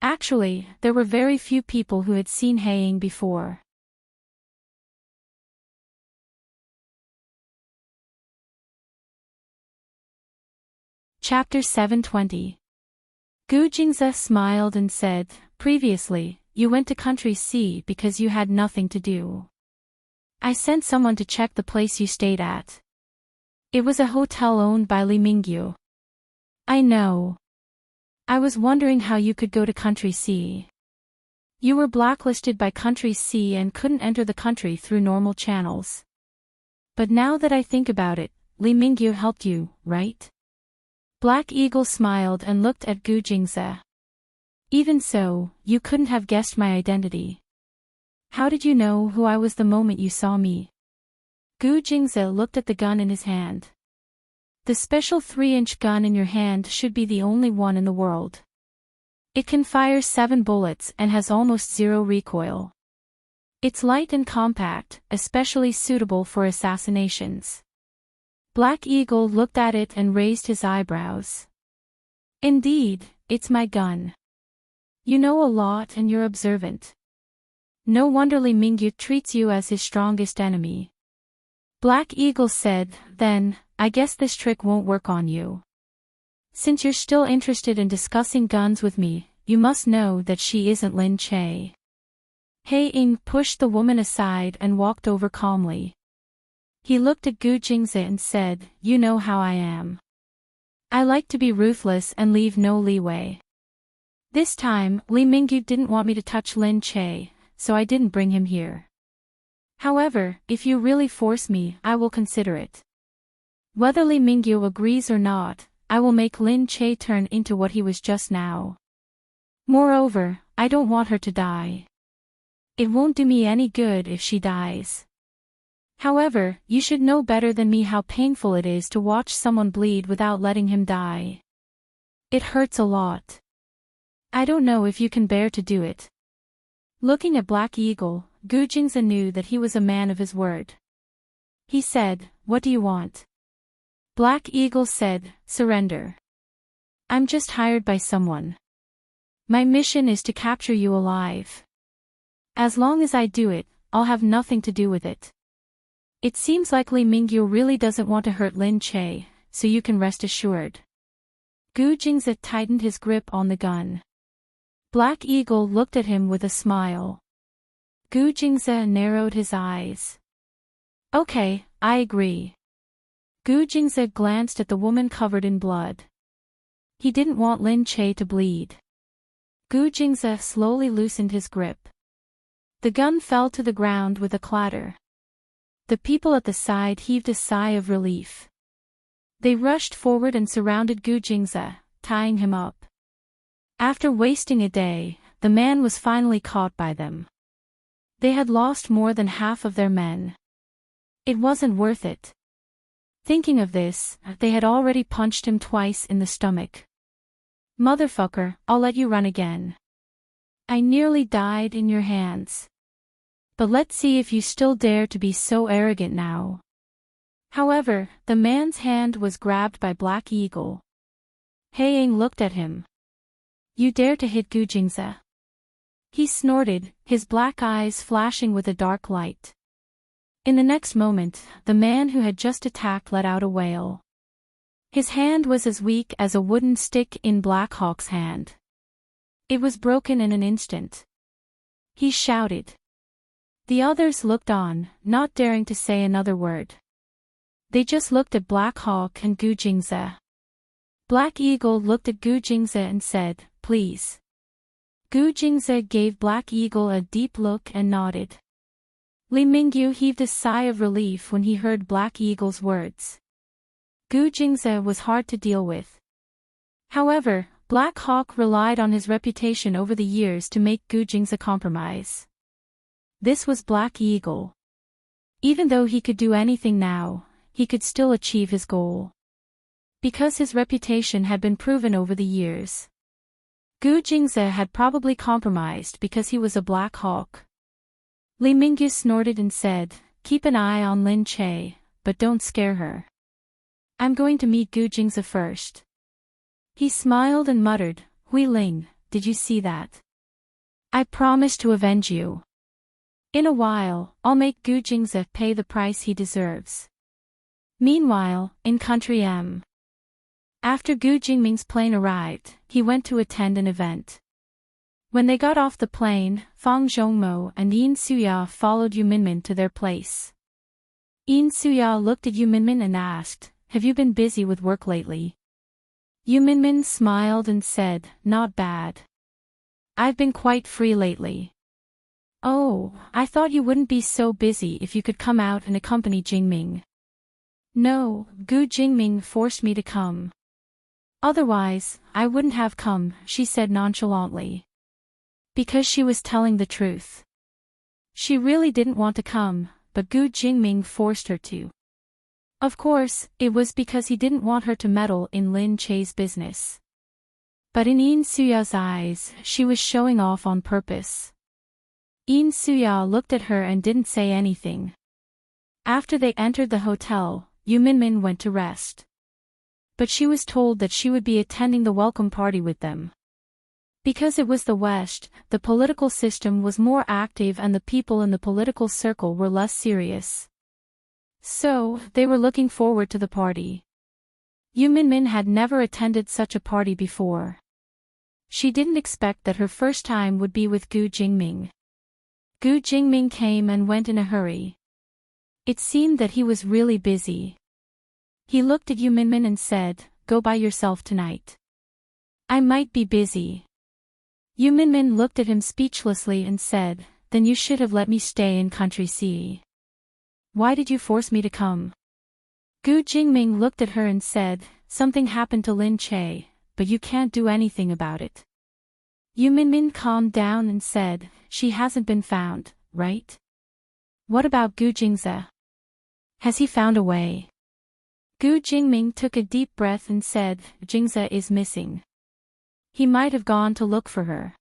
Actually, there were very few people who had seen He Ying before. Chapter 720. Gu Jingze smiled and said, Previously, you went to Country C because you had nothing to do. I sent someone to check the place you stayed at. It was a hotel owned by Li Mingyu. I know. I was wondering how you could go to Country C. You were blacklisted by Country C and couldn't enter the country through normal channels. But now that I think about it, Li Mingyu helped you, right? Black Eagle smiled and looked at Gu Jingze. Even so, you couldn't have guessed my identity. How did you know who I was the moment you saw me? Gu Jingze looked at the gun in his hand. The special 3-inch gun in your hand should be the only one in the world. It can fire 7 bullets and has almost zero recoil. It's light and compact, especially suitable for assassinations. Black Eagle looked at it and raised his eyebrows. Indeed, it's my gun. You know a lot and you're observant. No wonder Li Mingyu treats you as his strongest enemy. Black Eagle said, Then, I guess this trick won't work on you. Since you're still interested in discussing guns with me, you must know that she isn't Lin Che. He Ying pushed the woman aside and walked over calmly. He looked at Gu Jingze and said, You know how I am. I like to be ruthless and leave no leeway. This time, Lee Mingyu didn't want me to touch Lin Che, so I didn't bring him here. However, if you really force me, I will consider it. Whether Lee Mingyu agrees or not, I will make Lin Che turn into what he was just now. Moreover, I don't want her to die. It won't do me any good if she dies. However, you should know better than me how painful it is to watch someone bleed without letting him die. It hurts a lot. I don't know if you can bear to do it. Looking at Black Eagle, Gu Jingze knew that he was a man of his word. He said, "What do you want?" Black Eagle said, "Surrender. I'm just hired by someone. My mission is to capture you alive. As long as I do it, I'll have nothing to do with it." It seems like Lee Mingyu really doesn't want to hurt Lin Che, so you can rest assured. Gu Jingze tightened his grip on the gun. Black Eagle looked at him with a smile. Gu Jingze narrowed his eyes. "Okay, I agree." Gu Jingze glanced at the woman covered in blood. He didn't want Lin Che to bleed. Gu Jingze slowly loosened his grip. The gun fell to the ground with a clatter. The people at the side heaved a sigh of relief. They rushed forward and surrounded Gu Jingze, tying him up. After wasting a day, the man was finally caught by them. They had lost more than half of their men. It wasn't worth it. Thinking of this, they had already punched him twice in the stomach. "Motherfucker, I'll let you run again. I nearly died in your hands. But let's see if you still dare to be so arrogant now." However, the man's hand was grabbed by Black Eagle. Haiyang looked at him. "You dare to hit Gu Jingze?" He snorted, his black eyes flashing with a dark light. In the next moment, the man who had just attacked let out a wail. His hand was as weak as a wooden stick in Black Hawk's hand. It was broken in an instant. He shouted. The others looked on, not daring to say another word. They just looked at Black Hawk and Gu Jingze. Black Eagle looked at Gu Jingze and said, "Please." Gu Jingze gave Black Eagle a deep look and nodded. Lee Mingyu heaved a sigh of relief when he heard Black Eagle's words. Gu Jingze was hard to deal with. However, Black Hawk relied on his reputation over the years to make Gu Jingze compromise. This was Black Eagle. Even though he could do anything now, he could still achieve his goal. Because his reputation had been proven over the years. Gu Jingze had probably compromised because he was a Black Hawk. Lee Mingyu snorted and said, "Keep an eye on Lin Che, but don't scare her. I'm going to meet Gu Jingze first." He smiled and muttered, "Hui Ling, did you see that? I promise to avenge you. In a while, I'll make Gu Jingze pay the price he deserves." Meanwhile, in Country M. After Gu Jingming's plane arrived, he went to attend an event. When they got off the plane, Fang Zhongmo and Yin Suya followed Yu Minmin to their place. Yin Suya looked at Yu Minmin and asked, "Have you been busy with work lately?" Yu Minmin smiled and said, "Not bad. I've been quite free lately." "Oh, I thought you wouldn't be so busy if you could come out and accompany Jingming." "No, Gu Jingming forced me to come. Otherwise, I wouldn't have come," she said nonchalantly. Because she was telling the truth. She really didn't want to come, but Gu Jingming forced her to. Of course, it was because he didn't want her to meddle in Lin Che's business. But in Yin Suya's eyes, she was showing off on purpose. Yin Suya looked at her and didn't say anything. After they entered the hotel, Yu Minmin went to rest. But she was told that she would be attending the welcome party with them. Because it was the West, the political system was more active and the people in the political circle were less serious. So, they were looking forward to the party. Yu Minmin had never attended such a party before. She didn't expect that her first time would be with Gu Jingming. Gu Jingming came and went in a hurry. It seemed that he was really busy. He looked at Yu Minmin and said, go by yourself tonight. I might be busy. Yu Minmin looked at him speechlessly and said, then you should have let me stay in country C. Why did you force me to come? Gu Jingming looked at her and said, something happened to Lin Che, but you can't do anything about it. Yu Minmin calmed down and said, she hasn't been found, right? What about Gu Jingze? Has he found a way? Gu Jingming took a deep breath and said, Jingze is missing. He might have gone to look for her.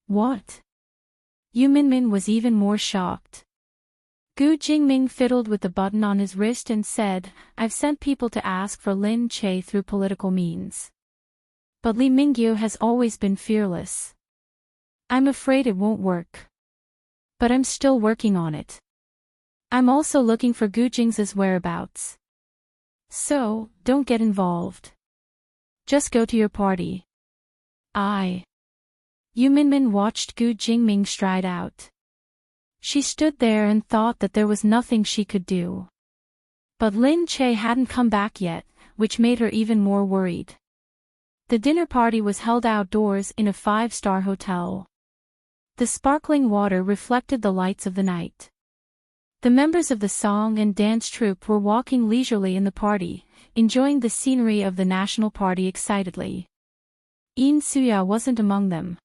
What? Yu Minmin was even more shocked. Gu Jingming fiddled with the button on his wrist and said, I've sent people to ask for Lin Che through political means. But Li Mingyu has always been fearless. I'm afraid it won't work. But I'm still working on it. I'm also looking for Gu Jingze's whereabouts. So, don't get involved. Just go to your party. Yu Minmin watched Gu Jingming stride out. She stood there and thought that there was nothing she could do. But Lin Che hadn't come back yet, which made her even more worried. The dinner party was held outdoors in a 5-star hotel. The sparkling water reflected the lights of the night. The members of the song and dance troupe were walking leisurely in the party, enjoying the scenery of the national party excitedly. Yin Suya wasn't among them.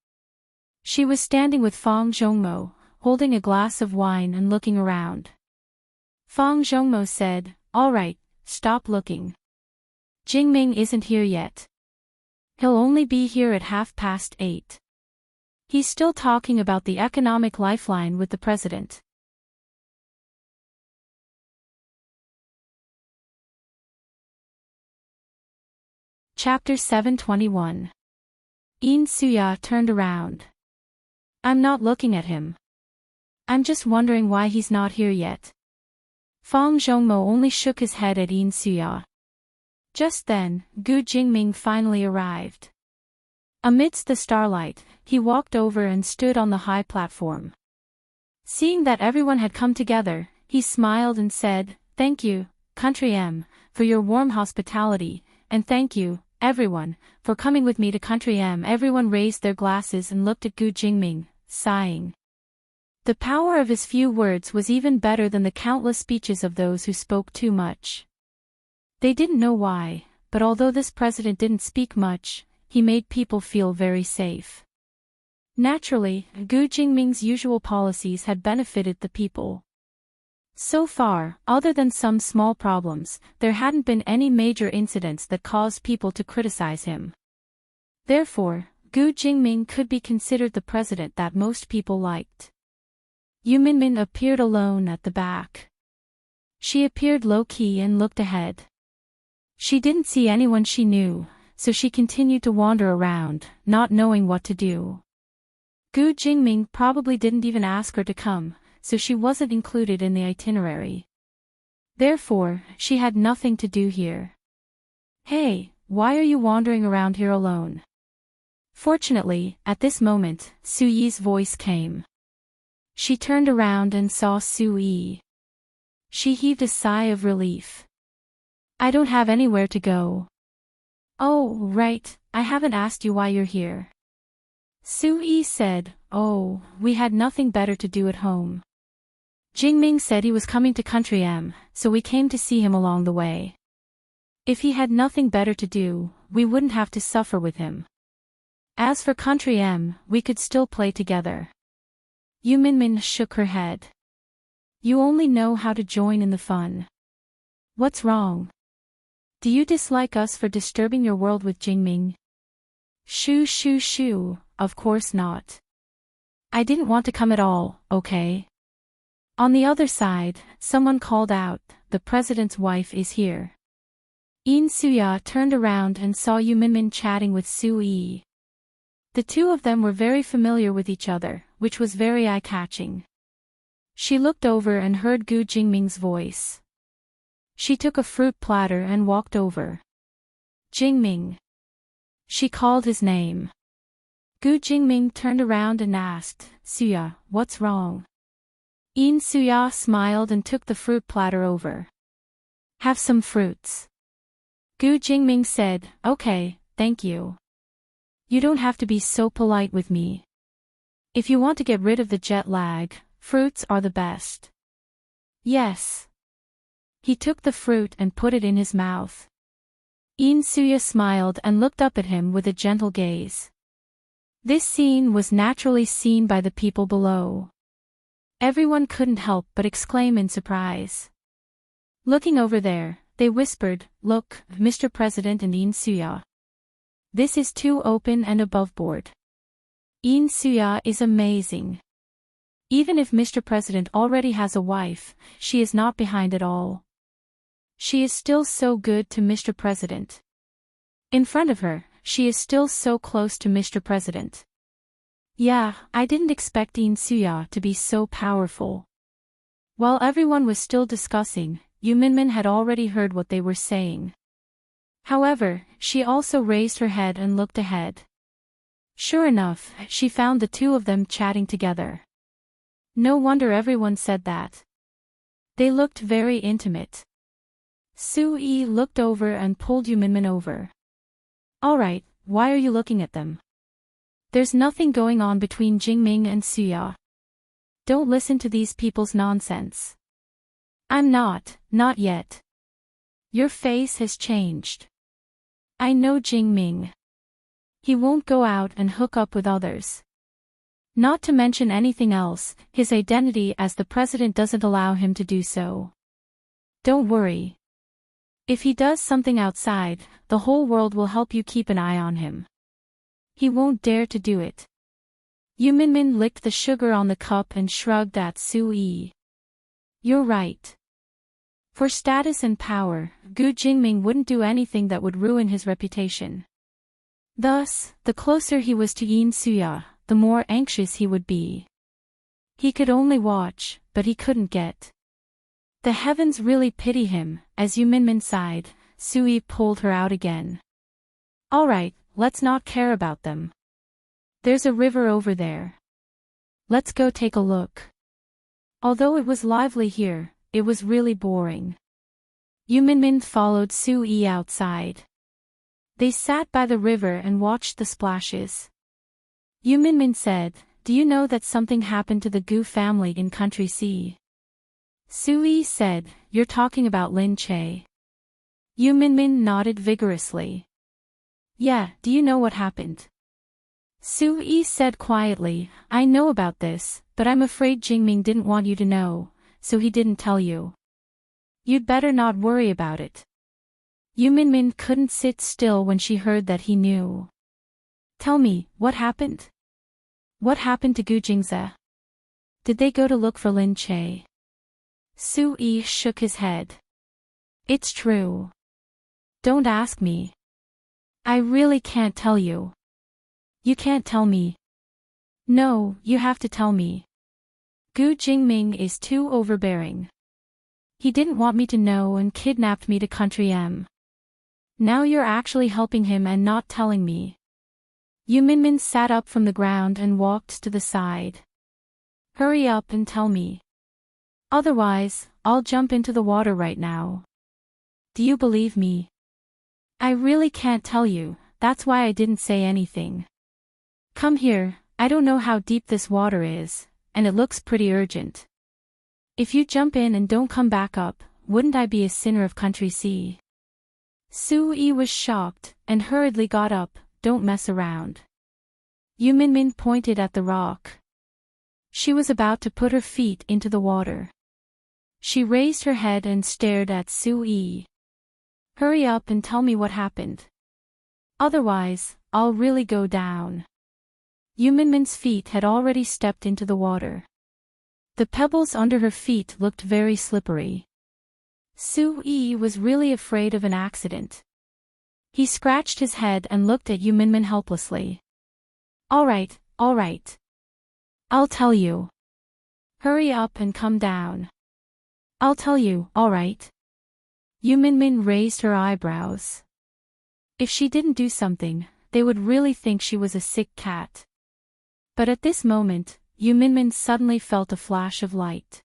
She was standing with Fang Zhongmo, holding a glass of wine and looking around. Fang Zhongmo said, all right, stop looking. Jingming isn't here yet. He'll only be here at 8:30. He's still talking about the economic lifeline with the president. Chapter 721. Yin Suya turned around. I'm not looking at him. I'm just wondering why he's not here yet. Fang Zhongmo only shook his head at Yin Suya. Just then, Gu Jingming finally arrived. Amidst the starlight, he walked over and stood on the high platform. Seeing that everyone had come together, he smiled and said, thank you, Country M, for your warm hospitality, and thank you, everyone, for coming with me to Country M. Everyone raised their glasses and looked at Gu Jingming, sighing. The power of his few words was even better than the countless speeches of those who spoke too much. They didn't know why, but although this president didn't speak much, he made people feel very safe. Naturally, Gu Jingming's usual policies had benefited the people. So far, other than some small problems, there hadn't been any major incidents that caused people to criticize him. Therefore, Gu Jingming could be considered the president that most people liked. Yu Minmin appeared alone at the back. She appeared low-key and looked ahead. She didn't see anyone she knew, so she continued to wander around, not knowing what to do. Gu Jingming probably didn't even ask her to come, so she wasn't included in the itinerary. Therefore, she had nothing to do here. Hey, why are you wandering around here alone? Fortunately, at this moment, Su Yi's voice came. She turned around and saw Su Yi. She heaved a sigh of relief. I don't have anywhere to go. Oh, right, I haven't asked you why you're here. Su Yi said, oh, we had nothing better to do at home. Jingming said he was coming to Country M, so we came to see him along the way. If he had nothing better to do, we wouldn't have to suffer with him. As for Country M, we could still play together. Yu Minmin shook her head. You only know how to join in the fun. What's wrong? Do you dislike us for disturbing your world with Jingming? Shoo shoo shoo, of course not. I didn't want to come at all, okay? On the other side, someone called out, the president's wife is here. Yin Suya turned around and saw Yu Minmin chatting with Su Yi. The two of them were very familiar with each other, which was very eye-catching. She looked over and heard Gu Jingming's voice. She took a fruit platter and walked over. Jingming. She called his name. Gu Jingming turned around and asked, Suya, what's wrong? Yin Suya smiled and took the fruit platter over. Have some fruits. Gu Jingming said, "Okay, thank you. You don't have to be so polite with me. If you want to get rid of the jet lag, fruits are the best." "Yes." He took the fruit and put it in his mouth. Yin Suya smiled and looked up at him with a gentle gaze. This scene was naturally seen by the people below. Everyone couldn't help but exclaim in surprise. Looking over there, they whispered, "Look, Mr. President and Yin Suya. This is too open and aboveboard. Yin Suya is amazing. Even if Mr. President already has a wife, she is not behind at all. She is still so good to Mr. President. In front of her, she is still so close to Mr. President. Yeah, I didn't expect Yin Suya to be so powerful." While everyone was still discussing, Yu Minmin had already heard what they were saying. However, she also raised her head and looked ahead. Sure enough, she found the two of them chatting together. No wonder everyone said that. They looked very intimate. Su Yi looked over and pulled Yu Minmin over. "Alright, why are you looking at them? There's nothing going on between Jingming and Suya. Don't listen to these people's nonsense." "I'm not yet. Your face has changed. I know Jingming. He won't go out and hook up with others. Not to mention anything else, his identity as the president doesn't allow him to do so. Don't worry. If he does something outside, the whole world will help you keep an eye on him. He won't dare to do it." Yu Minmin licked the sugar on the cup and shrugged at Su Yi. "You're right. For status and power, Gu Jingming wouldn't do anything that would ruin his reputation. Thus, the closer he was to Yin Suya, the more anxious he would be. He could only watch, but he couldn't get. The heavens really pity him." As Yu Minmin sighed, Su Yi pulled her out again. "Alright, let's not care about them. There's a river over there. Let's go take a look." Although it was lively here, it was really boring. Yu Minmin followed Su Yi outside. They sat by the river and watched the splashes. Yu Minmin said, "Do you know that something happened to the Gu family in Country C?" Su Yi said, "You're talking about Lin Che." Yu Minmin nodded vigorously. "Yeah, do you know what happened?" Su Yi said quietly, "I know about this, but I'm afraid Jingming didn't want you to know, so he didn't tell you. You'd better not worry about it." Yu Minmin couldn't sit still when she heard that he knew. "Tell me, what happened? What happened to Gu Jingze? Did they go to look for Lin Che?" Su Yi shook his head. "It's true. Don't ask me. I really can't tell you." "You can't tell me?" "No, you have to tell me. Gu Jingming is too overbearing. He didn't want me to know and kidnapped me to Country M. Now you're actually helping him and not telling me." Yu Minmin sat up from the ground and walked to the side. "Hurry up and tell me. Otherwise, I'll jump into the water right now. Do you believe me?" "I really can't tell you, that's why I didn't say anything. Come here, I don't know how deep this water is, and it looks pretty urgent. If you jump in and don't come back up, wouldn't I be a sinner of Country C?" Su Yi was shocked, and hurriedly got up. "Don't mess around." Yu Minmin pointed at the rock. She was about to put her feet into the water. She raised her head and stared at Su Yi. "Hurry up and tell me what happened. Otherwise, I'll really go down." Yu Minmin's feet had already stepped into the water. The pebbles under her feet looked very slippery. Su Yi was really afraid of an accident. He scratched his head and looked at Yu Minmin helplessly. Alright. I'll tell you. Hurry up and come down." "I'll tell you, alright." Yu Minmin raised her eyebrows. If she didn't do something, they would really think she was a sick cat. But at this moment, Yu Minmin suddenly felt a flash of light.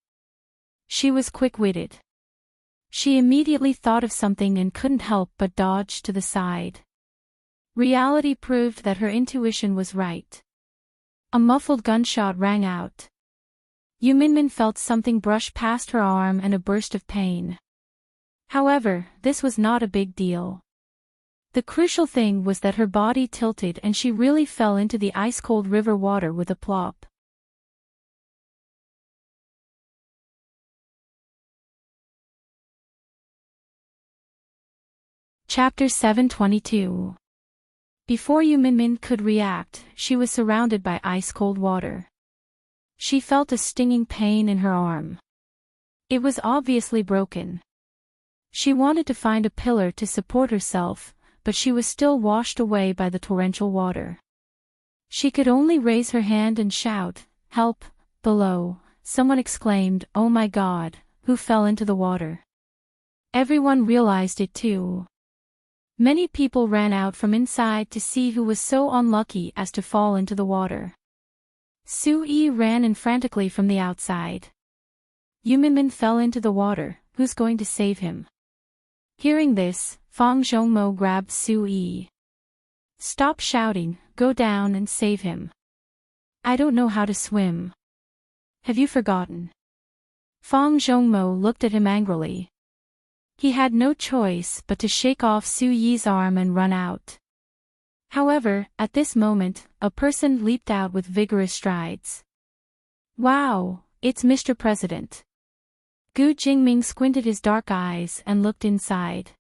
She was quick-witted. She immediately thought of something and couldn't help but dodge to the side. Reality proved that her intuition was right. A muffled gunshot rang out. Yu Minmin felt something brush past her arm and a burst of pain. However, this was not a big deal. The crucial thing was that her body tilted and she really fell into the ice-cold river water with a plop. Chapter 722. Before Yu Minmin could react, she was surrounded by ice-cold water. She felt a stinging pain in her arm. It was obviously broken. She wanted to find a pillar to support herself, but she was still washed away by the torrential water. She could only raise her hand and shout, "Help, below!" Someone exclaimed, "Oh my God, who fell into the water?" Everyone realized it too. Many people ran out from inside to see who was so unlucky as to fall into the water. Su-yi ran in frantically from the outside. Yu Minmin fell into the water, who's going to save him? Hearing this, Fang Zhongmo grabbed Su-yi. "Stop shouting, go down and save him." "I don't know how to swim." "Have you forgotten?" Fang Zhongmo looked at him angrily. He had no choice but to shake off Su-yi's arm and run out. However, at this moment, a person leaped out with vigorous strides. "Wow, it's Mr. President." Gu Jingming squinted his dark eyes and looked inside.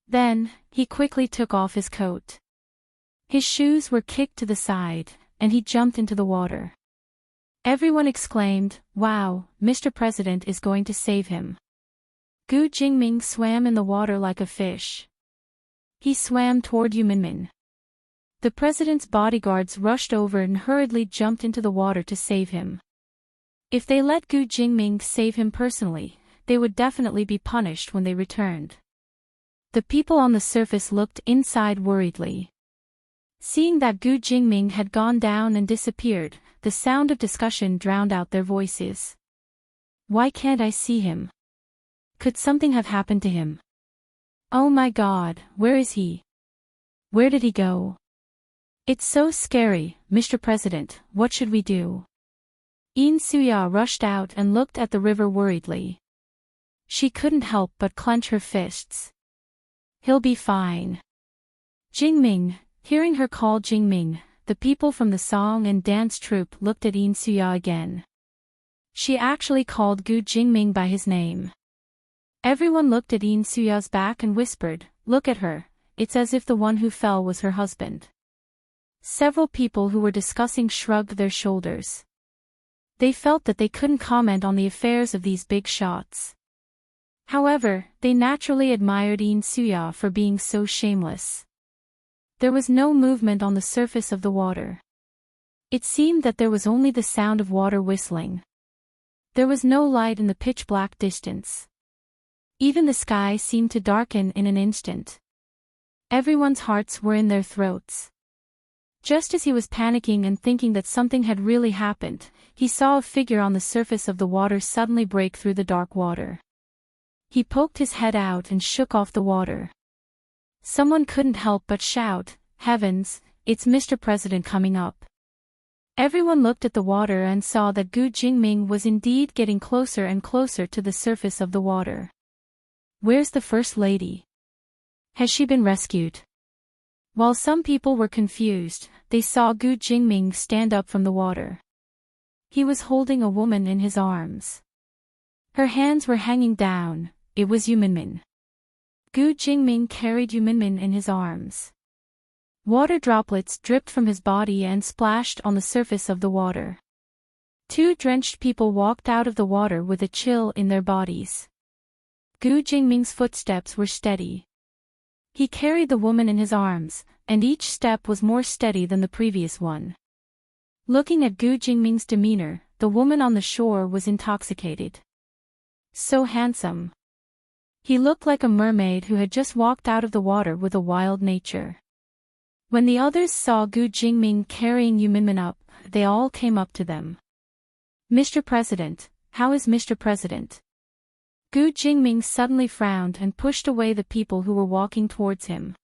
Then, he quickly took off his coat. His shoes were kicked to the side, and he jumped into the water. Everyone exclaimed, "Wow, Mr. President is going to save him." Gu Jingming swam in the water like a fish. He swam toward Yu Minmin. The president's bodyguards rushed over and hurriedly jumped into the water to save him. If they let Gu Jingming save him personally, they would definitely be punished when they returned. The people on the surface looked inside worriedly. Seeing that Gu Jingming had gone down and disappeared, the sound of discussion drowned out their voices. "Why can't I see him? Could something have happened to him? Oh my God, where is he? Where did he go? It's so scary, Mr. President, what should we do?" In Suya rushed out and looked at the river worriedly. She couldn't help but clench her fists. "He'll be fine." Jingming, hearing her call Jingming, the people from the song and dance troupe looked at In Suya again. She actually called Gu Jingming by his name. Everyone looked at In Suya's back and whispered, "Look at her, it's as if the one who fell was her husband." Several people who were discussing shrugged their shoulders. They felt that they couldn't comment on the affairs of these big shots. However, they naturally admired In Suya for being so shameless. There was no movement on the surface of the water. It seemed that there was only the sound of water whistling. There was no light in the pitch-black distance. Even the sky seemed to darken in an instant. Everyone's hearts were in their throats. Just as he was panicking and thinking that something had really happened, he saw a figure on the surface of the water suddenly break through the dark water. He poked his head out and shook off the water. Someone couldn't help but shout, "Heavens, it's Mr. President coming up." Everyone looked at the water and saw that Gu Jingming was indeed getting closer and closer to the surface of the water. Where's the First Lady? Has she been rescued? While some people were confused, they saw Gu Jingming stand up from the water. He was holding a woman in his arms. Her hands were hanging down. It was Yu Minmin. Gu Jingming carried Yu Minmin in his arms. Water droplets dripped from his body and splashed on the surface of the water. Two drenched people walked out of the water with a chill in their bodies. Gu Jingming's footsteps were steady. He carried the woman in his arms, and each step was more steady than the previous one. Looking at Gu Jingming's demeanor, the woman on the shore was intoxicated. So handsome. He looked like a mermaid who had just walked out of the water with a wild nature. When the others saw Gu Jingming carrying Yu Minmin up, they all came up to them. "Mr. President, how is Mr. President?" Gu Jingming suddenly frowned and pushed away the people who were walking towards him.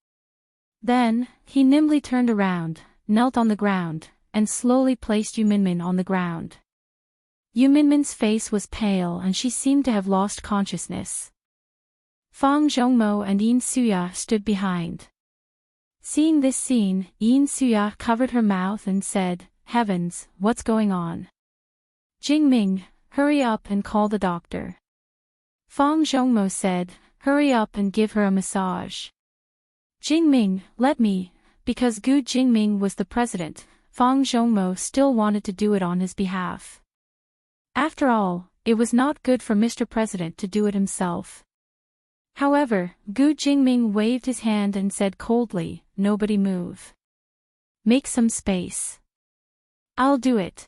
Then, he nimbly turned around, knelt on the ground, and slowly placed Yu Minmin on the ground. Yu Minmin's face was pale and she seemed to have lost consciousness. Fang Zhongmo and Yin Suya stood behind. Seeing this scene, Yin Suya covered her mouth and said, "Heavens, what's going on? Jingming, hurry up and call the doctor." Fang Zhongmo said, "Hurry up and give her a massage." Jingming, let me, because Gu Jingming was the president, Fang Zhongmo still wanted to do it on his behalf. After all, it was not good for Mr. President to do it himself. However, Gu Jingming waved his hand and said coldly, "Nobody move. Make some space. I'll do it."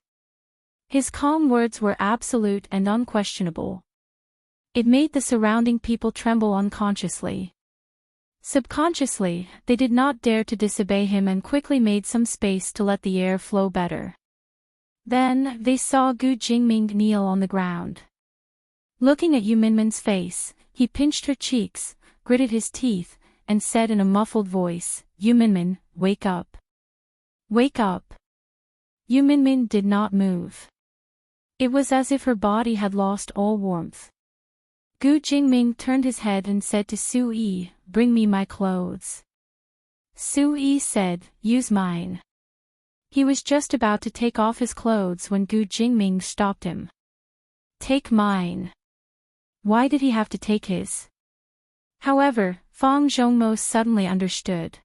His calm words were absolute and unquestionable. It made the surrounding people tremble unconsciously. Subconsciously, they did not dare to disobey him and quickly made some space to let the air flow better. Then, they saw Gu Jingming kneel on the ground. Looking at Yu Minmin's face, he pinched her cheeks, gritted his teeth, and said in a muffled voice, "Yu Minmin, wake up. Wake up." Yu Minmin did not move. It was as if her body had lost all warmth. Gu Jingming turned his head and said to Su Yi, "Bring me my clothes." Su Yi said, "Use mine." He was just about to take off his clothes when Gu Jingming stopped him. "Take mine." Why did he have to take his? However, Fang Zhongmo suddenly understood.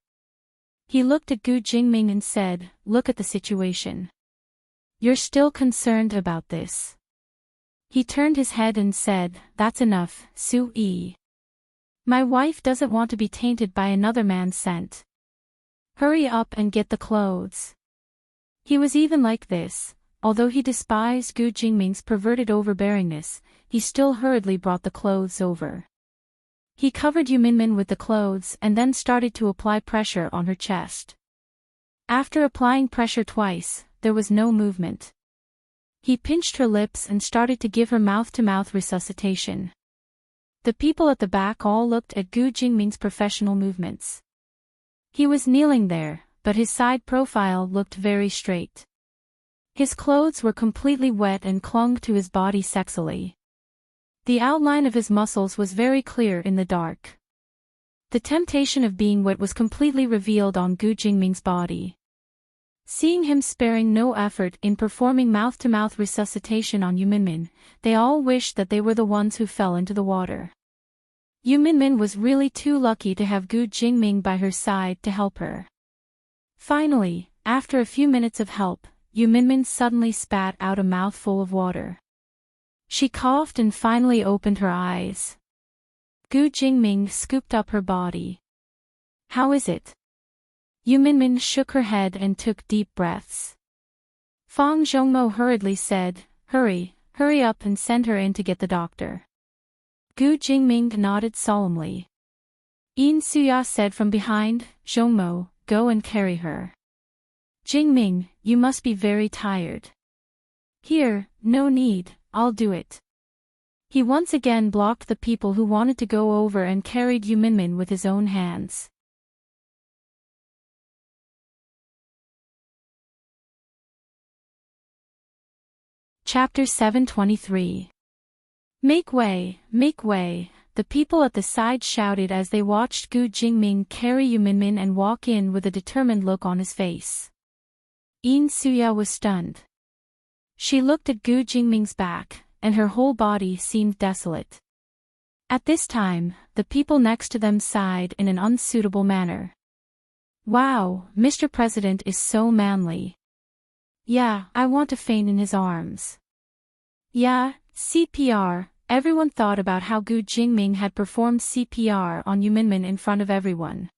He looked at Gu Jingming and said, "Look at the situation. You're still concerned about this." He turned his head and said, "That's enough, Su Yi. My wife doesn't want to be tainted by another man's scent. Hurry up and get the clothes." He was even like this. Although he despised Gu Jingming's perverted overbearingness, he still hurriedly brought the clothes over. He covered Yu Minmin with the clothes and then started to apply pressure on her chest. After applying pressure twice, there was no movement. He pinched her lips and started to give her mouth-to-mouth resuscitation. The people at the back all looked at Gu Jingming's professional movements. He was kneeling there, but his side profile looked very straight. His clothes were completely wet and clung to his body sexily. The outline of his muscles was very clear in the dark. The temptation of being wet was completely revealed on Gu Jingming's body. Seeing him sparing no effort in performing mouth-to-mouth resuscitation on Yu Minmin, they all wished that they were the ones who fell into the water. Yu Minmin was really too lucky to have Gu Jingming by her side to help her. Finally, after a few minutes of help, Yu Minmin suddenly spat out a mouthful of water. She coughed and finally opened her eyes. Gu Jingming scooped up her body. "How is it?" Yu Minmin shook her head and took deep breaths. Fang Zhongmo hurriedly said, Hurry up and send her in to get the doctor." Gu Jingming nodded solemnly. Yin Suya said from behind, "Zhongmo, go and carry her. Jingming, you must be very tired." "Here, no need, I'll do it." He once again blocked the people who wanted to go over and carried Yu Minmin with his own hands. Chapter 723. Make way, the people at the side shouted as they watched Gu Jingming carry Yu Minmin and walk in with a determined look on his face. Yin Suya was stunned. She looked at Gu Jingming's back, and her whole body seemed desolate. At this time, the people next to them sighed in an unsuitable manner. "Wow, Mr. President is so manly. Yeah, I want to faint in his arms." Yeah, CPR. Everyone thought about how Gu Jingming had performed CPR on Yu Minmin in front of everyone.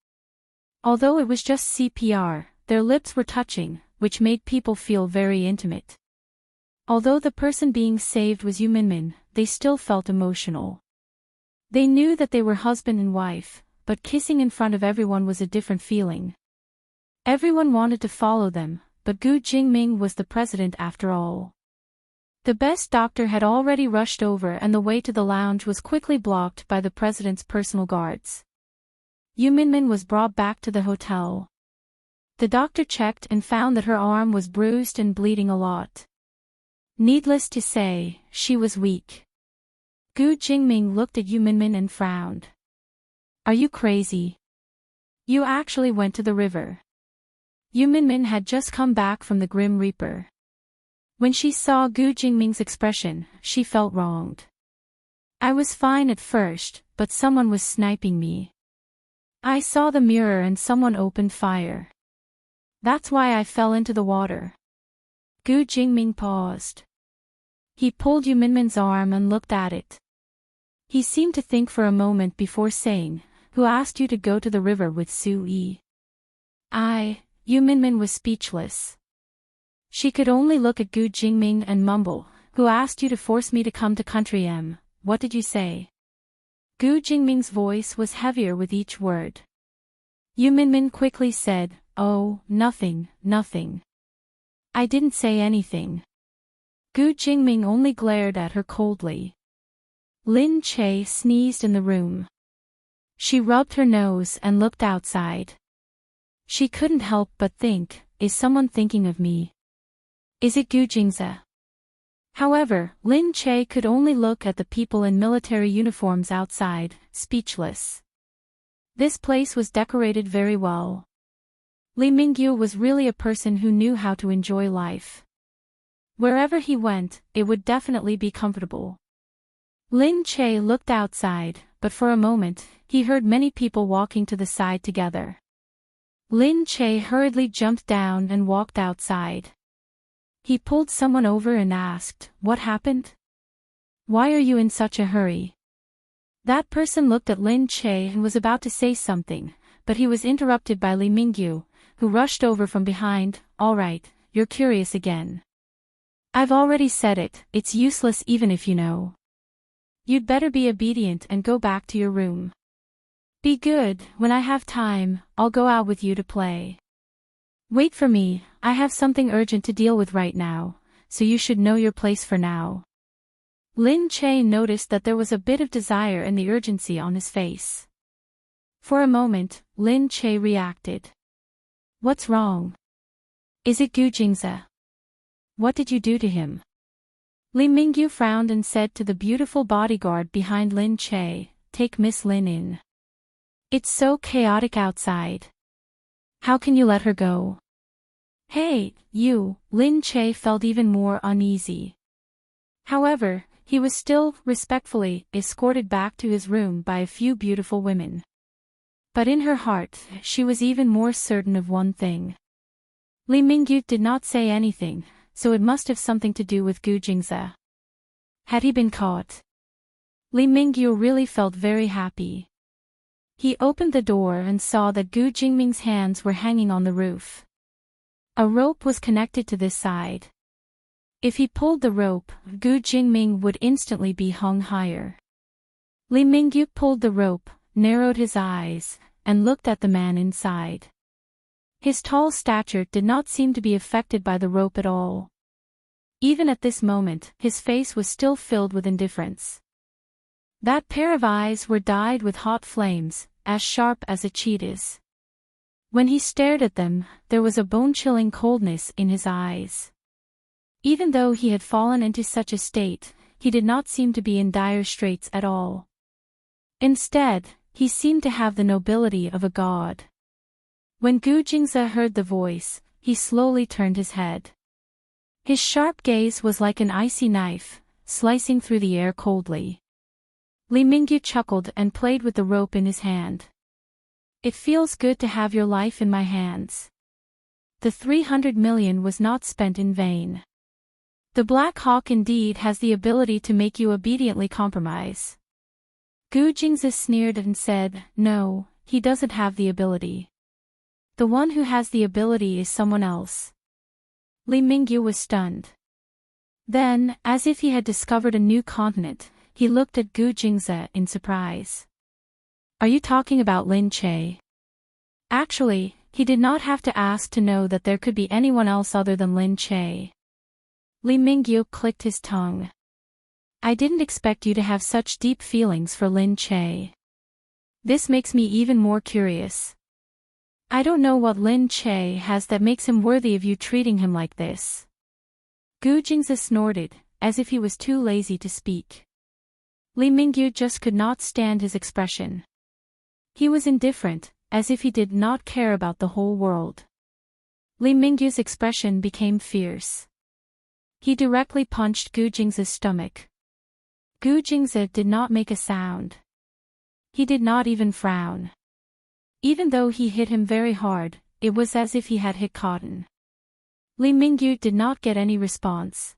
Although it was just CPR, their lips were touching, which made people feel very intimate. Although the person being saved was Yu Minmin, they still felt emotional. They knew that they were husband and wife, but kissing in front of everyone was a different feeling. Everyone wanted to follow them, but Gu Jingming was the president after all. The best doctor had already rushed over and the way to the lounge was quickly blocked by the president's personal guards. Yu Minmin was brought back to the hotel. The doctor checked and found that her arm was bruised and bleeding a lot. Needless to say, she was weak. Gu Jingming looked at Yu Minmin and frowned. Are you crazy? You actually went to the river. Yu Minmin had just come back from the Grim Reaper. When she saw Gu Jingming's expression, she felt wronged. I was fine at first, but someone was sniping me. I saw the mirror and someone opened fire. That's why I fell into the water. Gu Jingming paused. He pulled Yu Minmin's arm and looked at it. He seemed to think for a moment before saying, "Who asked you to go to the river with Su Yi?" Yu Minmin was speechless. She could only look at Gu Jingming and mumble, "Who asked you to force me to come to Country M? What did you say?" Gu Jingming's voice was heavier with each word. Yu Minmin quickly said, "Oh, nothing, nothing. I didn't say anything." Gu Jingming only glared at her coldly. Lin Che sneezed in the room. She rubbed her nose and looked outside. She couldn't help but think, is someone thinking of me? Is it Gu Jingze? However, Lin Che could only look at the people in military uniforms outside, speechless. This place was decorated very well. Li Mingyu was really a person who knew how to enjoy life. Wherever he went, it would definitely be comfortable. Lin Che looked outside, but for a moment, he heard many people walking to the side together. Lin Che hurriedly jumped down and walked outside. He pulled someone over and asked, "What happened? Why are you in such a hurry?" That person looked at Lin Che and was about to say something, but he was interrupted by Li Mingyu, who rushed over from behind. "All right, you're curious again. I've already said it, it's useless even if you know. You'd better be obedient and go back to your room. Be good, when I have time, I'll go out with you to play. Wait for me, I have something urgent to deal with right now, so you should know your place for now." Lin Che noticed that there was a bit of desire in the urgency on his face. For a moment, Lin Che reacted. "What's wrong? Is it Gu Jingze? What did you do to him?" Li Mingyu frowned and said to the beautiful bodyguard behind Lin Che, "Take Miss Lin in. It's so chaotic outside. How can you let her go?" "Hey, you," Lin Che felt even more uneasy. However, he was still, respectfully, escorted back to his room by a few beautiful women. But in her heart, she was even more certain of one thing. Li Mingyu did not say anything, so it must have something to do with Gu Jingze. Had he been caught? Li Mingyu really felt very happy. He opened the door and saw that Gu Jingming's hands were hanging on the roof. A rope was connected to this side. If he pulled the rope, Gu Jingming would instantly be hung higher. Li Mingyu pulled the rope, narrowed his eyes, and looked at the man inside. His tall stature did not seem to be affected by the rope at all. Even at this moment, his face was still filled with indifference. That pair of eyes were dyed with hot flames, as sharp as a cheetah's. When he stared at them, there was a bone-chilling coldness in his eyes. Even though he had fallen into such a state, he did not seem to be in dire straits at all. Instead, he seemed to have the nobility of a god. When Gu Jingze heard the voice, he slowly turned his head. His sharp gaze was like an icy knife, slicing through the air coldly. Li Mingyu chuckled and played with the rope in his hand. "It feels good to have your life in my hands." The 300 million was not spent in vain. The Black Hawk indeed has the ability to make you obediently compromise. Gu Jingze sneered and said, "No, he doesn't have the ability. The one who has the ability is someone else." Li Mingyu was stunned. Then, as if he had discovered a new continent, he looked at Gu Jingze in surprise. "Are you talking about Lin Che?" Actually, he did not have to ask to know that there could be anyone else other than Lin Che. Li Mingyu clicked his tongue. I didn't expect you to have such deep feelings for Lin Che. This makes me even more curious. I don't know what Lin Che has that makes him worthy of you treating him like this. Gu Jingzi snorted, as if he was too lazy to speak. Li Mingyu just could not stand his expression. He was indifferent, as if he did not care about the whole world. Li Mingyu's expression became fierce. He directly punched Gu Jingzi's stomach. Gu Jingzi did not make a sound. He did not even frown. Even though he hit him very hard, it was as if he had hit cotton. Li Mingyu did not get any response.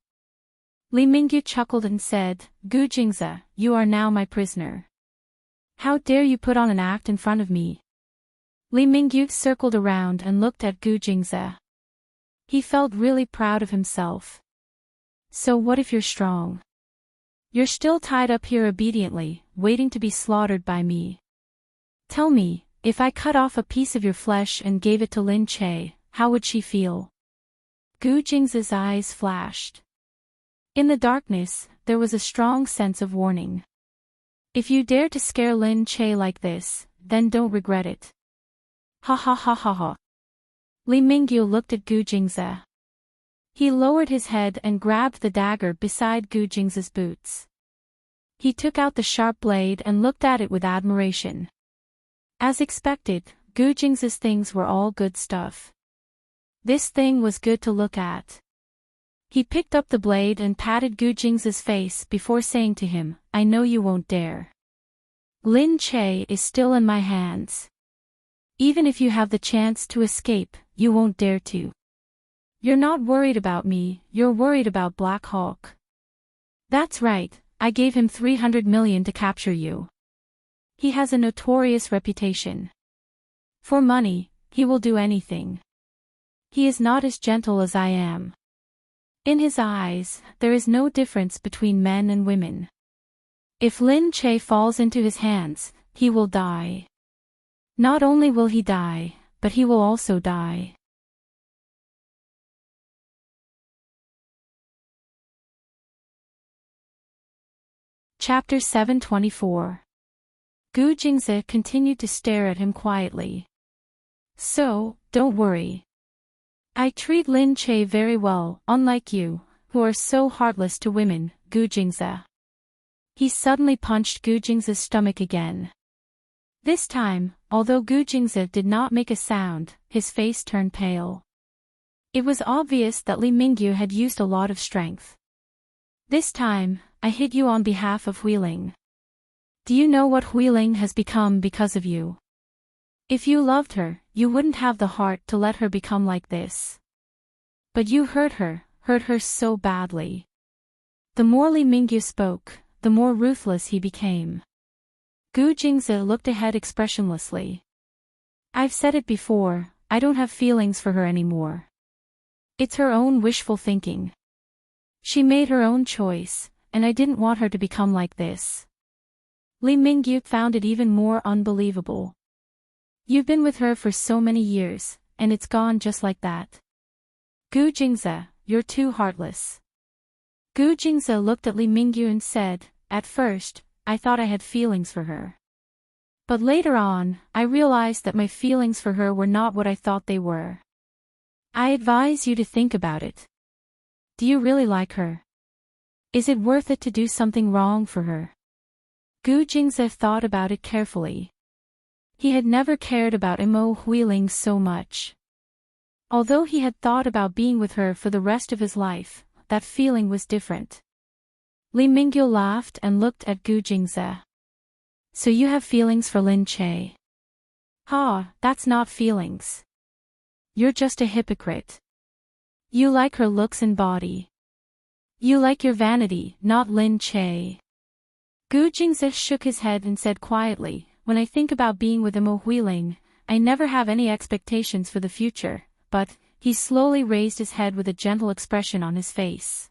Li Mingyu chuckled and said, Gu Jingzi, you are now my prisoner. How dare you put on an act in front of me? Li Mingyu circled around and looked at Gu Jingzi. He felt really proud of himself. So what if you're strong? You're still tied up here obediently, waiting to be slaughtered by me. Tell me, if I cut off a piece of your flesh and gave it to Lin Che, how would she feel? Gu Jingzi's eyes flashed. In the darkness, there was a strong sense of warning. If you dare to scare Lin Che like this, then don't regret it. Ha ha ha ha ha. Li Mingyu looked at Gu Jingzi. He lowered his head and grabbed the dagger beside Gu Jingzi's boots. He took out the sharp blade and looked at it with admiration. As expected, Gu Jingzi's things were all good stuff. This thing was good to look at. He picked up the blade and patted Gu Jingzi's face before saying to him, I know you won't dare. Lin Che is still in my hands. Even if you have the chance to escape, you won't dare to. You're not worried about me, you're worried about Black Hawk. That's right, I gave him 300 million to capture you. He has a notorious reputation. For money, he will do anything. He is not as gentle as I am. In his eyes, there is no difference between men and women. If Lin Che falls into his hands, he will die. Not only will he die, but he will also die. Chapter 724. Gu Jingzi continued to stare at him quietly. So, don't worry. I treat Lin Che very well, unlike you, who are so heartless to women, Gu Jingzi. He suddenly punched Gu Jingzi's stomach again. This time, although Gu Jingzi did not make a sound, his face turned pale. It was obvious that Li Mingyu had used a lot of strength. This time, I hit you on behalf of Huiling. Do you know what Huiling has become because of you? If you loved her, you wouldn't have the heart to let her become like this. But you hurt her so badly. The more Li Mingyu spoke, the more ruthless he became. Gu Jingzi looked ahead expressionlessly. I've said it before, I don't have feelings for her anymore. It's her own wishful thinking. She made her own choice, and I didn't want her to become like this. Li Mingyu found it even more unbelievable. You've been with her for so many years, and it's gone just like that. Gu Jingzi, you're too heartless. Gu Jingzi looked at Li Mingyu and said, at first, I thought I had feelings for her. But later on, I realized that my feelings for her were not what I thought they were. I advise you to think about it. Do you really like her? Is it worth it to do something wrong for her? Gu Jingzi thought about it carefully. He had never cared about Imo Huiling so much. Although he had thought about being with her for the rest of his life, that feeling was different. Li Mingyu laughed and looked at Gu Jingzi. So you have feelings for Lin Che? Ha, that's not feelings. You're just a hypocrite. You like her looks and body. You like your vanity, not Lin Che. Gu Jingzi shook his head and said quietly, when I think about being with Imo Huiling, I never have any expectations for the future, but, he slowly raised his head with a gentle expression on his face.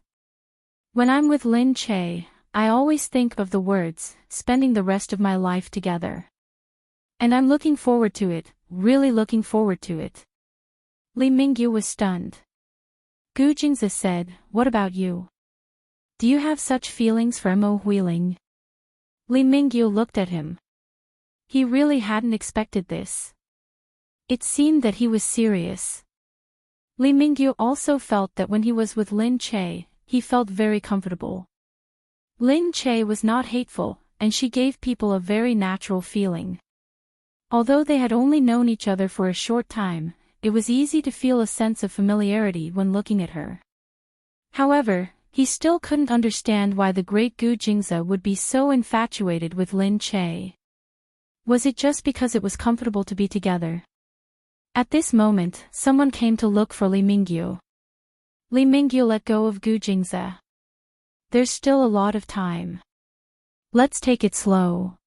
When I'm with Lin Che, I always think of the words, spending the rest of my life together. And I'm looking forward to it, really looking forward to it. Li Mingyu was stunned. Gu Jingzi said, "What about you? Do you have such feelings for Mo Huiling?" Li Mingyu looked at him. He really hadn't expected this. It seemed that he was serious. Li Mingyu also felt that when he was with Lin Che, he felt very comfortable. Lin Che was not hateful, and she gave people a very natural feeling. Although they had only known each other for a short time, it was easy to feel a sense of familiarity when looking at her. However, he still couldn't understand why the great Gu Jingzi would be so infatuated with Lin Che. Was it just because it was comfortable to be together? At this moment, someone came to look for Li Mingyu. Li Mingyu let go of Gu Jingzi. There's still a lot of time. Let's take it slow.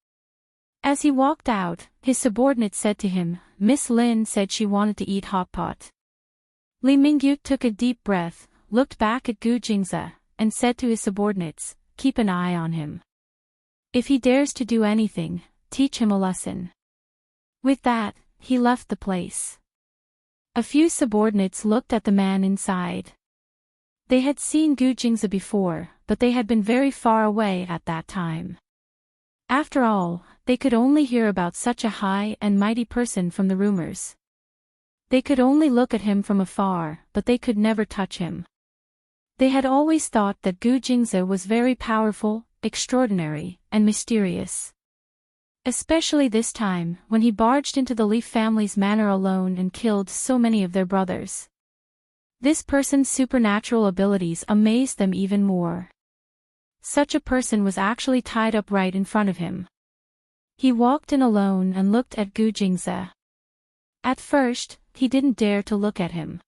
As he walked out, his subordinate said to him, "Miss Lin said she wanted to eat hot pot." Li Mingyu took a deep breath, looked back at Gu Jingzi, and said to his subordinates, "Keep an eye on him. If he dares to do anything, teach him a lesson." With that, he left the place. A few subordinates looked at the man inside. They had seen Gu Jingzi before, but they had been very far away at that time. After all, they could only hear about such a high and mighty person from the rumors. They could only look at him from afar, but they could never touch him. They had always thought that Gu Jingzi was very powerful, extraordinary, and mysterious. Especially this time, when he barged into the Li family's manor alone and killed so many of their brothers. This person's supernatural abilities amazed them even more. Such a person was actually tied up right in front of him. He walked in alone and looked at Gu Jingzi. At first, he didn't dare to look at him.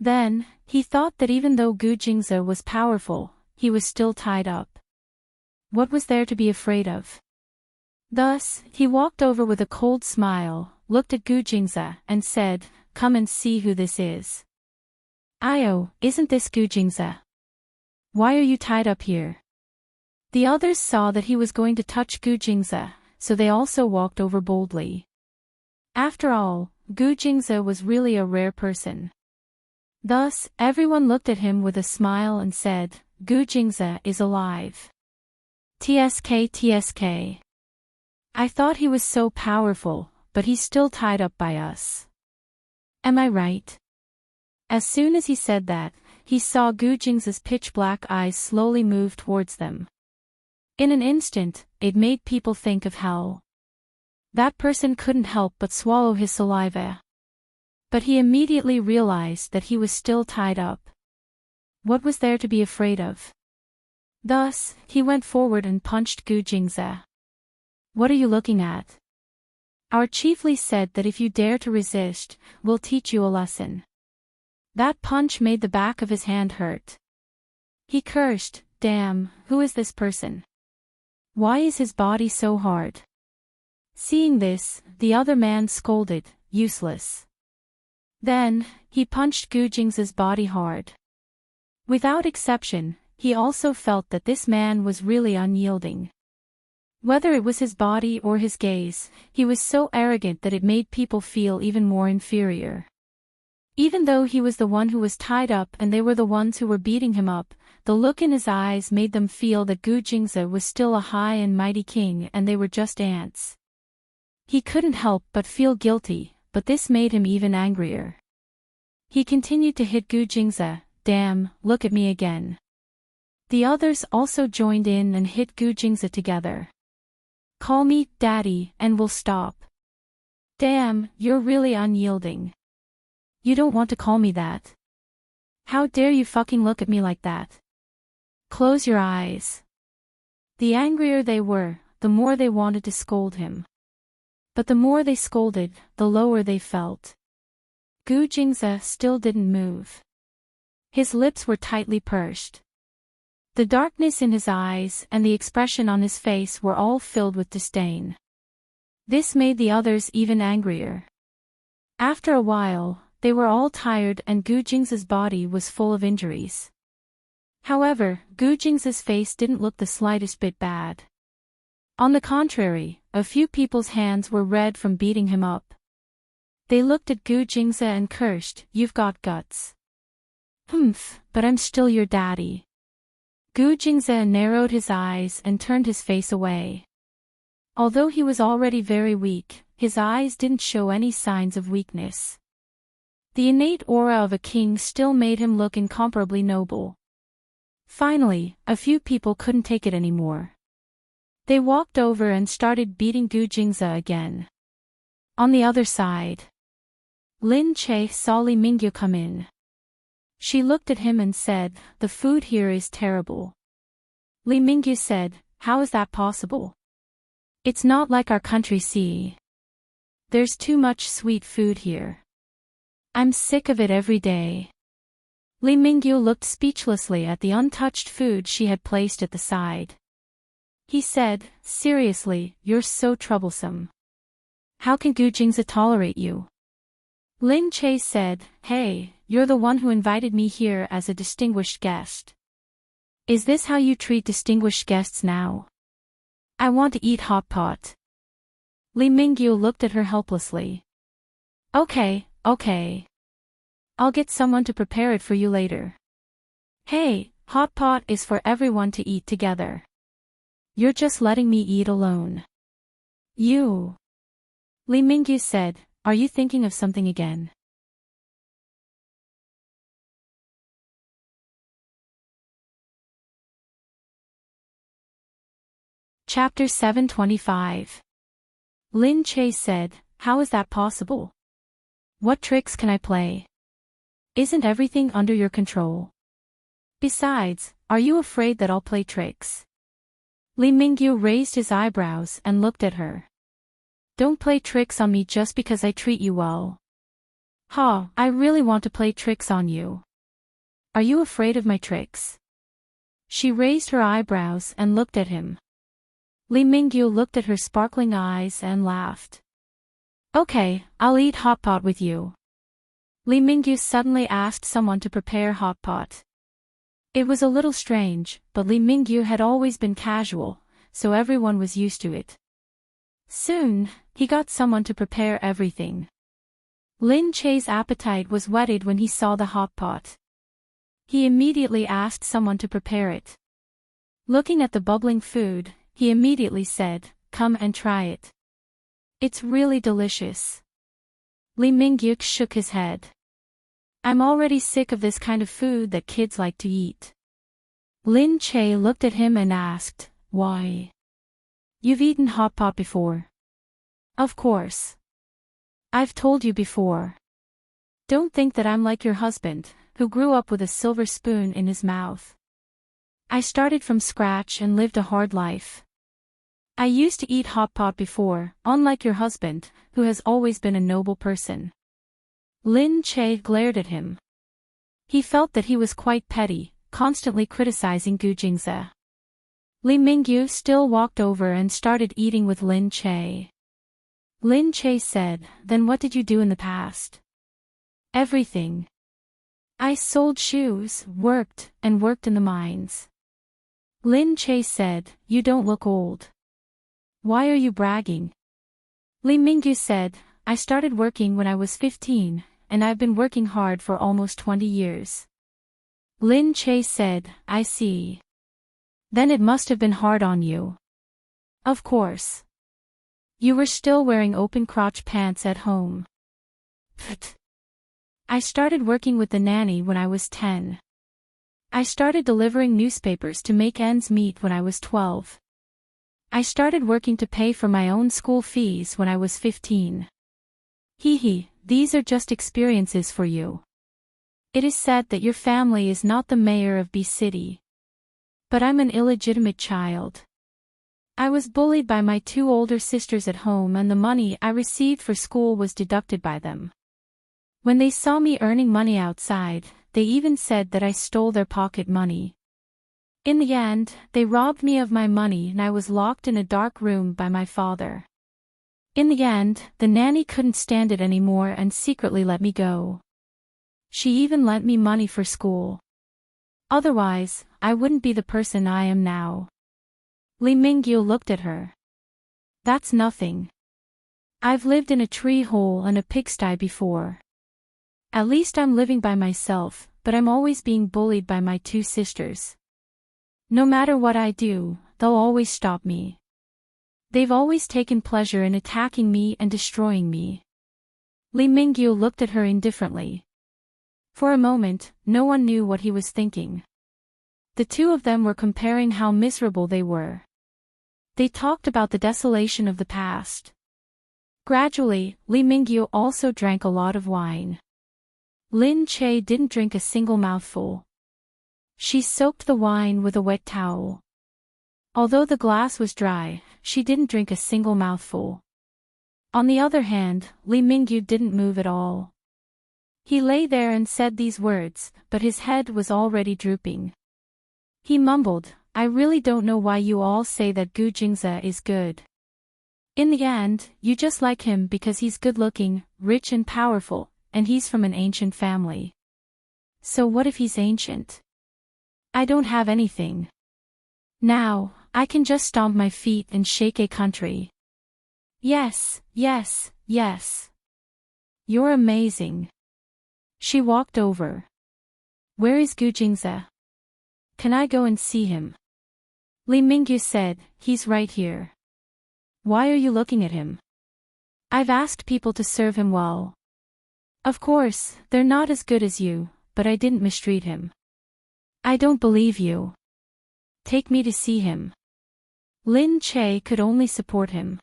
Then, he thought that even though Gu Jingzi was powerful, he was still tied up. What was there to be afraid of? Thus, he walked over with a cold smile, looked at Gu Jingzi, and said, "Come and see who this is." "Io, isn't this Gu Jingzi? Why are you tied up here?" The others saw that he was going to touch Gu Jingzi, so they also walked over boldly. After all, Gu Jingzi was really a rare person. Thus, everyone looked at him with a smile and said, "Gu Jingzi is alive. TSK TSK. I thought he was so powerful, but he's still tied up by us. Am I right?" As soon as he said that, he saw Gu Jingzi's pitch-black eyes slowly move towards them. In an instant, it made people think of hell. That person couldn't help but swallow his saliva. But he immediately realized that he was still tied up. What was there to be afraid of? Thus, he went forward and punched Gu Jingzi. "What are you looking at? Our chiefly said that if you dare to resist, we'll teach you a lesson." That punch made the back of his hand hurt. He cursed, "Damn, who is this person? Why is his body so hard?" Seeing this, the other man scolded, "Useless." Then, he punched Gu Jingzi's body hard. Without exception, he also felt that this man was really unyielding. Whether it was his body or his gaze, he was so arrogant that it made people feel even more inferior. Even though he was the one who was tied up and they were the ones who were beating him up, the look in his eyes made them feel that Gu Jingzi was still a high and mighty king and they were just ants. He couldn't help but feel guilty, but this made him even angrier. He continued to hit Gu Jingzi, "Damn, look at me again." The others also joined in and hit Gu Jingzi together. "Call me Daddy and we'll stop." "Damn, you're really unyielding. You don't want to call me that. How dare you fucking look at me like that? Close your eyes." The angrier they were, the more they wanted to scold him. But the more they scolded, the lower they felt. Gu Jingzi still didn't move. His lips were tightly pursed. The darkness in his eyes and the expression on his face were all filled with disdain. This made the others even angrier. After a while, they were all tired and Gu Jingzi's body was full of injuries. However, Gu Jingzi's face didn't look the slightest bit bad. On the contrary, a few people's hands were red from beating him up. They looked at Gu Jingzi and cursed, "You've got guts. Humph, but I'm still your daddy. Gu Jingze narrowed his eyes and turned his face away. Although he was already very weak, his eyes didn't show any signs of weakness. The innate aura of a king still made him look incomparably noble. Finally, a few people couldn't take it anymore. They walked over and started beating Gu Jingze again. On the other side, Lin Che saw Li Mingyu come in. She looked at him and said, "The food here is terrible." Li Mingyu said, "How is that possible? It's not like our country, see. There's too much sweet food here. I'm sick of it every day." Li Mingyu looked speechlessly at the untouched food she had placed at the side. He said, "Seriously, you're so troublesome. How can Gu Jingze tolerate you?" Lin Che said, "Hey, you're the one who invited me here as a distinguished guest. Is this how you treat distinguished guests now? I want to eat hot pot." Li Mingyu looked at her helplessly. Okay. I'll get someone to prepare it for you later. Hey, hot pot is for everyone to eat together. You're just letting me eat alone. You. Li Mingyu said, "Are you thinking of something again?" Chapter 725. Lin Che said, "How is that possible? What tricks can I play? Isn't everything under your control? Besides, are you afraid that I'll play tricks?" Li Mingyu raised his eyebrows and looked at her. "Don't play tricks on me just because I treat you well. Ha, I really want to play tricks on you. Are you afraid of my tricks?" She raised her eyebrows and looked at him. Li Mingyu looked at her sparkling eyes and laughed. "Okay, I'll eat hot pot with you." Li Mingyu suddenly asked someone to prepare hot pot. It was a little strange, but Li Mingyu had always been casual, so everyone was used to it. Soon, he got someone to prepare everything. Lin Che's appetite was whetted when he saw the hot pot. He immediately asked someone to prepare it. Looking at the bubbling food, he immediately said, "Come and try it. It's really delicious." Li Mingyu shook his head. "I'm already sick of this kind of food that kids like to eat." Lin Che looked at him and asked, "Why? You've eaten hot pot before." "Of course. I've told you before. Don't think that I'm like your husband, who grew up with a silver spoon in his mouth. I started from scratch and lived a hard life. I used to eat hot pot before, unlike your husband, who has always been a noble person." Lin Che glared at him. He felt that he was quite petty, constantly criticizing Gu Jingze. Li Mingyu still walked over and started eating with Lin Che. Lin Che said, "Then what did you do in the past?" "Everything. I sold shoes, worked in the mines." Lin Che said, "You don't look old. Why are you bragging?" Li Mingyu said, "I started working when I was 15, and I've been working hard for almost 20 years. Lin Che said, "I see. Then it must have been hard on you." "Of course. You were still wearing open-crotch pants at home." "Pfft. I started working with the nanny when I was 10. I started delivering newspapers to make ends meet when I was 12. I started working to pay for my own school fees when I was 15. Hee, these are just experiences for you. It is said that your family is not the mayor of B City. But I'm an illegitimate child. I was bullied by my 2 older sisters at home, and the money I received for school was deducted by them. When they saw me earning money outside, they even said that I stole their pocket money. In the end, they robbed me of my money and I was locked in a dark room by my father. In the end, the nanny couldn't stand it anymore and secretly let me go. She even lent me money for school. Otherwise, I wouldn't be the person I am now." Li Mingyu looked at her. "That's nothing. I've lived in a tree hole and a pigsty before. At least I'm living by myself, but I'm always being bullied by my two sisters. No matter what I do, they'll always stop me. They've always taken pleasure in attacking me and destroying me. Li Mingyu looked at her indifferently. For a moment, no one knew what he was thinking. The two of them were comparing how miserable they were. They talked about the desolation of the past. Gradually, Li Mingyu also drank a lot of wine. Lin Che didn't drink a single mouthful. She soaked the wine with a wet towel. Although the glass was dry, she didn't drink a single mouthful. On the other hand, Li Mingyu didn't move at all. He lay there and said these words, but his head was already drooping. He mumbled, "I really don't know why you all say that Gu Jingze is good. In the end, you just like him because he's good-looking, rich and powerful, and he's from an ancient family. So what if he's ancient? I don't have anything. Now, I can just stomp my feet and shake a country. Yes, yes, yes. You're amazing." She walked over. "Where is Gu Jingze? Can I go and see him?" Li Mingyu said, "He's right here." "Why are you looking at him?" "I've asked people to serve him well. Of course, they're not as good as you, but I didn't mistreat him." "I don't believe you. Take me to see him." Lin Che could only support him.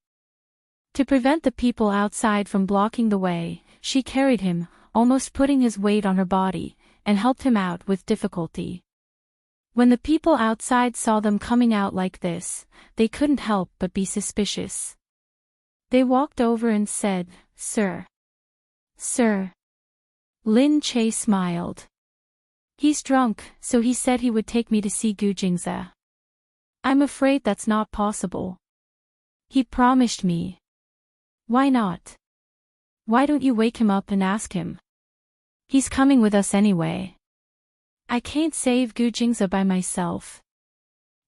To prevent the people outside from blocking the way, she carried him, almost putting his weight on her body, and helped him out with difficulty. When the people outside saw them coming out like this, they couldn't help but be suspicious. They walked over and said, "Sir." "Sir." Lin Che smiled. "He's drunk, so he said he would take me to see Gu Jingze. I'm afraid that's not possible. He promised me." "Why not? Why don't you wake him up and ask him? He's coming with us anyway. I can't save Gu Jingze by myself.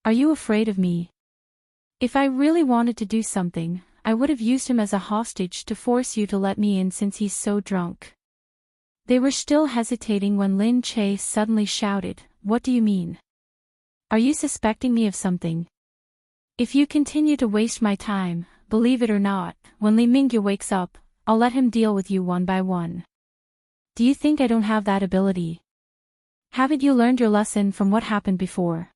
Are you afraid of me? If I really wanted to do something, I would have used him as a hostage to force you to let me in since he's so drunk." They were still hesitating when Lin Che suddenly shouted, "What do you mean? Are you suspecting me of something? If you continue to waste my time, believe it or not, when Li Mingyu wakes up, I'll let him deal with you one by one. Do you think I don't have that ability? Haven't you learned your lesson from what happened before?"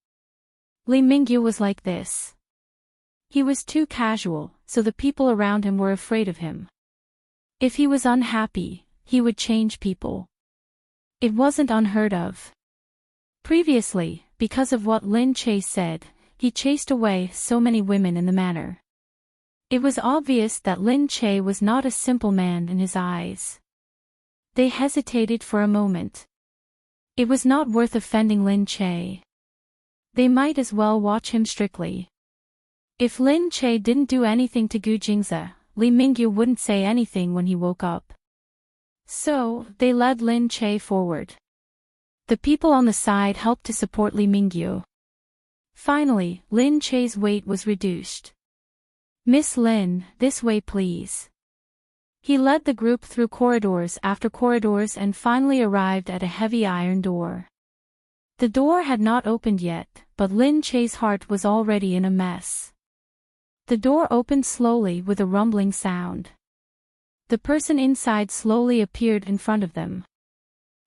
Li Mingyu was like this. He was too casual, so the people around him were afraid of him. If he was unhappy, he would change people. It wasn't unheard of. Previously, because of what Lin Che said, he chased away so many women in the manor. It was obvious that Lin Che was not a simple man in his eyes. They hesitated for a moment. It was not worth offending Lin Che. They might as well watch him strictly. If Lin Che didn't do anything to Gu Jingze, Li Mingyu wouldn't say anything when he woke up. So, they led Lin Che forward. The people on the side helped to support Li Mingyu. Finally, Lin Che's weight was reduced. "Miss Lin, this way please." He led the group through corridors after corridors and finally arrived at a heavy iron door. The door had not opened yet, but Lin Che's heart was already in a mess. The door opened slowly with a rumbling sound. The person inside slowly appeared in front of them.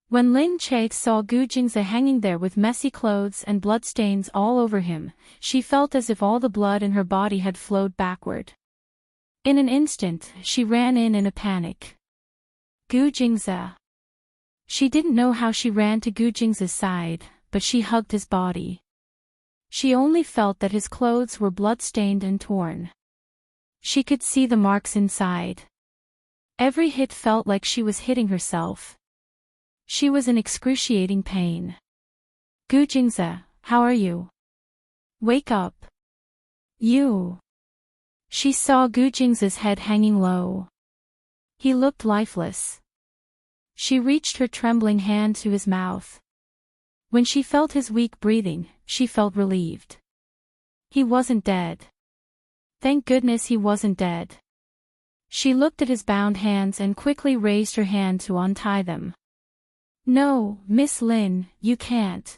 When Lin Che saw Gu Jingze hanging there with messy clothes and bloodstains all over him, she felt as if all the blood in her body had flowed backward. In an instant, she ran in a panic. Gu Jingze. She didn't know how she ran to Gu Jingze's side, but she hugged his body. She only felt that his clothes were blood-stained and torn. She could see the marks inside. Every hit felt like she was hitting herself. She was in excruciating pain. "Gu Jingze, how are you? Wake up. You." She saw Gu Jingze's head hanging low. He looked lifeless. She reached her trembling hand to his mouth. When she felt his weak breathing, she felt relieved. He wasn't dead. Thank goodness he wasn't dead. She looked at his bound hands and quickly raised her hand to untie them. No, Miss Lin, you can't.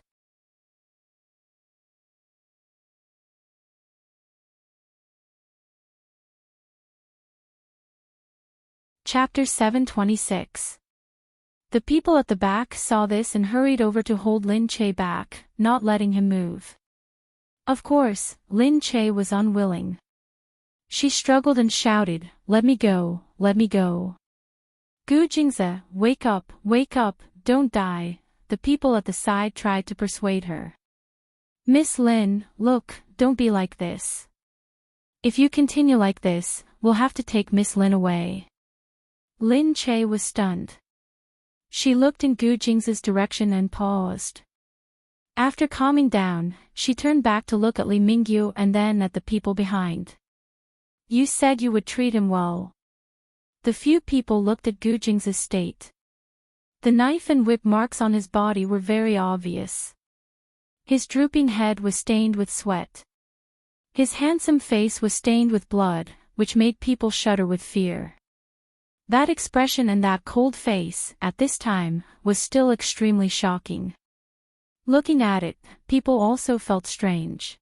Chapter 726. The people at the back saw this and hurried over to hold Lin Che back, not letting him move. Of course, Lin Che was unwilling. She struggled and shouted, "Let me go, let me go. Gu Jingze, wake up, don't die." The people at the side tried to persuade her. "Miss Lin, look, don't be like this. If you continue like this, we'll have to take Miss Lin away." Lin Che was stunned. She looked in Gu Jingze's direction and paused. After calming down, she turned back to look at Li Mingyu and then at the people behind. "You said you would treat him well." The few people looked at Gu Jingze's state. The knife and whip marks on his body were very obvious. His drooping head was stained with sweat. His handsome face was stained with blood, which made people shudder with fear. That expression and that cold face, at this time, was still extremely shocking. Looking at it, people also felt strange.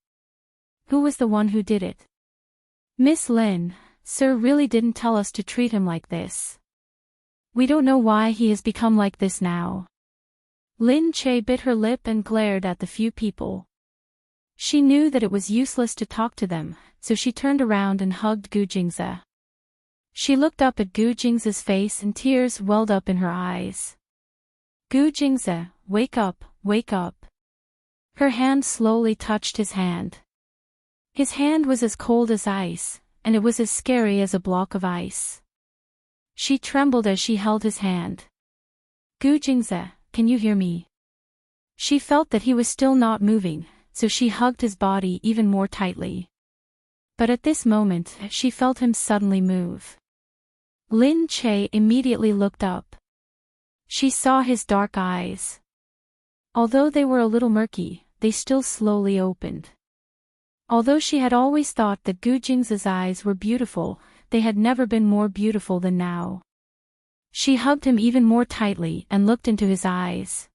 Who was the one who did it? "Miss Lin, sir really didn't tell us to treat him like this. We don't know why he has become like this now." Lin Che bit her lip and glared at the few people. She knew that it was useless to talk to them, so she turned around and hugged Gu Jingze. She looked up at Gu Jingze's face and tears welled up in her eyes. "Gu Jingze, wake up, wake up." Her hand slowly touched his hand. His hand was as cold as ice, and it was as scary as a block of ice. She trembled as she held his hand. "Gu Jingze, can you hear me?" She felt that he was still not moving, so she hugged his body even more tightly. But at this moment, she felt him suddenly move. Lin Che immediately looked up. She saw his dark eyes. Although they were a little murky, they still slowly opened. Although she had always thought that Gu Jingze's eyes were beautiful, they had never been more beautiful than now. She hugged him even more tightly and looked into his eyes.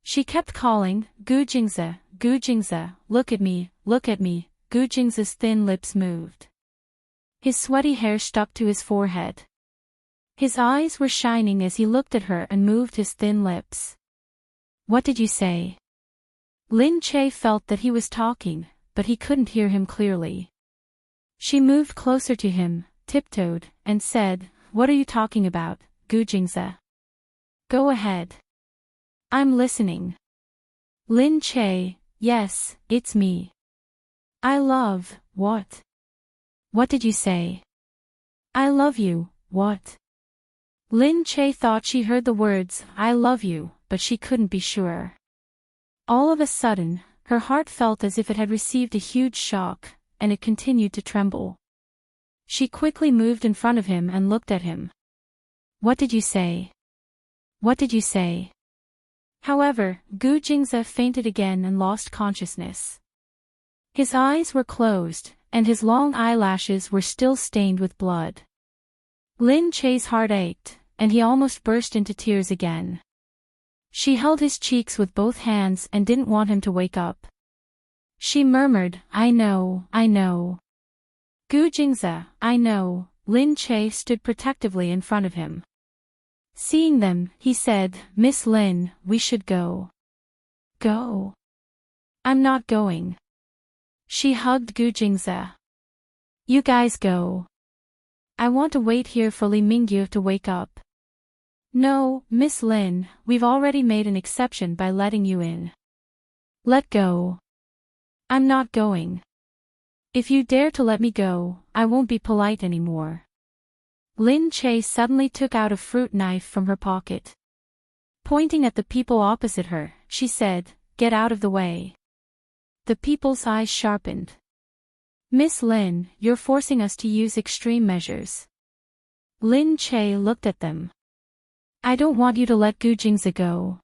She kept calling, "Gu Jingze, look at me, look at me." Gu Jingze's thin lips moved. His sweaty hair stuck to his forehead. His eyes were shining as he looked at her and moved his thin lips. "What did you say?" Lin Che felt that he was talking, but he couldn't hear him clearly. She moved closer to him, tiptoed, and said, "What are you talking about, Gu Jingze? Go ahead. I'm listening." Lin Che, "Yes, it's me. I love, what? What did you say?" "I love you, what?" Lin Che thought she heard the words, "I love you," but she couldn't be sure. All of a sudden, her heart felt as if it had received a huge shock, and it continued to tremble. She quickly moved in front of him and looked at him. "What did you say? What did you say?" However, Gu Jingze fainted again and lost consciousness. His eyes were closed, and his long eyelashes were still stained with blood. Lin Che's heart ached, and he almost burst into tears again. She held his cheeks with both hands and didn't want him to wake up. She murmured, I know. Gu Jingze, I know." Lin Che stood protectively in front of him. Seeing them, he said, "Miss Lin, we should go." "Go? I'm not going." She hugged Gu Jingze. "You guys go. I want to wait here for Li Mingyu to wake up." "No, Miss Lin, we've already made an exception by letting you in. Let go." "I'm not going. If you dare to let me go, I won't be polite anymore." Lin Che suddenly took out a fruit knife from her pocket. Pointing at the people opposite her, she said, "Get out of the way." The people's eyes sharpened. "Miss Lin, you're forcing us to use extreme measures." Lin Che looked at them. "I don't want you to let Gu Jingze go.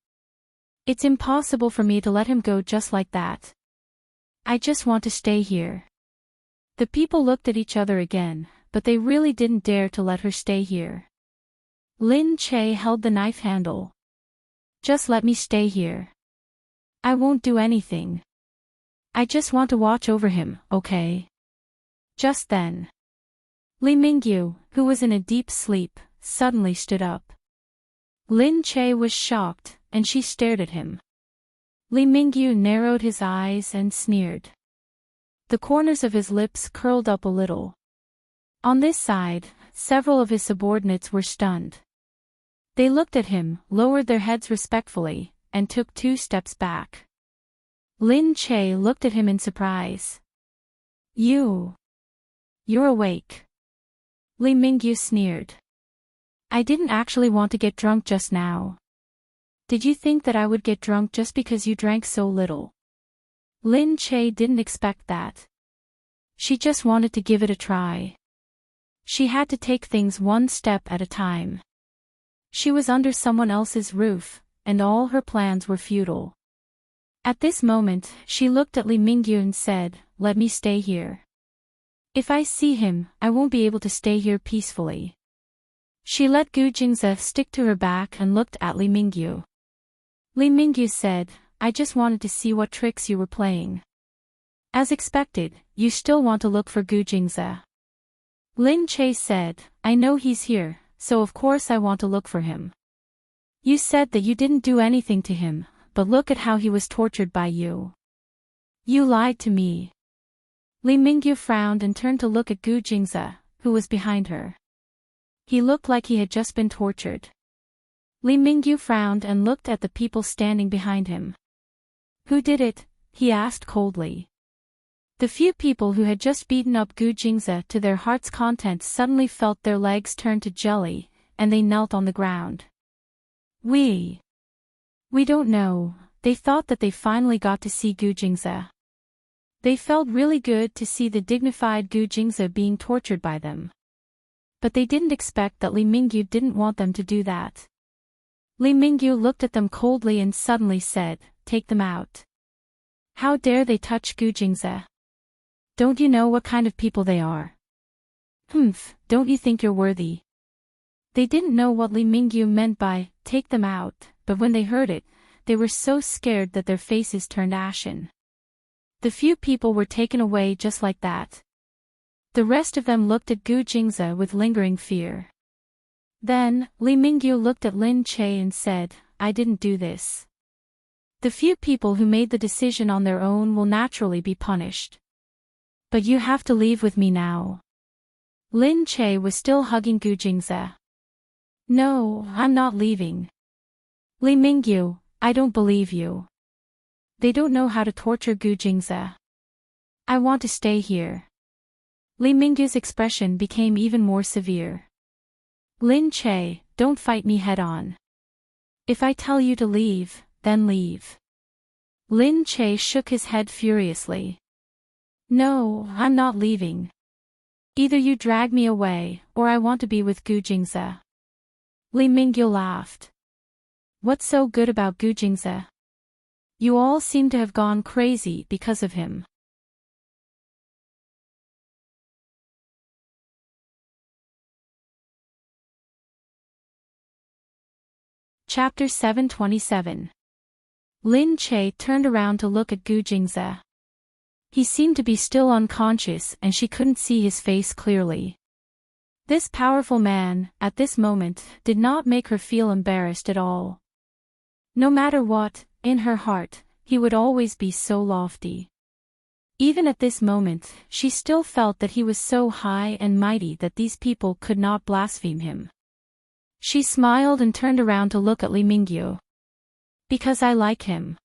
It's impossible for me to let him go just like that. I just want to stay here." The people looked at each other again, but they really didn't dare to let her stay here. Lin Che held the knife handle. Just let me stay here. I won't do anything. I just want to watch over him, okay? Just then, Li Mingyu, who was in a deep sleep, suddenly stood up. Lin Che was shocked, and she stared at him. Li Mingyu narrowed his eyes and sneered. The corners of his lips curled up a little. On this side, several of his subordinates were stunned. They looked at him, lowered their heads respectfully, and took 2 steps back. Lin Che looked at him in surprise. You're awake. Li Mingyu sneered. I didn't actually want to get drunk just now. Did you think that I would get drunk just because you drank so little? Lin Che didn't expect that. She just wanted to give it a try. She had to take things one step at a time. She was under someone else's roof, and all her plans were futile. At this moment, she looked at Li Mingyu and said, "Let me stay here. If I see him, I won't be able to stay here peacefully." She let Gu Jingze stick to her back and looked at Li Mingyu. Li Mingyu said, "I just wanted to see what tricks you were playing." As expected, you still want to look for Gu Jingze. Lin Che said, "I know he's here, so of course I want to look for him. You said that you didn't do anything to him, but look at how he was tortured by you. You lied to me." Li Mingyu frowned and turned to look at Gu Jingze, who was behind her. He looked like he had just been tortured. Li Mingyu frowned and looked at the people standing behind him. "Who did it?" he asked coldly. The few people who had just beaten up Gu Jingze to their heart's content suddenly felt their legs turn to jelly, and they knelt on the ground. We don't know." They thought that they finally got to see Gu Jingze. They felt really good to see the dignified Gu Jingze being tortured by them. But they didn't expect that Li Mingyu didn't want them to do that. Li Mingyu looked at them coldly and suddenly said, "Take them out. How dare they touch Gu Jingze? Don't you know what kind of people they are? Humph, don't you think you're worthy?" They didn't know what Li Mingyu meant by, "take them out," but when they heard it, they were so scared that their faces turned ashen. The few people were taken away just like that. The rest of them looked at Gu Jingze with lingering fear. Then, Li Mingyu looked at Lin Che and said, "I didn't do this. The few people who made the decision on their own will naturally be punished. But you have to leave with me now." Lin Che was still hugging Gu Jingze. "No, I'm not leaving. Li Mingyu, I don't believe you. They don't know how to torture Gu Jingze. I want to stay here." Li Mingyu's expression became even more severe. "Lin Che, don't fight me head-on. If I tell you to leave, then leave." Lin Che shook his head furiously. "No, I'm not leaving. Either you drag me away, or I want to be with Gu Jingze." Li Mingyu laughed. "What's so good about Gu Jingze? You all seem to have gone crazy because of him." Chapter 727. Lin Che turned around to look at Gu Jingze. He seemed to be still unconscious and she couldn't see his face clearly. This powerful man, at this moment, did not make her feel embarrassed at all. No matter what, in her heart, he would always be so lofty. Even at this moment, she still felt that he was so high and mighty that these people could not blaspheme him. She smiled and turned around to look at Li Mingyu. "Because I like him.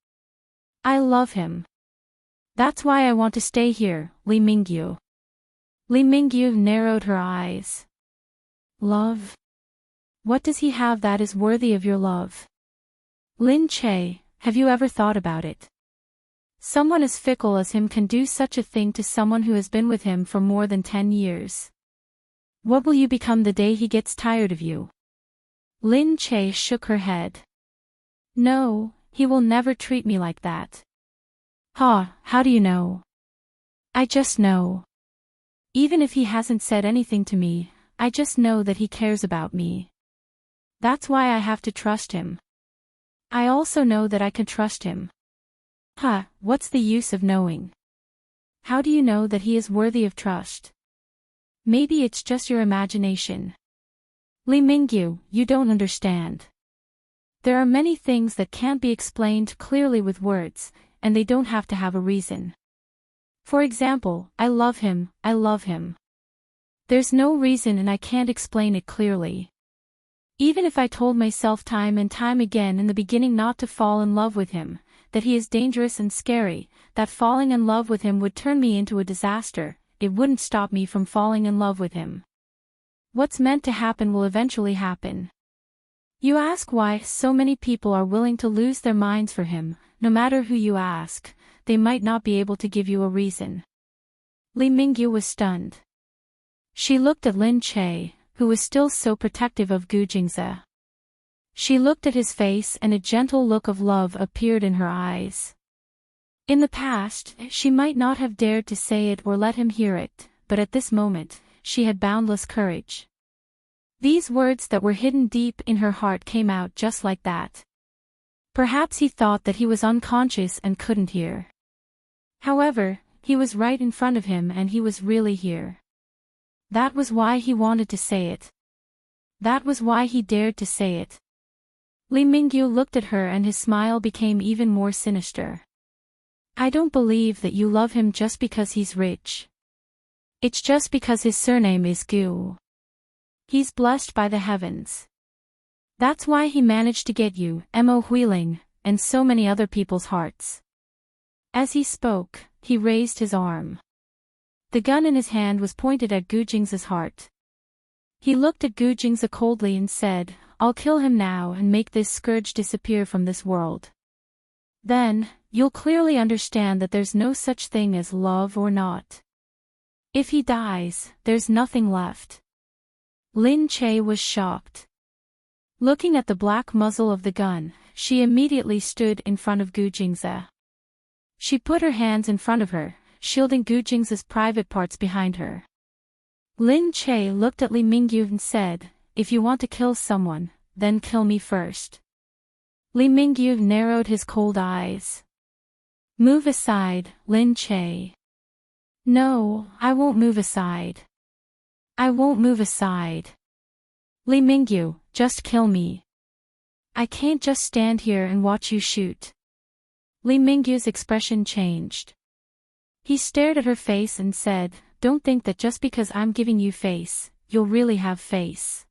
I love him. That's why I want to stay here, Li Mingyu." Li Mingyu narrowed her eyes. "Love? What does he have that is worthy of your love? Lin Che, have you ever thought about it? Someone as fickle as him can do such a thing to someone who has been with him for more than 10 years. What will you become the day he gets tired of you?" Lin Che shook her head. "No, he will never treat me like that." How do you know?" "I just know. Even if he hasn't said anything to me, I just know that he cares about me. That's why I have to trust him. I also know that I can trust him. Huh, what's the use of knowing? How do you know that he is worthy of trust? Maybe it's just your imagination. Li Mingyu, you don't understand. There are many things that can't be explained clearly with words, and they don't have to have a reason. For example, I love him, I love him. There's no reason and I can't explain it clearly. Even if I told myself time and time again in the beginning not to fall in love with him, that he is dangerous and scary, that falling in love with him would turn me into a disaster, it wouldn't stop me from falling in love with him. What's meant to happen will eventually happen. You ask why so many people are willing to lose their minds for him, no matter who you ask, they might not be able to give you a reason. Li Mingyu was stunned. She looked at Lin Che, who was still so protective of Gu Jingze. She looked at his face and a gentle look of love appeared in her eyes. In the past, she might not have dared to say it or let him hear it, but at this moment, she had boundless courage. These words that were hidden deep in her heart came out just like that. Perhaps he thought that he was unconscious and couldn't hear. However, he was right in front of him and he was really here. That was why he wanted to say it. That was why he dared to say it. Li Mingyu looked at her and his smile became even more sinister. I don't believe that you love him just because he's rich. It's just because his surname is Gu. He's blessed by the heavens. That's why he managed to get you, Mo Huiling, and so many other people's hearts. As he spoke, he raised his arm. The gun in his hand was pointed at Gu Jingze's heart. He looked at Gu Jingze coldly and said, I'll kill him now and make this scourge disappear from this world. Then, you'll clearly understand that there's no such thing as love or not. If he dies, there's nothing left. Lin Che was shocked. Looking at the black muzzle of the gun, she immediately stood in front of Gu Jingze. She put her hands in front of her, shielding Gu Jingze's private parts behind her. Lin Che looked at Li Mingyu and said, if you want to kill someone, then kill me first. Li Mingyu narrowed his cold eyes. Move aside, Lin Che. No, I won't move aside. I won't move aside. Li Mingyu, just kill me. I can't just stand here and watch you shoot. Li Mingyu's expression changed. He stared at her face and said, don't think that just because I'm giving you face, you'll really have face.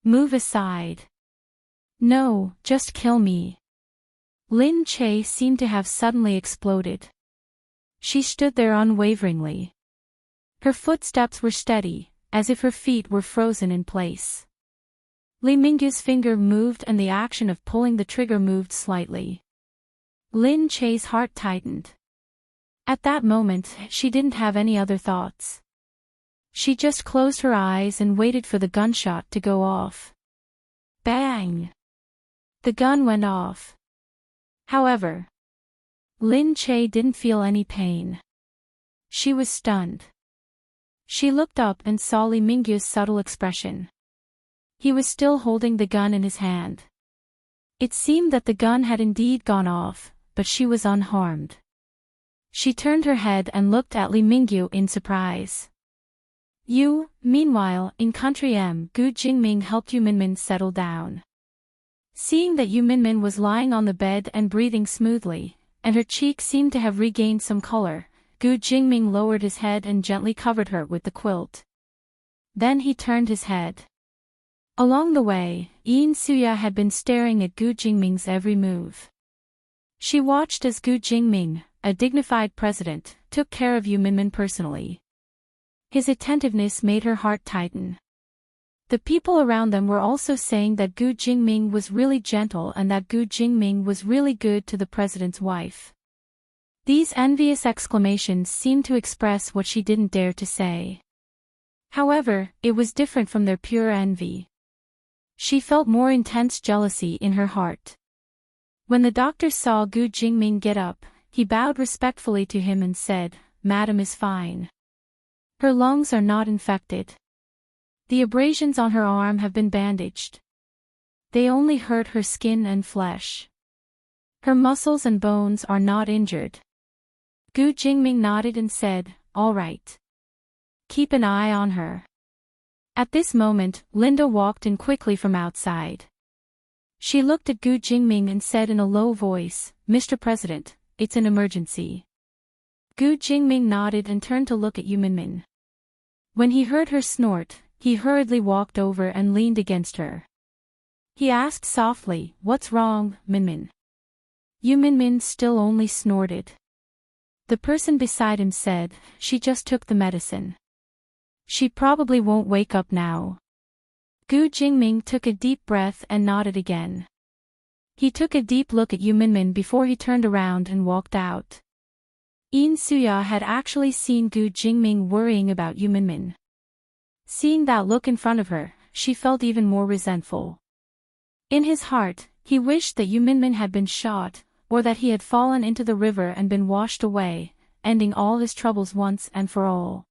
Move aside. No, just kill me. Lin Che seemed to have suddenly exploded. She stood there unwaveringly. Her footsteps were steady, as if her feet were frozen in place. Li Mingyu's finger moved and the action of pulling the trigger moved slightly. Lin Che's heart tightened. At that moment, she didn't have any other thoughts. She just closed her eyes and waited for the gunshot to go off. Bang! The gun went off. However, Lin Che didn't feel any pain. She was stunned. She looked up and saw Li Mingyu's subtle expression. He was still holding the gun in his hand. It seemed that the gun had indeed gone off, but she was unharmed. She turned her head and looked at Li Mingyu in surprise. You, meanwhile, in country M, Gu Jingming helped Yu Minmin settle down. Seeing that Yu Minmin was lying on the bed and breathing smoothly, and her cheek seemed to have regained some color, Gu Jingming lowered his head and gently covered her with the quilt. Then he turned his head. Along the way, Yin Suya had been staring at Gu Jingming's every move. She watched as Gu Jingming, a dignified president, took care of Yu Minmin personally. His attentiveness made her heart tighten. The people around them were also saying that Gu Jingming was really gentle and that Gu Jingming was really good to the president's wife. These envious exclamations seemed to express what she didn't dare to say. However, it was different from their pure envy. She felt more intense jealousy in her heart. When the doctor saw Gu Jingming get up, he bowed respectfully to him and said, "Madam is fine. Her lungs are not infected. The abrasions on her arm have been bandaged." They only hurt her skin and flesh. Her muscles and bones are not injured. Gu Jingming nodded and said, all right. Keep an eye on her. At this moment, Linda walked in quickly from outside. She looked at Gu Jingming and said in a low voice, Mr. President, it's an emergency. Gu Jingming nodded and turned to look at Yu Minmin. When he heard her snort, he hurriedly walked over and leaned against her. He asked softly, what's wrong, Minmin? Yu Minmin still only snorted. The person beside him said, she just took the medicine. She probably won't wake up now. Gu Jingming took a deep breath and nodded again. He took a deep look at Yu Minmin before he turned around and walked out. Yin Suya had actually seen Gu Jingming worrying about Yu Minmin. Seeing that look in front of her, she felt even more resentful. In his heart, he wished that Yu Minmin had been shot, or that he had fallen into the river and been washed away, ending all his troubles once and for all.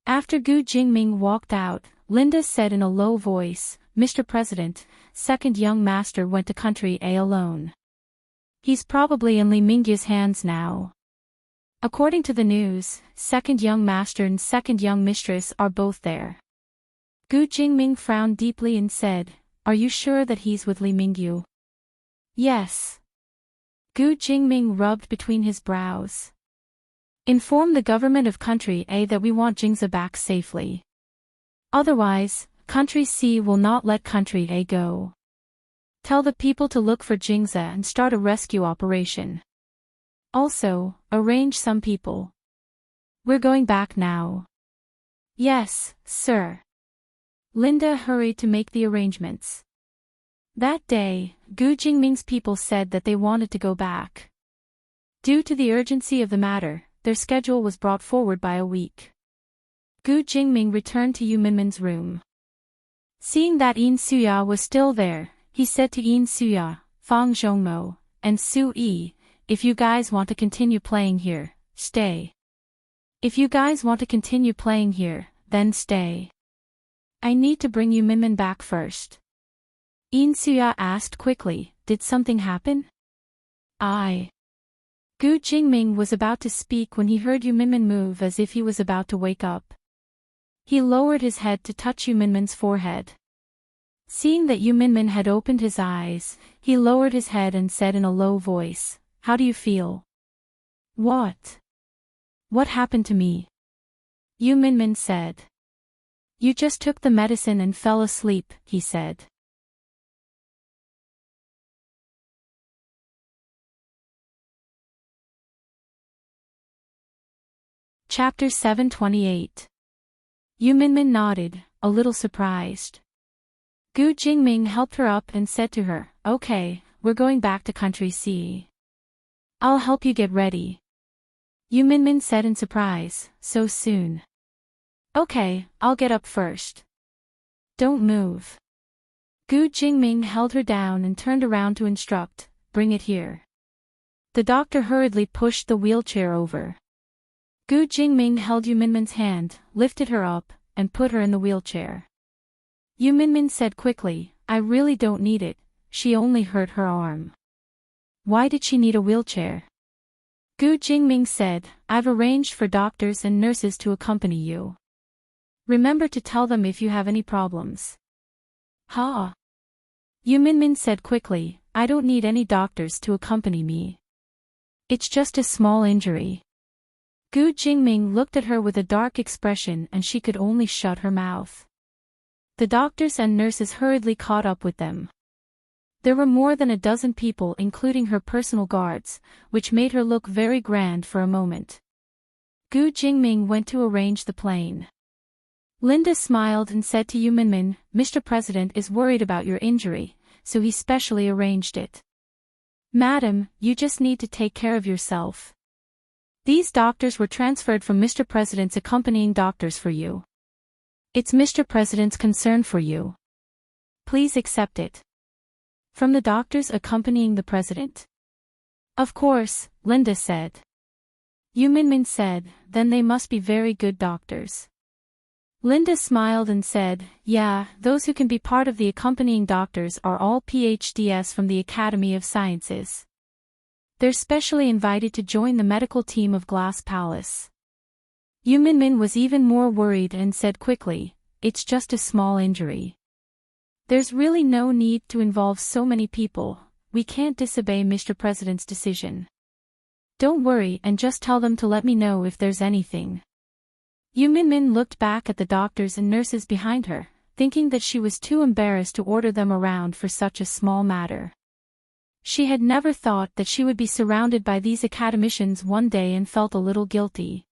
After Gu Jingming walked out, Linda said in a low voice, Mr. President, second young master went to country A alone. He's probably in Li Mingyu's hands now. According to the news, second young master and second young mistress are both there. Gu Jingming frowned deeply and said, are you sure that he's with Li Mingyu? Yes. Gu Jingming rubbed between his brows. Inform the government of country A that we want Jingza back safely. Otherwise, country C will not let country A go. Tell the people to look for Jingza and start a rescue operation. Also, arrange some people. We're going back now. Yes, sir. Linda hurried to make the arrangements. That day, Gu Jingming's people said that they wanted to go back. Due to the urgency of the matter, their schedule was brought forward by a week. Gu Jingming returned to Yu Minmin's room. Seeing that Yin Suya was still there, he said to Yin Suya, Fang Zhongmo, and Su Yi, if you guys want to continue playing here, stay. If you guys want to continue playing here, then stay. I need to bring Yu Minmin back first. Yin Suya asked quickly, did something happen? Gu Jingming was about to speak when he heard Yu Minmin move as if he was about to wake up. He lowered his head to touch Yu Minmin's forehead. Seeing that Yu Minmin had opened his eyes, he lowered his head and said in a low voice, how do you feel? What? What happened to me? Yu Minmin said. You just took the medicine and fell asleep, he said. Chapter 728. Yu Minmin nodded, a little surprised. Gu Jingming helped her up and said to her, okay, we're going back to country C. I'll help you get ready. Yu Minmin said in surprise, so soon? Okay, I'll get up first. Don't move. Gu Jingming held her down and turned around to instruct, bring it here. The doctor hurriedly pushed the wheelchair over. Gu Jingming held Yu Minmin's hand, lifted her up, and put her in the wheelchair. Yu Minmin said quickly, I really don't need it, she only hurt her arm. Why did she need a wheelchair? Gu Jingming said, I've arranged for doctors and nurses to accompany you. Remember to tell them if you have any problems. Ha! Yu Minmin said quickly, I don't need any doctors to accompany me. It's just a small injury. Gu Jingming looked at her with a dark expression and she could only shut her mouth. The doctors and nurses hurriedly caught up with them. There were more than a dozen people including her personal guards, which made her look very grand for a moment. Gu Jingming went to arrange the plane. Linda smiled and said to Yu Minmin, Mr. President is worried about your injury, so he specially arranged it. Madam, you just need to take care of yourself. These doctors were transferred from Mr. President's accompanying doctors for you. It's Mr. President's concern for you. Please accept it. From the doctors accompanying the President? Of course, Linda said. Yu Minmin said, then they must be very good doctors. Linda smiled and said, yeah, those who can be part of the accompanying doctors are all PhDs from the Academy of Sciences. They're specially invited to join the medical team of Glass Palace. Yu Minmin was even more worried and said quickly, it's just a small injury. There's really no need to involve so many people, we can't disobey Mr. President's decision. Don't worry and just tell them to let me know if there's anything. Yu Minmin looked back at the doctors and nurses behind her, thinking that she was too embarrassed to order them around for such a small matter. She had never thought that she would be surrounded by these academicians one day and felt a little guilty.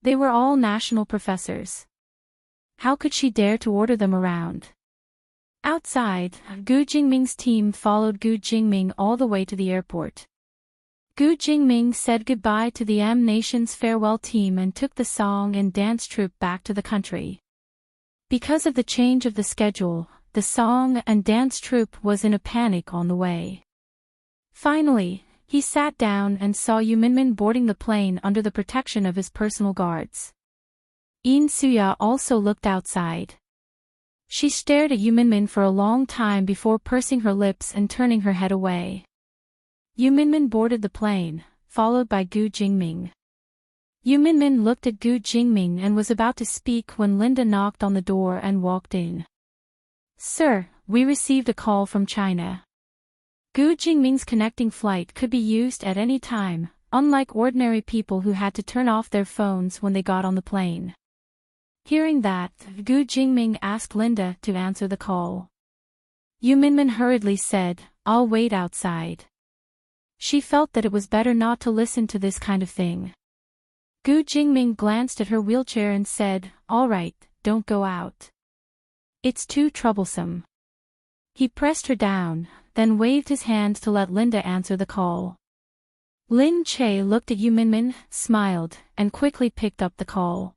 They were all national professors. How could she dare to order them around? Outside, Gu Jingming's team followed Gu Jingming all the way to the airport. Gu Jingming said goodbye to the M Nation's farewell team and took the song and dance troupe back to the country. Because of the change of the schedule, the song and dance troupe was in a panic on the way. Finally, he sat down and saw Yu Minmin boarding the plane under the protection of his personal guards. Yin Suya also looked outside. She stared at Yu Minmin for a long time before pursing her lips and turning her head away. Yu Minmin boarded the plane, followed by Gu Jingming. Yu Minmin looked at Gu Jingming and was about to speak when Linda knocked on the door and walked in. Sir, we received a call from China. Gu Jingming's connecting flight could be used at any time, unlike ordinary people who had to turn off their phones when they got on the plane. Hearing that, Gu Jingming asked Linda to answer the call. Yu Minmin hurriedly said, I'll wait outside. She felt that it was better not to listen to this kind of thing. Gu Jingming glanced at her wheelchair and said, all right, don't go out. It's too troublesome. He pressed her down, then waved his hand to let Linda answer the call. Lin Che looked at Yu Minmin, smiled, and quickly picked up the call.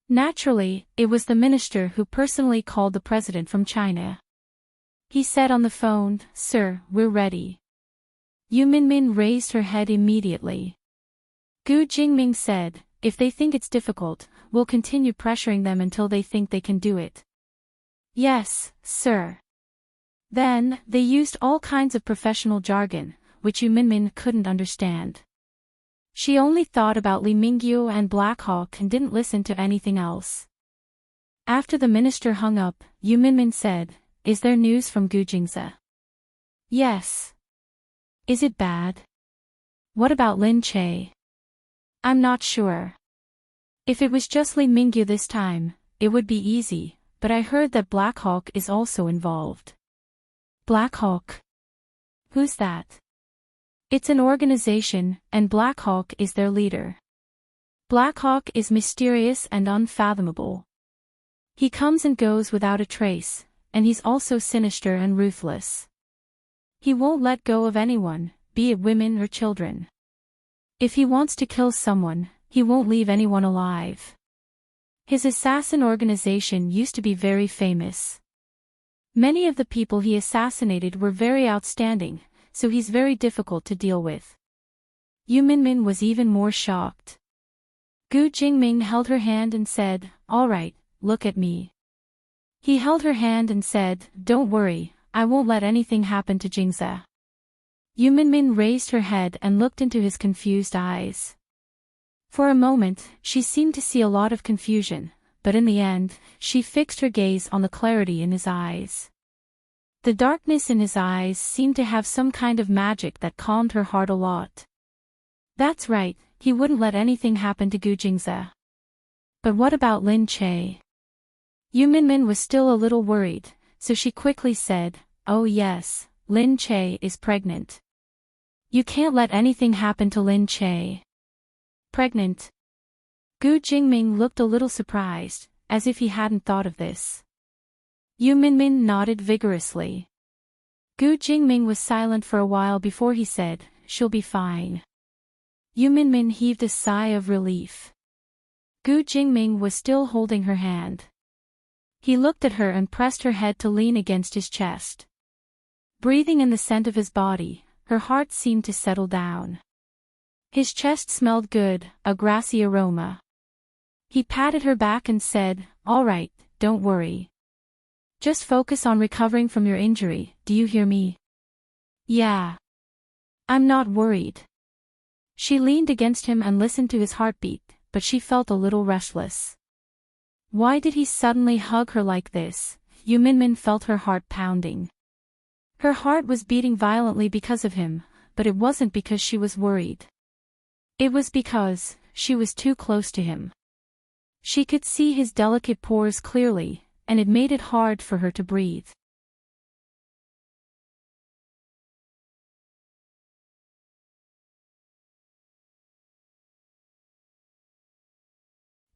Naturally, it was the minister who personally called the president from China. He said on the phone, Sir, we're ready. Yu Minmin raised her head immediately. Gu Jingming said, if they think it's difficult, we'll continue pressuring them until they think they can do it. Yes, sir. Then, they used all kinds of professional jargon, which Yu Minmin couldn't understand. She only thought about Li Mingyu and Black Hawk and didn't listen to anything else. After the minister hung up, Yu Minmin said, is there news from Gu Jingze? Yes. Is it bad? What about Lin Che? I'm not sure. If it was just Li Mingyu this time, it would be easy, but I heard that Black Hawk is also involved. Black Hawk? Who's that? It's an organization, and Black Hawk is their leader. Black Hawk is mysterious and unfathomable. He comes and goes without a trace, and he's also sinister and ruthless. He won't let go of anyone, be it women or children. If he wants to kill someone, he won't leave anyone alive. His assassin organization used to be very famous. Many of the people he assassinated were very outstanding, so he's very difficult to deal with. Yu Minmin was even more shocked. Gu Jingming held her hand and said, all right, look at me. He held her hand and said, don't worry, I won't let anything happen to Jingze. Yu Minmin raised her head and looked into his confused eyes. For a moment, she seemed to see a lot of confusion, but in the end, she fixed her gaze on the clarity in his eyes. The darkness in his eyes seemed to have some kind of magic that calmed her heart a lot. That's right, he wouldn't let anything happen to Gu Jingze. But what about Lin Che? Yu Minmin was still a little worried, so she quickly said, oh yes, Lin Che is pregnant. You can't let anything happen to Lin Che. Pregnant? Gu Jingming looked a little surprised, as if he hadn't thought of this. Yu Minmin nodded vigorously. Gu Jingming was silent for a while before he said, she'll be fine. Yu Minmin heaved a sigh of relief. Gu Jingming was still holding her hand. He looked at her and pressed her head to lean against his chest. Breathing in the scent of his body, her heart seemed to settle down. His chest smelled good, a grassy aroma. He patted her back and said, "All right, don't worry. Just focus on recovering from your injury, do you hear me?" "Yeah. I'm not worried." She leaned against him and listened to his heartbeat, but she felt a little restless. Why did he suddenly hug her like this? Yu Minmin felt her heart pounding. Her heart was beating violently because of him, but it wasn't because she was worried. It was because she was too close to him. She could see his delicate pores clearly, and it made it hard for her to breathe.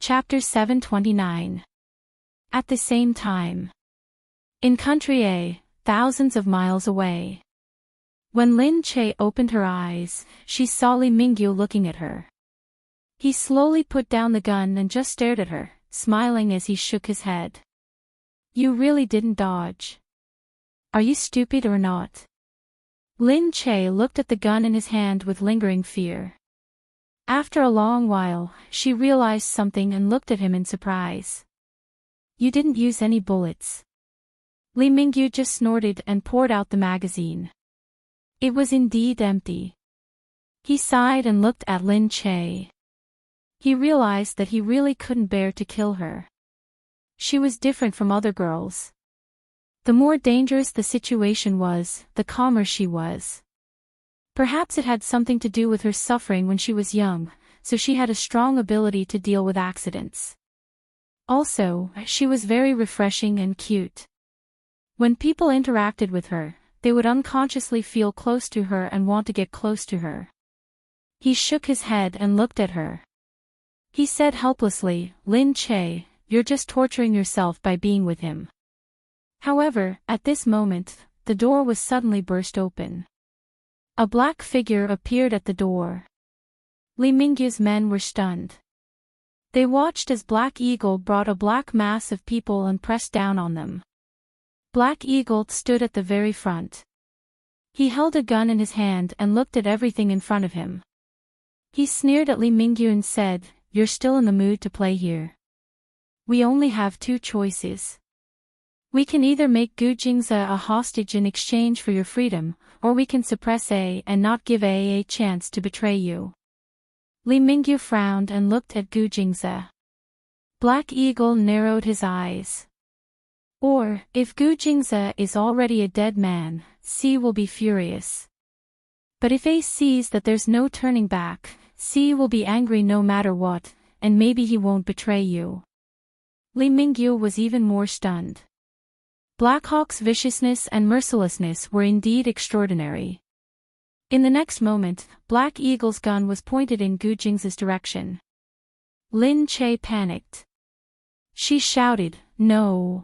Chapter 729. At the same time. In Country A, thousands of miles away. When Lin Che opened her eyes, she saw Li Mingyu looking at her. He slowly put down the gun and just stared at her, smiling as he shook his head. "You really didn't dodge. Are you stupid or not?" Lin Che looked at the gun in his hand with lingering fear. After a long while, she realized something and looked at him in surprise. "You didn't use any bullets." Li Mingyu just snorted and poured out the magazine. It was indeed empty. He sighed and looked at Lin Che. He realized that he really couldn't bear to kill her. She was different from other girls. The more dangerous the situation was, the calmer she was. Perhaps it had something to do with her suffering when she was young, so she had a strong ability to deal with accidents. Also, she was very refreshing and cute. When people interacted with her, they would unconsciously feel close to her and want to get close to her. He shook his head and looked at her. He said helplessly, "Lin Che, you're just torturing yourself by being with him." However, at this moment, the door was suddenly burst open. A black figure appeared at the door. Li Mingyu's men were stunned. They watched as Black Eagle brought a black mass of people and pressed down on them. Black Eagle stood at the very front. He held a gun in his hand and looked at everything in front of him. He sneered at Li Mingyu and said, "You're still in the mood to play here. We only have two choices. We can either make Gu Jingze a hostage in exchange for your freedom, or we can suppress A and not give A chance to betray you." Li Mingyu frowned and looked at Gu Jingze. Black Eagle narrowed his eyes. "Or, if Gu Jingze is already a dead man, C will be furious. But if A sees that there's no turning back, C will be angry no matter what, and maybe he won't betray you." Li Mingyu was even more stunned. Blackhawk's viciousness and mercilessness were indeed extraordinary. In the next moment, Black Eagle's gun was pointed in Gu Jingze's direction. Lin Che panicked. She shouted, "No!"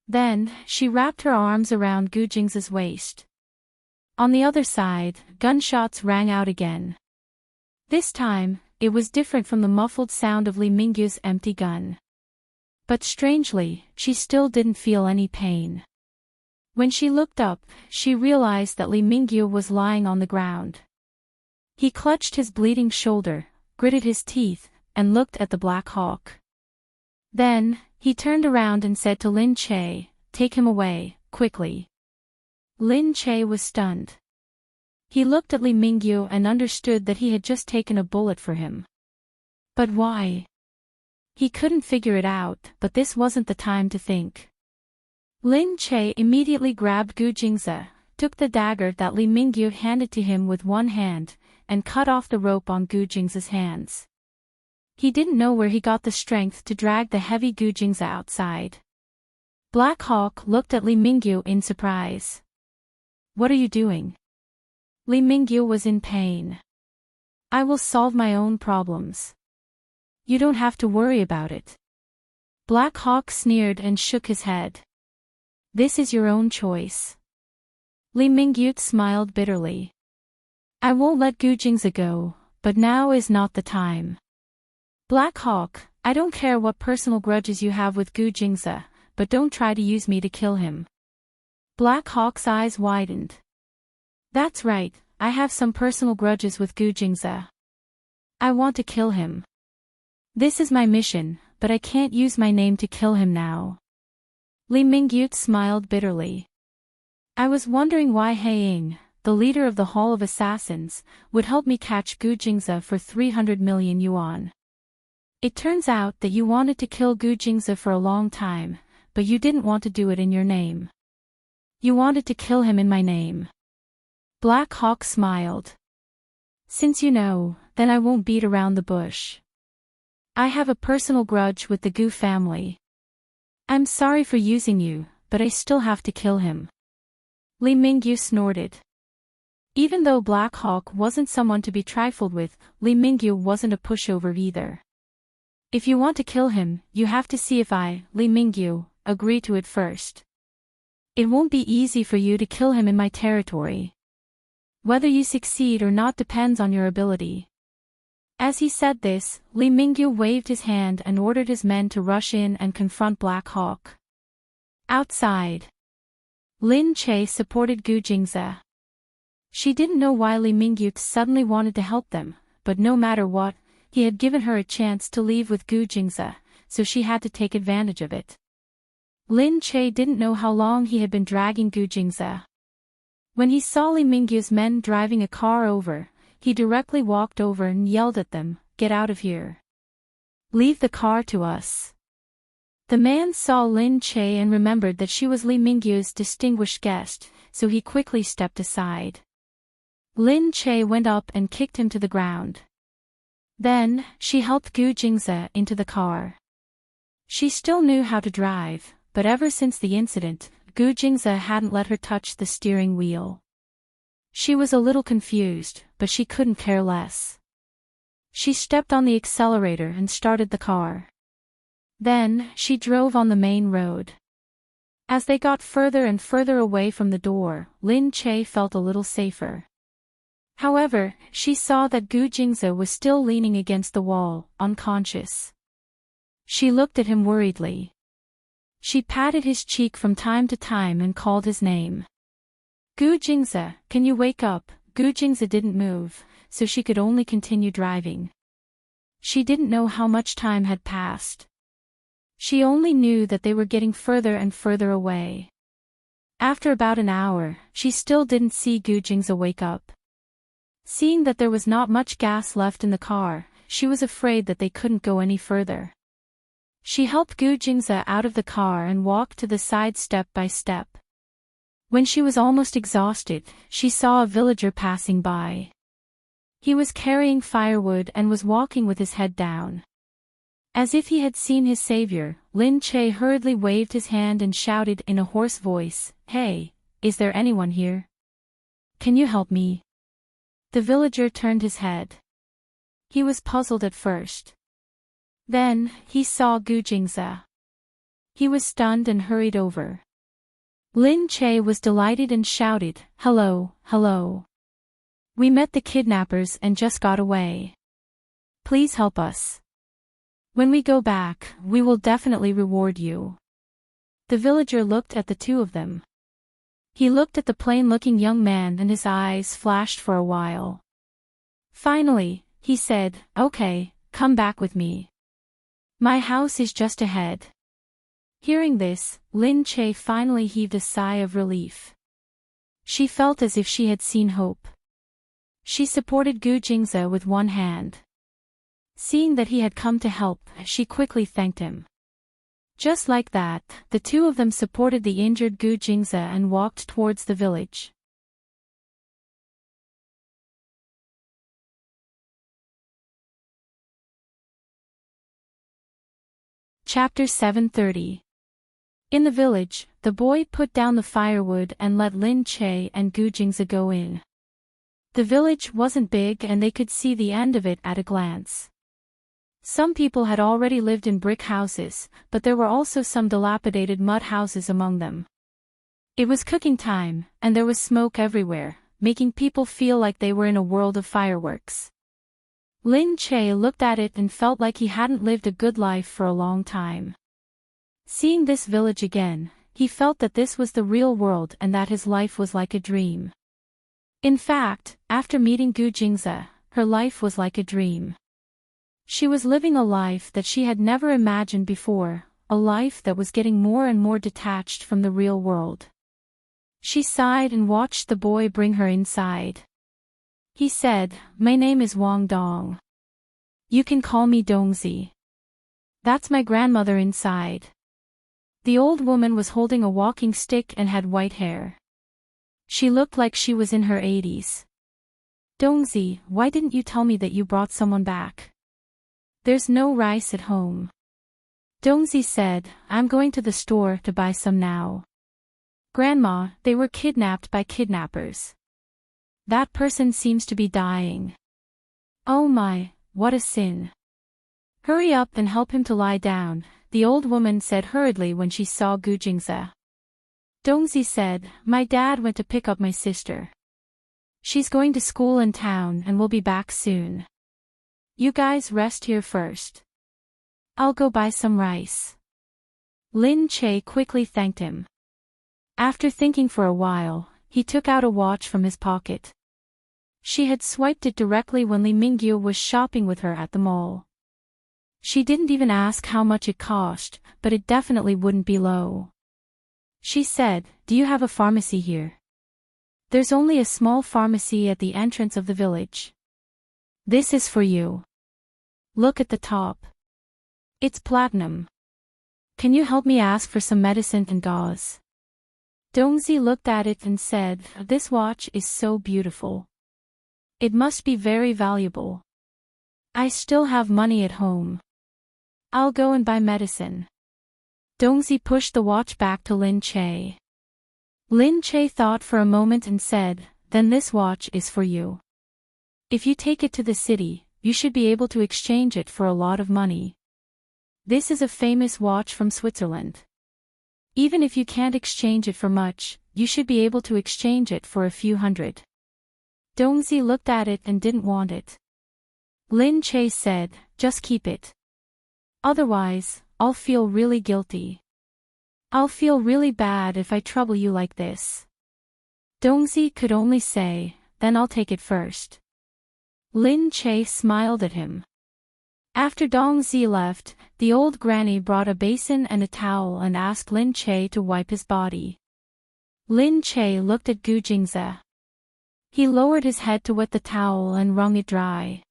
Then, she wrapped her arms around Gu Jingze's waist. On the other side, gunshots rang out again. This time, it was different from the muffled sound of Li Mingyu's empty gun. But strangely, she still didn't feel any pain. When she looked up, she realized that Li Mingyu was lying on the ground. He clutched his bleeding shoulder, gritted his teeth, and looked at the Black Hawk. Then, he turned around and said to Lin Che, "Take him away, quickly." Lin Che was stunned. He looked at Li Mingyu and understood that he had just taken a bullet for him. But why? He couldn't figure it out, but this wasn't the time to think. Lin Che immediately grabbed Gu Jingze, took the dagger that Li Mingyu handed to him with one hand, and cut off the rope on Gu Jingze's hands. He didn't know where he got the strength to drag the heavy Gu Jingze outside. Black Hawk looked at Li Mingyu in surprise. "What are you doing?" Li Mingyu was in pain. "I will solve my own problems. You don't have to worry about it." Black Hawk sneered and shook his head. "This is your own choice." Li Mingyu smiled bitterly. "I won't let Gu Jingze go, but now is not the time. Black Hawk, I don't care what personal grudges you have with Gu Jingze, but don't try to use me to kill him." Black Hawk's eyes widened. "That's right, I have some personal grudges with Gu Jingze. I want to kill him." This is my mission, but I can't use my name to kill him now. Li Mingyut smiled bitterly. I was wondering why He, the leader of the Hall of Assassins, would help me catch Gu Jingze for 300 million yuan. It turns out that you wanted to kill Gu Jingze for a long time, but you didn't want to do it in your name. You wanted to kill him in my name. Black Hawk smiled. Since you know, then I won't beat around the bush. I have a personal grudge with the Gu family. I'm sorry for using you, but I still have to kill him. Li Mingyu snorted. Even though Black Hawk wasn't someone to be trifled with, Li Mingyu wasn't a pushover either. If you want to kill him, you have to see if I, Li Mingyu, agree to it first. It won't be easy for you to kill him in my territory. Whether you succeed or not depends on your ability. As he said this, Li Mingyu waved his hand and ordered his men to rush in and confront Black Hawk. Outside, Lin Che supported Gu Jingze. She didn't know why Li Mingyu suddenly wanted to help them, but no matter what, he had given her a chance to leave with Gu Jingze, so she had to take advantage of it. Lin Che didn't know how long he had been dragging Gu Jingze. When he saw Li Mingyu's men driving a car over, he directly walked over and yelled at them, "Get out of here. Leave the car to us." The man saw Lin Che and remembered that she was Li Mingyu's distinguished guest, so he quickly stepped aside. Lin Che went up and kicked him to the ground. Then, she helped Gu Jingze into the car. She still knew how to drive, but ever since the incident, Gu Jingze hadn't let her touch the steering wheel. She was a little confused, but she couldn't care less. She stepped on the accelerator and started the car. Then, she drove on the main road. As they got further and further away from the door, Lin Che felt a little safer. However, she saw that Gu Jingze was still leaning against the wall, unconscious. She looked at him worriedly. She patted his cheek from time to time and called his name. Gu Jingze, can you wake up? Gu Jingze didn't move, so she could only continue driving. She didn't know how much time had passed. She only knew that they were getting further and further away. After about an hour, she still didn't see Gu Jingze wake up. Seeing that there was not much gas left in the car, she was afraid that they couldn't go any further. She helped Gu Jingze out of the car and walked to the side step by step. When she was almost exhausted, she saw a villager passing by. He was carrying firewood and was walking with his head down. As if he had seen his savior, Lin Che hurriedly waved his hand and shouted in a hoarse voice, "Hey, is there anyone here? Can you help me?" The villager turned his head. He was puzzled at first. Then, he saw Gu Jingze. He was stunned and hurried over. Lin Che was delighted and shouted, "Hello, hello. We met the kidnappers and just got away. Please help us. When we go back, we will definitely reward you." The villager looked at the two of them. He looked at the plain-looking young man and his eyes flashed for a while. Finally, he said, "Okay, come back with me. My house is just ahead." Hearing this, Lin Che finally heaved a sigh of relief. She felt as if she had seen hope. She supported Gu Jingze with one hand. Seeing that he had come to help, she quickly thanked him. Just like that, the two of them supported the injured Gu Jingze and walked towards the village. Chapter 730. In the village, the boy put down the firewood and let Lin Che and Gu Jingze go in. The village wasn't big and they could see the end of it at a glance. Some people had already lived in brick houses, but there were also some dilapidated mud houses among them. It was cooking time, and there was smoke everywhere, making people feel like they were in a world of fireworks. Lin Che looked at it and felt like he hadn't lived a good life for a long time. Seeing this village again, he felt that this was the real world and that his life was like a dream. In fact, after meeting Gu Jingze, her life was like a dream. She was living a life that she had never imagined before, a life that was getting more and more detached from the real world. She sighed and watched the boy bring her inside. He said, "My name is Wang Dong. You can call me Dongzi. That's my grandmother inside." The old woman was holding a walking stick and had white hair. She looked like she was in her 80s. "Dongzi, why didn't you tell me that you brought someone back? There's no rice at home." Dongzi said, "I'm going to the store to buy some now." "Grandma, they were kidnapped by kidnappers. That person seems to be dying." "Oh my, what a sin. Hurry up and help him to lie down," the old woman said hurriedly when she saw Gu Jingze. Dongzi said, "My dad went to pick up my sister. She's going to school in town and will be back soon. You guys rest here first. I'll go buy some rice." Lin Che quickly thanked him. After thinking for a while, he took out a watch from his pocket. She had swiped it directly when Li Mingyu was shopping with her at the mall. She didn't even ask how much it cost, but it definitely wouldn't be low. She said, "Do you have a pharmacy here?" "There's only a small pharmacy at the entrance of the village." "This is for you. Look at the top. It's platinum. Can you help me ask for some medicine and gauze?" Dongzi looked at it and said, "This watch is so beautiful. It must be very valuable. I still have money at home. I'll go and buy medicine." Dongzi pushed the watch back to Lin Che. Lin Che thought for a moment and said, "Then this watch is for you. If you take it to the city, you should be able to exchange it for a lot of money. This is a famous watch from Switzerland. Even if you can't exchange it for much, you should be able to exchange it for a few hundred." Dongzi looked at it and didn't want it. Lin Che said, "Just keep it. Otherwise, I'll feel really guilty. I'll feel really bad if I trouble you like this." Dongzi could only say, "Then I'll take it first." Lin Che smiled at him. After Dongzi left, the old granny brought a basin and a towel and asked Lin Che to wipe his body. Lin Che looked at Gu Jingze. He lowered his head to wet the towel and wrung it dry.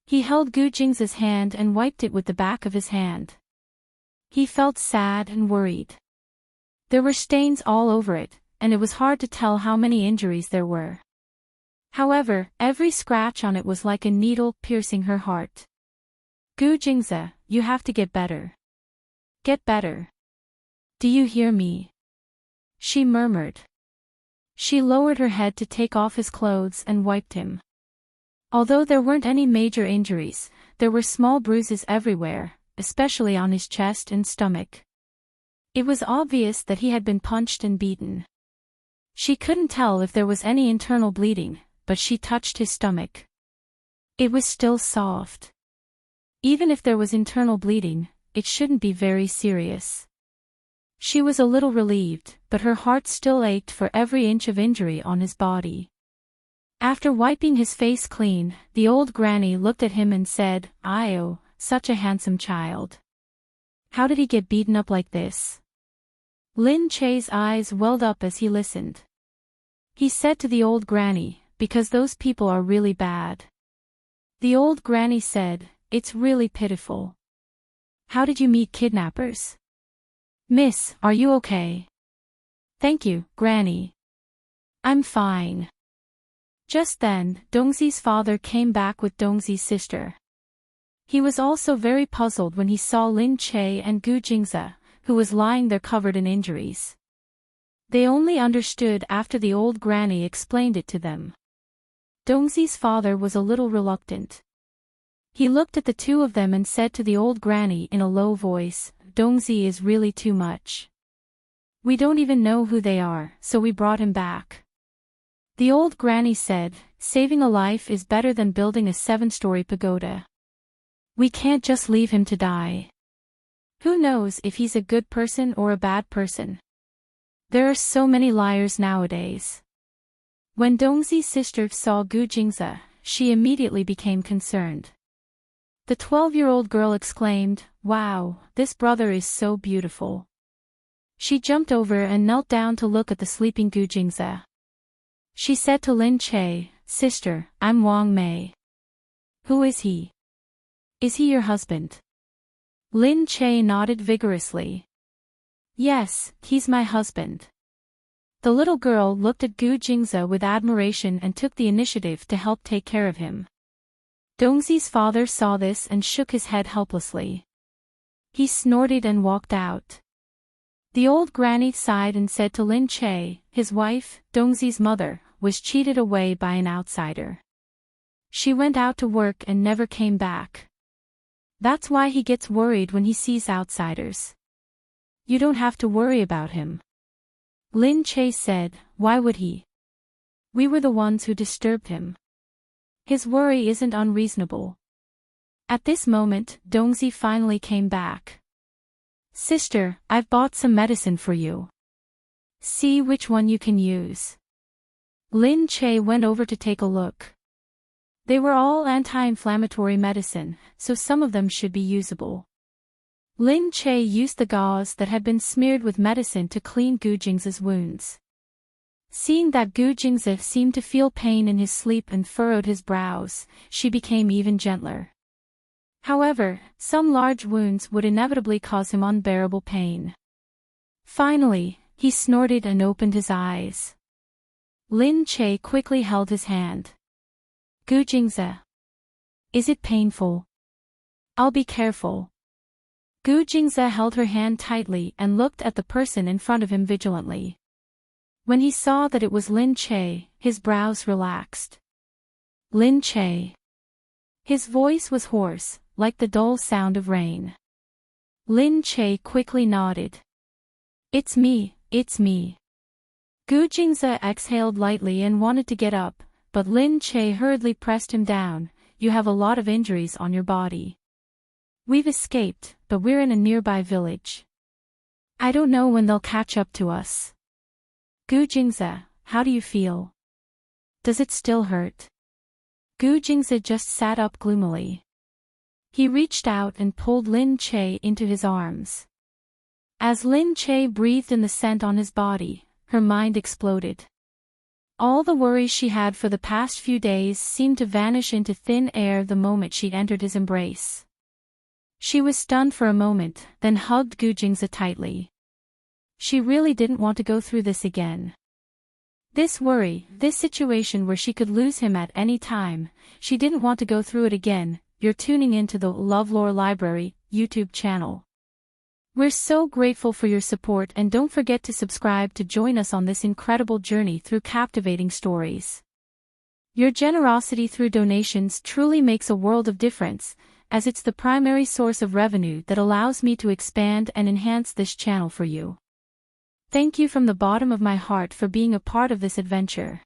He held Gu Jingze's hand and wiped it with the back of his hand. He felt sad and worried. There were stains all over it, and it was hard to tell how many injuries there were. However, every scratch on it was like a needle piercing her heart. "Gu Jingze, you have to get better. Get better. Do you hear me?" she murmured. She lowered her head to take off his clothes and wiped him. Although there weren't any major injuries, there were small bruises everywhere, especially on his chest and stomach. It was obvious that he had been punched and beaten. She couldn't tell if there was any internal bleeding, but she touched his stomach. It was still soft. Even if there was internal bleeding, it shouldn't be very serious. She was a little relieved, but her heart still ached for every inch of injury on his body. After wiping his face clean, the old granny looked at him and said, "Io, such a handsome child. How did he get beaten up like this?" Lin Che's eyes welled up as he listened. He said to the old granny, "Because those people are really bad." The old granny said, "It's really pitiful. How did you meet kidnappers?" "Miss, are you okay?" "Thank you, Granny. I'm fine." Just then, Dongzi's father came back with Dongzi's sister. He was also very puzzled when he saw Lin Che and Gu Jingze, who was lying there covered in injuries. They only understood after the old granny explained it to them. Dongzi's father was a little reluctant. He looked at the two of them and said to the old granny in a low voice, "Dongzi is really too much. We don't even know who they are, so we brought him back." The old granny said, "Saving a life is better than building a 7-story pagoda. We can't just leave him to die. Who knows if he's a good person or a bad person? There are so many liars nowadays." When Dongzi's sister saw Gu Jingze, she immediately became concerned. The 12-year-old girl exclaimed, "Wow, this brother is so beautiful." She jumped over and knelt down to look at the sleeping Gu Jingze. She said to Lin Che, "Sister, I'm Wang Mei." "Who is he? Is he your husband?" Lin Che nodded vigorously. "Yes, he's my husband." The little girl looked at Gu Jingze with admiration and took the initiative to help take care of him. Dongzi's father saw this and shook his head helplessly. He snorted and walked out. The old granny sighed and said to Lin Che, his wife, Dongzi's mother, was cheated away by an outsider. She went out to work and never came back. That's why he gets worried when he sees outsiders. You don't have to worry about him. Lin Che said, "Why would he? We were the ones who disturbed him. His worry isn't unreasonable." At this moment, Dongzi finally came back. "Sister, I've bought some medicine for you. See which one you can use." Lin Che went over to take a look. They were all anti-inflammatory medicine, so some of them should be usable. Lin Che used the gauze that had been smeared with medicine to clean Gu Jingze's wounds. Seeing that Gu Jingze seemed to feel pain in his sleep and furrowed his brows, she became even gentler. However, some large wounds would inevitably cause him unbearable pain. Finally, he snorted and opened his eyes. Lin Che quickly held his hand. "Gu Jingze. Is it painful? I'll be careful." Gu Jingze held her hand tightly and looked at the person in front of him vigilantly. When he saw that it was Lin Che, his brows relaxed. "Lin Che." His voice was hoarse, like the dull sound of rain. Lin Che quickly nodded. It's me. Gu Jingze exhaled lightly and wanted to get up, but Lin Che hurriedly pressed him down. "You have a lot of injuries on your body. We've escaped, but we're in a nearby village. I don't know when they'll catch up to us. Gu Jingze, how do you feel? Does it still hurt?" Gu Jingze just sat up gloomily. He reached out and pulled Lin Che into his arms. As Lin Che breathed in the scent on his body, her mind exploded. All the worries she had for the past few days seemed to vanish into thin air the moment she entered his embrace. She was stunned for a moment, then hugged Gu Jingze tightly. She really didn't want to go through this again. This worry, this situation where she could lose him at any time, she didn't want to go through it again. You're tuning into the LoveLore Library YouTube channel. We're so grateful for your support, and don't forget to subscribe to join us on this incredible journey through captivating stories. Your generosity through donations truly makes a world of difference, as it's the primary source of revenue that allows me to expand and enhance this channel for you. Thank you from the bottom of my heart for being a part of this adventure.